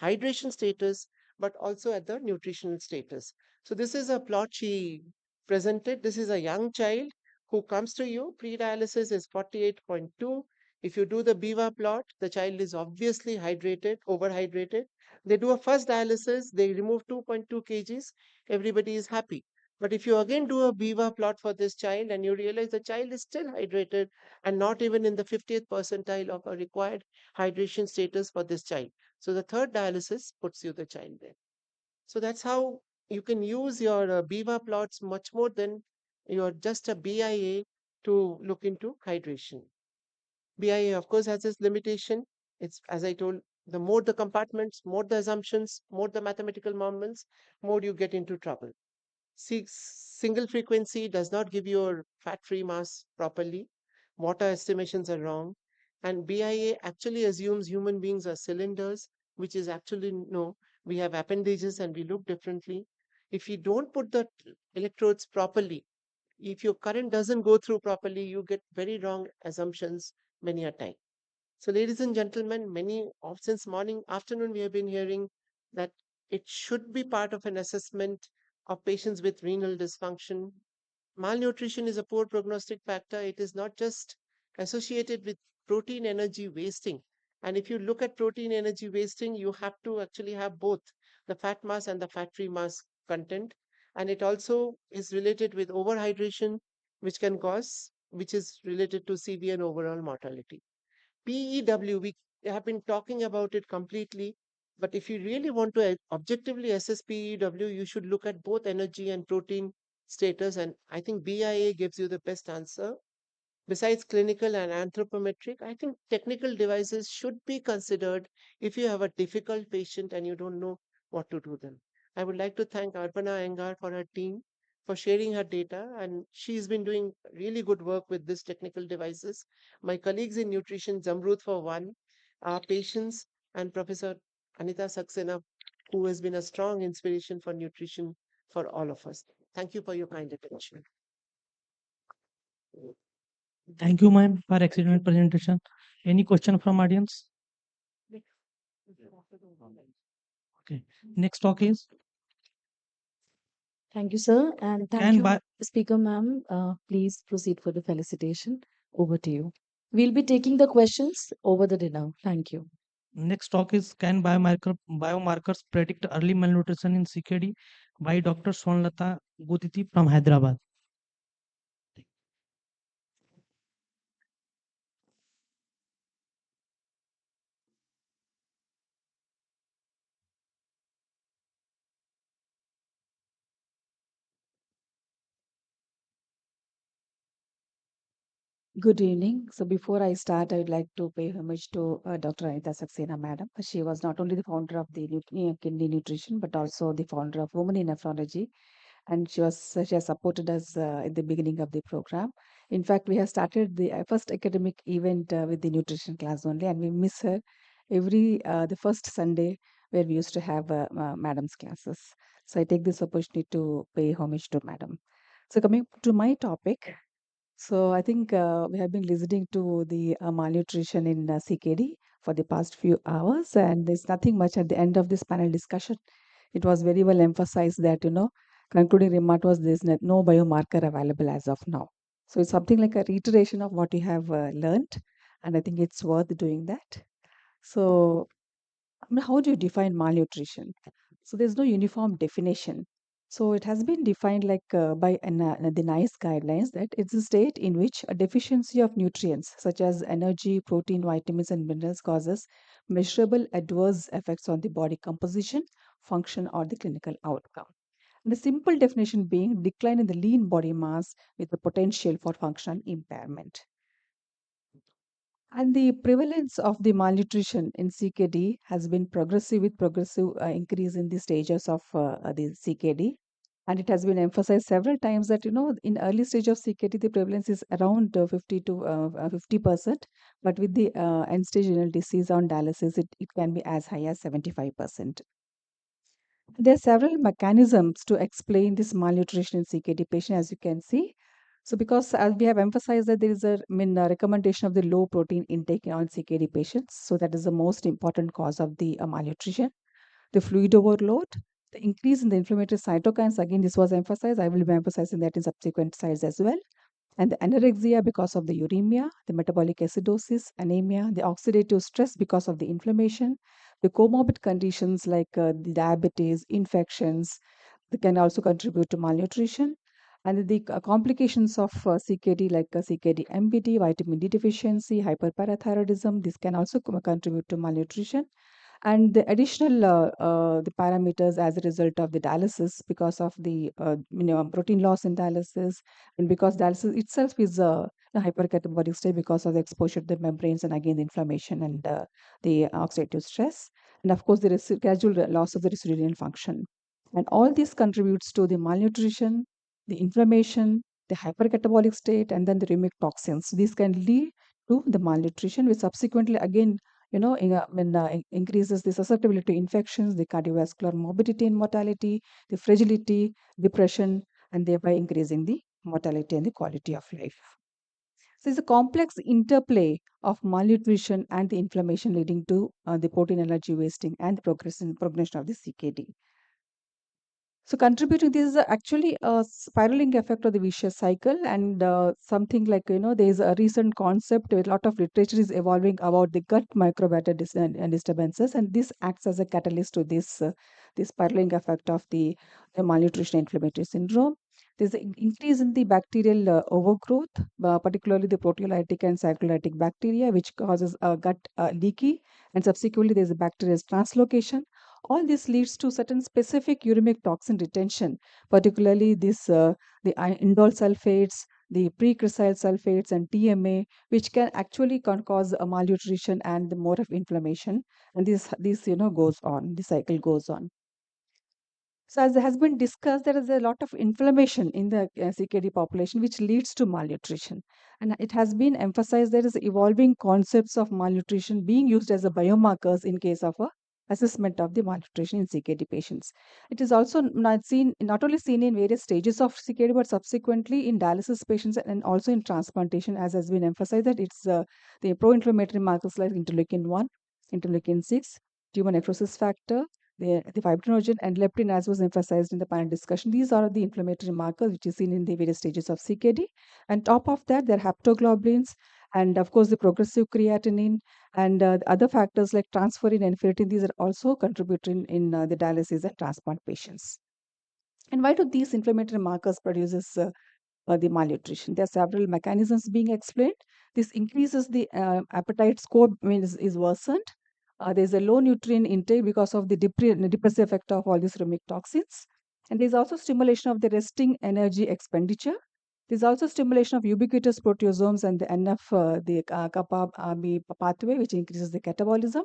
hydration status, but also at the nutritional status. So this is a plot she presented. This is a young child who comes to you. Pre-dialysis is 48.2. If you do the BIVA plot, the child is obviously hydrated, overhydrated. They do a first dialysis, they remove 2.2 kgs, everybody is happy. But if you again do a BIVA plot for this child and you realize the child is still hydrated and not even in the 50th percentile of a required hydration status for this child. So the third dialysis puts you the child there. So that's how you can use your BIVA plots much more than your just a BIA to look into hydration. BIA, of course, has its limitation. It's, as I told, the more the compartments, more the assumptions, more the mathematical moments, more you get into trouble. Single frequency does not give your fat-free mass properly. Water estimations are wrong. And BIA actually assumes human beings are cylinders, which is actually no. We have appendages and we look differently. If you don't put the electrodes properly, if your current doesn't go through properly, you get very wrong assumptions many a time. So, ladies and gentlemen, many of since morning, afternoon, we have been hearing that it should be part of an assessment of patients with renal dysfunction. Malnutrition is a poor prognostic factor. It is not just associated with protein energy wasting. And if you look at protein energy wasting, you have to actually have both the fat mass and the fat-free mass content. And it also is related with overhydration, which is related to CV and overall mortality. PEW, we have been talking about it completely, but if you really want to objectively assess PEW, you should look at both energy and protein status, and I think BIA gives you the best answer. Besides clinical and anthropometric, I think technical devices should be considered if you have a difficult patient and you don't know what to do them. I would like to thank Arpana Engar for her team for sharing her data, and she's been doing really good work with these technical devices. My colleagues in nutrition, Zamrud for one, our patients, and Professor Anita Saxena, who has been a strong inspiration for nutrition for all of us. Thank you for your kind attention. Thank you, ma'am, for excellent presentation. Any question from audience? Okay. Next talk is Thank you, sir. And thank can you, by Speaker ma'am. Please proceed for the felicitation. Over to you. We'll be taking the questions over the dinner. Thank you. next talk is can biomarkers predict early malnutrition in CKD by Dr. Sonlata Guditi from Hyderabad. Good evening. So before I start, I would like to pay homage to Dr. Anita Saxena, madam. She was not only the founder of the Kidney Nutrition, but also the founder of Women in Nephrology, and she has supported us in the beginning of the program. In fact, we have started the first academic event with the nutrition class only, and we miss her every the first Sunday where we used to have madam's classes. So I take this opportunity to pay homage to madam. So coming to my topic. So I think we have been listening to the malnutrition in CKD for the past few hours, and there's nothing much at the end of this panel discussion. It was very well emphasized that, concluding remark was there's no biomarker available as of now. So it's something like a reiteration of what you have learned, and I think it's worth doing that. So, how do you define malnutrition? So there's no uniform definition. So it has been defined like by the NICE guidelines that it's a state in which a deficiency of nutrients such as energy, protein, vitamins, and minerals causes measurable adverse effects on the body composition, function, or the clinical outcome. The simple definition being decline in the lean body mass with the potential for functional impairment. And the prevalence of the malnutrition in CKD has been progressive with progressive increase in the stages of the CKD. And it has been emphasized several times that, in early stage of CKD, the prevalence is around 50 to 50%. But with the end stage renal disease on dialysis, it can be as high as 75%. There are several mechanisms to explain this malnutrition in CKD patient, as you can see. So, because as we have emphasized that there is a recommendation of the low protein intake on CKD patients, so that is the most important cause of the malnutrition. The fluid overload, the increase in the inflammatory cytokines. Again, this was emphasized. I will be emphasizing that in subsequent slides as well. And the anorexia because of the uremia, the metabolic acidosis, anemia, the oxidative stress because of the inflammation, the comorbid conditions like the diabetes, infections, they can also contribute to malnutrition. And the complications of CKD like CKD MBD, vitamin D deficiency, hyperparathyroidism, this can also contribute to malnutrition. And the additional the parameters as a result of the dialysis because of the protein loss in dialysis, and because dialysis itself is a hypercatabolic state because of the exposure to the membranes and again the inflammation and the oxidative stress, and of course the gradual loss of the residual function. And all this contributes to the malnutrition, the inflammation, the hypercatabolic state, and then the rheumatic toxins. These can lead to the malnutrition, which subsequently again increases the susceptibility to infections, the cardiovascular morbidity and mortality, the fragility, depression, and thereby increasing the mortality and the quality of life. So it's a complex interplay of malnutrition and the inflammation leading to the protein energy wasting and the progression of the CKD. So contributing this is actually a spiraling effect of the vicious cycle, and something like there is a recent concept. A lot of literature is evolving about the gut microbiota disturbances, and this acts as a catalyst to this spiraling effect of the malnutrition inflammatory syndrome. There's an increase in the bacterial overgrowth, particularly the proteolytic and cyclolytic bacteria, which causes a gut leaky, and subsequently there's a bacterial translocation. All this leads to certain specific uremic toxin retention, particularly the indole sulfates, the precressyl sulfates, and TMA, which can actually cause a malnutrition and more of inflammation. And this goes on. The cycle goes on. So as has been discussed, there is a lot of inflammation in the CKD population, which leads to malnutrition. And it has been emphasized there is evolving concepts of malnutrition being used as a biomarkers in case of a assessment of the malnutrition in CKD patients. It is also not only seen in various stages of CKD, but subsequently in dialysis patients and also in transplantation, as has been emphasized that it's the pro-inflammatory markers like interleukin-1, interleukin-6, tumor necrosis factor, the fibrinogen and leptin, as was emphasized in the panel discussion. These are the inflammatory markers which is seen in the various stages of CKD. And top of that, there are haptoglobulins, and of course the progressive creatinine and other factors like transferrin and ferritin. These are also contributing in the dialysis and transplant patients. And why do these inflammatory markers produces the malnutrition? There are several mechanisms being explained. This increases the appetite score, is worsened. There's a low nutrient intake because of the depressive effect of all these rheumatic toxins. And there's also stimulation of the resting energy expenditure. There's also stimulation of ubiquitous proteasomes and the kappa-B pathway, which increases the catabolism.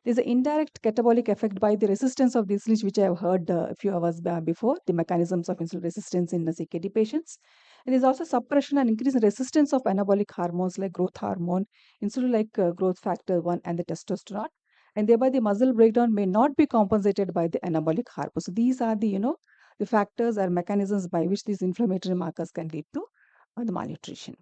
There's an indirect catabolic effect by the resistance of the insulin, which I have heard a few hours before, the mechanisms of insulin resistance in the CKD patients. And there's also suppression and increased resistance of anabolic hormones like growth hormone, insulin-like growth factor 1, and the testosterone. And thereby the muscle breakdown may not be compensated by the anabolic hormones. So these are the factors or mechanisms by which these inflammatory markers can lead to the malnutrition.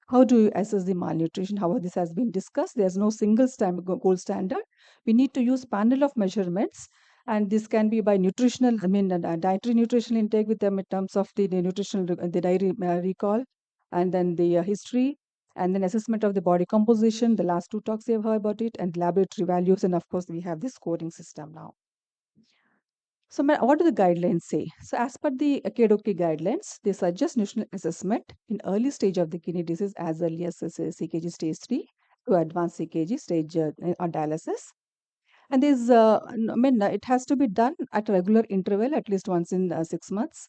How do you assess the malnutrition? How this has been discussed. There's no single gold standard. We need to use panel of measurements, and this can be by nutritional, dietary nutritional intake with them in terms of the nutritional, the diary recall, and then the history, and then assessment of the body composition. The last two talks you have heard about it, and laboratory values, and of course we have the scoring system now. So what do the guidelines say? So as per the KDOQI guidelines, they suggest nutritional assessment in early stage of the kidney disease as early as CKG stage 3 to advanced CKG stage or dialysis. And there's, it has to be done at a regular interval, at least once in 6 months.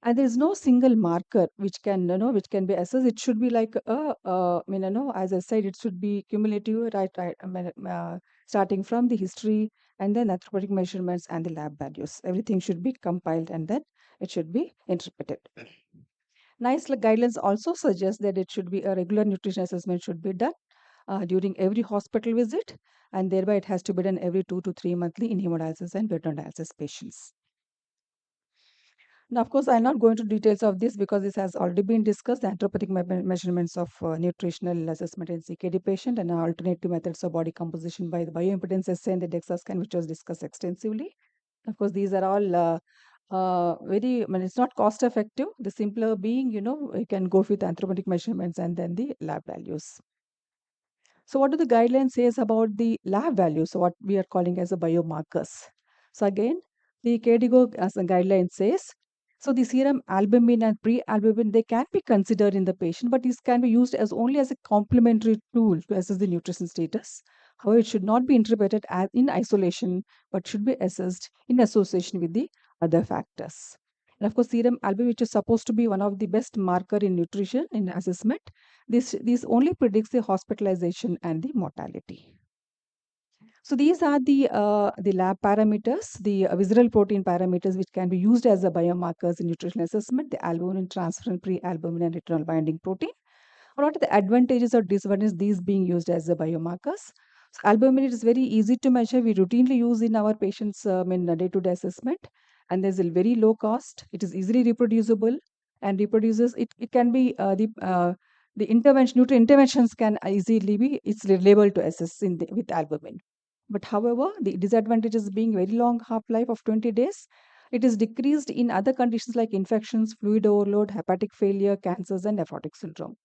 And there is no single marker which can, which can be assessed. It should be like as I said, it should be cumulative, right? Starting from the history and then anthropometric measurements and the lab values. Everything should be compiled and then it should be interpreted. NICE guidelines also suggest that it should be a regular nutrition assessment should be done during every hospital visit, and thereby it has to be done every 2 to 3 monthly in hemodialysis and peritoneal dialysis patients. Now, of course, I'm not going to details of this because this has already been discussed, the anthropometric measurements of nutritional assessment in CKD patient and alternative methods of body composition by the bioimpedance assay and the DEXA scan, which was discussed extensively. Of course, these are all it's not cost effective. The simpler being, you can go with anthropometric measurements and then the lab values. So what do the guidelines says about the lab values, what we are calling as a biomarkers? So again, the KDIGO as a guideline says, so the serum albumin and pre-albumin, they can be considered in the patient, but these can be used as only as a complementary tool to assess the nutrition status. However, it should not be interpreted as in isolation, but should be assessed in association with the other factors. And of course, serum albumin, which is supposed to be one of the best marker in nutrition in assessment, this only predicts the hospitalization and the mortality. So these are the lab parameters, the visceral protein parameters, which can be used as a biomarkers in nutritional assessment, the albumin, transferrin, pre-albumin, and retinol binding protein. What are the advantages or disadvantages these being used as the biomarkers? So albumin is very easy to measure. We routinely use in our patients in day-to-day assessment, and there's a very low cost. It is easily reproducible and reproduces. It can be the intervention nutrient interventions can easily be it's reliable to assess with albumin. But however, the disadvantages being very long half-life of 20 days. It is decreased in other conditions like infections, fluid overload, hepatic failure, cancers, and nephrotic syndrome.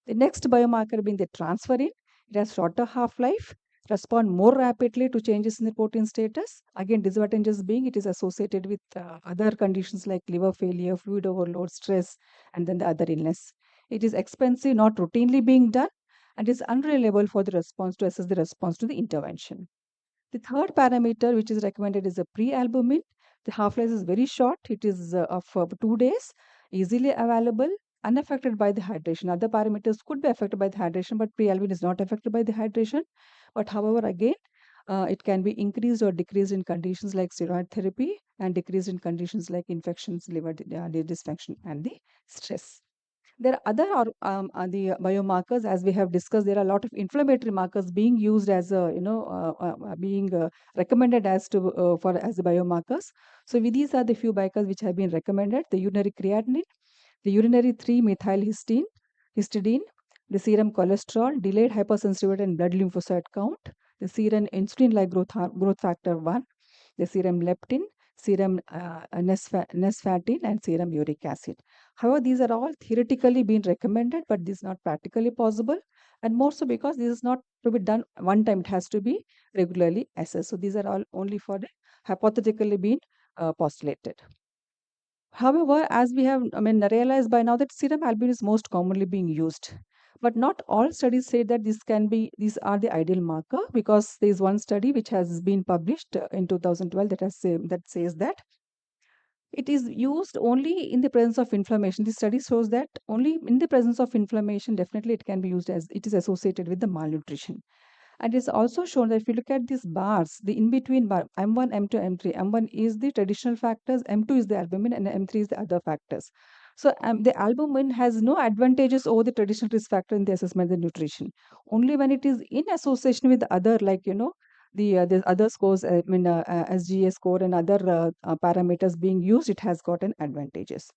The next biomarker being the transferrin. It has shorter half-life, respond more rapidly to changes in the protein status. Again, disadvantages being it is associated with other conditions like liver failure, fluid overload, stress, and then the other illness. It is expensive, not routinely being done, and is unreliable for the response to assess the response to the intervention. The third parameter which is recommended is a pre-albumin. The half-life is very short. It is of 2 days, easily available, unaffected by the hydration. Other parameters could be affected by the hydration, but pre-albumin is not affected by the hydration. But however, again, it can be increased or decreased in conditions like steroid therapy and decreased in conditions like infections, liver dysfunction, and the stress. There are other the biomarkers, as we have discussed. There are a lot of inflammatory markers being used as a being recommended as to for as the biomarkers. So these are the few biomarkers which have been recommended: the urinary creatinine, the urinary 3-methyl histidine, the serum cholesterol, delayed hypersensitivity and blood lymphocyte count, the serum insulin-like growth factor 1, the serum leptin, serum nesfatin, and serum uric acid. However, these are all theoretically being recommended, but this is not practically possible, and more so because this is not to be done one time. It has to be regularly assessed. So these are all only for the hypothetically being postulated. However, as we have realized by now that serum albumin is most commonly being used. But not all studies say that these are the ideal marker, because there is one study which has been published in 2012 that says that it is used only in the presence of inflammation. The study shows that only in the presence of inflammation, definitely it can be used as it is associated with the malnutrition. And it's also shown that if you look at these bars, the in-between bar, M1, M2, M3, M1 is the traditional factors, M2 is the albumin, and M3 is the other factors. So the albumin has no advantages over the traditional risk factor in the assessment of the nutrition. Only when it is in association with the other, like, the other scores, SGA score and other parameters being used, it has gotten advantages.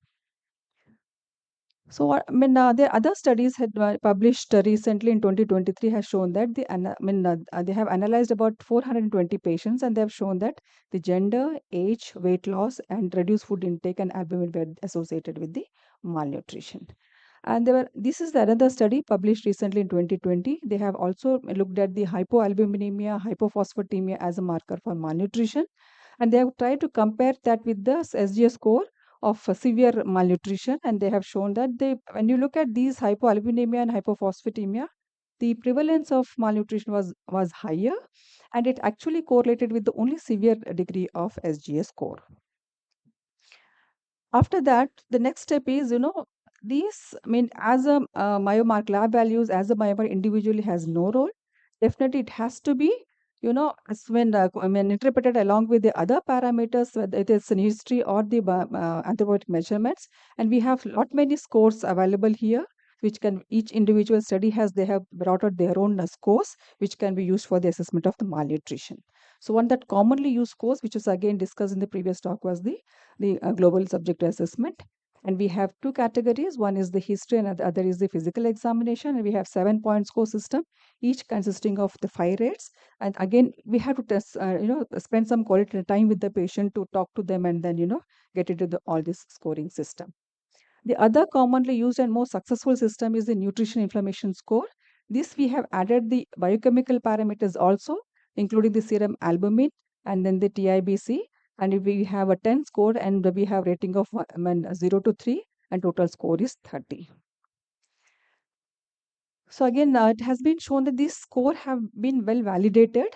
So, the other studies had published recently in 2023 has shown that they have analyzed about 420 patients, and they have shown that the gender, age, weight loss, and reduced food intake and albumin were associated with the malnutrition. And this is another study published recently in 2020. They have also looked at the hypoalbuminemia, hypophosphatemia as a marker for malnutrition, and they have tried to compare that with the SGS score of severe malnutrition, and they have shown that when you look at these hypoalbuminemia and hypophosphatemia, the prevalence of malnutrition was higher, and it actually correlated with the only severe degree of SGS score. After that, the next step is, these, as a biomarker lab values, as a biomarker individually has no role. Definitely, it has to be, as when interpreted along with the other parameters, whether it is in history or the anthropometric measurements. And we have lot many scores available here, which each individual study they have brought out their own scores, which can be used for the assessment of the malnutrition. So one that commonly used scores, which was again discussed in the previous talk, was the global subjective assessment. And we have two categories. One is the history and the other is the physical examination. And we have 7-point score system, each consisting of the 5 rates. And again, we have to test, spend some quality time with the patient to talk to them and then, get into all this scoring system. The other commonly used and most successful system is the nutrition inflammation score. This we have added the biochemical parameters also, including the serum albumin and then the TIBC. And we have a 10 score and we have rating of 0 to 3 and total score is 30. So again, it has been shown that these score have been well validated,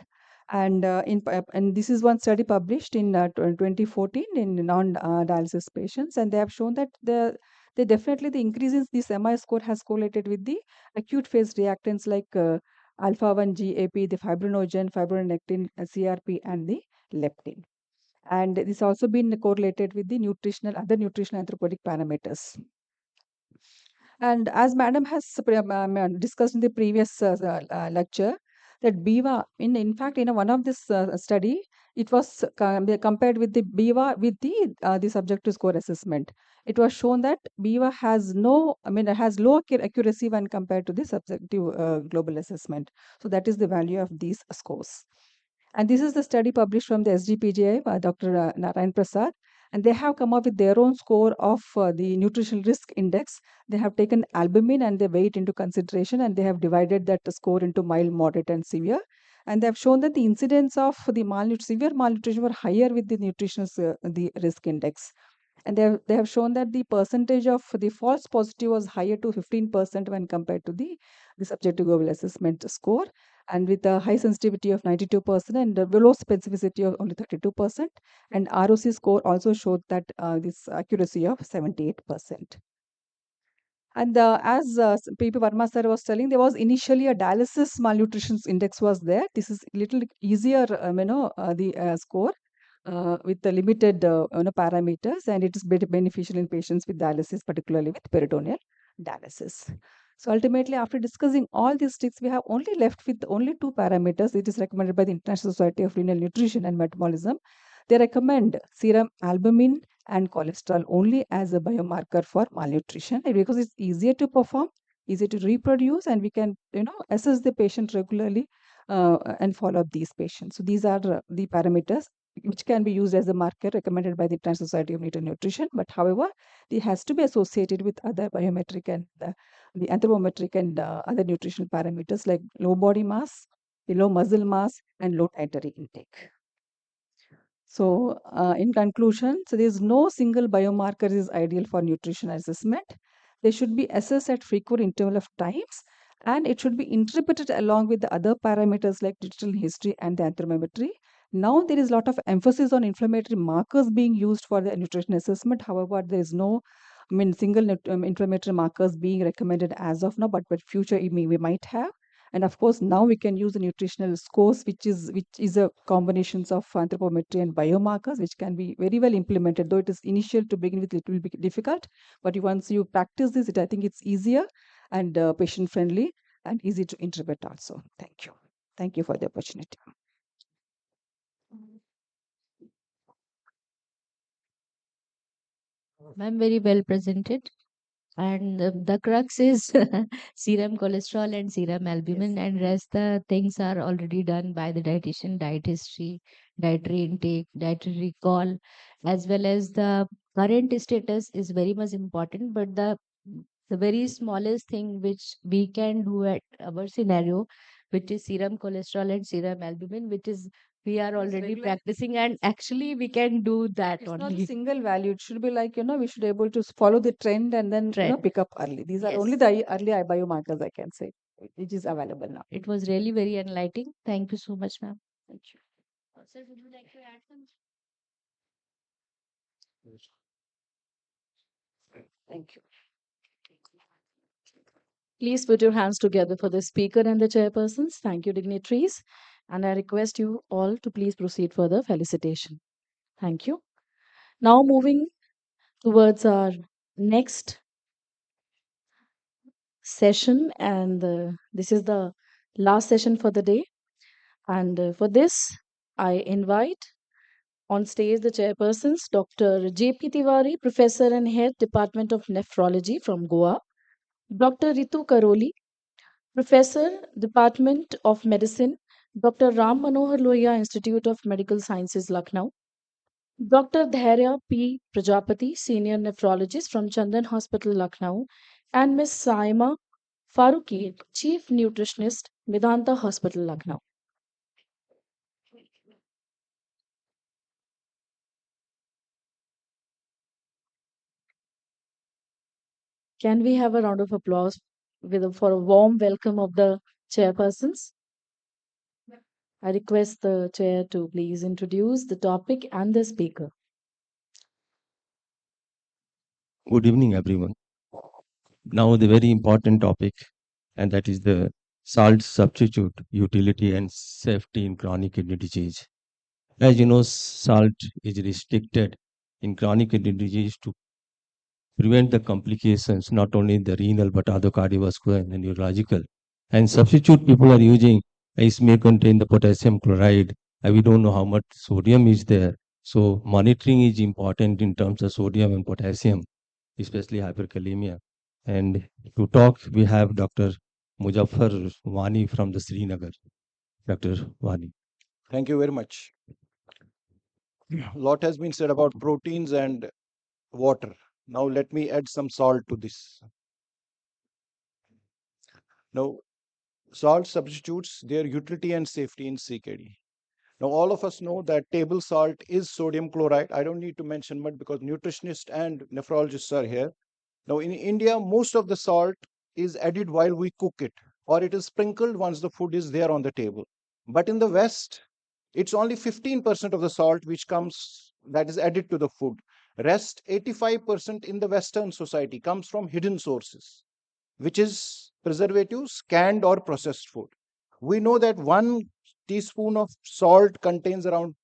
and and this is one study published in 2014 in non-dialysis patients, and they have shown that they definitely the increase in this MI score has correlated with the acute phase reactants like alpha-1 GAP, the fibrinogen, fibronectin, CRP, and the leptin. And this also been correlated with the other nutritional anthropometric parameters. And as Madam has discussed in the previous lecture, that BIVA, in fact, in one of this study, it was compared with the BIVA with the subjective score assessment. It was shown that BIVA has it has low accuracy when compared to the subjective global assessment. So that is the value of these scores. And this is the study published from the SGPGI by Dr. Narayan Prasad. And they have come up with their own score of the nutritional risk index. They have taken albumin and the weight into consideration, and they have divided that score into mild, moderate, and severe. And they have shown that the incidence of the severe malnutrition were higher with the nutritional the risk index. And they have shown that the percentage of the false positive was higher to 15% when compared to the subjective global assessment score, and with a high sensitivity of 92% and a low specificity of only 32%. And ROC score also showed that this accuracy of 78%. And as P.P. Verma sir was telling, there was initially a dialysis malnutrition index was there. This is a little easier, the score with the limited parameters, and it is beneficial in patients with dialysis, particularly with peritoneal dialysis. So ultimately, after discussing all these tricks, we have only left with only 2 parameters. It is recommended by the International Society of Renal Nutrition and Metabolism. They recommend serum albumin and cholesterol only as a biomarker for malnutrition, because it's easier to perform, easier to reproduce, and we can assess the patient regularly and follow up these patients. So these are the parameters which can be used as a marker recommended by the International Society of Renal Nutrition. But however, it has to be associated with other biometric and the anthropometric and other nutritional parameters like low body mass, the low muscle mass, and low dietary intake. So in conclusion, so there is no single biomarker is ideal for nutrition assessment. They should be assessed at frequent interval of times, and it should be interpreted along with the other parameters like nutritional history and the anthropometry. Now there is a lot of emphasis on inflammatory markers being used for the nutrition assessment. However, there is no single inflammatory markers being recommended as of now, but future we might have. And of course, now we can use the nutritional scores, which is a combinations of anthropometry and biomarkers, which can be very well implemented. Though it is initial to begin with, it will be difficult. But once you practice this, I think it's easier and patient friendly and easy to interpret also. Thank you. Thank you for the opportunity. Ma'am, very well presented. And the crux is serum cholesterol and serum albumin, and rest the things are already done by the dietitian, diet history, dietary intake, dietary recall, as well as the current status is very much important. But the very smallest thing which we can do at our scenario, which is serum cholesterol and serum albumin, which is we are already practicing, and actually we can do that It's not a only. single value. It should be like, we should be able to follow the trend and then, Trend. pick up early. These are only Yes. the early biomarkers, I can say, which is available now. It was really very enlightening. Thank you so much, ma'am. Thank you. Sir, would you like to add something? Thank you. Please put your hands together for the speaker and the chairpersons. Thank you, dignitaries. And I request you all to please proceed for the felicitation. Thank you. Now moving towards our next session, and this is the last session for the day. And for this, I invite On stage, the chairpersons, Dr. J.P. Tiwari, Professor and Head, Department of Nephrology from Goa, Dr. Ritu Karoli, Professor, Department of Medicine, Dr. Ram Manohar Lohia, Institute of Medical Sciences, Lucknow, Dr. Dhairya P. Prajapati, Senior Nephrologist from Chandan Hospital, Lucknow, and Ms. Saima Faruqi, Chief Nutritionist, Vedanta Hospital, Lucknow. Can we have a round of applause for a warm welcome of the chairpersons? I request the chair to please introduce the topic and the speaker. Good evening, everyone. Now, the very important topic, and that is the salt substitute utility and safety in chronic kidney disease. As you know, salt is restricted in chronic kidney disease to prevent the complications, not only in the renal but other cardiovascular and neurological. And substitute people are using is may contain the potassium chloride, and we don't know how much sodium is there. So monitoring is important in terms of sodium and potassium, especially hyperkalemia. And to talk, we have Dr. Muzaffar Wani from the Srinagar. Dr. Wani. Thank you very much. A lot has been said about proteins and water. Now let me add some salt to this. Now, salt substitutes their utility and safety in CKD. Now, all of us know that table salt is sodium chloride. I don't need to mention much because nutritionists and nephrologists are here. Now, in India, most of the salt is added while we cook it, or it is sprinkled once the food is there on the table. But in the West, it's only 15% of the salt which comes that is added to the food. Rest 85% in the Western society comes from hidden sources, which is preservatives, canned or processed food. We know that 1 teaspoon of salt contains around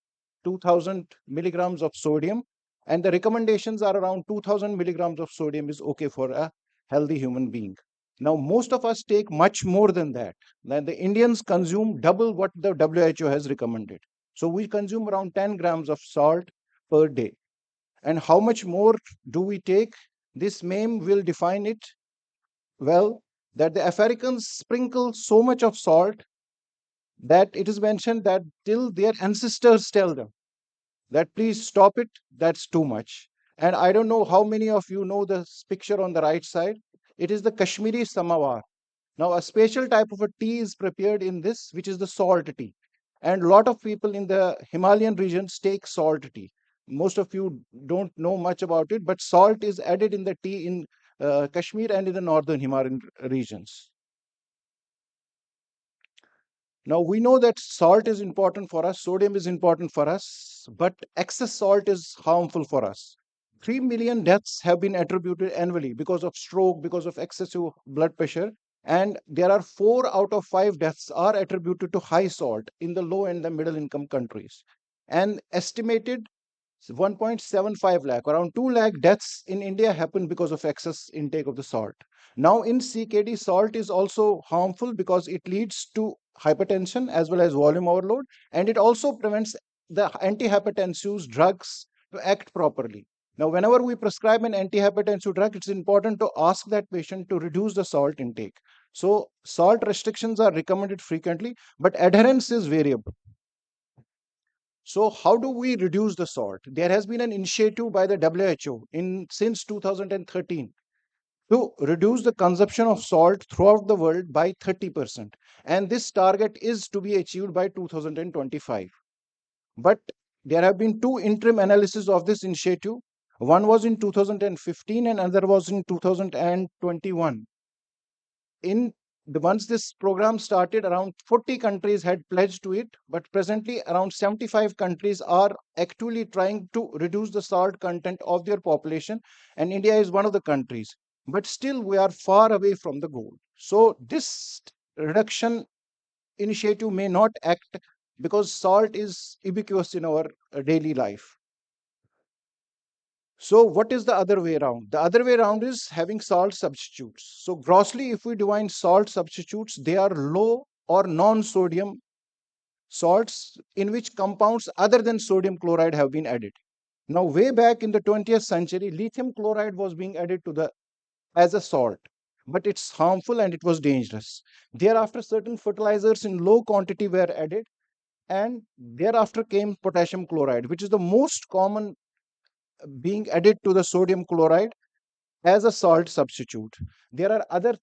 2000 milligrams of sodium, and the recommendations are around 2000 milligrams of sodium is okay for a healthy human being. Now, most of us take much more than that. Then the Indians consume double what the WHO has recommended. So we consume around 10 grams of salt per day. And how much more do we take? This meme will define it well, that the Africans sprinkle so much of salt that it is mentioned that till their ancestors tell them that please stop it, that's too much. And I don't know how many of you know this picture on the right side. It is the Kashmiri Samawar. Now, a special type of a tea is prepared in this, which is the salt tea. And a lot of people in the Himalayan regions take salt tea. Most of you don't know much about it, but salt is added in the tea in Kashmir and in the northern Himalayan regions. Now, we know that salt is important for us, sodium is important for us, but excess salt is harmful for us. 3 million deaths have been attributed annually because of stroke, because of excessive blood pressure, and there are 4 out of 5 deaths are attributed to high salt in the low and the middle income countries. And estimated 1.75 lakh, around 2 lakh deaths in India happen because of excess intake of the salt. Now, in CKD, salt is also harmful because it leads to hypertension as well as volume overload, and it also prevents the antihypertensive drugs to act properly. Now, whenever we prescribe an antihypertensive drug, it's important to ask that patient to reduce the salt intake. So, salt restrictions are recommended frequently, but adherence is variable. So, how do we reduce the salt? There has been an initiative by the WHO since 2013 to reduce the consumption of salt throughout the world by 30%. And this target is to be achieved by 2025. But there have been 2 interim analyses of this initiative. One was in 2015 and another was in 2021. Once this program started, around 40 countries had pledged to it, but presently around 75 countries are actually trying to reduce the salt content of their population, and India is one of the countries. But still, we are far away from the goal. So, this reduction initiative may not act because salt is ubiquitous in our daily life. So, what is the other way around? The other way around is having salt substitutes. So, grossly, if we define salt substitutes, they are low or non sodium salts in which compounds other than sodium chloride have been added. Now, way back in the 20th century, lithium chloride was being added to as a salt, but it's harmful and it was dangerous. Thereafter, certain fertilizers in low quantity were added, and thereafter came potassium chloride, which is the most common being added to the sodium chloride as a salt substitute. There are other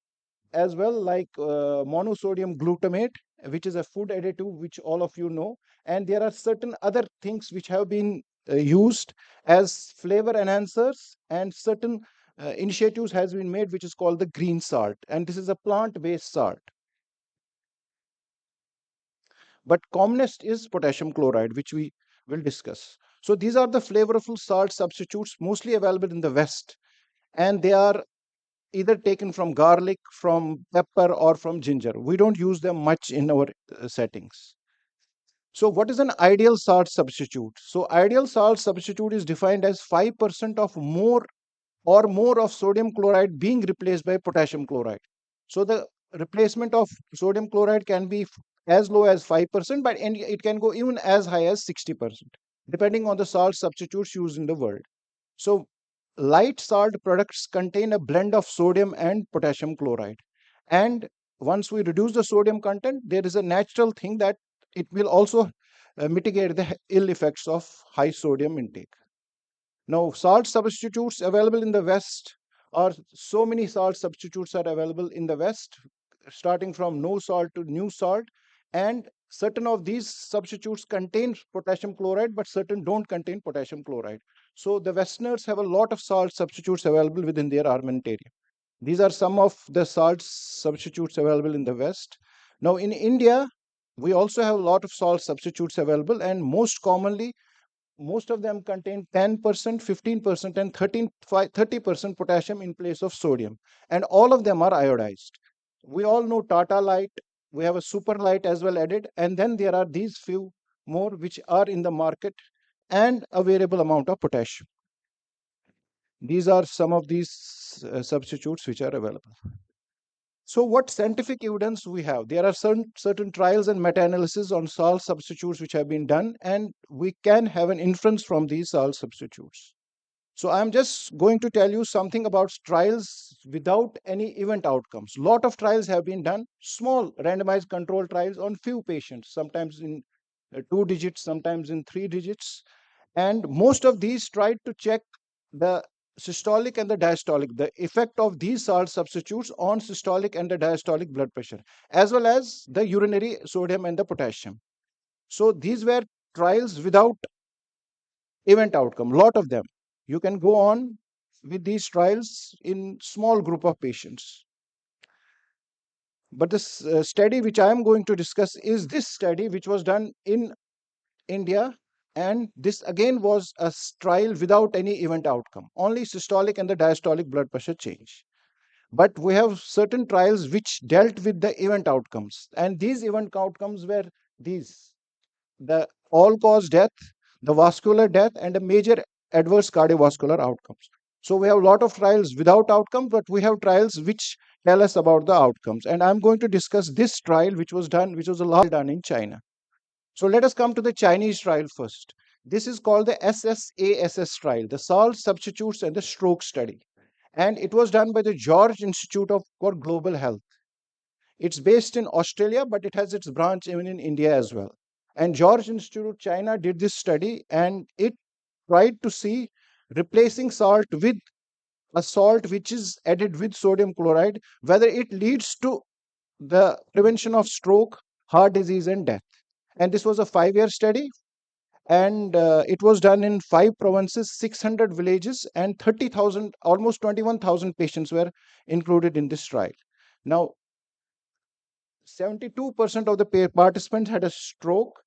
as well, like monosodium glutamate, which is a food additive, which all of you know. And there are certain other things which have been used as flavor enhancers, and certain initiatives has been made, which is called the green salt. And this is a plant-based salt. But commonest is potassium chloride, which we will discuss. So these are the flavorful salt substitutes mostly available in the West, and they are either taken from garlic, from pepper, or from ginger. We don't use them much in our settings. So what is an ideal salt substitute? So ideal salt substitute is defined as 5% of more of sodium chloride being replaced by potassium chloride. So the replacement of sodium chloride can be as low as 5%, but it can go even as high as 60%, depending on the salt substitutes used in the world. So light salt products contain a blend of sodium and potassium chloride. And once we reduce the sodium content, there is a natural thing that it will also mitigate the ill effects of high sodium intake. Now, salt substitutes available in the West are so many salt substitutes are available in the West, starting from no salt to new salt. And certain of these substitutes contain potassium chloride, but certain don't contain potassium chloride. So the Westerners have a lot of salt substitutes available within their armamentarium. These are some of the salt substitutes available in the West. Now, in India, we also have a lot of salt substitutes available, and most commonly, most of them contain 10%, 15%, and 30% potassium in place of sodium. And all of them are iodized. We all know Tata Light. We have a Super Light as well added. And then there are these few more which are in the market, and a variable amount of potassium. These are some of these substitutes which are available. So what scientific evidence we have? There are certain trials and meta-analysis on salt substitutes which have been done, and we can have an inference from these salt substitutes. So I'm just going to tell you something about trials without any event outcomes. Lot of trials have been done, small randomized control trials on few patients, sometimes in 2 digits, sometimes in 3 digits. And most of these tried to check the systolic and the diastolic, the effect of these salt substitutes on systolic and the diastolic blood pressure, as well as the urinary sodium and the potassium. So these were trials without event outcome, lot of them. You can go on with these trials in small group of patients. But this study which I am going to discuss is this study which was done in India, and this again was a trial without any event outcome, only systolic and the diastolic blood pressure change. But we have certain trials which dealt with the event outcomes, and these event outcomes were these: the all-cause death, the vascular death, and a major adverse cardiovascular outcomes. So we have a lot of trials without outcomes, but we have trials which tell us about the outcomes. And I'm going to discuss this trial which was a large done in China. So let us come to the Chinese trial first. This is called the SSASS trial, the Salt Substitutes and the Stroke Study. And it was done by the George Institute for Global Health. It's based in Australia, but it has its branch even in India as well. And George Institute China did this study, and it tried to see replacing salt with a salt which is added with sodium chloride, whether it leads to the prevention of stroke, heart disease, and death. And this was a 5-year study, and it was done in 5 provinces, 600 villages, and 30,000, almost 21,000 patients were included in this trial. Now, 72% of the participants had a stroke,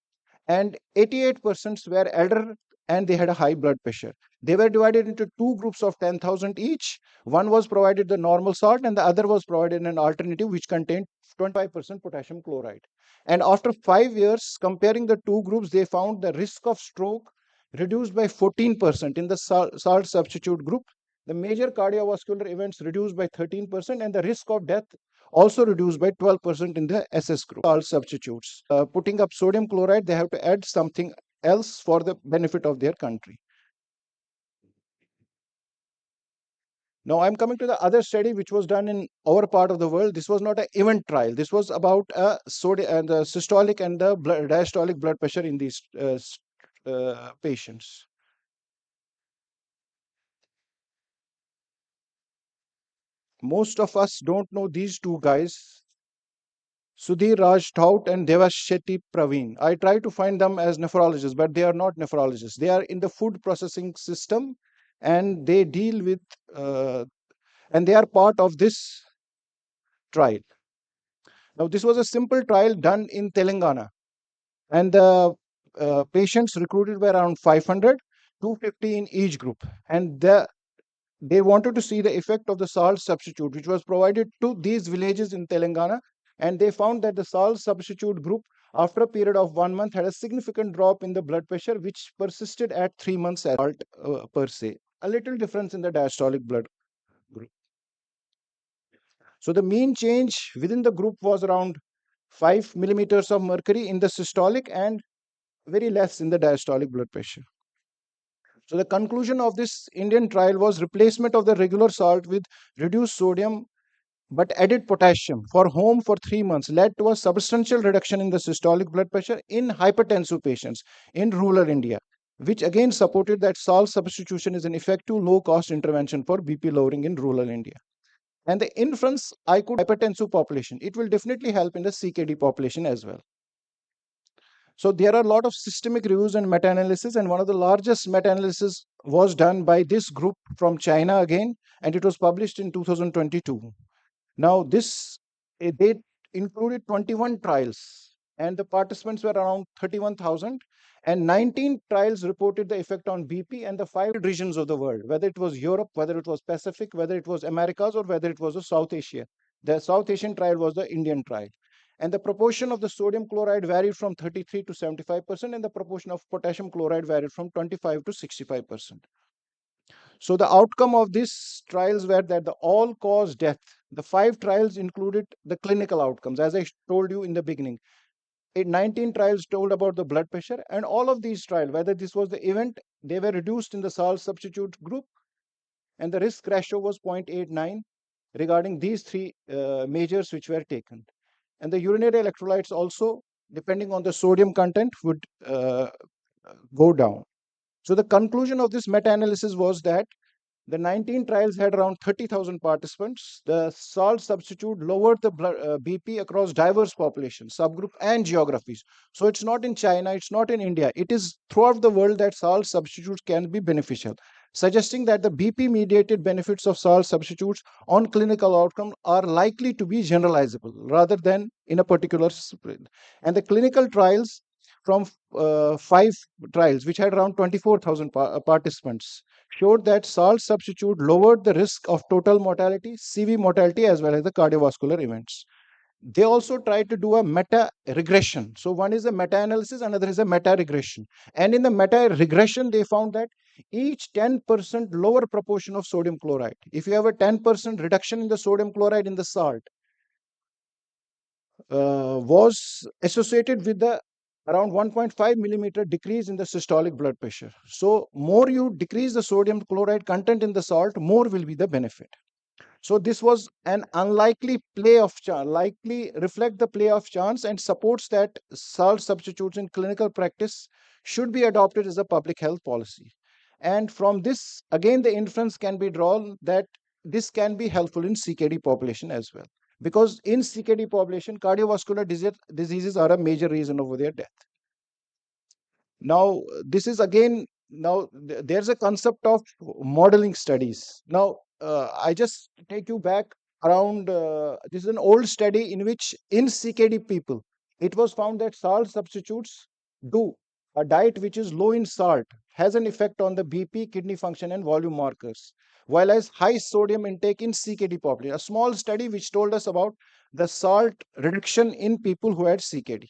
and 88% were elder, and they had a high blood pressure. They were divided into 2 groups of 10,000 each. One was provided the normal salt, and the other was provided an alternative which contained 25% potassium chloride. And after 5 years, comparing the 2 groups, they found the risk of stroke reduced by 14% in the salt substitute group. The major cardiovascular events reduced by 13%, and the risk of death also reduced by 12% in the SS group. Salt substitutes. Putting up sodium chloride, they have to add something else for the benefit of their country. Now I'm coming to the other study which was done in our part of the world. This was not an event trial. This was about sodium and the systolic and the diastolic blood pressure in these patients. Most of us don't know these two guys, Sudhir Raj Tout and Devash Shetty Praveen. I try to find them as nephrologists, but they are not nephrologists. They are in the food processing system, and they deal with and they are part of this trial. Now, this was a simple trial done in Telangana, and the patients recruited were around 500, 250 in each group, and they wanted to see the effect of the salt substitute, which was provided to these villages in Telangana, and they found that the salt substitute group, after a period of 1 month, had a significant drop in the blood pressure, which persisted at 3 months as salt per se. A little difference in the diastolic blood group. So the mean change within the group was around 5 millimeters of mercury in the systolic and very less in the diastolic blood pressure. So the conclusion of this Indian trial was replacement of the regular salt with reduced sodium but added potassium for home for 3 months led to a substantial reduction in the systolic blood pressure in hypertensive patients in rural India, which again supported that salt substitution is an effective low-cost intervention for BP lowering in rural India. And the inference I could hypertensive population, it will definitely help in the CKD population as well. So there are a lot of systemic reviews and meta-analysis, and one of the largest meta-analysis was done by this group from China again, and it was published in 2022. Now they included 21 trials, and the participants were around 31,000, and 19 trials reported the effect on BP and the 5 regions of the world, whether it was Europe, whether it was Pacific, whether it was Americas, or whether it was South Asia. The South Asian trial was the Indian trial. And the proportion of the sodium chloride varied from 33 to 75%, and the proportion of potassium chloride varied from 25 to 65%. So the outcome of these trials were that the all-cause death, the 5 trials included the clinical outcomes, as I told you in the beginning. 19 trials told about the blood pressure, and all of these trials, whether this was the event, they were reduced in the salt substitute group, and the risk ratio was 0.89 regarding these 3 measures which were taken. And the urinary electrolytes also, depending on the sodium content, would go down. So the conclusion of this meta-analysis was that the 19 trials had around 30,000 participants. The salt substitute lowered the BP across diverse populations, subgroup and geographies. So it's not in China, it's not in India. It is throughout the world that salt substitutes can be beneficial, suggesting that the BP-mediated benefits of salt substitutes on clinical outcome are likely to be generalizable rather than in a particular sprint. And the clinical trials from 5 trials, which had around 24,000 participants, showed that salt substitute lowered the risk of total mortality, CV mortality, as well as the cardiovascular events. They also tried to do a meta-regression. So one is a meta-analysis, another is a meta-regression. And in the meta-regression, they found that each 10% lower proportion of sodium chloride, if you have a 10% reduction in the sodium chloride in the salt, was associated with the around 1.5 millimeter decrease in the systolic blood pressure. So more you decrease the sodium chloride content in the salt, more will be the benefit. So this was an unlikely play of chance, likely reflect the play of chance, and supports that salt substitutes in clinical practice should be adopted as a public health policy. And from this, again, the inference can be drawn that this can be helpful in CKD population as well. Because in CKD population, cardiovascular diseases are a major reason of their death. Now, this is again, now there's a concept of modeling studies. Now, I just take you back around, this is an old study in which in CKD people, it was found that salt substitutes do a diet which is low in salt has an effect on the BP, kidney function, and volume markers, while as high sodium intake in CKD population. A small study which told us about the salt reduction in people who had CKD.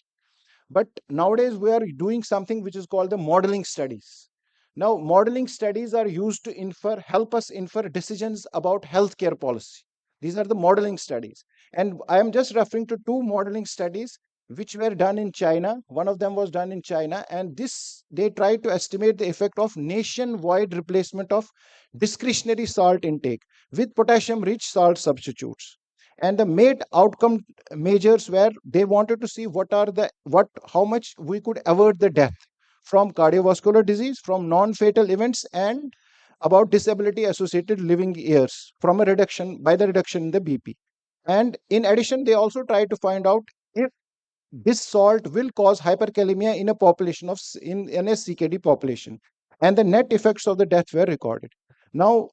But nowadays we are doing something which is called the modeling studies. Now, modeling studies are used to help us infer decisions about healthcare policy. These are the modeling studies. And I am just referring to two modeling studies which were done in China. One of them was done in China, and this they tried to estimate the effect of nationwide replacement of discretionary salt intake with potassium rich salt substitutes. And the made outcome measures where they wanted to see how much we could avert the death from cardiovascular disease, from non-fatal events, and about disability associated living years from a reduction by the reduction in the BP. And in addition, they also try to find out if this salt will cause hyperkalemia in a population of in a CKD population, and the net effects of the death were recorded. Now,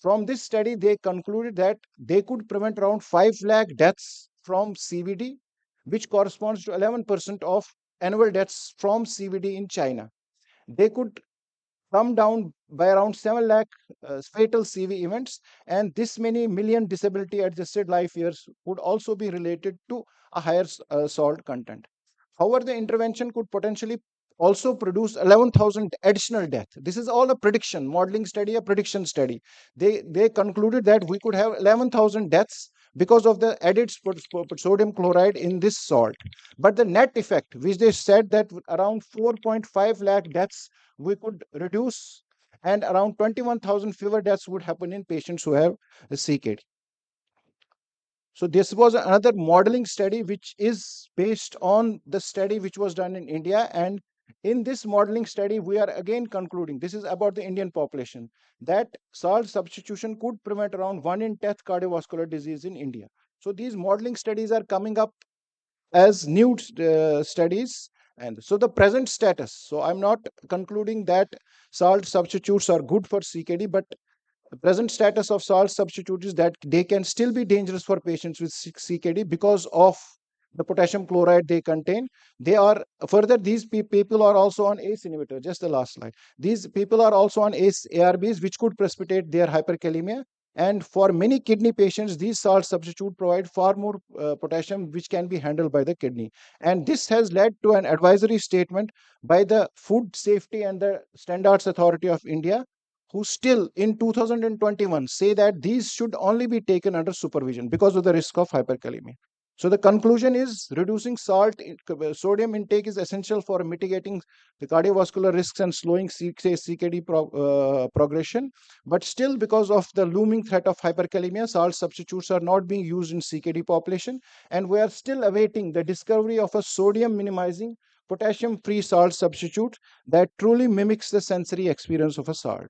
from this study, they concluded that they could prevent around 5 lakh deaths from CVD, which corresponds to 11% of annual deaths from CVD in China. They could come down by around 7 lakh fatal CV events, and this many million disability adjusted life years would also be related to a higher salt content. However, the intervention could potentially also produce 11,000 additional death. This is all a prediction, modeling study, a prediction study. They concluded that we could have 11,000 deaths because of the added sodium chloride in this salt. But the net effect, which they said that around 4.5 lakh deaths we could reduce, and around 21,000 fewer deaths would happen in patients who have CKD. So this was another modeling study which is based on the study which was done in India. And in this modeling study, we are again concluding, this is about the Indian population, that salt substitution could prevent around 1 in 10 cardiovascular disease in India. So these modeling studies are coming up as new studies. And so the present status, so I'm not concluding that salt substitutes are good for CKD, but the present status of salt substitute is that they can still be dangerous for patients with CKD because of the potassium chloride they contain. They are further, these people are also on ACE inhibitor. Just the last slide. These people are also on ACE ARBs, which could precipitate their hyperkalemia. And for many kidney patients, these salt substitutes provide far more potassium, which can be handled by the kidney. And this has led to an advisory statement by the Food Safety and the Standards Authority of India, who still in 2021 say that these should only be taken under supervision because of the risk of hyperkalemia. So the conclusion is reducing sodium intake is essential for mitigating the cardiovascular risks and slowing CKD progression. But still, because of the looming threat of hyperkalemia, salt substitutes are not being used in CKD population. And we are still awaiting the discovery of a sodium minimizing potassium-free salt substitute that truly mimics the sensory experience of a salt.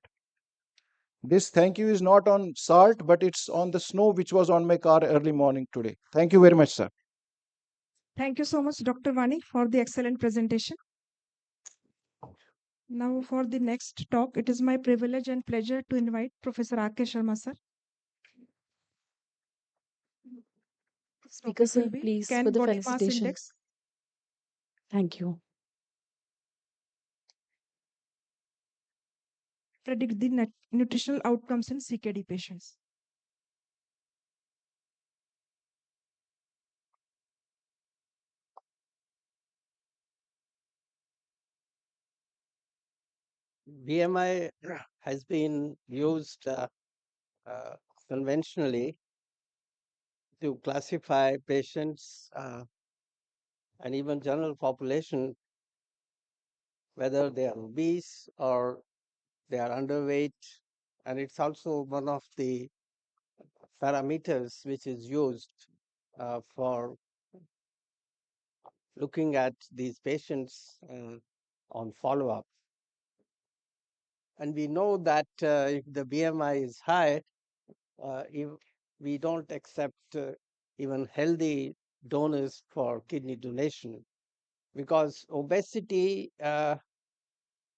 This thank you is not on salt, but it's on the snow which was on my car early morning today. Thank you very much, sir. Thank you so much, Dr. Vani, for the excellent presentation. Now, for the next talk, it is my privilege and pleasure to invite Professor R.K. Sharma, sir. Speaker, sir, Will be please, can for the body mass felicitation. index Thank you. predict the nutritional outcomes in CKD patients. BMI has been used conventionally to classify patients and even general population, whether they are obese or they are underweight. And it's also one of the parameters which is used for looking at these patients on follow-up. And we know that if the BMI is high, if we don't accept even healthy donors for kidney donation, because obesity,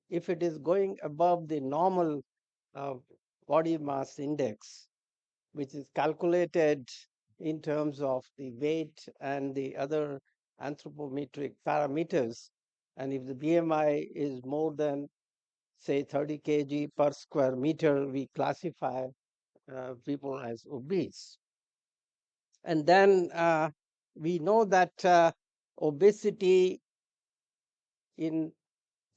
if it is going above the normal body mass index, which is calculated in terms of the weight and the other anthropometric parameters, and if the BMI is more than, say, 30 kg per square meter, we classify people as obese. And then we know that obesity in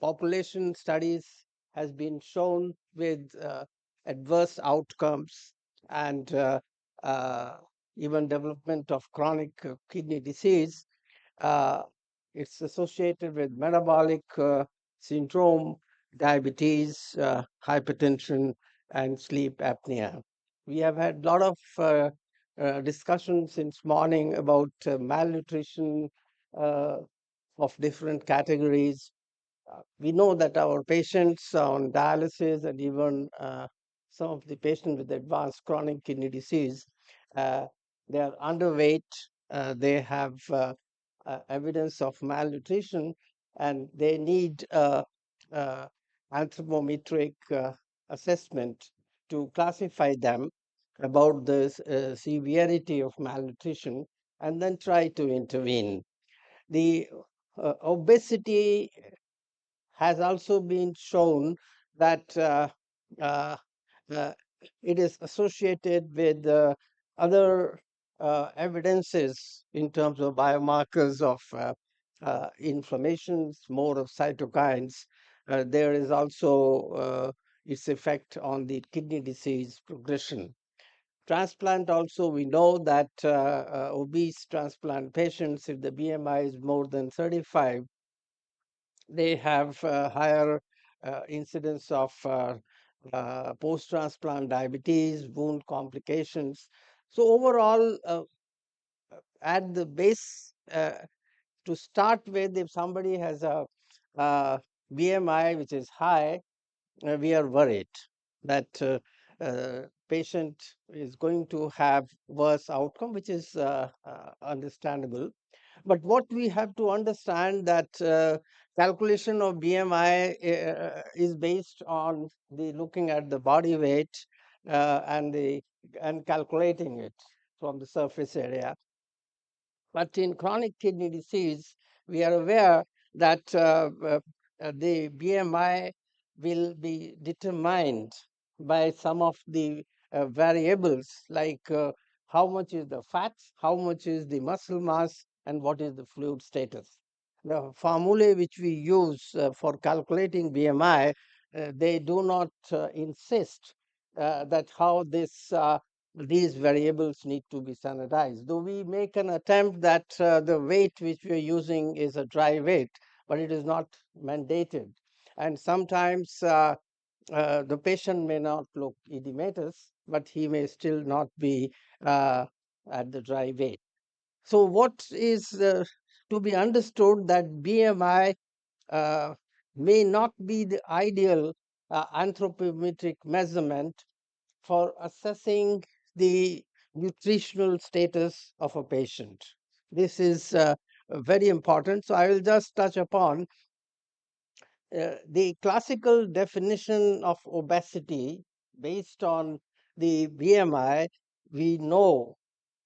population studies has been shown with adverse outcomes and even development of chronic kidney disease. Uh, it's associated with metabolic syndrome, diabetes, hypertension, and sleep apnea. We have had a lot of discussion since morning about malnutrition of different categories. We know that our patients on dialysis and even some of the patients with advanced chronic kidney disease, they are underweight, they have evidence of malnutrition, and they need anthropometric assessment to classify them about the severity of malnutrition and then try to intervene. The obesity has also been shown that uh, uh, it is associated with other evidences in terms of biomarkers of inflammations, more of cytokines. There is also its effect on the kidney disease progression. Transplant also, we know that obese transplant patients, if the BMI is more than 35, they have higher incidence of post-transplant diabetes, wound complications. So overall, at the base, to start with, if somebody has a BMI which is high, we are worried that patient is going to have worse outcome, which is understandable. But what we have to understand that calculation of BMI is based on the looking at the body weight and calculating it from the surface area. But in chronic kidney disease, we are aware that the BMI will be determined by some of the variables like how much is the fat, how much is the muscle mass, and what is the fluid status. The formulae which we use for calculating BMI, they do not insist that how these variables need to be standardized. Though we make an attempt that the weight which we are using is a dry weight, but it is not mandated. And sometimes the patient may not look edematous, but he may still not be at the dry weight. So what is to be understood that BMI may not be the ideal anthropometric measurement for assessing the nutritional status of a patient. This is very important. So I will just touch upon the classical definition of obesity based on the BMI. We know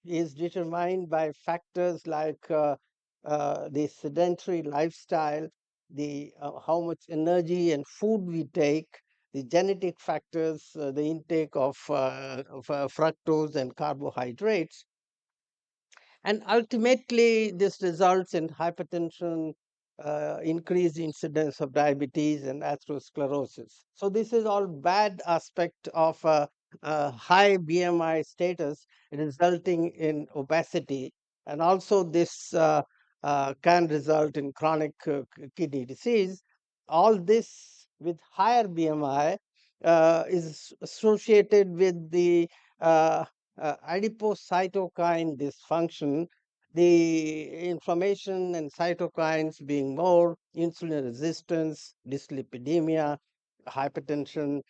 is determined by factors like the sedentary lifestyle, the how much energy and food we take, the genetic factors, the intake of fructose and carbohydrates, and ultimately this results in hypertension, increased incidence of diabetes and atherosclerosis. So this is all bad aspect of high BMI status resulting in obesity, and also this can result in chronic kidney disease. All this with higher BMI is associated with the adipocytokine dysfunction, the inflammation and cytokines being more, insulin resistance, dyslipidemia, hypertension,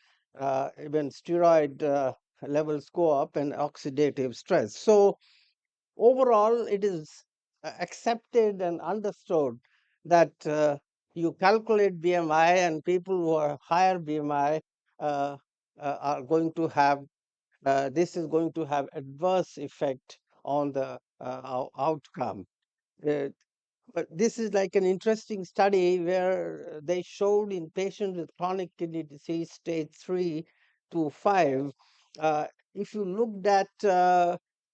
even steroid levels go up, and oxidative stress. So overall, it is accepted and understood that you calculate BMI, and people who are higher BMI are going to have this is going to have adverse effect on the outcome. Uh, but this is like an interesting study where they showed in patients with chronic kidney disease stage 3 to 5, if you looked at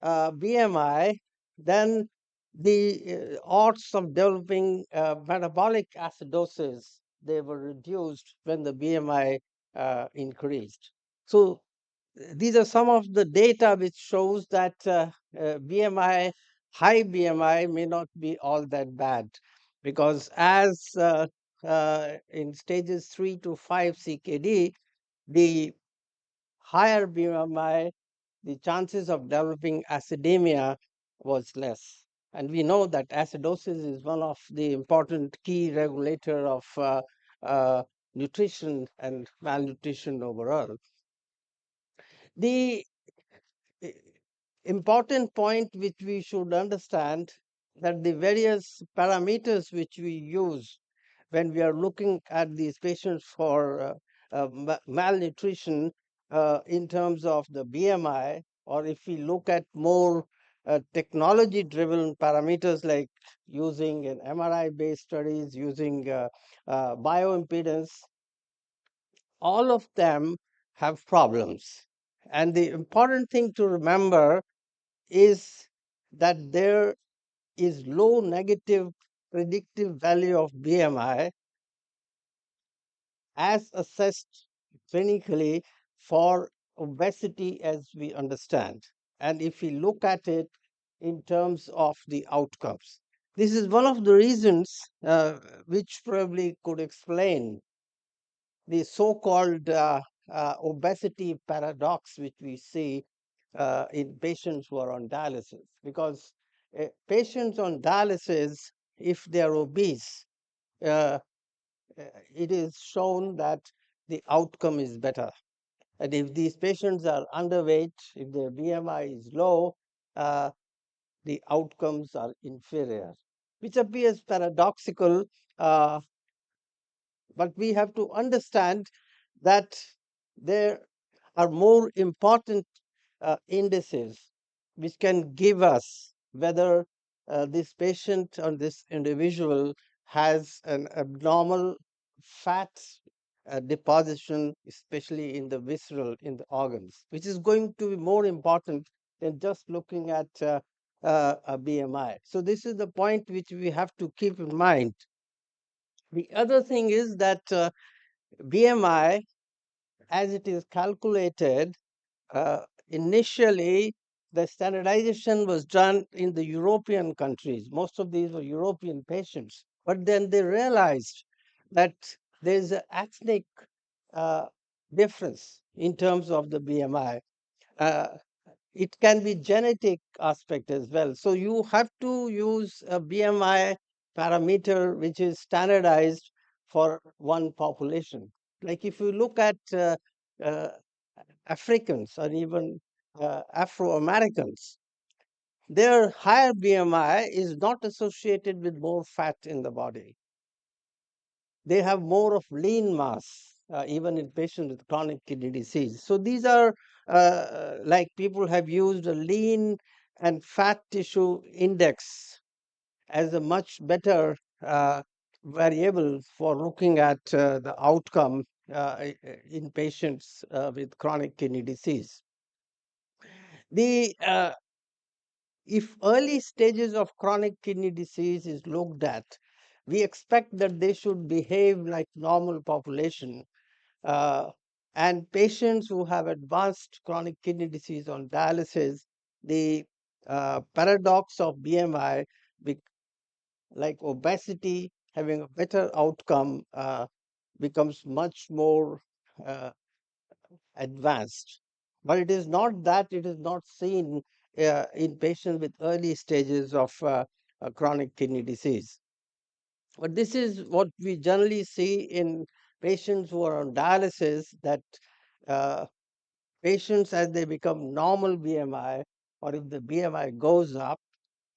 BMI, then the odds of developing metabolic acidosis, they were reduced when the BMI increased. So these are some of the data which shows that BMI, high BMI may not be all that bad, because as in stages 3 to 5 CKD, the higher BMI, the chances of developing acidemia was less. And we know that acidosis is one of the important key regulator of nutrition and malnutrition overall. The important point which we should understand, that the various parameters which we use when we are looking at these patients for malnutrition in terms of the BMI, or if we look at more technology driven parameters like using an MRI based studies, using bioimpedance, all of them have problems. And the important thing to remember is that there is low negative predictive value of BMI as assessed clinically for obesity as we understand. And if we look at it in terms of the outcomes, this is one of the reasons which probably could explain the so-called obesity paradox which we see in patients who are on dialysis. Because patients on dialysis, if they are obese, it is shown that the outcome is better. And if these patients are underweight, if their BMI is low, the outcomes are inferior, which appears paradoxical, but we have to understand that there are more important indices which can give us whether this patient or this individual has an abnormal fat deposition, especially in the visceral, in the organs, which is going to be more important than just looking at a BMI. So this is the point which we have to keep in mind. The other thing is that BMI, as it is calculated, initially the standardization was done in the European countries. Most of these were European patients. But then they realized that there is an ethnic difference in terms of the BMI. It can be genetic aspect as well. So you have to use a BMI parameter which is standardized for one population. Like if you look at Africans or even Afro-Americans, their higher BMI is not associated with more fat in the body. They have more of lean mass, even in patients with chronic kidney disease. So these are like people have used a lean and fat tissue index as a much better variable for looking at the outcome in patients with chronic kidney disease. The if early stages of chronic kidney disease is looked at, we expect that they should behave like normal population. And patients who have advanced chronic kidney disease on dialysis, the paradox of BMI, like obesity, having a better outcome, becomes much more advanced. But it is not that it is not seen in patients with early stages of chronic kidney disease. But this is what we generally see in patients who are on dialysis, that patients, as they become normal BMI, or if the BMI goes up,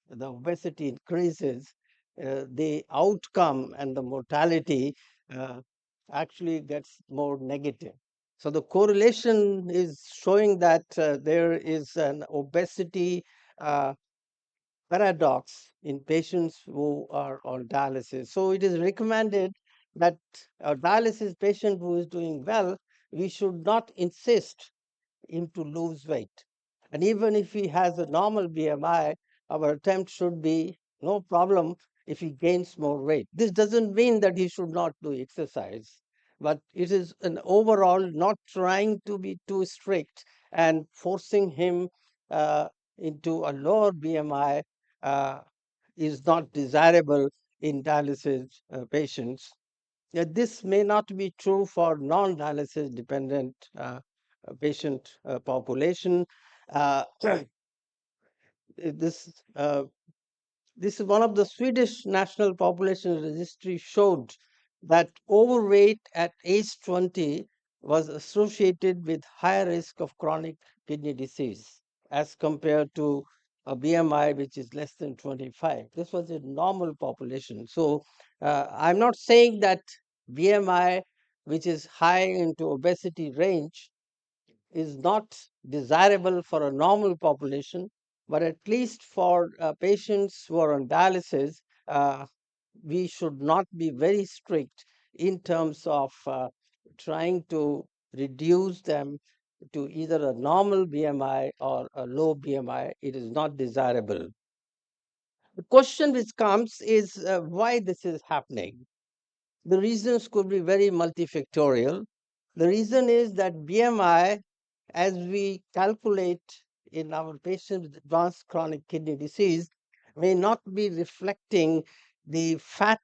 the obesity increases, the outcome and the mortality actually gets more negative. So the correlation is showing that there is an obesity paradox in patients who are on dialysis. So it is recommended that a dialysis patient who is doing well, we should not insist him to lose weight. And even if he has a normal BMI, our attempt should be no problem if he gains more weight. This doesn't mean that he should not do exercise, but it is an overall not trying to be too strict and forcing him into a lower BMI is not desirable in dialysis patients. This may not be true for non-dialysis dependent patient population. This this is one of the Swedish National Population Registry showed that overweight at age 20 was associated with higher risk of chronic kidney disease as compared to a BMI which is less than 25. This was a normal population. So I'm not saying that BMI which is high into obesity range is not desirable for a normal population, but at least for patients who are on dialysis, we should not be very strict in terms of trying to reduce them to either a normal BMI or a low BMI. It is not desirable. The question which comes is why this is happening. The reasons could be very multifactorial. The reason is that BMI, as we calculate in our patients with advanced chronic kidney disease, may not be reflecting the fat,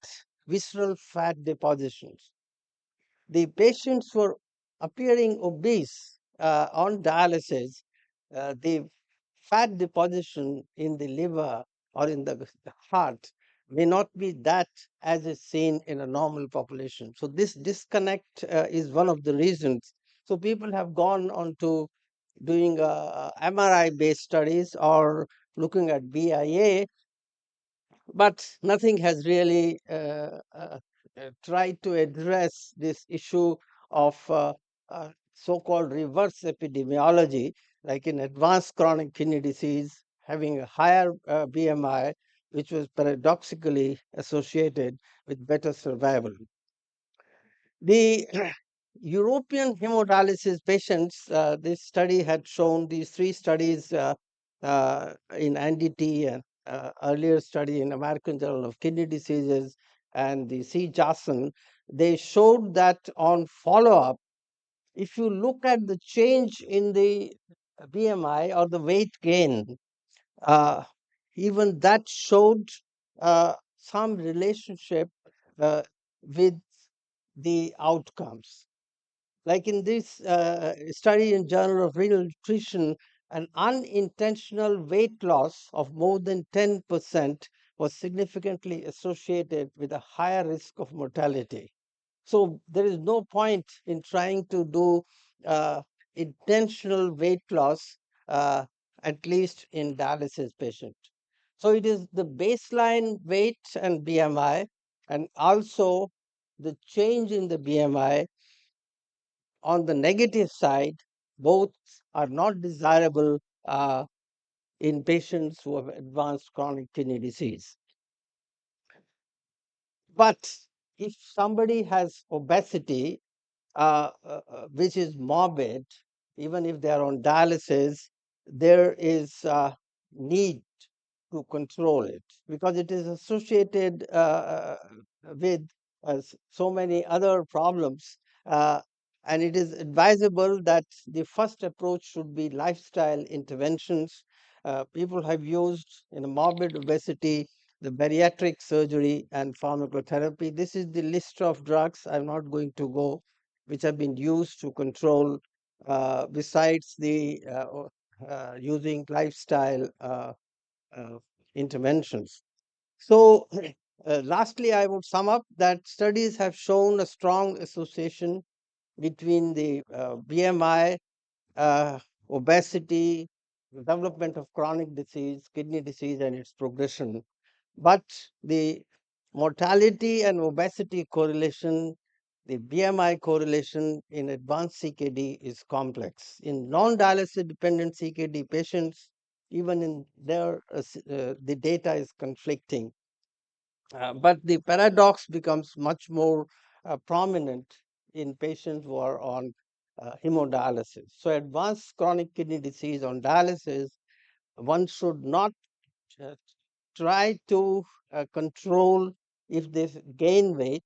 visceral fat depositions. The patients who are appearing obese on dialysis, the fat deposition in the liver or in the heart may not be that as is seen in a normal population. So this disconnect is one of the reasons. So people have gone on to doing MRI-based studies or looking at BIA, but nothing has really tried to address this issue of so-called reverse epidemiology, like in advanced chronic kidney disease, having a higher BMI, which was paradoxically associated with better survival. The European hemodialysis patients, this study had shown these three studies in NDT and earlier study in American Journal of Kidney Diseases and the CJASN, they showed that on follow-up, if you look at the change in the BMI or the weight gain, even that showed some relationship with the outcomes. Like in this study in Journal of Renal Nutrition, an unintentional weight loss of more than 10% was significantly associated with a higher risk of mortality. So there is no point in trying to do intentional weight loss, at least in dialysis patients. So it is the baseline weight and BMI, and also the change in the BMI on the negative side, both are not desirable in patients who have advanced chronic kidney disease. But if somebody has obesity, which is morbid, even if they are on dialysis, there is need to control it because it is associated with so many other problems. And it is advisable that the first approach should be lifestyle interventions. People have used in a morbid obesity the bariatric surgery and pharmacotherapy. This is the list of drugs. I'm not going to go, which have been used to control, besides the using lifestyle interventions. So, lastly, I would sum up that studies have shown a strong association between the BMI, obesity, development of chronic disease, kidney disease, and its progression. But the mortality and obesity correlation, the BMI correlation in advanced CKD is complex. In non-dialysis dependent CKD patients, even in their the data is conflicting. But the paradox becomes much more prominent in patients who are on hemodialysis. So advanced chronic kidney disease on dialysis, one should not try to control if they gain weight,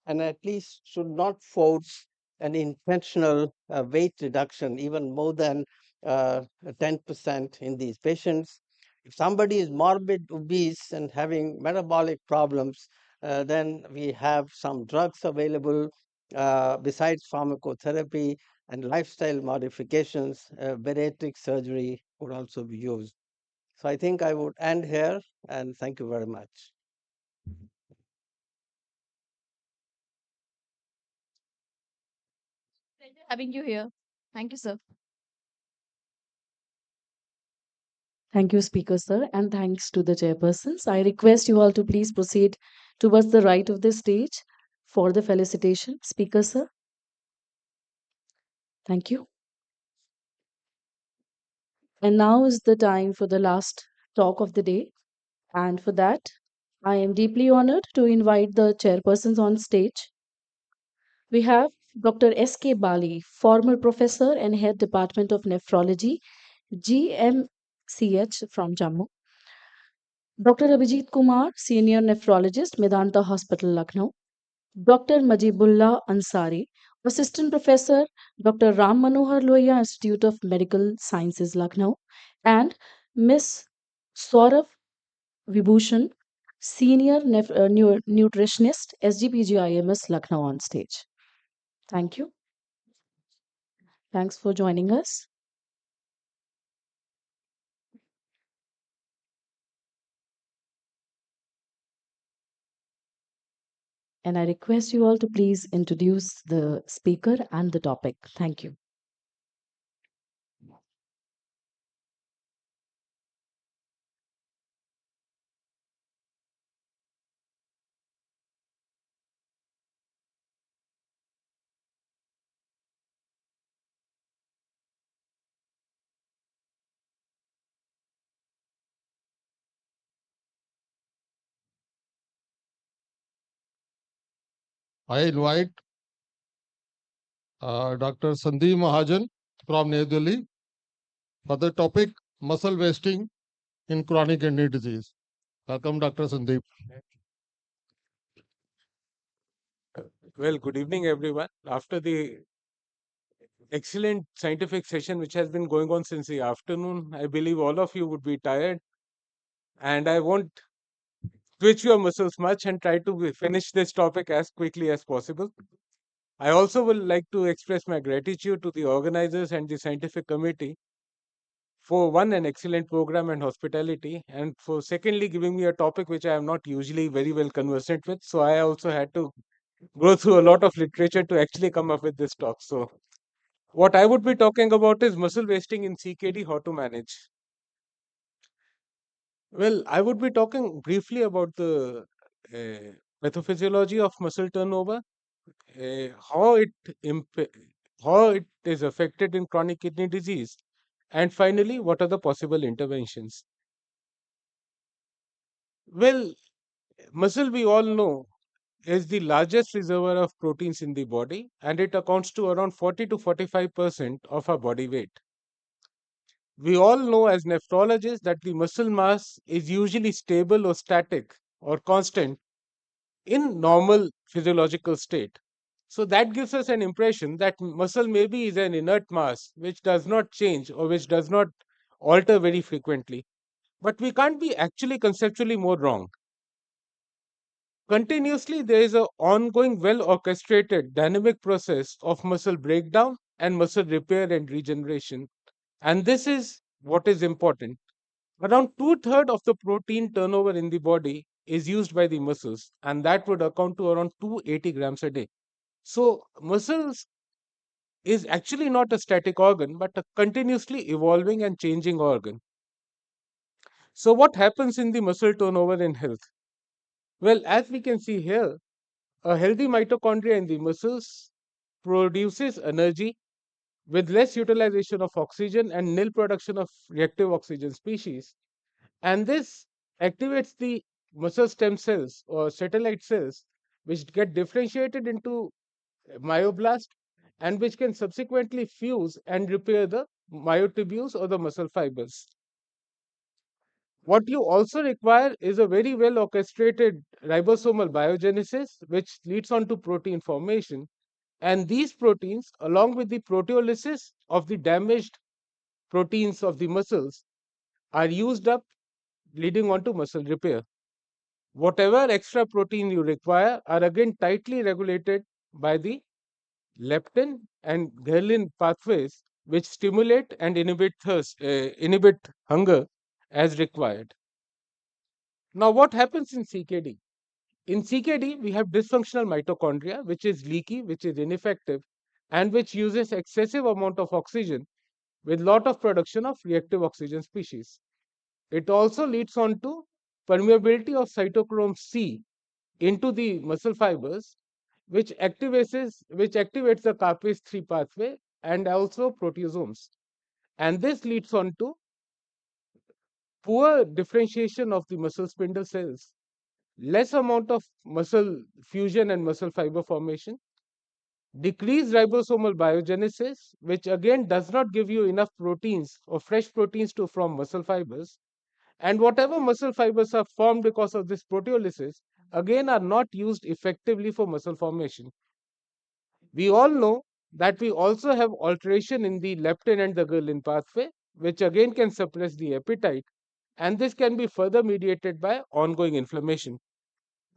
and at least should not force an intentional weight reduction, even more than 10% in these patients. If somebody is morbid obese and having metabolic problems, then we have some drugs available besides pharmacotherapy and lifestyle modifications. Bariatric surgery would also be used. So I think I would end here, and thank you very much. Pleasure having you here. Thank you, sir. Thank you, Speaker, sir, and thanks to the chairpersons. I request you all to please proceed towards the right of the stage for the felicitation. Speaker, sir. Thank you. And now is the time for the last talk of the day. And for that, I am deeply honored to invite the chairpersons on stage. We have Dr. S.K. Bali, former professor and head Department of Nephrology, GMCH from Jammu. Dr. Abhijit Kumar, senior nephrologist, Medanta Hospital, Lucknow. Dr. Majibullah Ansari, assistant professor, Dr. Ram Manohar Lohia, Institute of Medical Sciences, Lucknow. And Miss Saurav Vibhushan, senior nutritionist, SGPGIMS, Lucknow on stage. Thank you. Thanks for joining us. And I request you all to please introduce the speaker and the topic. Thank you. I invite Dr. Sandeep Mahajan from New Delhi for the topic muscle wasting in chronic kidney disease. Welcome, Dr. Sandeep. Well, good evening, everyone. After the excellent scientific session which has been going on since the afternoon, I believe all of you would be tired, and I won't twitch your muscles much and try to finish this topic as quickly as possible. I also would like to express my gratitude to the organizers and the scientific committee for one, an excellent program and hospitality, and for secondly, giving me a topic which I am not usually very well conversant with. So I also had to go through a lot of literature to actually come up with this talk. So what I would be talking about is muscle wasting in CKD, how to manage. Well, I would be talking briefly about the pathophysiology of muscle turnover, how how it is affected in chronic kidney disease, and finally, what are the possible interventions. Well, muscle, we all know, is the largest reservoir of proteins in the body, and it accounts to around 40 to 45% of our body weight. We all know as nephrologists that the muscle mass is usually stable or static or constant in normal physiological state. So that gives us an impression that muscle maybe is an inert mass which does not change or which does not alter very frequently. But we can't be actually conceptually more wrong. Continuously, there is an ongoing, well orchestrated dynamic process of muscle breakdown and muscle repair and regeneration. And this is what is important. Around two-thirds of the protein turnover in the body is used by the muscles, and that would account to around 280 grams a day. So, muscles is actually not a static organ, but a continuously evolving and changing organ. So, what happens in the muscle turnover in health? Well, as we can see here, a healthy mitochondria in the muscles produces energy with less utilization of oxygen and nil production of reactive oxygen species. And this activates the muscle stem cells or satellite cells, which get differentiated into myoblast and which can subsequently fuse and repair the myotubules or the muscle fibers. What you also require is a very well orchestrated ribosomal biogenesis, which leads on to protein formation. And these proteins, along with the proteolysis of the damaged proteins of the muscles, are used up, leading on to muscle repair. Whatever extra protein you require are again tightly regulated by the leptin and ghrelin pathways, which stimulate and inhibit hunger as required. Now, what happens in CKD? In CKD, we have dysfunctional mitochondria, which is leaky, which is ineffective, and which uses excessive amount of oxygen with lot of production of reactive oxygen species. It also leads on to permeability of cytochrome C into the muscle fibers, which activates the caspase 3 pathway and also proteasomes. And this leads on to poor differentiation of the muscle spindle cells, less amount of muscle fusion and muscle fiber formation, decreased ribosomal biogenesis, which again does not give you enough proteins or fresh proteins to form muscle fibers, and whatever muscle fibers are formed because of this proteolysis again are not used effectively for muscle formation. We all know that we also have alteration in the leptin and the ghrelin pathway, which again can suppress the appetite, and this can be further mediated by ongoing inflammation.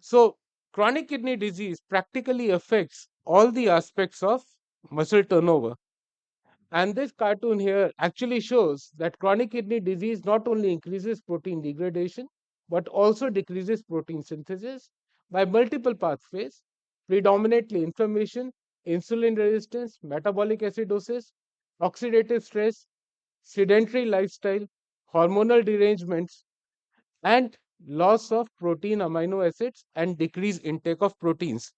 So, chronic kidney disease practically affects all the aspects of muscle turnover. And this cartoon here actually shows that chronic kidney disease not only increases protein degradation, but also decreases protein synthesis by multiple pathways, predominantly inflammation, insulin resistance, metabolic acidosis, oxidative stress, sedentary lifestyle, hormonal derangements, and loss of protein amino acids and decreased intake of proteins.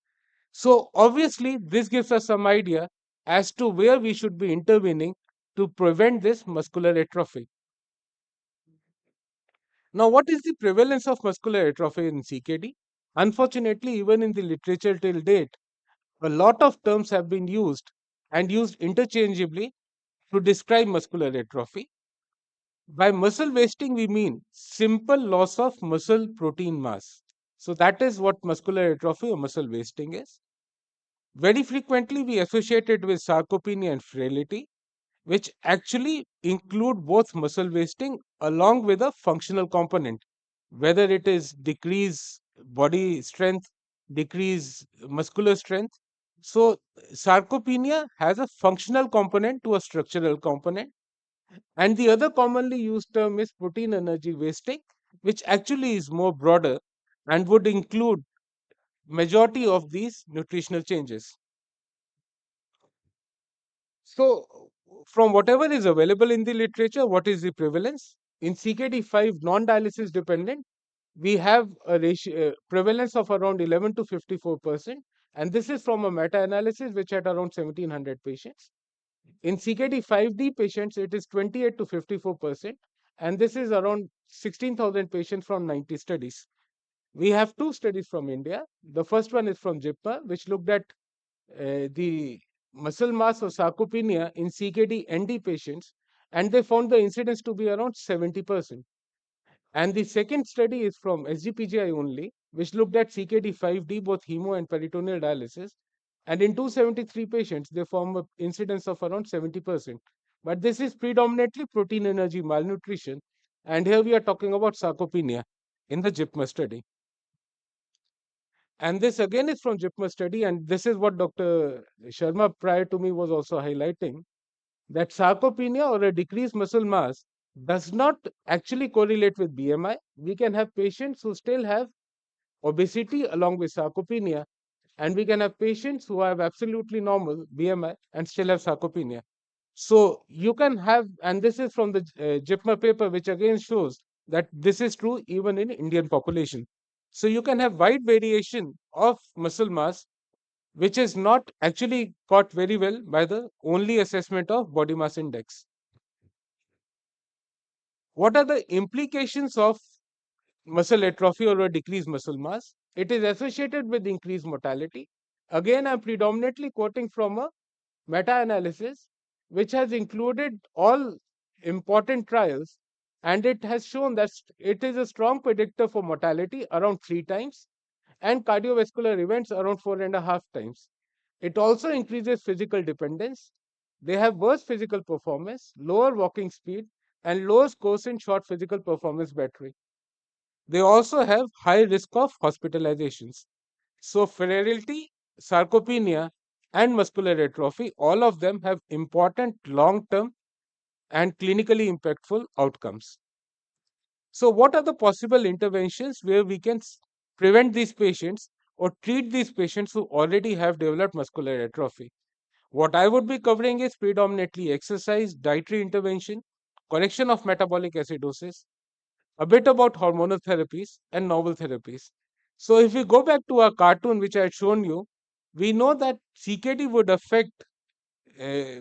So obviously, this gives us some idea as to where we should be intervening to prevent this muscular atrophy. Now, what is the prevalence of muscular atrophy in CKD? Unfortunately, even in the literature till date, a lot of terms have been used and used interchangeably to describe muscular atrophy. By muscle wasting, we mean simple loss of muscle protein mass. So that is what muscular atrophy or muscle wasting is. Very frequently, we associate it with sarcopenia and frailty, which actually include both muscle wasting along with a functional component, whether it is decrease body strength, decrease muscular strength. So, sarcopenia has a functional component to a structural component. And the other commonly used term is protein energy wasting, which actually is more broader and would include majority of these nutritional changes. So, from whatever is available in the literature, what is the prevalence? In CKD5 non-dialysis dependent, we have a prevalence of around 11 to 54%, and this is from a meta-analysis which had around 1700 patients. In CKD5D patients, it is 28 to 54%, and this is around 16,000 patients from 90 studies. We have two studies from India. The first one is from JIPMA, which looked at the muscle mass or sarcopenia in CKD ND patients, and they found the incidence to be around 70%. And the second study is from SGPGI only, which looked at CKD5D, both hemo and peritoneal dialysis. And in 273 patients, they form an incidence of around 70%. But this is predominantly protein energy malnutrition. And here we are talking about sarcopenia in the JIPMA study. And this again is from JIPMA study, and this is what Dr. Sharma prior to me was also highlighting, that sarcopenia or a decreased muscle mass does not actually correlate with BMI. We can have patients who still have obesity along with sarcopenia, and we can have patients who have absolutely normal BMI and still have sarcopenia. So you can have, and this is from the JIPMA paper, which again shows that this is true even in Indian population. So you can have wide variation of muscle mass, which is not actually caught very well by the only assessment of body mass index. What are the implications of muscle atrophy or a decreased muscle mass? It is associated with increased mortality. Again, I'm predominantly quoting from a meta-analysis which has included all important trials, and it has shown that it is a strong predictor for mortality around 3 times and cardiovascular events around 4.5 times. It also increases physical dependence. They have worse physical performance, lower walking speed, and lower scores in short physical performance battery. They also have high risk of hospitalizations. So, frailty, sarcopenia, and muscular atrophy, all of them have important long term and clinically impactful outcomes. So, what are the possible interventions where we can prevent these patients or treat these patients who already have developed muscular atrophy? What I would be covering is predominantly exercise, dietary intervention, correction of metabolic acidosis, a bit about hormonal therapies, and novel therapies. So, if we go back to our cartoon which I had shown you, we know that CKD would affect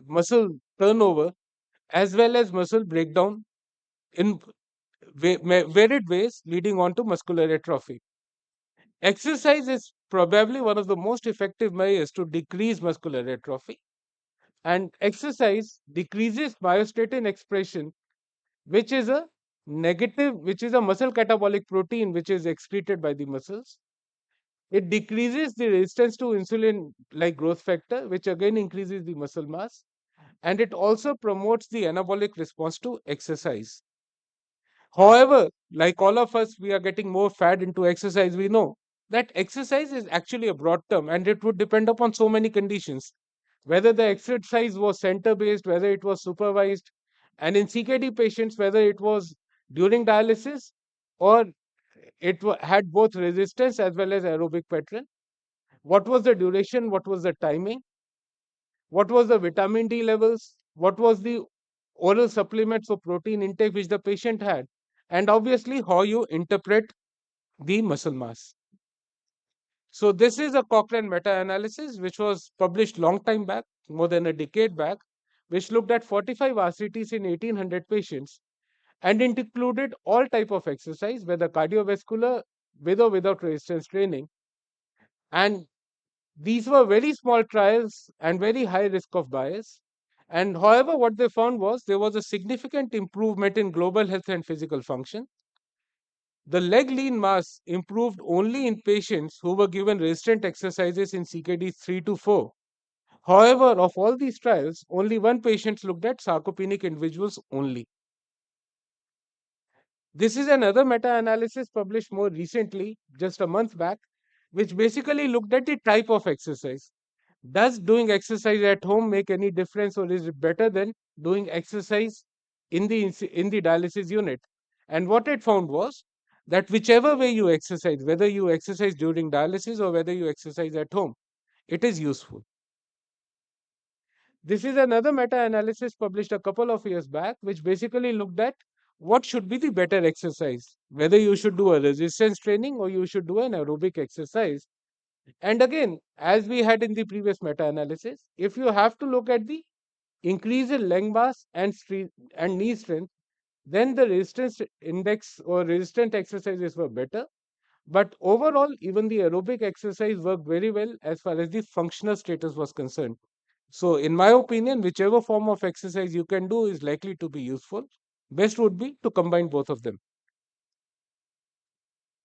muscle turnover as well as muscle breakdown in varied ways, leading on to muscular atrophy. Exercise is probably one of the most effective measures to decrease muscular atrophy, and exercise decreases myostatin expression, which is a muscle catabolic protein which is excreted by the muscles. It decreases the resistance to insulin like growth factor, which again increases the muscle mass, and it also promotes the anabolic response to exercise. However, like all of us, we are getting more fad into exercise. We know that exercise is actually a broad term and it would depend upon so many conditions. Whether the exercise was center based, whether it was supervised, and in CKD patients, whether it was during dialysis or had both resistance as well as aerobic pattern. What was the duration? What was the timing? What was the vitamin D levels? What was the oral supplements or protein intake which the patient had? And obviously, how you interpret the muscle mass. So, this is a Cochrane meta analysis which was published long time back, more than a decade back, which looked at 45 RCTs in 1800 patients, and it included all type of exercise, whether cardiovascular, with or without resistance training. And these were very small trials and very high risk of bias. And however, what they found was there was a significant improvement in global health and physical function. The leg lean mass improved only in patients who were given resistant exercises in CKD 3 to 4. However, of all these trials, only one patient looked at sarcopenic individuals only. This is another meta-analysis published more recently, just a month back, which basically looked at the type of exercise. Does doing exercise at home make any difference, or is it better than doing exercise in the dialysis unit? And what it found was that whichever way you exercise, whether you exercise during dialysis or whether you exercise at home, it is useful. This is another meta-analysis published a couple of years back, which basically looked at what should be the better exercise, whether you should do a resistance training or you should do an aerobic exercise. And again, as we had in the previous meta-analysis, if you have to look at the increase in leg mass and knee strength, then the resistance index or resistant exercises were better. But overall, even the aerobic exercise worked very well as far as the functional status was concerned. So, in my opinion, whichever form of exercise you can do is likely to be useful. Best would be to combine both of them.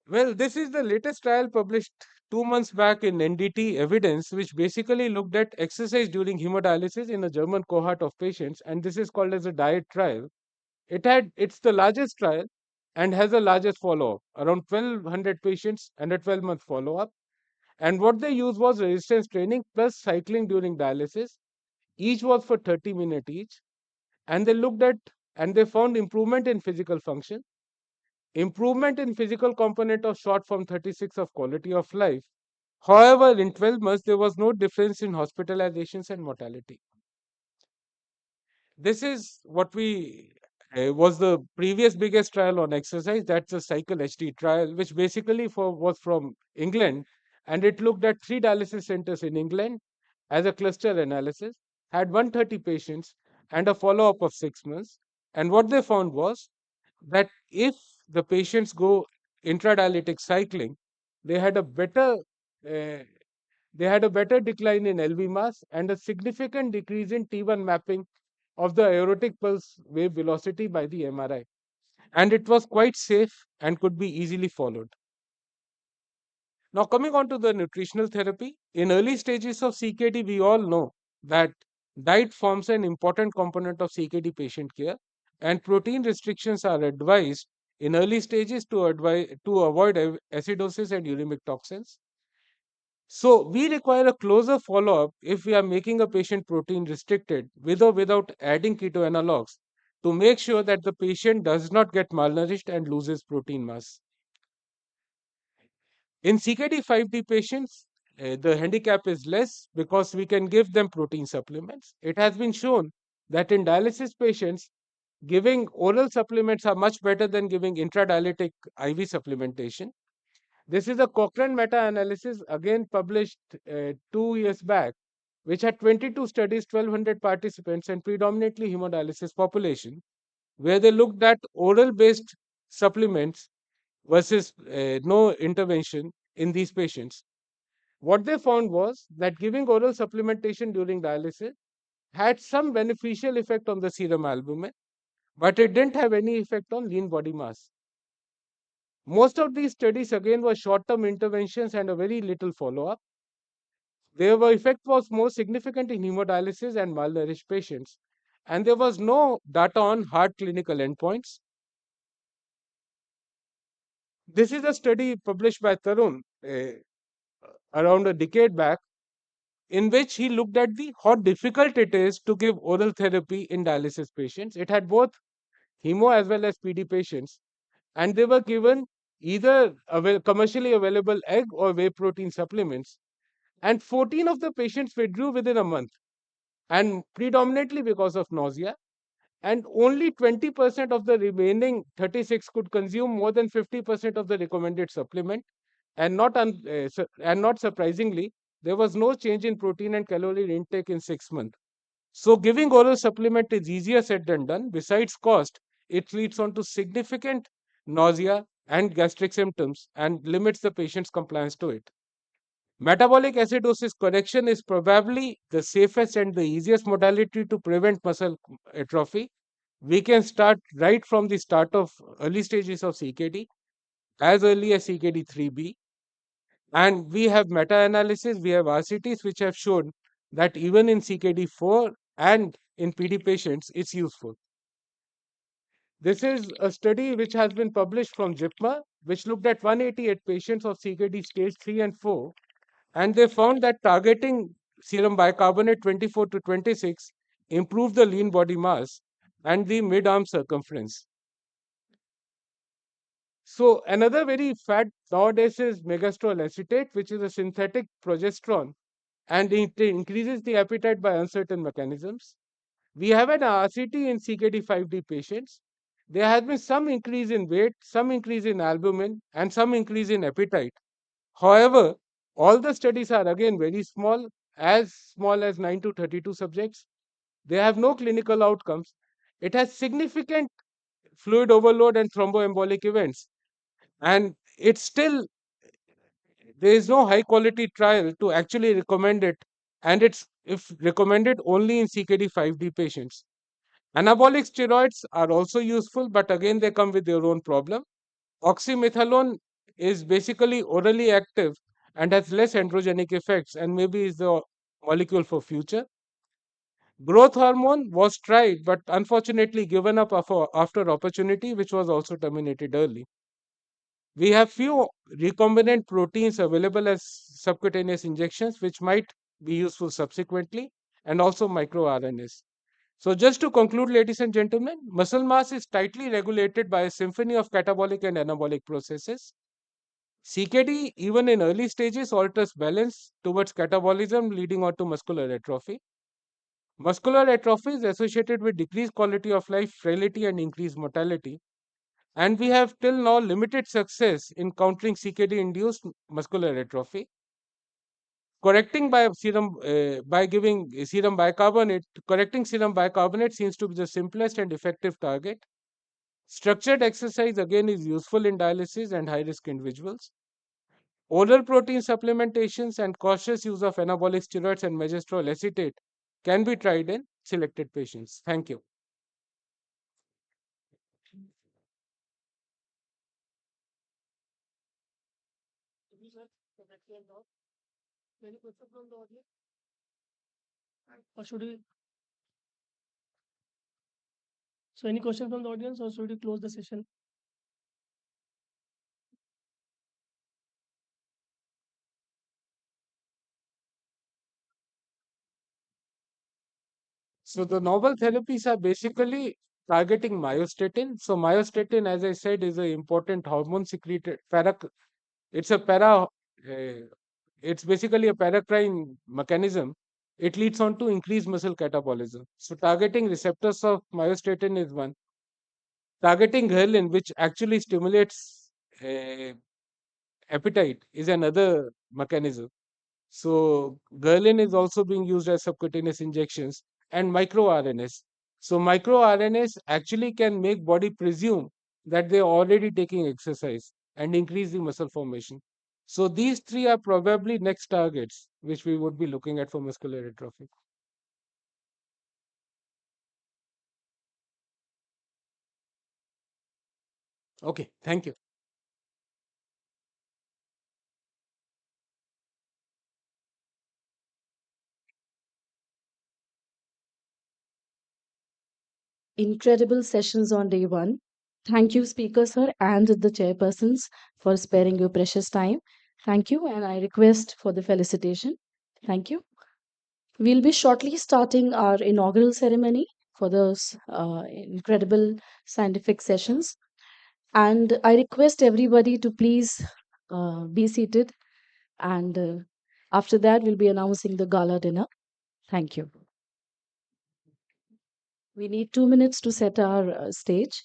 Well, this is the latest trial published 2 months back in NDT Evidence, which basically looked at exercise during hemodialysis in a German cohort of patients, and this is called as a diet trial. It's the largest trial and has the largest follow-up, around 1,200 patients and a 12-month follow-up. And what they used was resistance training plus cycling during dialysis. Each was for 30 minutes each. And they looked at and they found improvement in physical function, improvement in physical component of short form 36 of quality of life. However, in 12 months, there was no difference in hospitalizations and mortality. This is what was the previous biggest trial on exercise. That's the Cycle HD trial, which basically was from England, and it looked at 3 dialysis centers in England as a cluster analysis, had 130 patients and a follow-up of 6 months. And what they found was that if the patients go intradialytic cycling, they had a better uh, decline in LV mass and a significant decrease in T1 mapping of the aortic pulse wave velocity by the MRI. And it was quite safe and could be easily followed. Now, coming on to the nutritional therapy, in early stages of CKD, we all know that diet forms an important component of CKD patient care, and protein restrictions are advised in early stages to avoid acidosis and uremic toxins. So, we require a closer follow up if we are making a patient protein restricted with or without adding keto analogs to make sure that the patient does not get malnourished and loses protein mass. In CKD5D patients, the handicap is less because we can give them protein supplements. It has been shown that in dialysis patients, giving oral supplements are much better than giving intradialytic IV supplementation. This is a Cochrane meta-analysis again published 2 years back, which had 22 studies, 1200 participants, and predominantly hemodialysis population, where they looked at oral-based supplements versus no intervention in these patients. What they found was that giving oral supplementation during dialysis had some beneficial effect on the serum albumin, but it didn't have any effect on lean body mass. Most of these studies again were short-term interventions and a very little follow-up. Their effect was more significant in hemodialysis and malnourished patients, and there was no data on hard clinical endpoints. This is a study published by Tarun around a decade back, in which he looked at how difficult it is to give oral therapy in dialysis patients. It had both hemo as well as PD patients, and they were given either commercially available egg or whey protein supplements. And 14 of the patients withdrew within a month, and predominantly because of nausea. And only 20% of the remaining 36 could consume more than 50% of the recommended supplement. And not surprisingly, there was no change in protein and calorie intake in 6 months. So giving oral supplement is easier said than done. Besides cost, it leads on to significant nausea and gastric symptoms and limits the patient's compliance to it. Metabolic acidosis correction is probably the safest and the easiest modality to prevent muscle atrophy. We can start right from the start of early stages of CKD, as early as CKD 3B. And we have meta-analysis, we have RCTs which have shown that even in CKD 4 and in PD patients, it's useful. This is a study which has been published from JIPMA, which looked at 188 patients of CKD stage 3 and 4, and they found that targeting serum bicarbonate 24 to 26 improved the lean body mass and the mid-arm circumference. So another very fad nowadays is megestrol acetate, which is a synthetic progesterone, and it increases the appetite by uncertain mechanisms. We have an RCT in CKD5D patients. There has been some increase in weight, some increase in albumin, and some increase in appetite. However, all the studies are again very small as 9 to 32 subjects. They have no clinical outcomes. It has significant fluid overload and thromboembolic events. And it's still, there is no high quality trial to actually recommend it. And it's if recommended only in CKD5D patients. Anabolic steroids are also useful, but again, they come with their own problem. Oxymetholone is basically orally active and has less androgenic effects, and maybe is the molecule for future. Growth hormone was tried, but unfortunately given up after opportunity, which was also terminated early. We have few recombinant proteins available as subcutaneous injections, which might be useful subsequently, and also microRNAs. So just to conclude, ladies and gentlemen, muscle mass is tightly regulated by a symphony of catabolic and anabolic processes. CKD, even in early stages, alters balance towards catabolism, leading on to muscular atrophy. Muscular atrophy is associated with decreased quality of life, frailty, and increased mortality. And we have till now limited success in countering CKD-induced muscular atrophy. Correcting by giving serum bicarbonate, correcting serum bicarbonate seems to be the simplest and effective target. Structured exercise again is useful in dialysis and high-risk individuals. Oral protein supplementations and cautious use of anabolic steroids and megestrol acetate can be tried in selected patients. Thank you. Any question from the audience? Or should we? So any question from the audience, or should we close the session? So the novel therapies are basically targeting myostatin. So myostatin, as I said, is an important hormone secreted it's a it's basically a paracrine mechanism. It leads on to increased muscle catabolism. So targeting receptors of myostatin is one. Targeting ghrelin, which actually stimulates appetite, is another mechanism. So ghrelin is also being used as subcutaneous injections and microRNAs. So microRNAs actually can make body presume that they're already taking exercise and increase the muscle formation. So these three are probably next targets which we would be looking at for muscular atrophy. Okay, thank you. Incredible sessions on day one. Thank you, speaker sir, and the chairpersons for sparing your precious time. Thank you, and I request for the felicitation. Thank you. We'll be shortly starting our inaugural ceremony for those incredible scientific sessions. And I request everybody to please be seated. And after that, we'll be announcing the gala dinner. Thank you. We need 2 minutes to set our stage.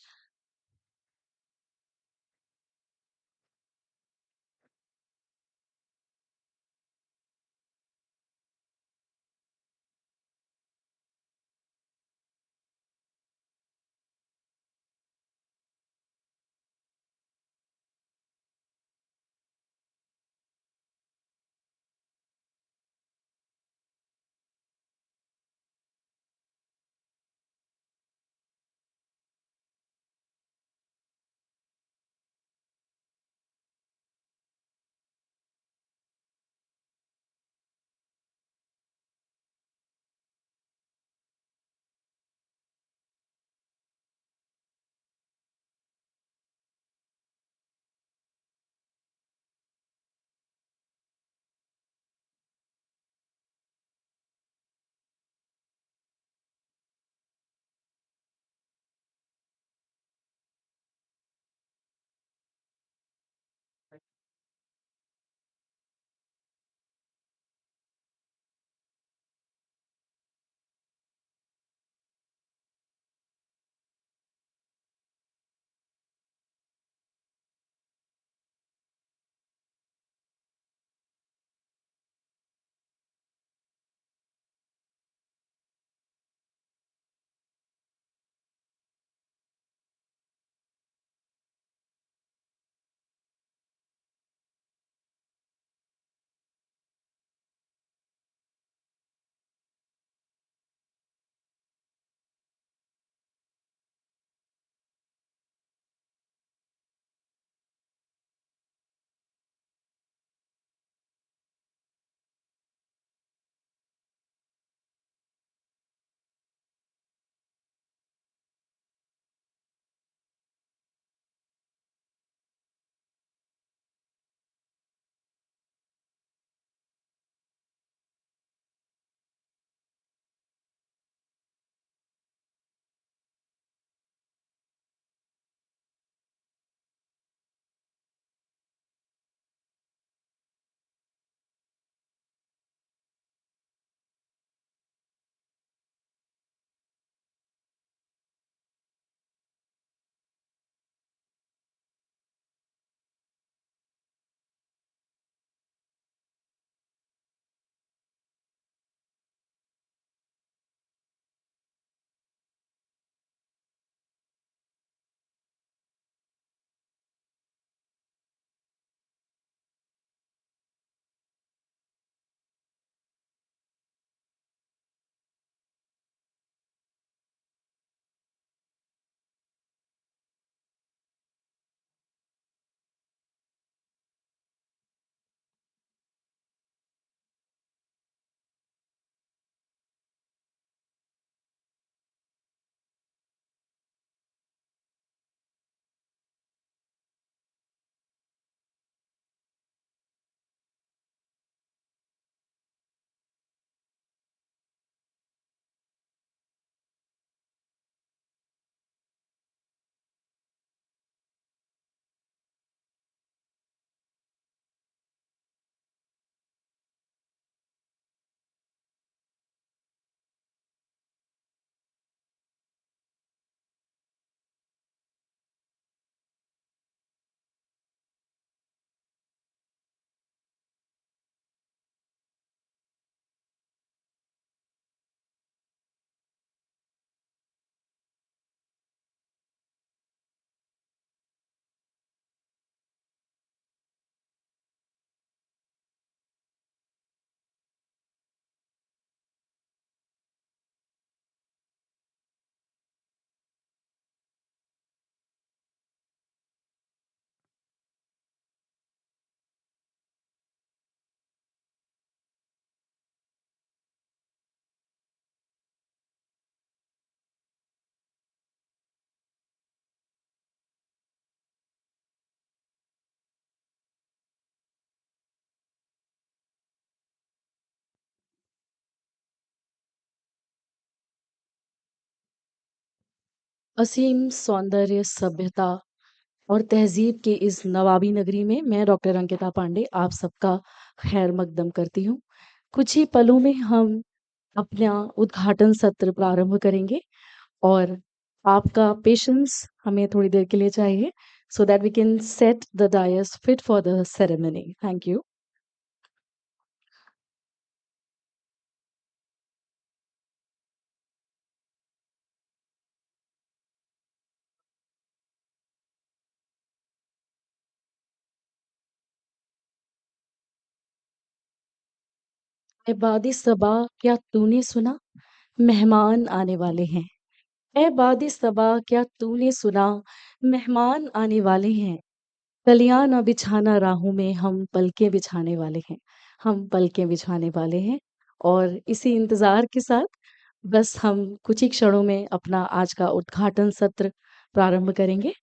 असीम सौंदर्य, सभ्यता और तहजीब के इस नवाबी नगरी में मैं doctor Ankita Pandey आप सबका खैर मकदम करती हूँ। कुछ ही पलों में हम अपना उद्घाटन सत्र प्रारंभ करेंगे और आपका पेशेंस हमें थोड़ी देर के लिए चाहिए so that we can set the dais fit for the ceremony. Thank you. इबादी सबा क्या तूने सुना मेहमान आने वाले हैं। ए बादी सबा क्या तूने सुना मेहमान आने वाले हैं। कलियां न बिछाना राहों में हम पलकें बिछाने वाले हैं। हम पलकें बिछाने वाले हैं और इसी इंतजार के साथ बस हम कुछ ही क्षणों में अपना आज का उद्घाटन सत्र प्रारंभ करेंगे।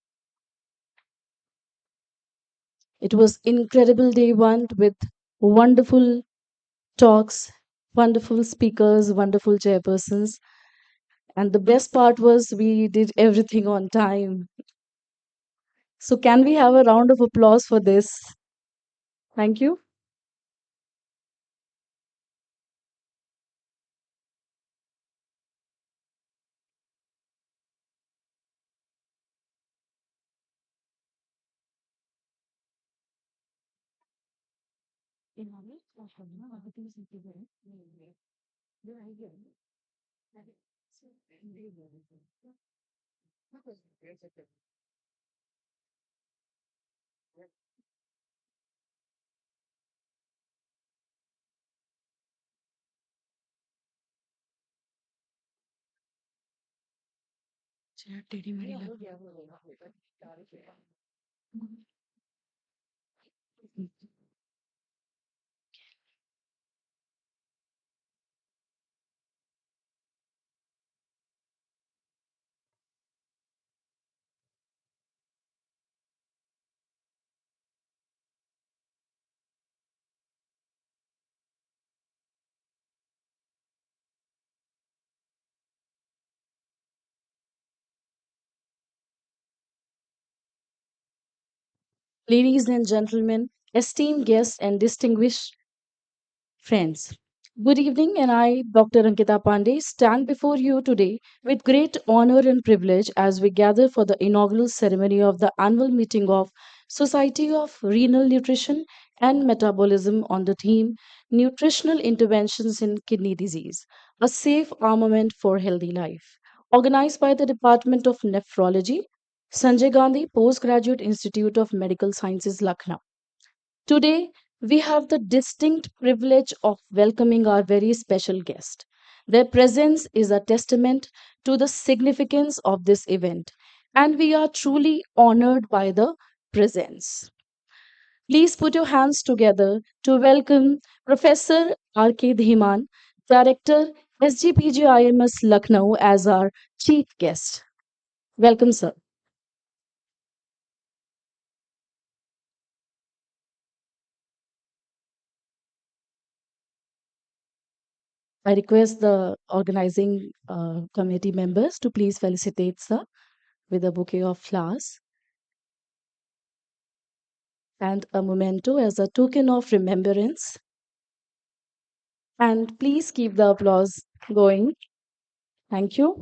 It was incredible day one with wonderful talks, wonderful speakers, wonderful chairpersons. And the best part was we did everything on time. So can we have a round of applause for this? Thank you. Ladies and gentlemen, esteemed guests and distinguished friends. Good evening, and I, Dr. Ankita Pandey, stand before you today with great honor and privilege as we gather for the inaugural ceremony of the annual meeting of Society of Renal Nutrition and Metabolism on the theme Nutritional Interventions in Kidney Disease, a safe armament for healthy life, organized by the Department of Nephrology, Sanjay Gandhi Postgraduate Institute of Medical Sciences, Lucknow. Today, we have the distinct privilege of welcoming our very special guest. Their presence is a testament to the significance of this event, and we are truly honored by the presence. Please put your hands together to welcome Professor R.K. Dhiman, Director, SGPGIMS Lucknow, as our chief guest. Welcome, sir. I request the organizing committee members to please felicitate sir with a bouquet of flowers and a memento as a token of remembrance. And please keep the applause going. Thank you.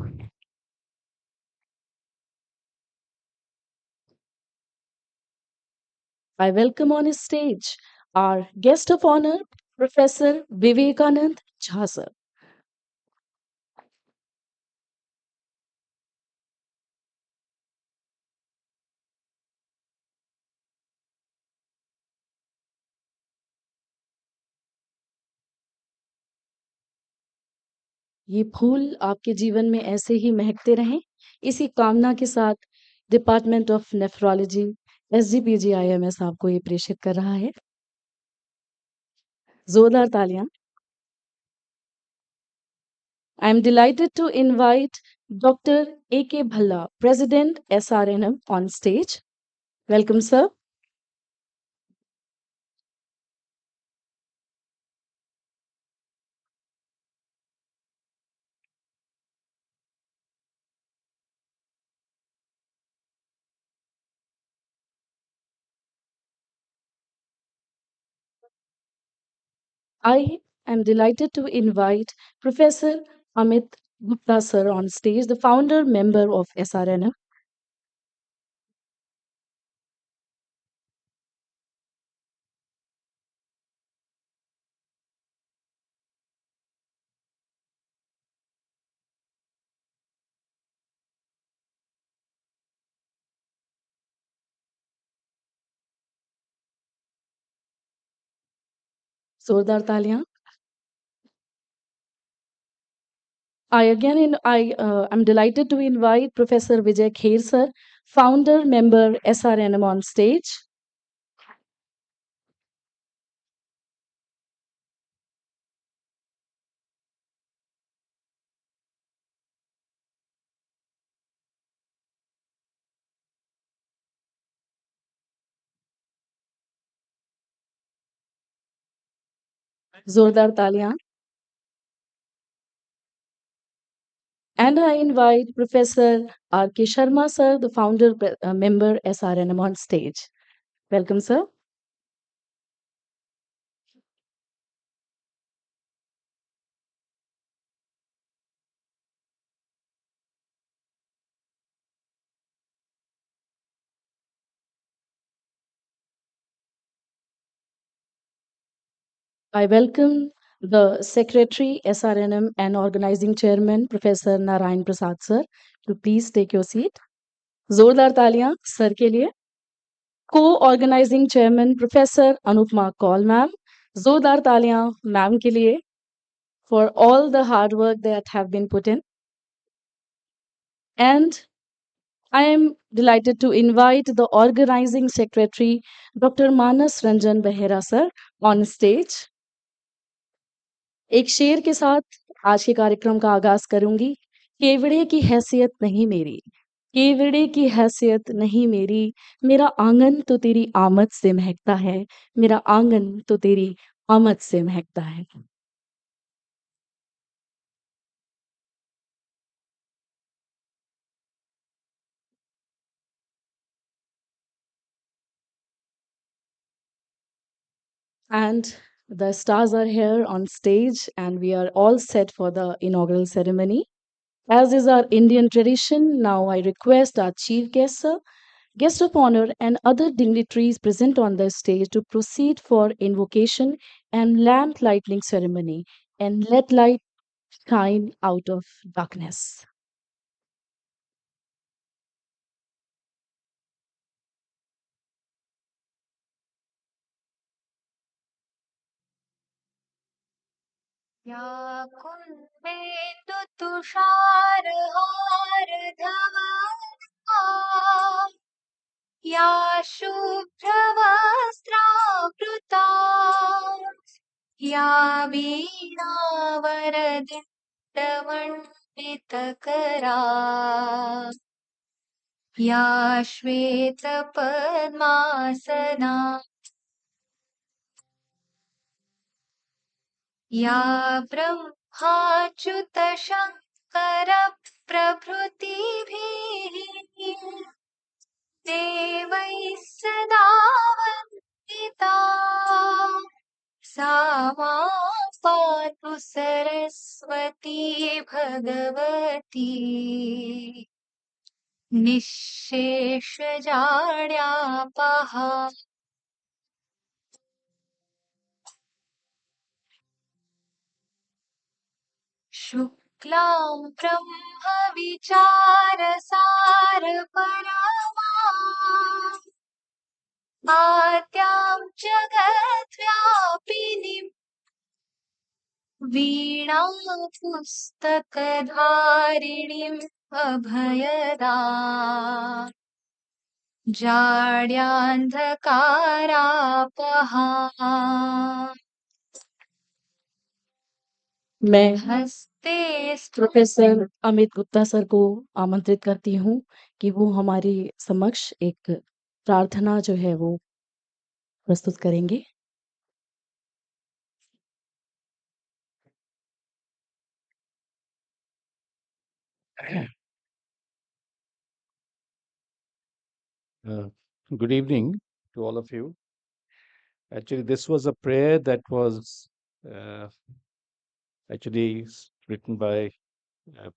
I welcome on his stage our guest of honor, Professor Vivekanand Jha sir. ये फूल आपके जीवन में ऐसे ही महकते रहें इसी कामना के साथ डिपार्टमेंट ऑफ नेफ्रोलॉजी SGPGIMS आपको ये प्रेषित कर रहा है जोरदार तालियां I am delighted to invite Dr. A.K. Bhalla, President SRNM, on stage. Welcome, sir. I am delighted to invite Professor Amit Gupta sir on stage, the founder member of SRNM. जोरदार तालियां. I am delighted to invite Professor Vijay Kher sir, founder member SRNM on stage. जोरदार तालियां. And I invite Professor R.K. Sharma sir, the founder member SRNM on stage. Welcome, sir. I welcome the Secretary, SRNM, and Organizing Chairman, Professor Narayan Prasad sir, to please take your seat. जोरदार तालियां sir के लिए. Co-organizing Chairman, Professor Anupma Kaul ma'am. जोरदार तालियां ma'am के लिए for all the hard work that have been put in. And I am delighted to invite the Organizing Secretary, Dr. Manas Ranjan Behera sir, on stage. एक शेर के साथ आज के कार्यक्रम का आगाज करूंगी. केवड़े की हैसियत नहीं मेरी, केवड़े की हैसियत नहीं मेरी, मेरा आंगन तो तेरी आमद से महकता है, मेरा आंगन तो तेरी आमद से महकता है. And the stars are here on stage, and we are all set for the inaugural ceremony. As is our Indian tradition, now I request our chief guest, sir, guest of honor, and other dignitaries present on the stage to proceed for invocation and lamp lighting ceremony, and let light shine out of darkness. या कुन्देन्दु तुषारहारधवला या शुभ्रवस्त्रावृता या वीणावरदितवण्डितकरा या श्वेतपद्मासना या ब्रह्माच्युतशङ्करप्रभृतिभिः देवैः सदा वन्दिता सा मां पातु सरस्वती भगवती निःशेषजाड्यापहा. शुक्लां ब्रह्मविचारसारपरमा आद्यां जगद्व्यापिनीं वीणां पुस्तकधारिणीम् अभयदा जाड्यान्धकारापहा. मैं प्रोफेसर अमित गुप्ता सर को आमंत्रित करती हूँ कि वो हमारे समक्ष एक प्रार्थना जो है वो प्रस्तुत करेंगे. Good evening to all of you. Actually, this was a prayer that was Uh, Actually, it's written by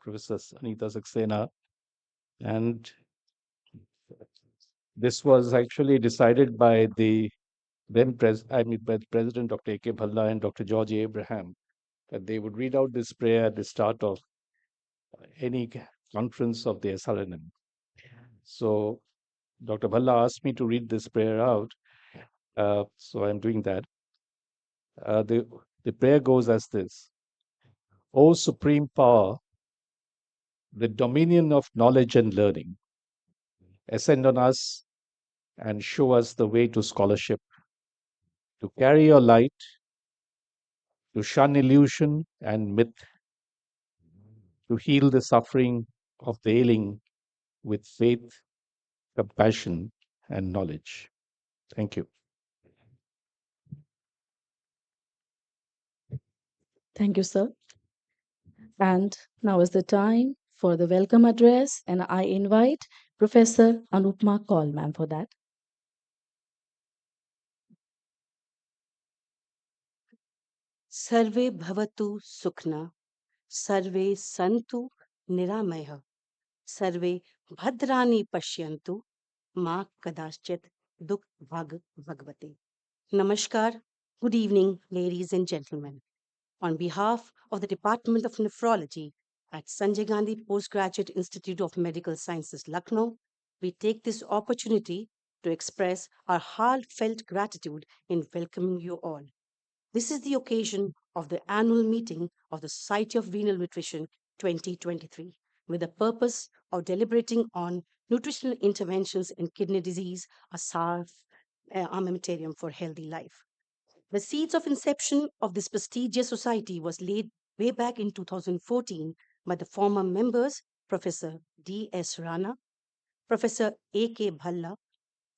Professor Anita Saxena, and this was actually decided by the by the President Dr. A.K. Bhalla and Dr. George Abraham, that they would read out this prayer at the start of any conference of the SRNM. So Dr. Bhalla asked me to read this prayer out, so I'm doing that. The prayer goes as this: O Supreme Power, the dominion of knowledge and learning, ascend on us and show us the way to scholarship, to carry your light, to shun illusion and myth, to heal the suffering of the ailing with faith, compassion, and knowledge. Thank you. Thank you, sir. And now is the time for the welcome address, and I invite Professor Anupma Kaul, ma'am, for that. सर्वे भवतु सुखना सर्वे सन्तु निरामयः सर्वे भद्राणि पश्यन्तु मा कदाचित् दुख भाग भगवते. Namaskar. Good evening, ladies and gentlemen. On behalf of the Department of Nephrology at Sanjay Gandhi Postgraduate Institute of Medical Sciences, Lucknow, we take this opportunity to express our heartfelt gratitude in welcoming you all. This is the occasion of the annual meeting of the Society of Renal Nutrition 2023, with the purpose of deliberating on nutritional interventions in kidney disease, a armamentarium for healthy life. The seeds of inception of this prestigious society was laid way back in 2014 by the former members, Professor D.S. Rana, Professor A.K. Bhalla,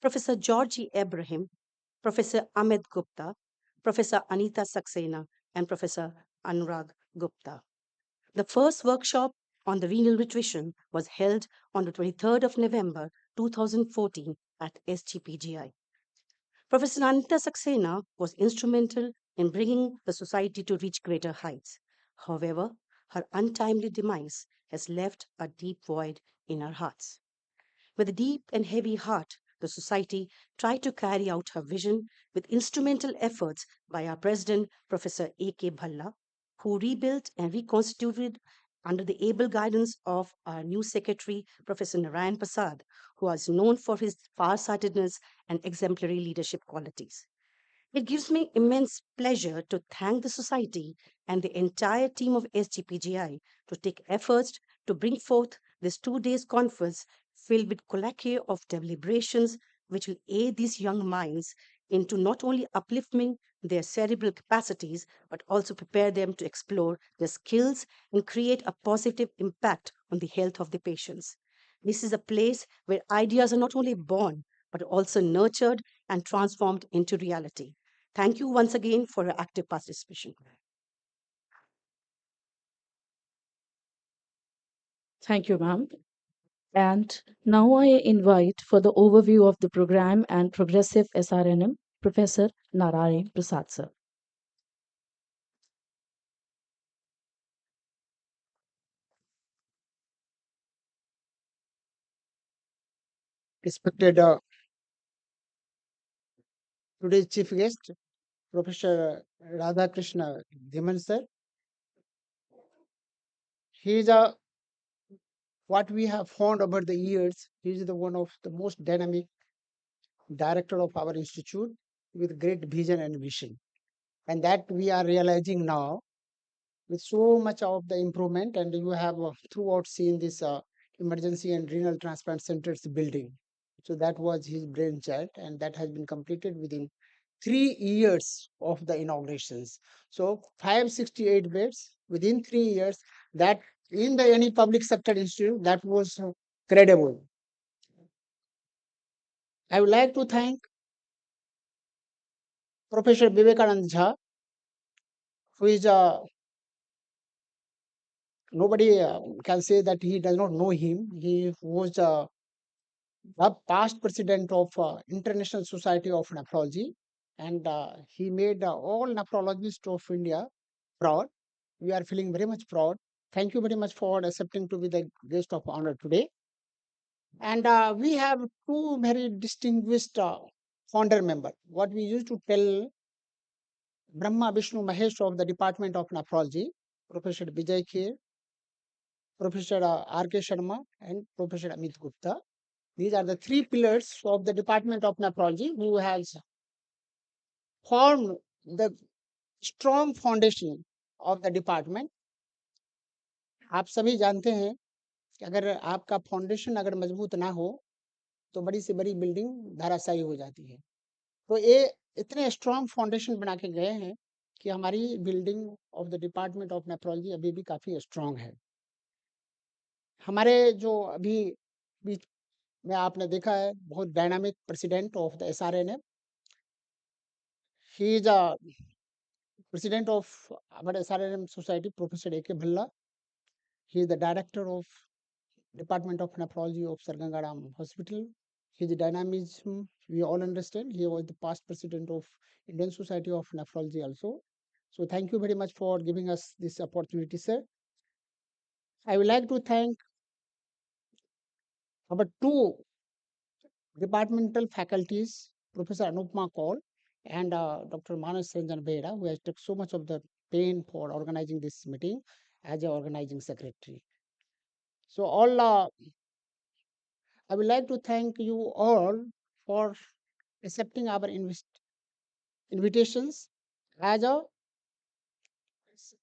Professor Georgie Abraham, Professor Ahmed Gupta, Professor Anita Saxena, and Professor Anurag Gupta. The first workshop on the renal nutrition was held on the 23rd of November 2014 at SGPGI. Professor Anita Saxena was instrumental in bringing the society to reach greater heights. However, her untimely demise has left a deep void in our hearts. With a deep and heavy heart, the society tried to carry out her vision with instrumental efforts by our president, Professor A.K. Bhalla, who rebuilt and reconstituted under the able guidance of our new secretary, Professor Narayan Prasad, who was known for his farsightedness and exemplary leadership qualities. It gives me immense pleasure to thank the society and the entire team of SGPGI to take efforts to bring forth this 2 days conference filled with colloquy of deliberations which will aid these young minds into not only uplifting their cerebral capacities but also prepare them to explore their skills and create a positive impact on the health of the patients. This is a place where ideas are not only born but also nurtured and transformed into reality. Thank you once again for your active participation. Thank you, ma'am. And now I invite for the overview of the program and progressive SRNM, Professor Narayan Prasad, sir. Respected today's chief guest, Professor Radhakrishna Dhiman sir. He is what we have found over the years. He is one of the most dynamic director of our institute with great vision and vision, and that we are realizing now with so much of the improvement. And you have throughout seen this emergency and renal transplant centers building. So that was his brainchild, and that has been completed within 3 years of the inaugurations. So 568 beds within 3 years. That in the any public sector institute, that was credible. I would like to thank Professor Vivekanand Jha, who is nobody can say that he does not know him. He was the past president of International Society of Nephrology, and he made all nephrologists of India proud. We are feeling very much proud. Thank you very much for accepting to be the guest of honor today. And we have two very distinguished founder member. What we used to tell Brahma, Vishnu, Mahesh of the Department of Nephrology, Professor Vijay Kher, Professor R.K. Sharma, and Professor Amit Gupta. These are the three pillars of the Department of Nephrology who has formed the strong foundation of the department. आप सभी जानते हैं कि अगर आपका foundation अगर मजबूत ना हो तो बड़ी से बड़ी बिल्डिंग धराशायी हो जाती है। तो ये इतने स्ट्रॉन्ग फाउंडेशन बना के गए हैं कि हमारी building of the department of nephrology अभी भी काफ़ी स्ट्रॉन्ग है। हमारे जो अभी बीच में आपने देखा है बहुत dynamic president of the SRNM, he is a president of our SRNM society, Professor A.K. Bhalla. He is the director of Department of Nephrology of Sargangaram Hospital. His dynamism, we all understand. He was the past president of Indian Society of Nephrology also. So thank you very much for giving us this opportunity, sir. I would like to thank our two departmental faculties, Professor Anupma Kaul and Dr. Manas Ranjan Behra, who has took so much of the pain for organizing this meeting as an organizing secretary. So all, I would like to thank you all for accepting our invitations as a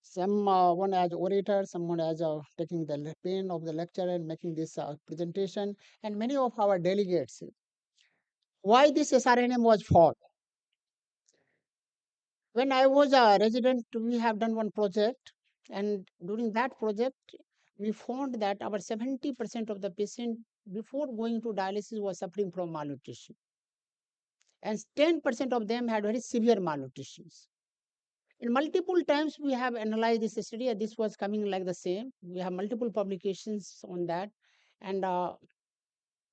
someone as orator, someone as taking the pain of the lecture and making this presentation, and many of our delegates. Why this SRNM was formed? When I was a resident, we have done one project, and during that project, we found that our 70% of the patient before going to dialysis was suffering from malnutrition, and 10% of them had very severe malnutrition. In multiple times, we have analyzed this study, and this was coming like the same. We have multiple publications on that, and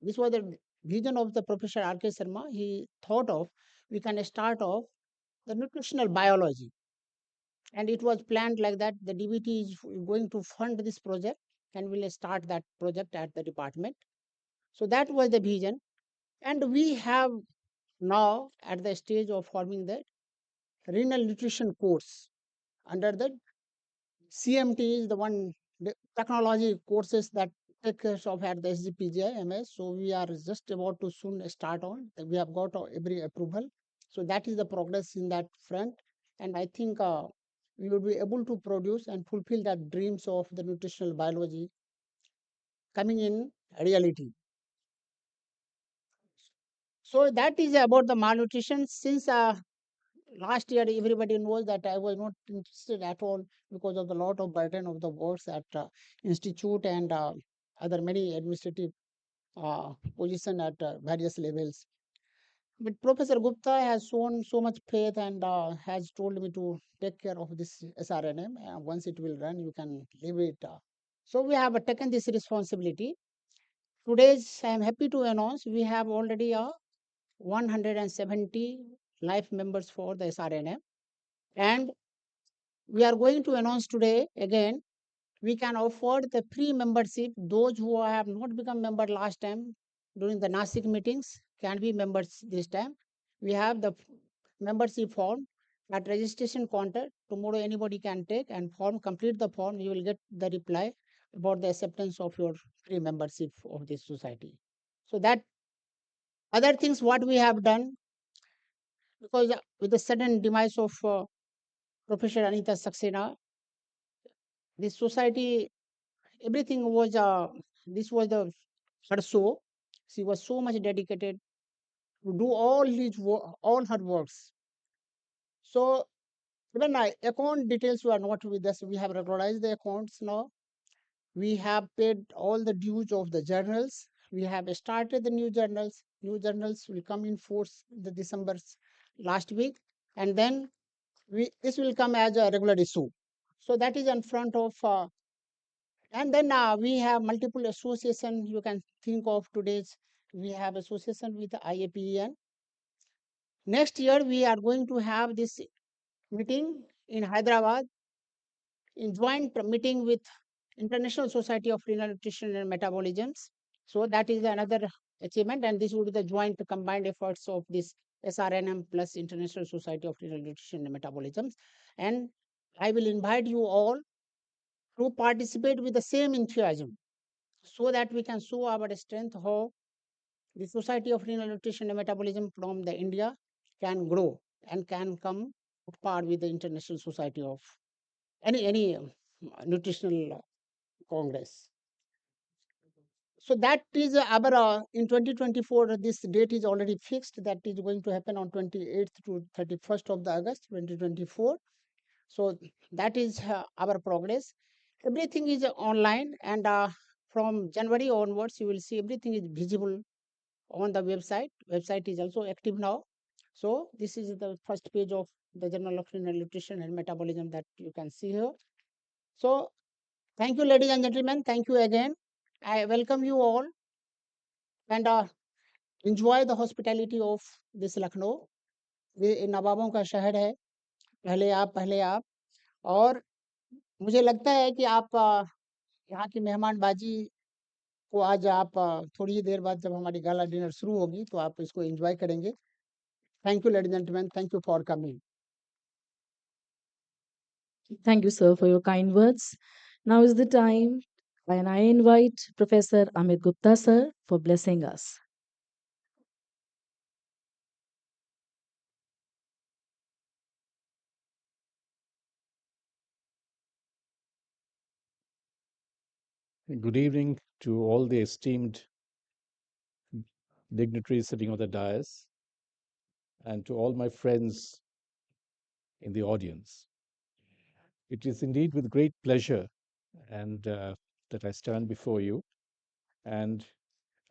this was the vision of the Professor R.K. Sharma. He thought of we can start off the nutritional biology, and it was planned like that. The DBT is going to fund this project, and we'll start that project at the department. So that was the vision, and we have now at the stage of forming the renal nutrition course under the CMT is the one the technology courses that take care of at the SGPGIMS. So we are just about to soon start on. We have got every approval. So that is the progress in that front. And I think we will be able to produce and fulfill that dreams of the nutritional biology coming in reality. So that is about the malnutrition. Since last year, everybody knows that I was not interested at all because of the lot of burden of the works at institute and other many administrative position at various levels. But Professor Gupta has shown so much faith and has told me to take care of this SRNM. Once it will run, you can leave it. So we have taken this responsibility. Today, I am happy to announce we have already 170 life members for the SRNM. And we are going to announce today again, we can afford the free membership. Those who have not become member last time during the Nasik meetings can be members this time. We have the membership form at registration counter. Tomorrow anybody can take and form, complete the form. You will get the reply about the acceptance of your free membership of this society. So that other things what we have done, because with the sudden demise of Professor Anita Saxena, this society, everything was, this was the her soul. She was so much dedicated to do all all her works. So even account details were not with us. We have regularized the accounts now. We have paid all the dues of the journals. We have started the new journals. New journals will come in force the December last week, and then this will come as a regular issue. So that is in front of, and then we have multiple association. You can think of today's. We have association with IAPEN, Next year, we are going to have this meeting in Hyderabad, in joint meeting with International Society of Renal Nutrition and Metabolism. So that is another achievement, and this would be the joint combined efforts of this SRNM plus International Society of Renal Nutrition and Metabolism. And I will invite you all to participate with the same enthusiasm so that we can show our strength, how the Society of Renal Nutrition and Metabolism from the India can grow and can come to par with the International Society of any nutritional congress. So that is our in 2024. This date is already fixed. That is going to happen on 28th to 31st of the August 2024. So that is our progress. Everything is online, and from January onwards, you will see everything is visible on the website. Website is also active now. So this is the first page of the Journal of Renal Nutrition and Metabolism that you can see here. So thank you, ladies and gentlemen. Thank you again. I welcome you all, and enjoy the hospitality of this Lucknow. ये नवाबों का शहर है, पहले आप। और मुझे लगता है कि आप यहाँ की मेहमानबाजी को आज आप थोड़ी ही देर बाद जब हमारी गाला डिनर शुरू होगी तो आप इसको एंजॉय करेंगे। Thank you ladies and gentleman, thank you for coming. Thank you, sir, for your kind words. Now is the time when I invite Professor Amit Gupta, sir, for blessing us. Good evening to all the esteemed dignitaries sitting on the dais and to all my friends in the audience. It is indeed with great pleasure and that I stand before you, and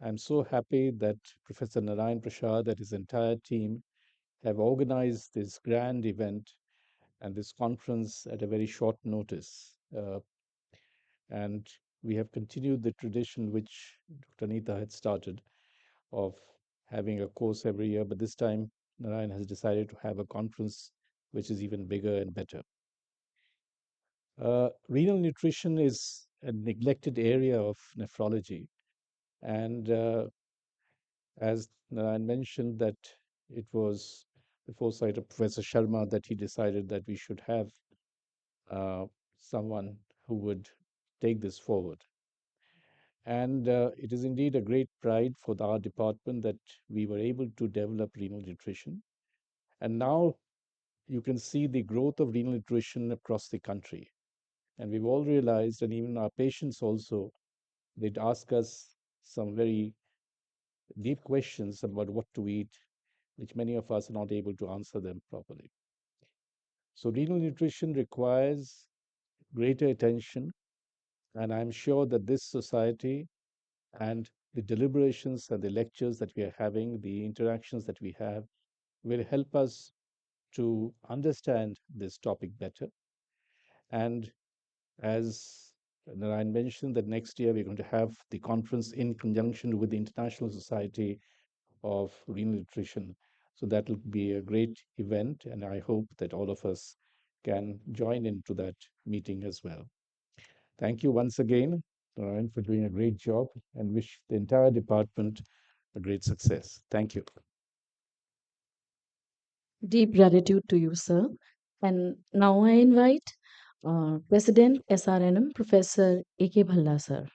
I'm so happy that Professor Narayan Prasad and his entire team have organized this grand event and this conference at a very short notice. And we have continued the tradition which Dr. Anita had started of having a course every year, but this time Narayan has decided to have a conference which is even bigger and better. Renal nutrition is a neglected area of nephrology, and as Narayan mentioned, that it was the foresight of Professor Sharma that he decided that we should have someone who would take this forward. And it is indeed a great pride for our department that we were able to develop renal nutrition. And now you can see the growth of renal nutrition across the country. And we've all realized, and even our patients also, they'd ask us some very deep questions about what to eat, which many of us are not able to answer them properly. So renal nutrition requires greater attention, and I'm sure that this society and the deliberations and the lectures that we are having, the interactions that we have, will help us to understand this topic better. And as Narayan mentioned, that next year we're going to have the conference in conjunction with the International Society of Renal Nutrition. So that will be a great event, and I hope that all of us can join into that meeting as well. Thank you once again, Narayan, for doing a great job, and wish the entire department a great success. Thank you. Deep gratitude to you, sir. And now I invite President SRNM, Professor A.K. Bhalla, sir.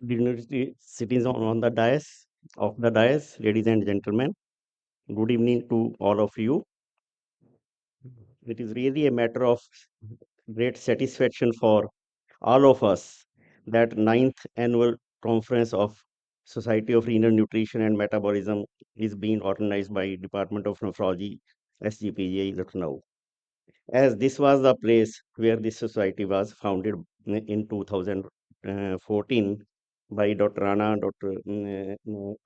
Dignitary sitting on the dais, ladies and gentlemen. Good evening to all of you. It is really a matter of great satisfaction for all of us that ninth annual conference of Society of Renal Nutrition and Metabolism is being organized by Department of Nephrology, SGPGI, Lucknow. As this was the place where this society was founded in 2014 by Dr. Rana, Dr.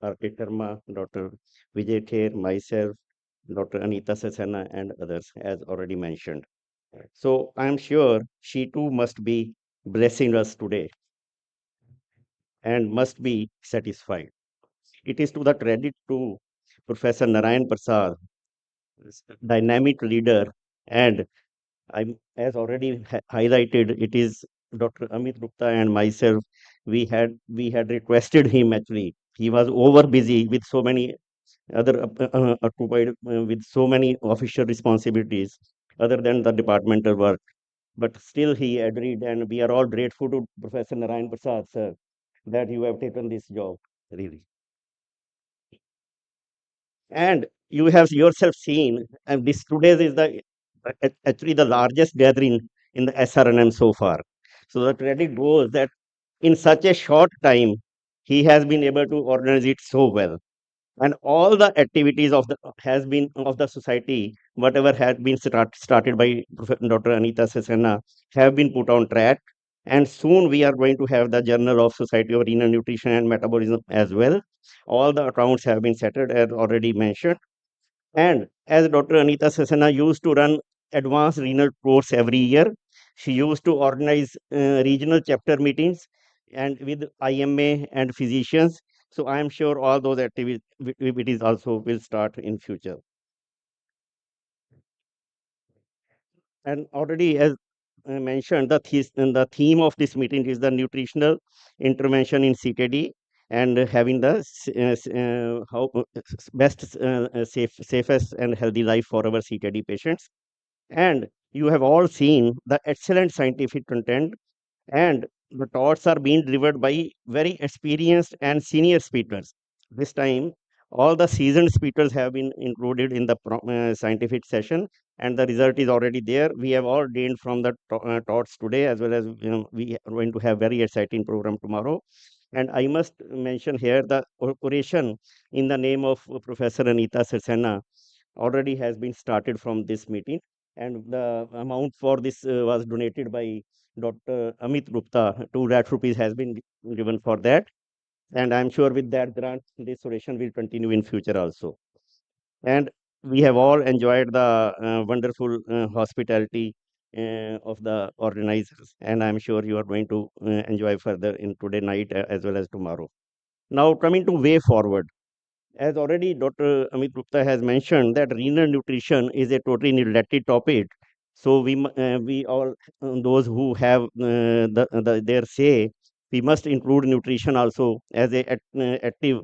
R.K. Sharma, Dr. Vijay Kher, myself, Dr. Anita Saxena, and others, as already mentioned. So I am sure she too must be blessing us today and must be satisfied. It is to the credit to Professor Narayan Prasad, dynamic leader, and I, as already highlighted, it is Dr. Amit Gupta and myself. We had requested him actually. He was over busy with so many other occupied with so many official responsibilities other than the departmental work. But still, he agreed, and we are all grateful to Professor Narayan Prasad, sir, that you have taken this job. Really. And you have yourself seen, and this today's is the actually the largest gathering in the SRNM so far. So the credit goes that in such a short time, he has been able to organize it so well. And all the activities of the has been of the society, whatever had been started by Dr. Anita Sasena, have been put on track. And soon we are going to have the Journal of Society of Renal Nutrition and Metabolism as well. All the accounts have been settled as already mentioned. And as Dr. Anita Sasana used to run advanced renal course every year, she used to organize regional chapter meetings and with IMA and physicians. So I am sure all those activities also will start in future. And already as mentioned, the theme of this meeting is the nutritional intervention in CKD and having the how best safest and healthy life for our CKD patients. And you have all seen the excellent scientific content, and the talks are being delivered by very experienced and senior speakers. This time, all the seasoned speakers have been included in the scientific session, and the result is already there. We have all gained from the talks today, as well as we are going to have very exciting program tomorrow. And I must mention here the oration in the name of Professor Anita Saxena already has been started from this meeting, and the amount for this was donated by Dr. Amit Gupta. 2 lakh rupees has been given for that, and I'm sure with that grant, this oration will continue in future also. And we have all enjoyed the wonderful hospitality of the organizers, and I'm sure you are going to enjoy further in today night as well as tomorrow. Now, coming to way forward, as already Dr. Amit Gupta has mentioned, that renal nutrition is a totally neglected topic. So we all those who have their say, we must include nutrition also as a active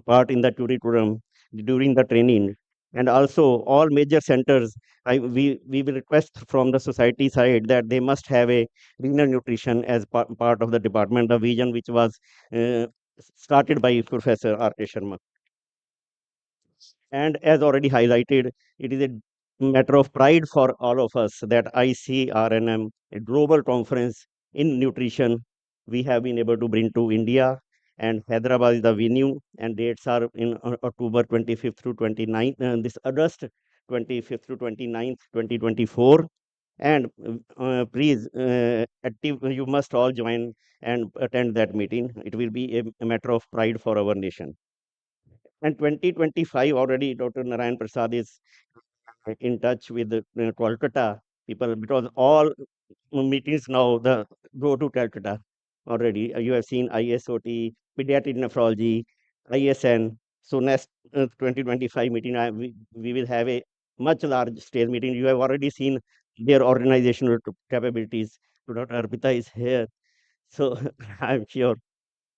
part in the curriculum during the training. And also all major centers, we will request from the society side that they must have a renal nutrition as part of the department, the vision which was started by Professor R.K. Sharma. And as already highlighted, it is a matter of pride for all of us that ICRNM, a global conference in nutrition, we have been able to bring to India. And Hyderabad is the venue, and dates are in October 25th through 29th, this August 25th through 29th, 2024. And please, you must all join and attend that meeting. It will be a matter of pride for our nation. And 2025 already, Dr. Narayan Prasad is in touch with the Kolkata people, because all meetings now the go to Calcutta already. You have seen ISOT, pediatric nephrology, ISN. So next 2025 meeting, we will have a much large scale meeting. You have already seen their organizational capabilities. So Dr. Arpita is here. So I'm sure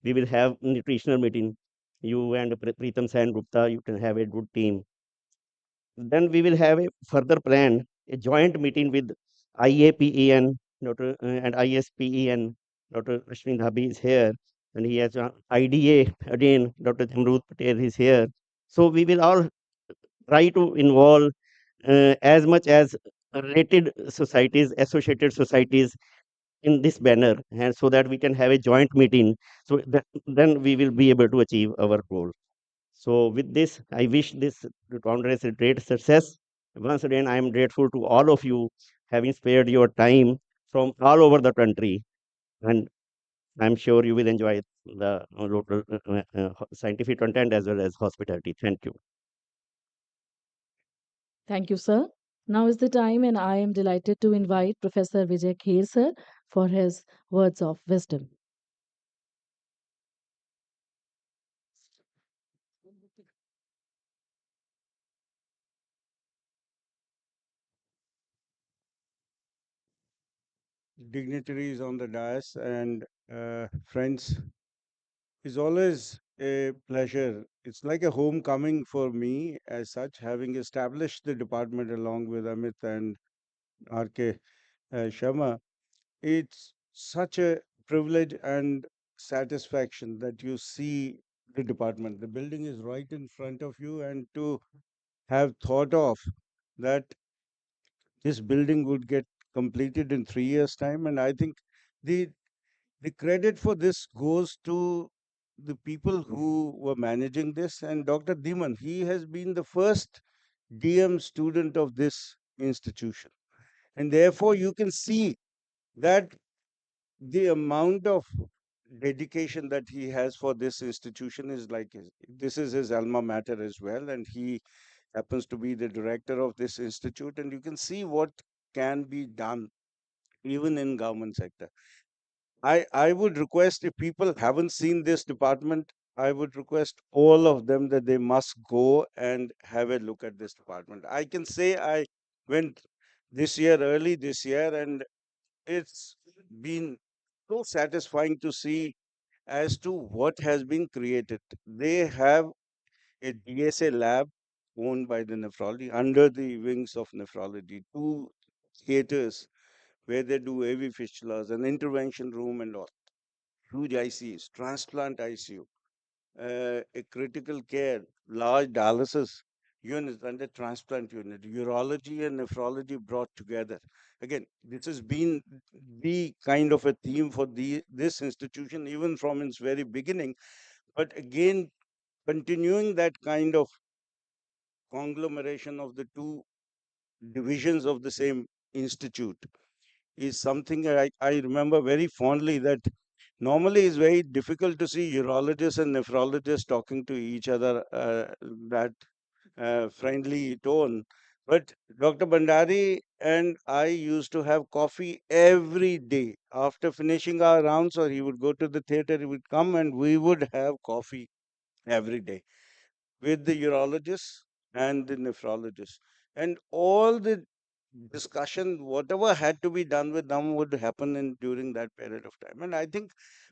we will have nutritional meeting. You and Pritam Sen Gupta, you can have a good team. Then we will have a further plan, a joint meeting with IAPEN and ISPEN. Dr. Ashwin Dhabi is here, and he has IDA again. Dr. Jamrood Patel is here. So we will all try to involve as much as related societies, associated societies in this banner, and so that we can have a joint meeting. So then we will be able to achieve our goal. So with this, I wish this conference a great success. Once again, I am grateful to all of you having spared your time from all over the country, and I'm sure you will enjoy the local scientific content as well as hospitality. Thank you. Thank you, sir. Now is the time, and I am delighted to invite Professor Vijay Kher sir for his words of wisdom. Dignitaries on the dais and friends, it's always a pleasure. It's like a homecoming for me as such, having established the department along with Amit and RK Sharma. It's such a privilege and satisfaction that you see the department. The building is right in front of you, and to have thought of that this building would get completed in 3 years' time. And I think the the credit for this goes to the people who were managing this. And Dr. Diman, he has been the first DM student of this institution. And therefore, you can see that the amount of dedication that he has for this institution is like this is his alma mater as well. And he happens to be the director of this institute. And you can see what can be done even in government sector. I would request, if people haven't seen this department, I would request all of them that they must go and have a look at this department. I can say I went this year, early this year, and it's been so satisfying to see as to what has been created. They have a DSA lab owned by the nephrology, under the wings of nephrology, two theaters where they do AV fistulas, an intervention room and all, huge ICUs, transplant ICU, a critical care, large dialysis unit and a transplant unit, urology and nephrology brought together. Again, this has been the kind of a theme for this institution, even from its very beginning. But again, continuing that kind of conglomeration of the two divisions of the same institute is something I remember very fondly, that normally it's very difficult to see urologists and nephrologists talking to each other that friendly tone. But Dr. Bandari and I used to have coffee every day after finishing our rounds, or he would go to the theater, he would come and we would have coffee every day with the urologists and the nephrologists. And all the discussion, whatever had to be done with them, would happen in during that period of time. And I think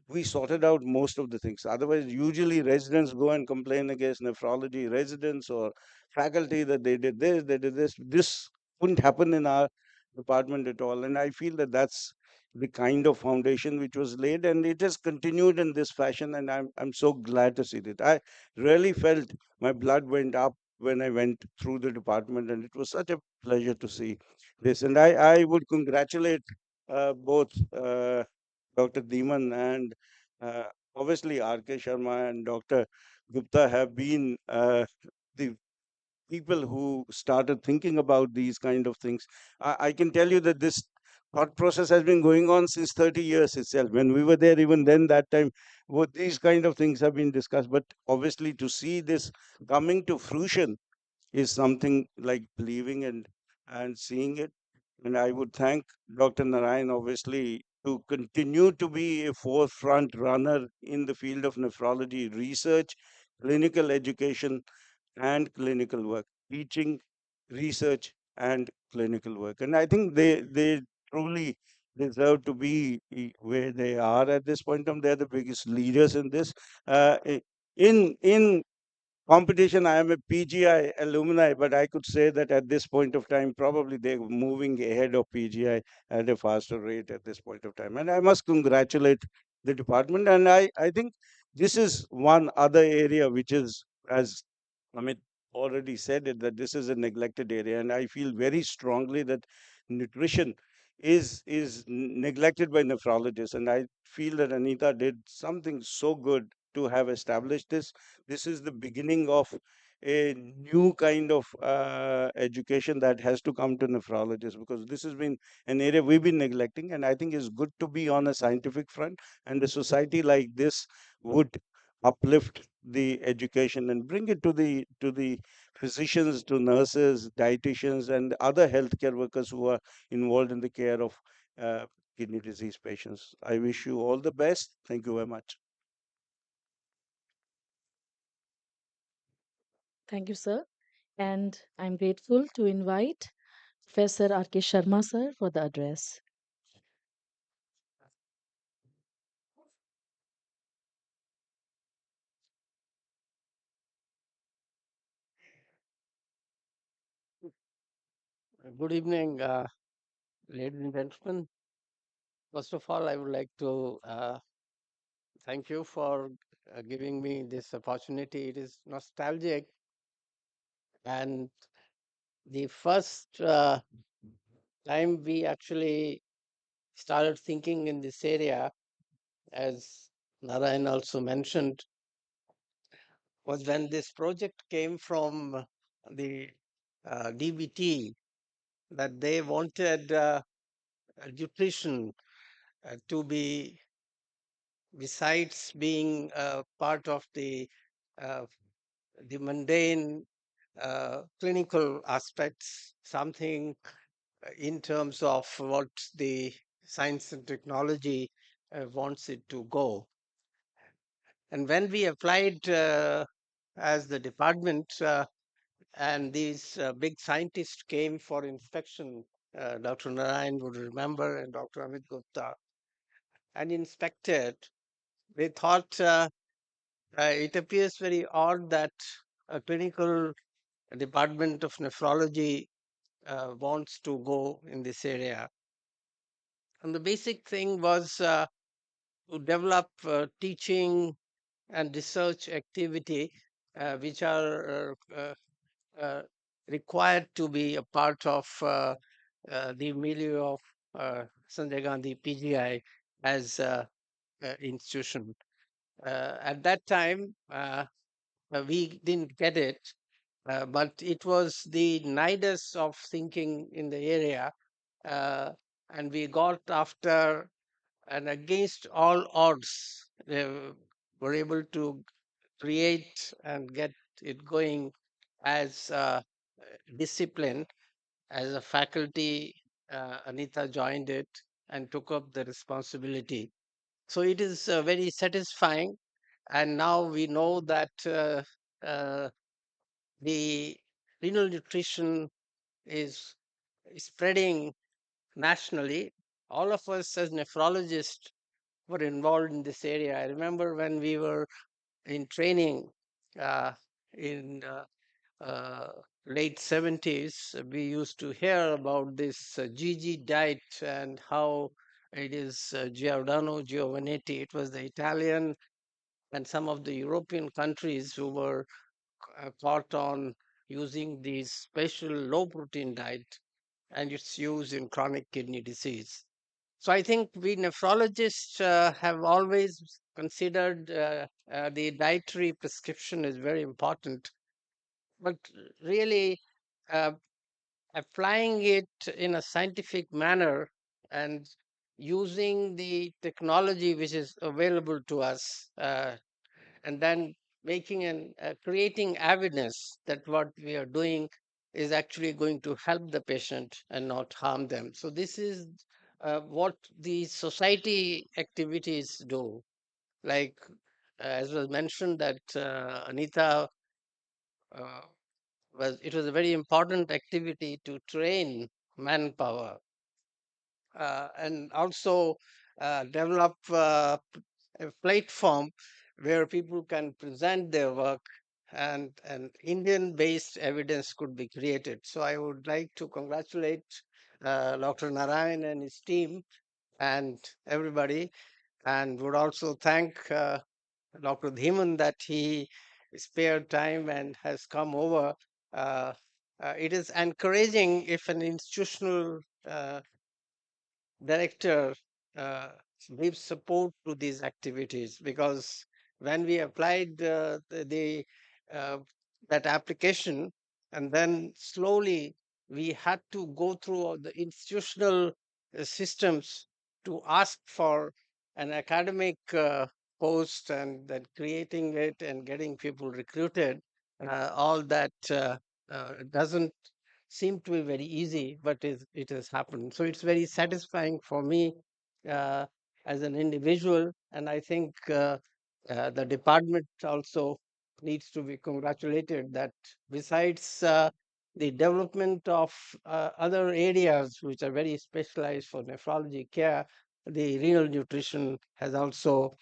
we sorted out most of the things. Otherwise, usually residents go and complain against nephrology residents or faculty that they did this, they did this. This wouldn't happen in our department at all. And I feel that that's the kind of foundation which was laid, and it has continued in this fashion. And I'm so glad to see that. I really felt my blood went up when I went through the department, and it was such a pleasure to see this. And I would congratulate both Dr. Deeman and obviously R.K. Sharma and Dr. Gupta have been the people who started thinking about these kind of things. I can tell you that this thought process has been going on since 30 years itself. When we were there, even then, that time, what these kind of things have been discussed. But obviously, to see this coming to fruition is something like believing and seeing it. And I would thank Dr. Narayan, obviously, to continue to be a forefront runner in the field of nephrology research, clinical education, and clinical work, teaching, research, and clinical work. And I think they truly deserve to be where they are at this point in time. They're the biggest leaders in this. In competition, I am a PGI alumni, but I could say that at this point of time, probably they're moving ahead of PGI at a faster rate at this point of time. And I must congratulate the department. And I think this is one other area which is, as Amit already said it, that this is a neglected area. And I feel very strongly that nutrition is neglected by nephrologists. And I feel that Anita did something so good to have established this. This is the beginning of a new kind of education that has to come to nephrologists, because this has been an area we've been neglecting. And I think it's good to be on a scientific front, and a society like this would uplift the education and bring it to the physicians, to nurses, dietitians, and other healthcare workers who are involved in the care of uh, kidney disease patients. I wish you all the best. Thank you very much. Thank you, sir. And I'm grateful to invite Professor R.K. Sharma, sir, for the address. Good evening, ladies and gentlemen. First of all, I would like to thank you for giving me this opportunity. It is nostalgic, and the first time we actually started thinking in this area, as Narayan also mentioned, was when this project came from the DBT, that they wanted nutrition to be, besides being part of uh, the mundane clinical aspects, something in terms of what the science and technology wants it to go. And when we applied as the department, and these big scientists came for inspection, Dr. Narayan would remember, and Dr. Amit Gupta, and inspected, they thought it appears very odd that a clinical department of nephrology wants to go in this area. And the basic thing was to develop teaching and research activity which are required to be a part of the milieu of Sanjay Gandhi PGI as institution. At that time, we didn't get it, but it was the nidus of thinking in the area, uh, and we got after and against all odds, were able to create and get it going as a discipline. As a faculty, Anita joined it and took up the responsibility. So it is very satisfying. And now we know that the renal nutrition is spreading nationally. All of us as nephrologists were involved in this area. I remember when we were in training uh, in late 70s, we used to hear about this GG diet and how it is Giordano Giovannetti. It was the Italian and some of the European countries who were caught on using these special low protein diet and its use in chronic kidney disease. So I think we nephrologists have always considered the dietary prescription is very important, but really uh, applying it in a scientific manner and using the technology which is available to us, and then making and creating awareness that what we are doing is actually going to help the patient and not harm them. So this is what the society activities do. Like as was mentioned that Anita uh, it was a very important activity to train manpower and also develop a platform where people can present their work, and Indian based evidence could be created. So I would like to congratulate Dr. Narayan and his team and everybody, and would also thank Dr. Dhiman that he spared time and has come over. Uh, it is encouraging if an institutional director uh, gives support to these activities, because when we applied uh, that application, and then slowly we had to go through all the institutional systems to ask for an academic post and then creating it and getting people recruited, all that doesn't seem to be very easy, but it has happened. So it's very satisfying for me uh, as an individual, and I think the department also needs to be congratulated that besides the development of other areas which are very specialized for nephrology care, the renal nutrition has also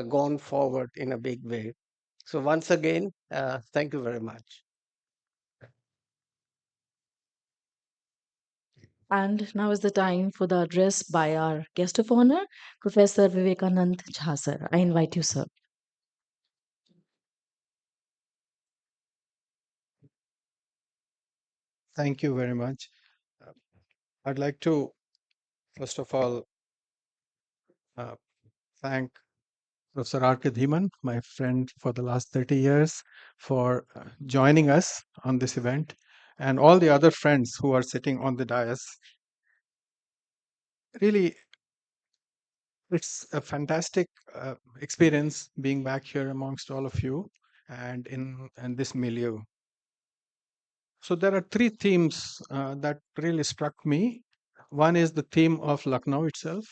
gone forward in a big way. So once again, thank you very much. And now is the time for the address by our guest of honor, Professor Vivekanand Jha, sir. I invite you, sir. Thank you very much. I'd like to, first of all, uh, thank Professor R.K. Dhiman, my friend for the last 30 years, for joining us on this event, and all the other friends who are sitting on the dais. Really, it's a fantastic experience being back here amongst all of you and in this milieu. So there are three themes that really struck me. One is the theme of Lucknow itself.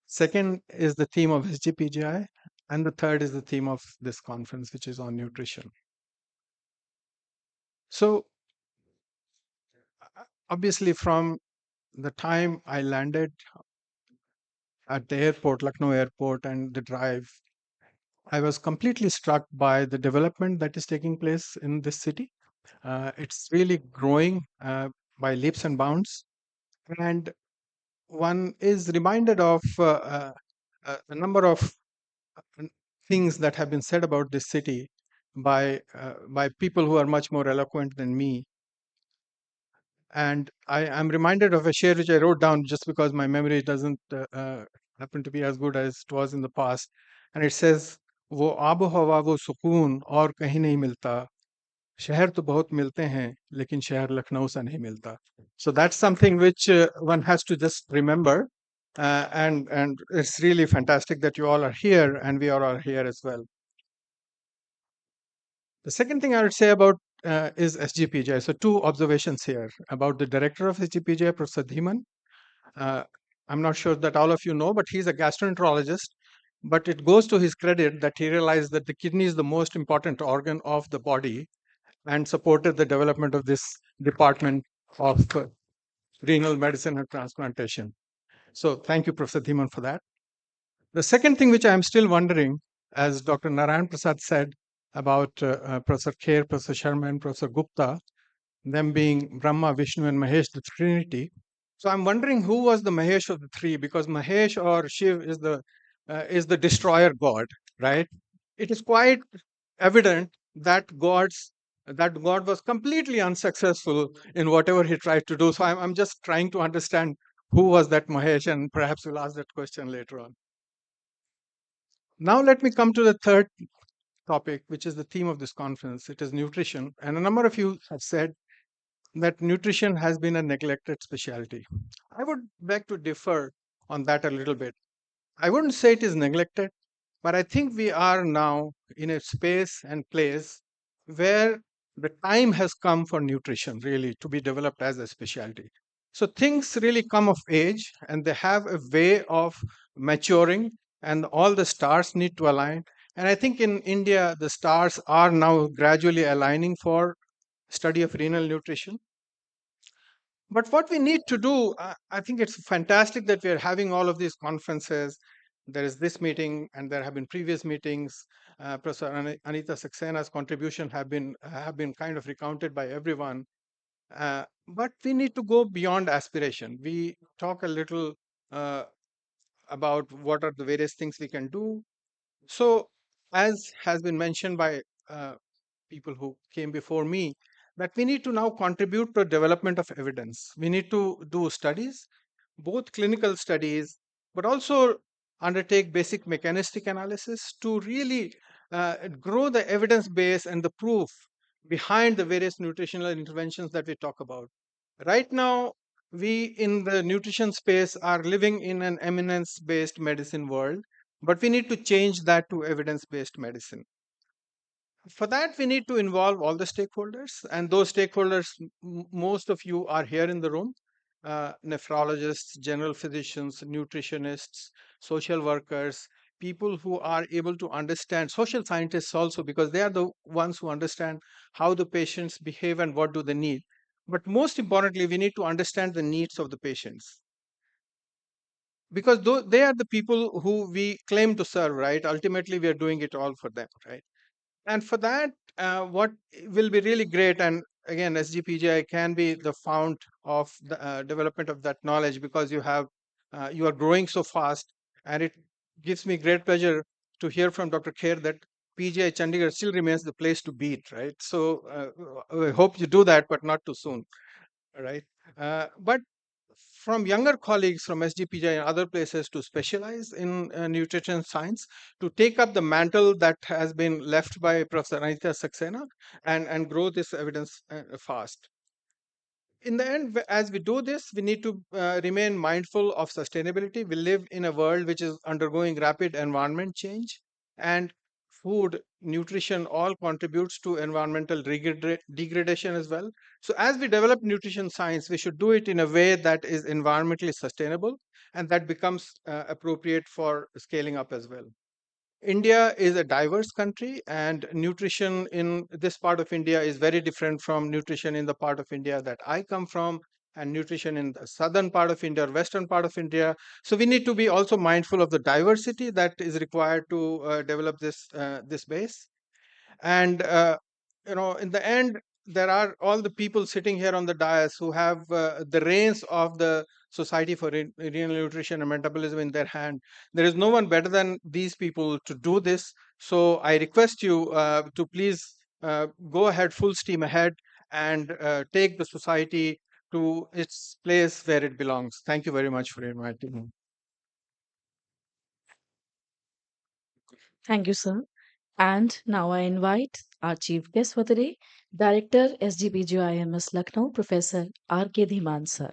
Second is the theme of SGPGI. And the third is the theme of this conference, which is on nutrition. So obviously, from the time I landed at the airport, Lucknow airport, and the drive, I was completely struck by the development that is taking place in this city. It's really growing by leaps and bounds. And one is reminded of a number of things that have been said about this city by people who are much more eloquent than me. And I am reminded of a share which I wrote down just because my memory doesn't happen to be as good as it was in the past. And it says, "वो आबो हवा वो सुकून और कहीं नहीं मिलता, शहर तो बहुत मिलते हैं, लेकिन शहर लखनऊ सा नहीं मिलता." So that's something which one has to just remember. And it's really fantastic that you all are here and we all are here as well. The second thing I would say about is SGPGI. So two observations here about the director of SGPGI, Professor Dhiman. I'm not sure that all of you know, but he's a gastroenterologist. But it goes to his credit that he realized that the kidney is the most important organ of the body and supported the development of this department of renal medicine and transplantation. So thank you, Professor Dhiman, for that. The second thing which I'm still wondering, as Dr. Narayan Prasad said about Professor Kher, Professor Sharma, and Professor Gupta, them being Brahma, Vishnu, and Mahesh, the Trinity. So I'm wondering who was the Mahesh of the three, because Mahesh or Shiv is the destroyer god, right? It is quite evident that God was completely unsuccessful in whatever he tried to do. So I'm just trying to understand who was that Mahesh, and perhaps we'll ask that question later on. Now let me come to the third topic, which is the theme of this conference. It is nutrition. And a number of you have said that nutrition has been a neglected specialty. I would beg to differ on that a little bit. I wouldn't say it is neglected, but I think we are now in a space and place where the time has come for nutrition really to be developed as a specialty. So things really come of age and they have a way of maturing, and all the stars need to align. And I think in India, the stars are now gradually aligning for study of renal nutrition. But what we need to do, I think it's fantastic that we are having all of these conferences. There is this meeting, and there have been previous meetings. Professor Anita Saxena's contribution have been kind of recounted by everyone. But we need to go beyond aspiration. We talk a little about what are the various things we can do. So, as has been mentioned by people who came before me, that we need to now contribute to development of evidence. We need to do studies, both clinical studies, but also undertake basic mechanistic analysis to really grow the evidence base and the proof behind the various nutritional interventions that we talk about. Right now, we in the nutrition space are living in an eminence based medicine world, But we need to change that to evidence-based medicine. For that, we need to involve all the stakeholders, and those stakeholders, most of you are here in the room: nephrologists, general physicians, nutritionists, social workers, people who are able to understand, social scientists also, because they are the ones who understand how the patients behave and what do they need. But most importantly, we need to understand the needs of the patients, because they are the people who we claim to serve, right? Ultimately, we are doing it all for them, right? And for that, what will be really great, and again, SGPGI can be the fount of the development of that knowledge, because you are growing so fast, and it gives me great pleasure to hear from Dr. Kher that PGI Chandigarh still remains the place to beat, right? So I hope you do that, but not too soon, right? But from younger colleagues from SGPGI and other places to specialize in nutrition science, to take up the mantle that has been left by Professor Anita Saxena, and grow this evidence fast. In the end, as we do this, we need to remain mindful of sustainability. We live in a world which is undergoing rapid environment change, and food, nutrition all contributes to environmental degradation as well. So as we develop nutrition science, we should do it in a way that is environmentally sustainable, and that becomes appropriate for scaling up as well. India is a diverse country, and nutrition in this part of India is very different from nutrition in the part of India that I come from, and nutrition in the southern part of India or western part of India. So we need to be also mindful of the diversity that is required to develop this base. And in the end, there are all the people sitting here on the dais who have the reins of the Society for Renal Nutrition and Metabolism in their hand. There is no one better than these people to do this. So I request you to please go ahead, full steam ahead, and take the society to its place where it belongs. Thank you very much for inviting me. Thank you, sir. And now I invite our chief guest for the day, Director SGPGIMS Lucknow, Professor R.K. Dhiman, sir.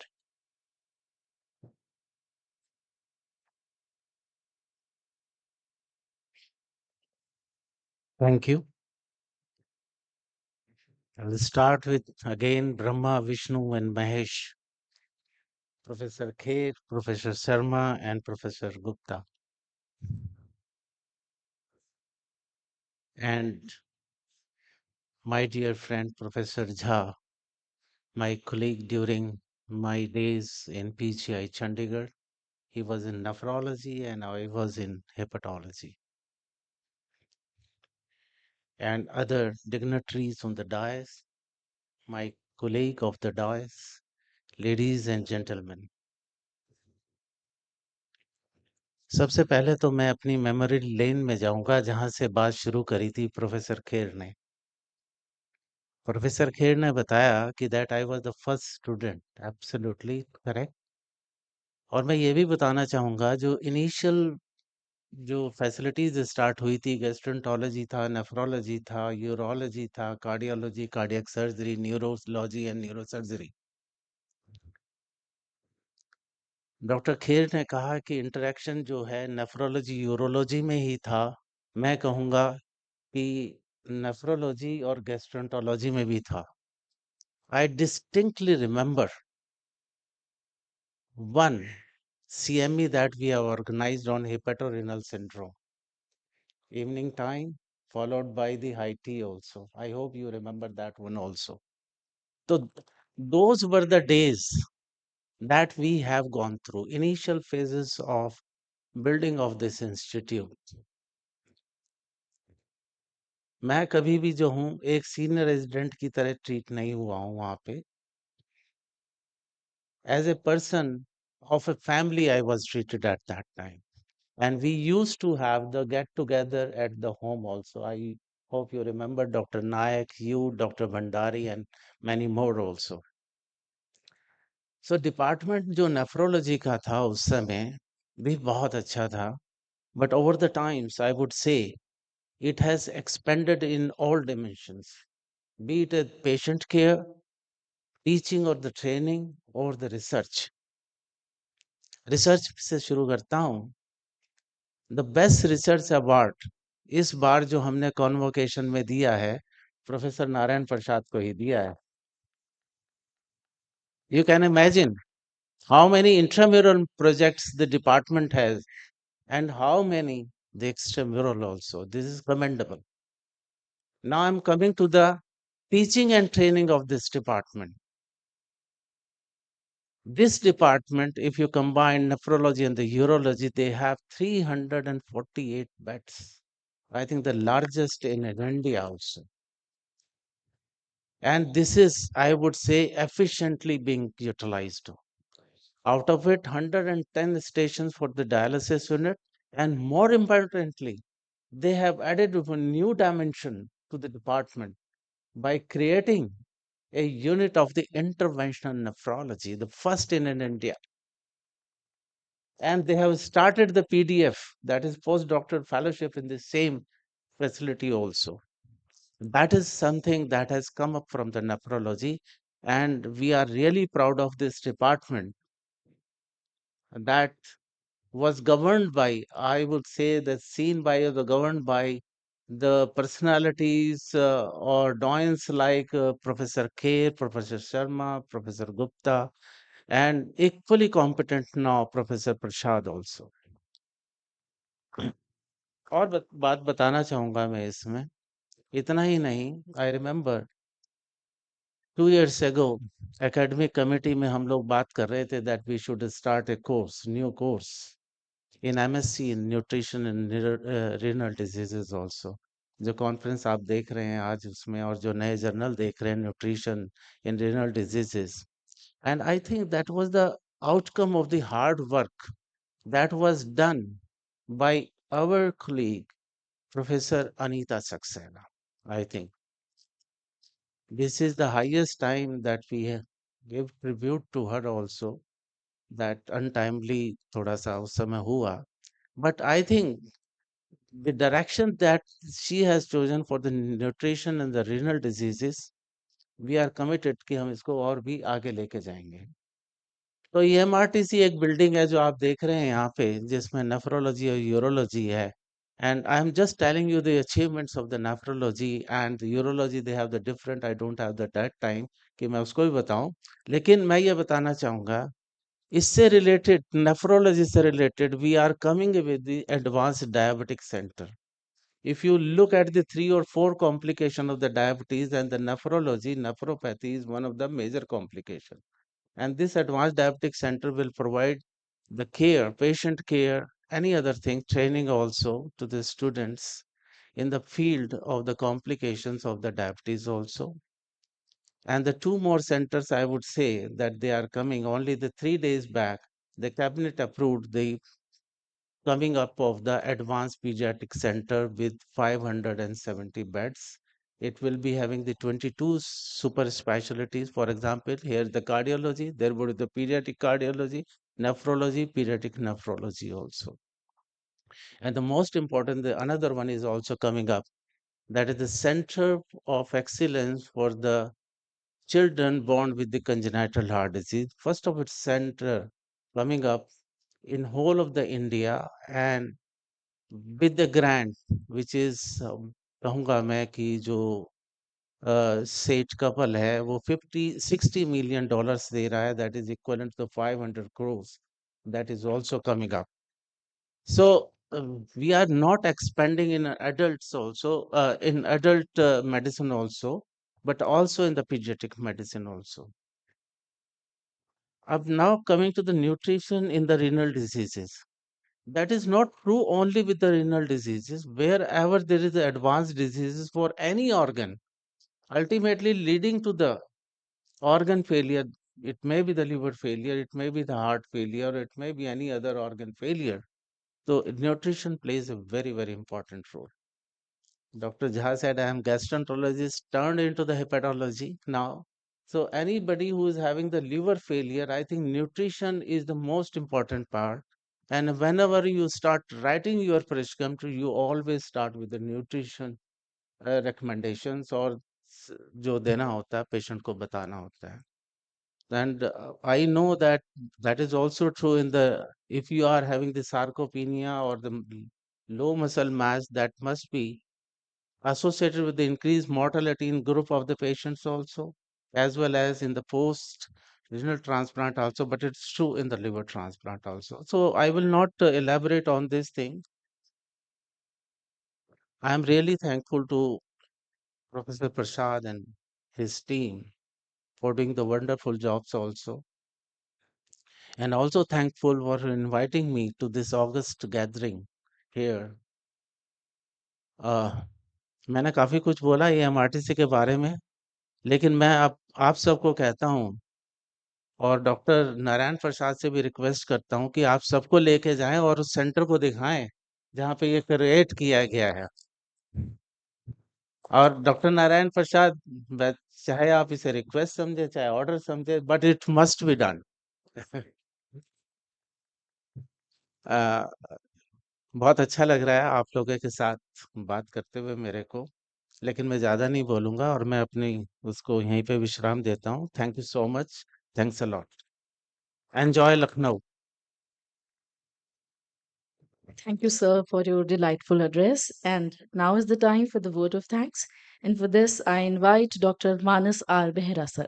Thank you. I'll start with again Brahma, Vishnu, and Mahesh, Professor Kher, Professor Sharma, and Professor Gupta. And my dear friend, Professor Jha, my colleague during my days in PGI Chandigarh. He was in nephrology and I was in hepatology. And other dignitaries on the dais, my colleague of the dais, ladies and gentlemen. सबसे पहले तो मैं अपनी memory lane में जाऊंगा जहां से बात शुरू करी थी प्रोफेसर खेर ने। प्रोफेसर खेर ने बताया कि that I was the first student, absolutely correct. और मैं ये भी बताना चाहूंगा जो इनिशियल जो फैसिलिटीज स्टार्ट हुई थी, गैस्ट्रोएंटरोलॉजी था, नेफ्रोलॉजी था, यूरोलॉजी था, cardiology, cardiac surgery, neurology and neurosurgery. Doctor Kher ने कहा कि इंटरेक्शन जो है नेफ्रोलॉजी यूरोलॉजी में ही था। मैं कहूँगा कि नेफ्रोलॉजी और गैस्ट्रोएंटरोलॉजी में भी था। आई distinctly remember one CME that we have organized on hepatorenal syndrome. Evening time followed by the high tea also. I hope you remember that one also. So those were the days that we have gone through, initial phases of building of this institute. मैं कभी भी जो हूँ एक senior resident की तरह treat नहीं हुआ हूँ वहाँ पे। As a person of a family, I was treated at that time. And we used to have the get together at the home also. I hope you remember Dr. Nayak, you, Dr. Bhandari, and many more also. So department जो nephrology का था उस समय भी बहुत अच्छा था. But over the times, I would say it has expanded in all dimensions, be it a patient care, teaching or the training or the research. Research से शुरू करता हूँ. द बेस्ट रिसर्च अवार्ड इस बार जो हमने कॉन्वोकेशन में दिया है, प्रोफेसर नारायण प्रसाद को ही दिया है. You can imagine how many intramural projects the department has and how many the extramural also. This is commendable. Now I'm coming to the teaching and training of this department. This department, if you combine nephrology and the urology, they have 348 beds. I think the largest in India also. And this is, I would say, efficiently being utilized. Out of it, 110 stations for the dialysis unit. And more importantly, they have added a new dimension to the department by creating a unit of the interventional nephrology, the first in India. And they have started the PDF, that is postdoctoral fellowship, in the same facility also. That is something that has come up from the nephrology, and we are really proud of this department that was governed by, I would say, that seen by the governed by the personalities or doyens like Professor K, Professor Sharma, Professor Gupta, and equally competent now Professor Prasad also. और बात बताना चाहूंगा मैं इसमें, इतना ही नहीं. I remember 2 years ago academic committee में हम लोग बात कर रहे थे that we should start a course, new course in MSc in nutrition and renal diseases also. जो कॉन्फ्रेंस आप देख रहे हैं आज उसमें, और जो नए जर्नल देख रहे हैं nutrition in renal diseases, and I think that was the outcome of the hard work that was done by our colleague Professor Anita Saxena. I think this is the highest time that we give tribute to her also, that untimely thoda sa us samay hua, but I think the direction that she has chosen for the nutrition and the renal diseases, we are committed कि हम इसको और भी आगे लेके जाएंगे. तो ये एमआरटीसी एक बिल्डिंग है जो आप देख रहे हैं यहाँ पे, जिसमें नेफ्रोलॉजी और यूरोलॉजी है. And I'm just telling you the achievements of the nephrology and the urology. They have the different. I don't have the that time कि मैं उसको भी बताऊं. लेकिन मैं ये बताना चाहूँगा, इससे related, nephrology से related, we are coming with the advanced diabetic center. If you look at the 3 or 4 complication of the diabetes, and the nephrology, nephropathy is one of the major complication. And this advanced diabetic center will provide the care, patient care, any other thing, training also to the students in the field of the complications of the diabetes also. And the 2 more centers, I would say that they are coming only the 3 days back. The cabinet approved the coming up of the advanced pediatric center with 570 beds. It will be having the 22 super specialties. For example, here the cardiology, there would be the pediatric cardiology, nephrology, pediatric nephrology also. And the most important, the another one is also coming up. That is the Center of Excellence for the children born with the congenital heart disease. First of its center coming up in whole of the India, and with the grant which is कहूँगा मैं कि जो सेठ couple है वो 50-60 million dollars दे रहा है, that is equivalent to 500 crores, that is also coming up. So we are not expanding in adults also, in adult medicine also, but also in the pediatric medicine also. Now coming to the nutrition in the renal diseases. That is not true only with the renal diseases. Wherever there is advanced diseases for any organ, ultimately leading to the organ failure, it may be the liver failure, it may be the heart failure, it may be any other organ failure. So nutrition plays a very, very important role. Dr. Jha said, I am gastroenterologist turned into the hepatology now. So anybody who is having the liver failure, I think nutrition is the most important part. And whenever you start writing your prescription, you always start with the nutrition recommendations, और जो देना होता है patient को बताना होता है. And I know that that is also true in the, if you are having the sarcopenia or the low muscle mass that must be associated with the increased mortality in group of the patients also, as well as in the post renal transplant also, but it's true in the liver transplant also. So I will not elaborate on this thing. I am really thankful to Professor Prasad and his team for doing the wonderful jobs also, and also thankful for inviting me to this August gathering here. मैंने काफी कुछ बोला ये एमआरटीसी के बारे में, लेकिन मैं आप सबको कहता हूँ और डॉक्टर नारायण प्रसाद से भी रिक्वेस्ट करता हूँ कि आप सबको लेके जाएं और उस सेंटर को दिखाएं जहाँ पे ये क्रिएट किया गया है। और डॉक्टर नारायण प्रसाद, चाहे आप इसे रिक्वेस्ट समझे चाहे ऑर्डर समझे, but it must be done. बहुत अच्छा लग रहा है आप लोगों के साथ बात करते हुए मेरे को, लेकिन मैं ज़्यादा नहीं बोलूँगा और मैं अपनी उसको यहीं पे विश्राम देता हूँ। Thank you so much, thanks a lot, enjoy Lucknow. Thank you, sir, for your delightful address. And now is the time for the vote of thanks. And for this, I invite Dr. Manas R. Behra, sir.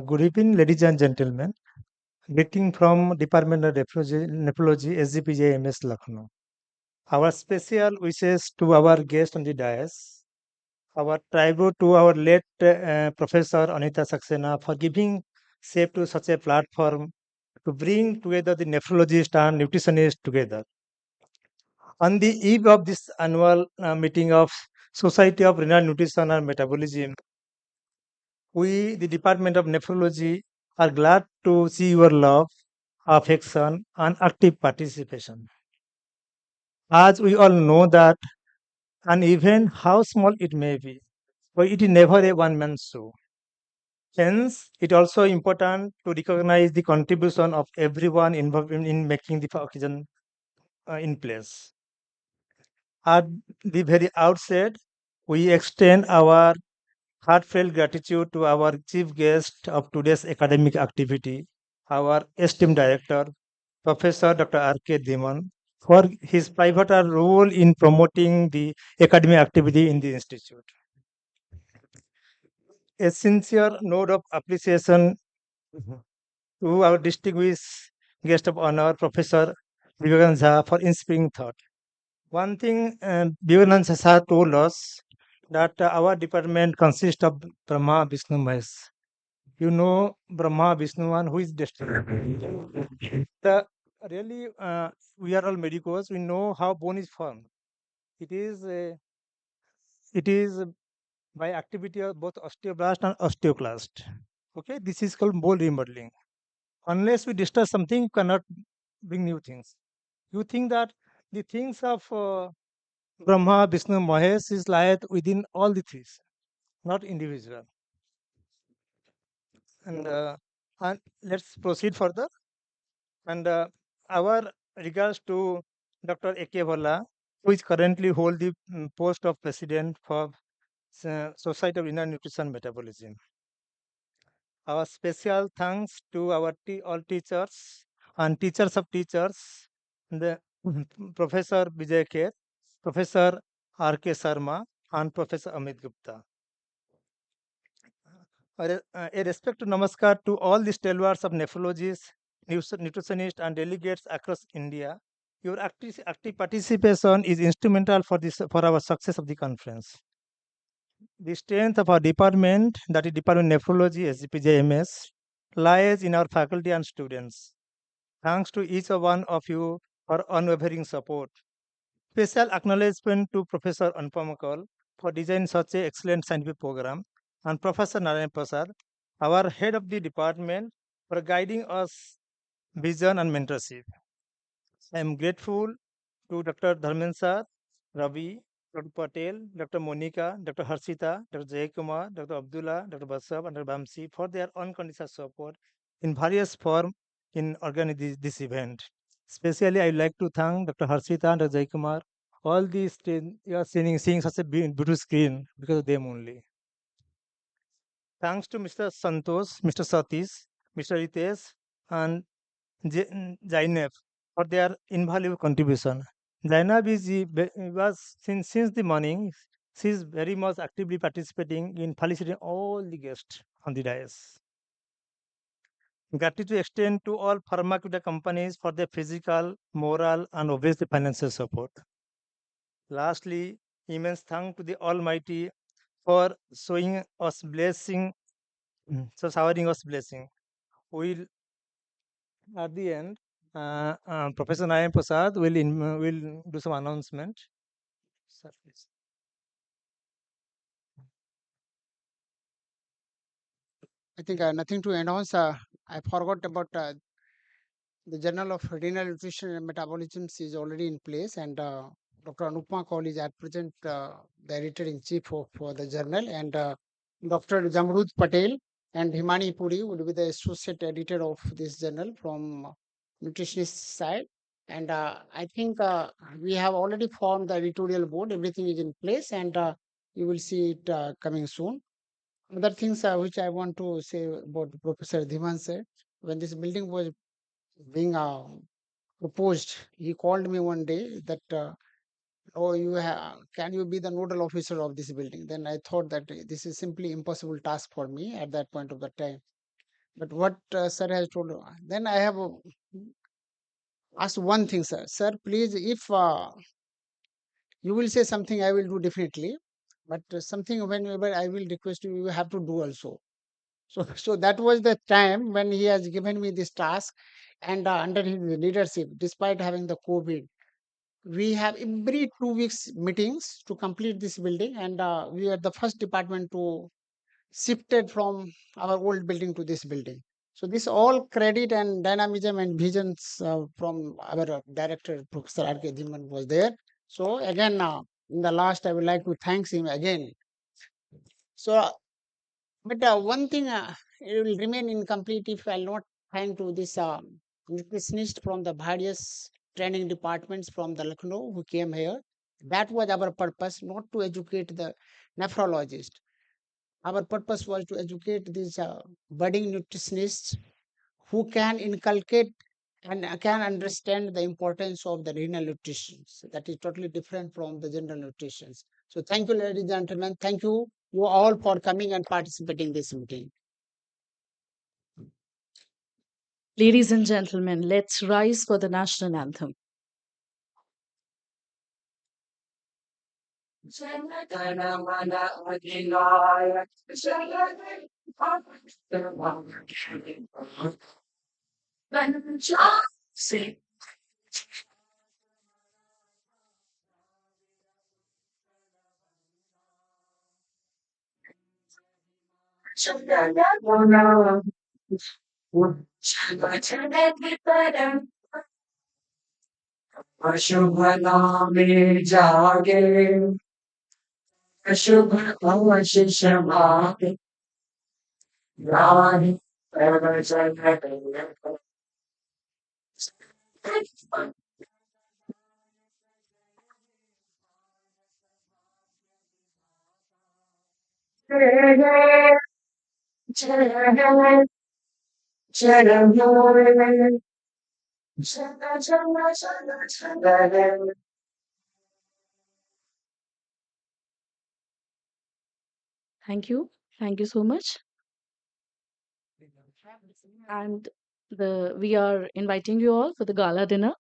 Good evening, ladies and gentlemen. Greeting from Department of Nephrology, SGPGIMS, Lucknow. Our special wishes to our guest on the dais. Our tribute to our late Professor Anita Saxena for giving shape to such a platform to bring together the nephrologist and nutritionist together. On the eve of this annual meeting of Society of Renal Nutrition and Metabolism, we, the Department of Nephrology, are glad to see your love, affection, and active participation. As we all know that an event, how small it may be, but it is never a one-man show. Hence, it also important to recognize the contribution of everyone involved in making the occasion in place. At the very outset, we extend our heartfelt gratitude to our chief guest of today's academic activity, our esteemed director, Professor Dr. R.K. Dhiman, for his pivotal role in promoting the academic activity in the institute. A sincere note of appreciation to our distinguished guest of honor, Professor Vivekanand Jha, for inspiring thought. One thing Vivekanand Jha told us that our department consists of Brahma, Vishnu, Mahesh. You know Brahma, Vishnu, and who is destined. Really, we are all medicos. We know how bone is formed. It is by activity of both osteoblast and osteoclast. Okay, this is called bone remodeling. Unless we disturb something, you cannot bring new things. You think that the things of Brahma, Vishnu, Mahesh is lied within all the threes, not individual. And let's proceed further. And our regards to Dr. A.K. Bhalla, who is currently hold the post of president for Society of Renal Nutrition Metabolism. Our special thanks to our all teachers and teachers of teachers, the Professor Vijay Kher, Professor R.K. Sharma, and Professor Amit Gupta. A respect to namaskar to all the stalwarts of nephrologists, nutritionists, and delegates across India. Your active participation is instrumental for our success of the conference. The strength of our department, that is Department of Nephrology, SGPGIMS, lies in our faculty and students. Thanks to each one of you for unwavering support. Special acknowledgement to Professor Anupam Kaul for designing such an excellent scientific program, and Professor Narayan Prasad, our head of the department, for guiding us vision and mentorship. I am grateful to Dr. Dharmendra, Ravi, Dr. Patel, Dr. Monica, Dr. Harshita, Dr. Jaykumar, Dr. Abdullah, Dr. Basav, and Dr. Bamsi for their unconditional support in various forms in organizing this event. Especially, I would like to thank Dr. Harshita and Dr. Jaykumar. All these you are seeing such a beautiful screen because of them only. Thanks to Mr. Santosh, Mr. Satish, Mr. Ritesh, and Zainab for their invaluable contribution. Zainab was since the morning. She is very much actively participating in felicitating all the guests on the dais. Gratitude extend to all pharmaceutical companies for their physical, moral, and obviously financial support. Lastly, immense thanks to the Almighty for showing us blessing, showering us blessing. We'll at the end, Professor Nayan Prasad will do some announcement. Sir, please. I think nothing to announce. I forgot about the Journal of Renal Nutrition and Metabolism is already in place, and Dr. Anupma Kaul is at present the editor-in-chief for the journal, and Dr. Jamrud Patel and Himani Puri would be the associate editor of this journal from nutritionist side. And I think we have already formed the editorial board. Everything is in place, and you will see it coming soon. Other things which I want to say about Professor Dhiman sir, when this building was being proposed, he called me one day that, oh, can you be the nodal officer of this building? Then I thought that this is simply impossible task for me at that point of the time. But what sir has told, then I have asked one thing, sir. Sir, please, if you will say something, I will do definitely. But something whenever I will request you, you have to do also. So that was the time when he has given me this task, and under his leadership, despite having the COVID, we have every 2 weeks meetings to complete this building, and we are the first department to shifted from our old building to this building. So this all credit and dynamism and visions from our director, Professor R.K. Dhiman was there. So again, in the last, I would like to thank him again. So, but one thing it will remain incomplete if I'll not thank to this nutritionist from the various training departments from the Lucknow who came here. That was our purpose, not to educate the nephrologist. Our purpose was to educate these budding nutritionists who can inculcate and can understand the importance of the renal nutrition. So that is totally different from the general nutrition. So thank you, ladies and gentlemen. Thank you all for coming and participating in this meeting. Ladies and gentlemen, let's rise for the national anthem. अशुभ नामे जागे अशुभ आशीष मागे राही Thank you. Thank you so much. And we are inviting you all for the gala dinner.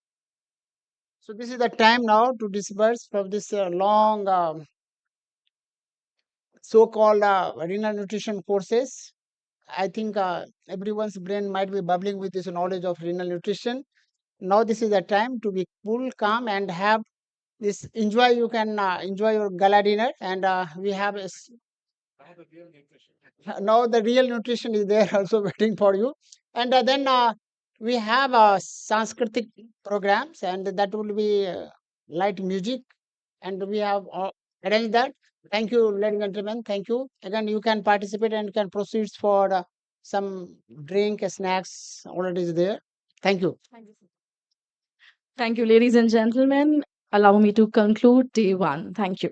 So this is the time now to disperse from this long so-called renal nutrition courses. I think everyone's brain might be bubbling with this knowledge of renal nutrition. Now this is the time to be cool, calm, and have this enjoy. You can enjoy your gala dinner, and we have now the real nutrition is there also waiting for you. And then we have Sanskritic programs, and that will be light music, and we have arranged that. Thank you, ladies and gentlemen. Thank you. Again, you can participate and can proceed for some drink, snacks, already is there. Thank you. Thank you, ladies and gentlemen. Allow me to conclude day one. Thank you.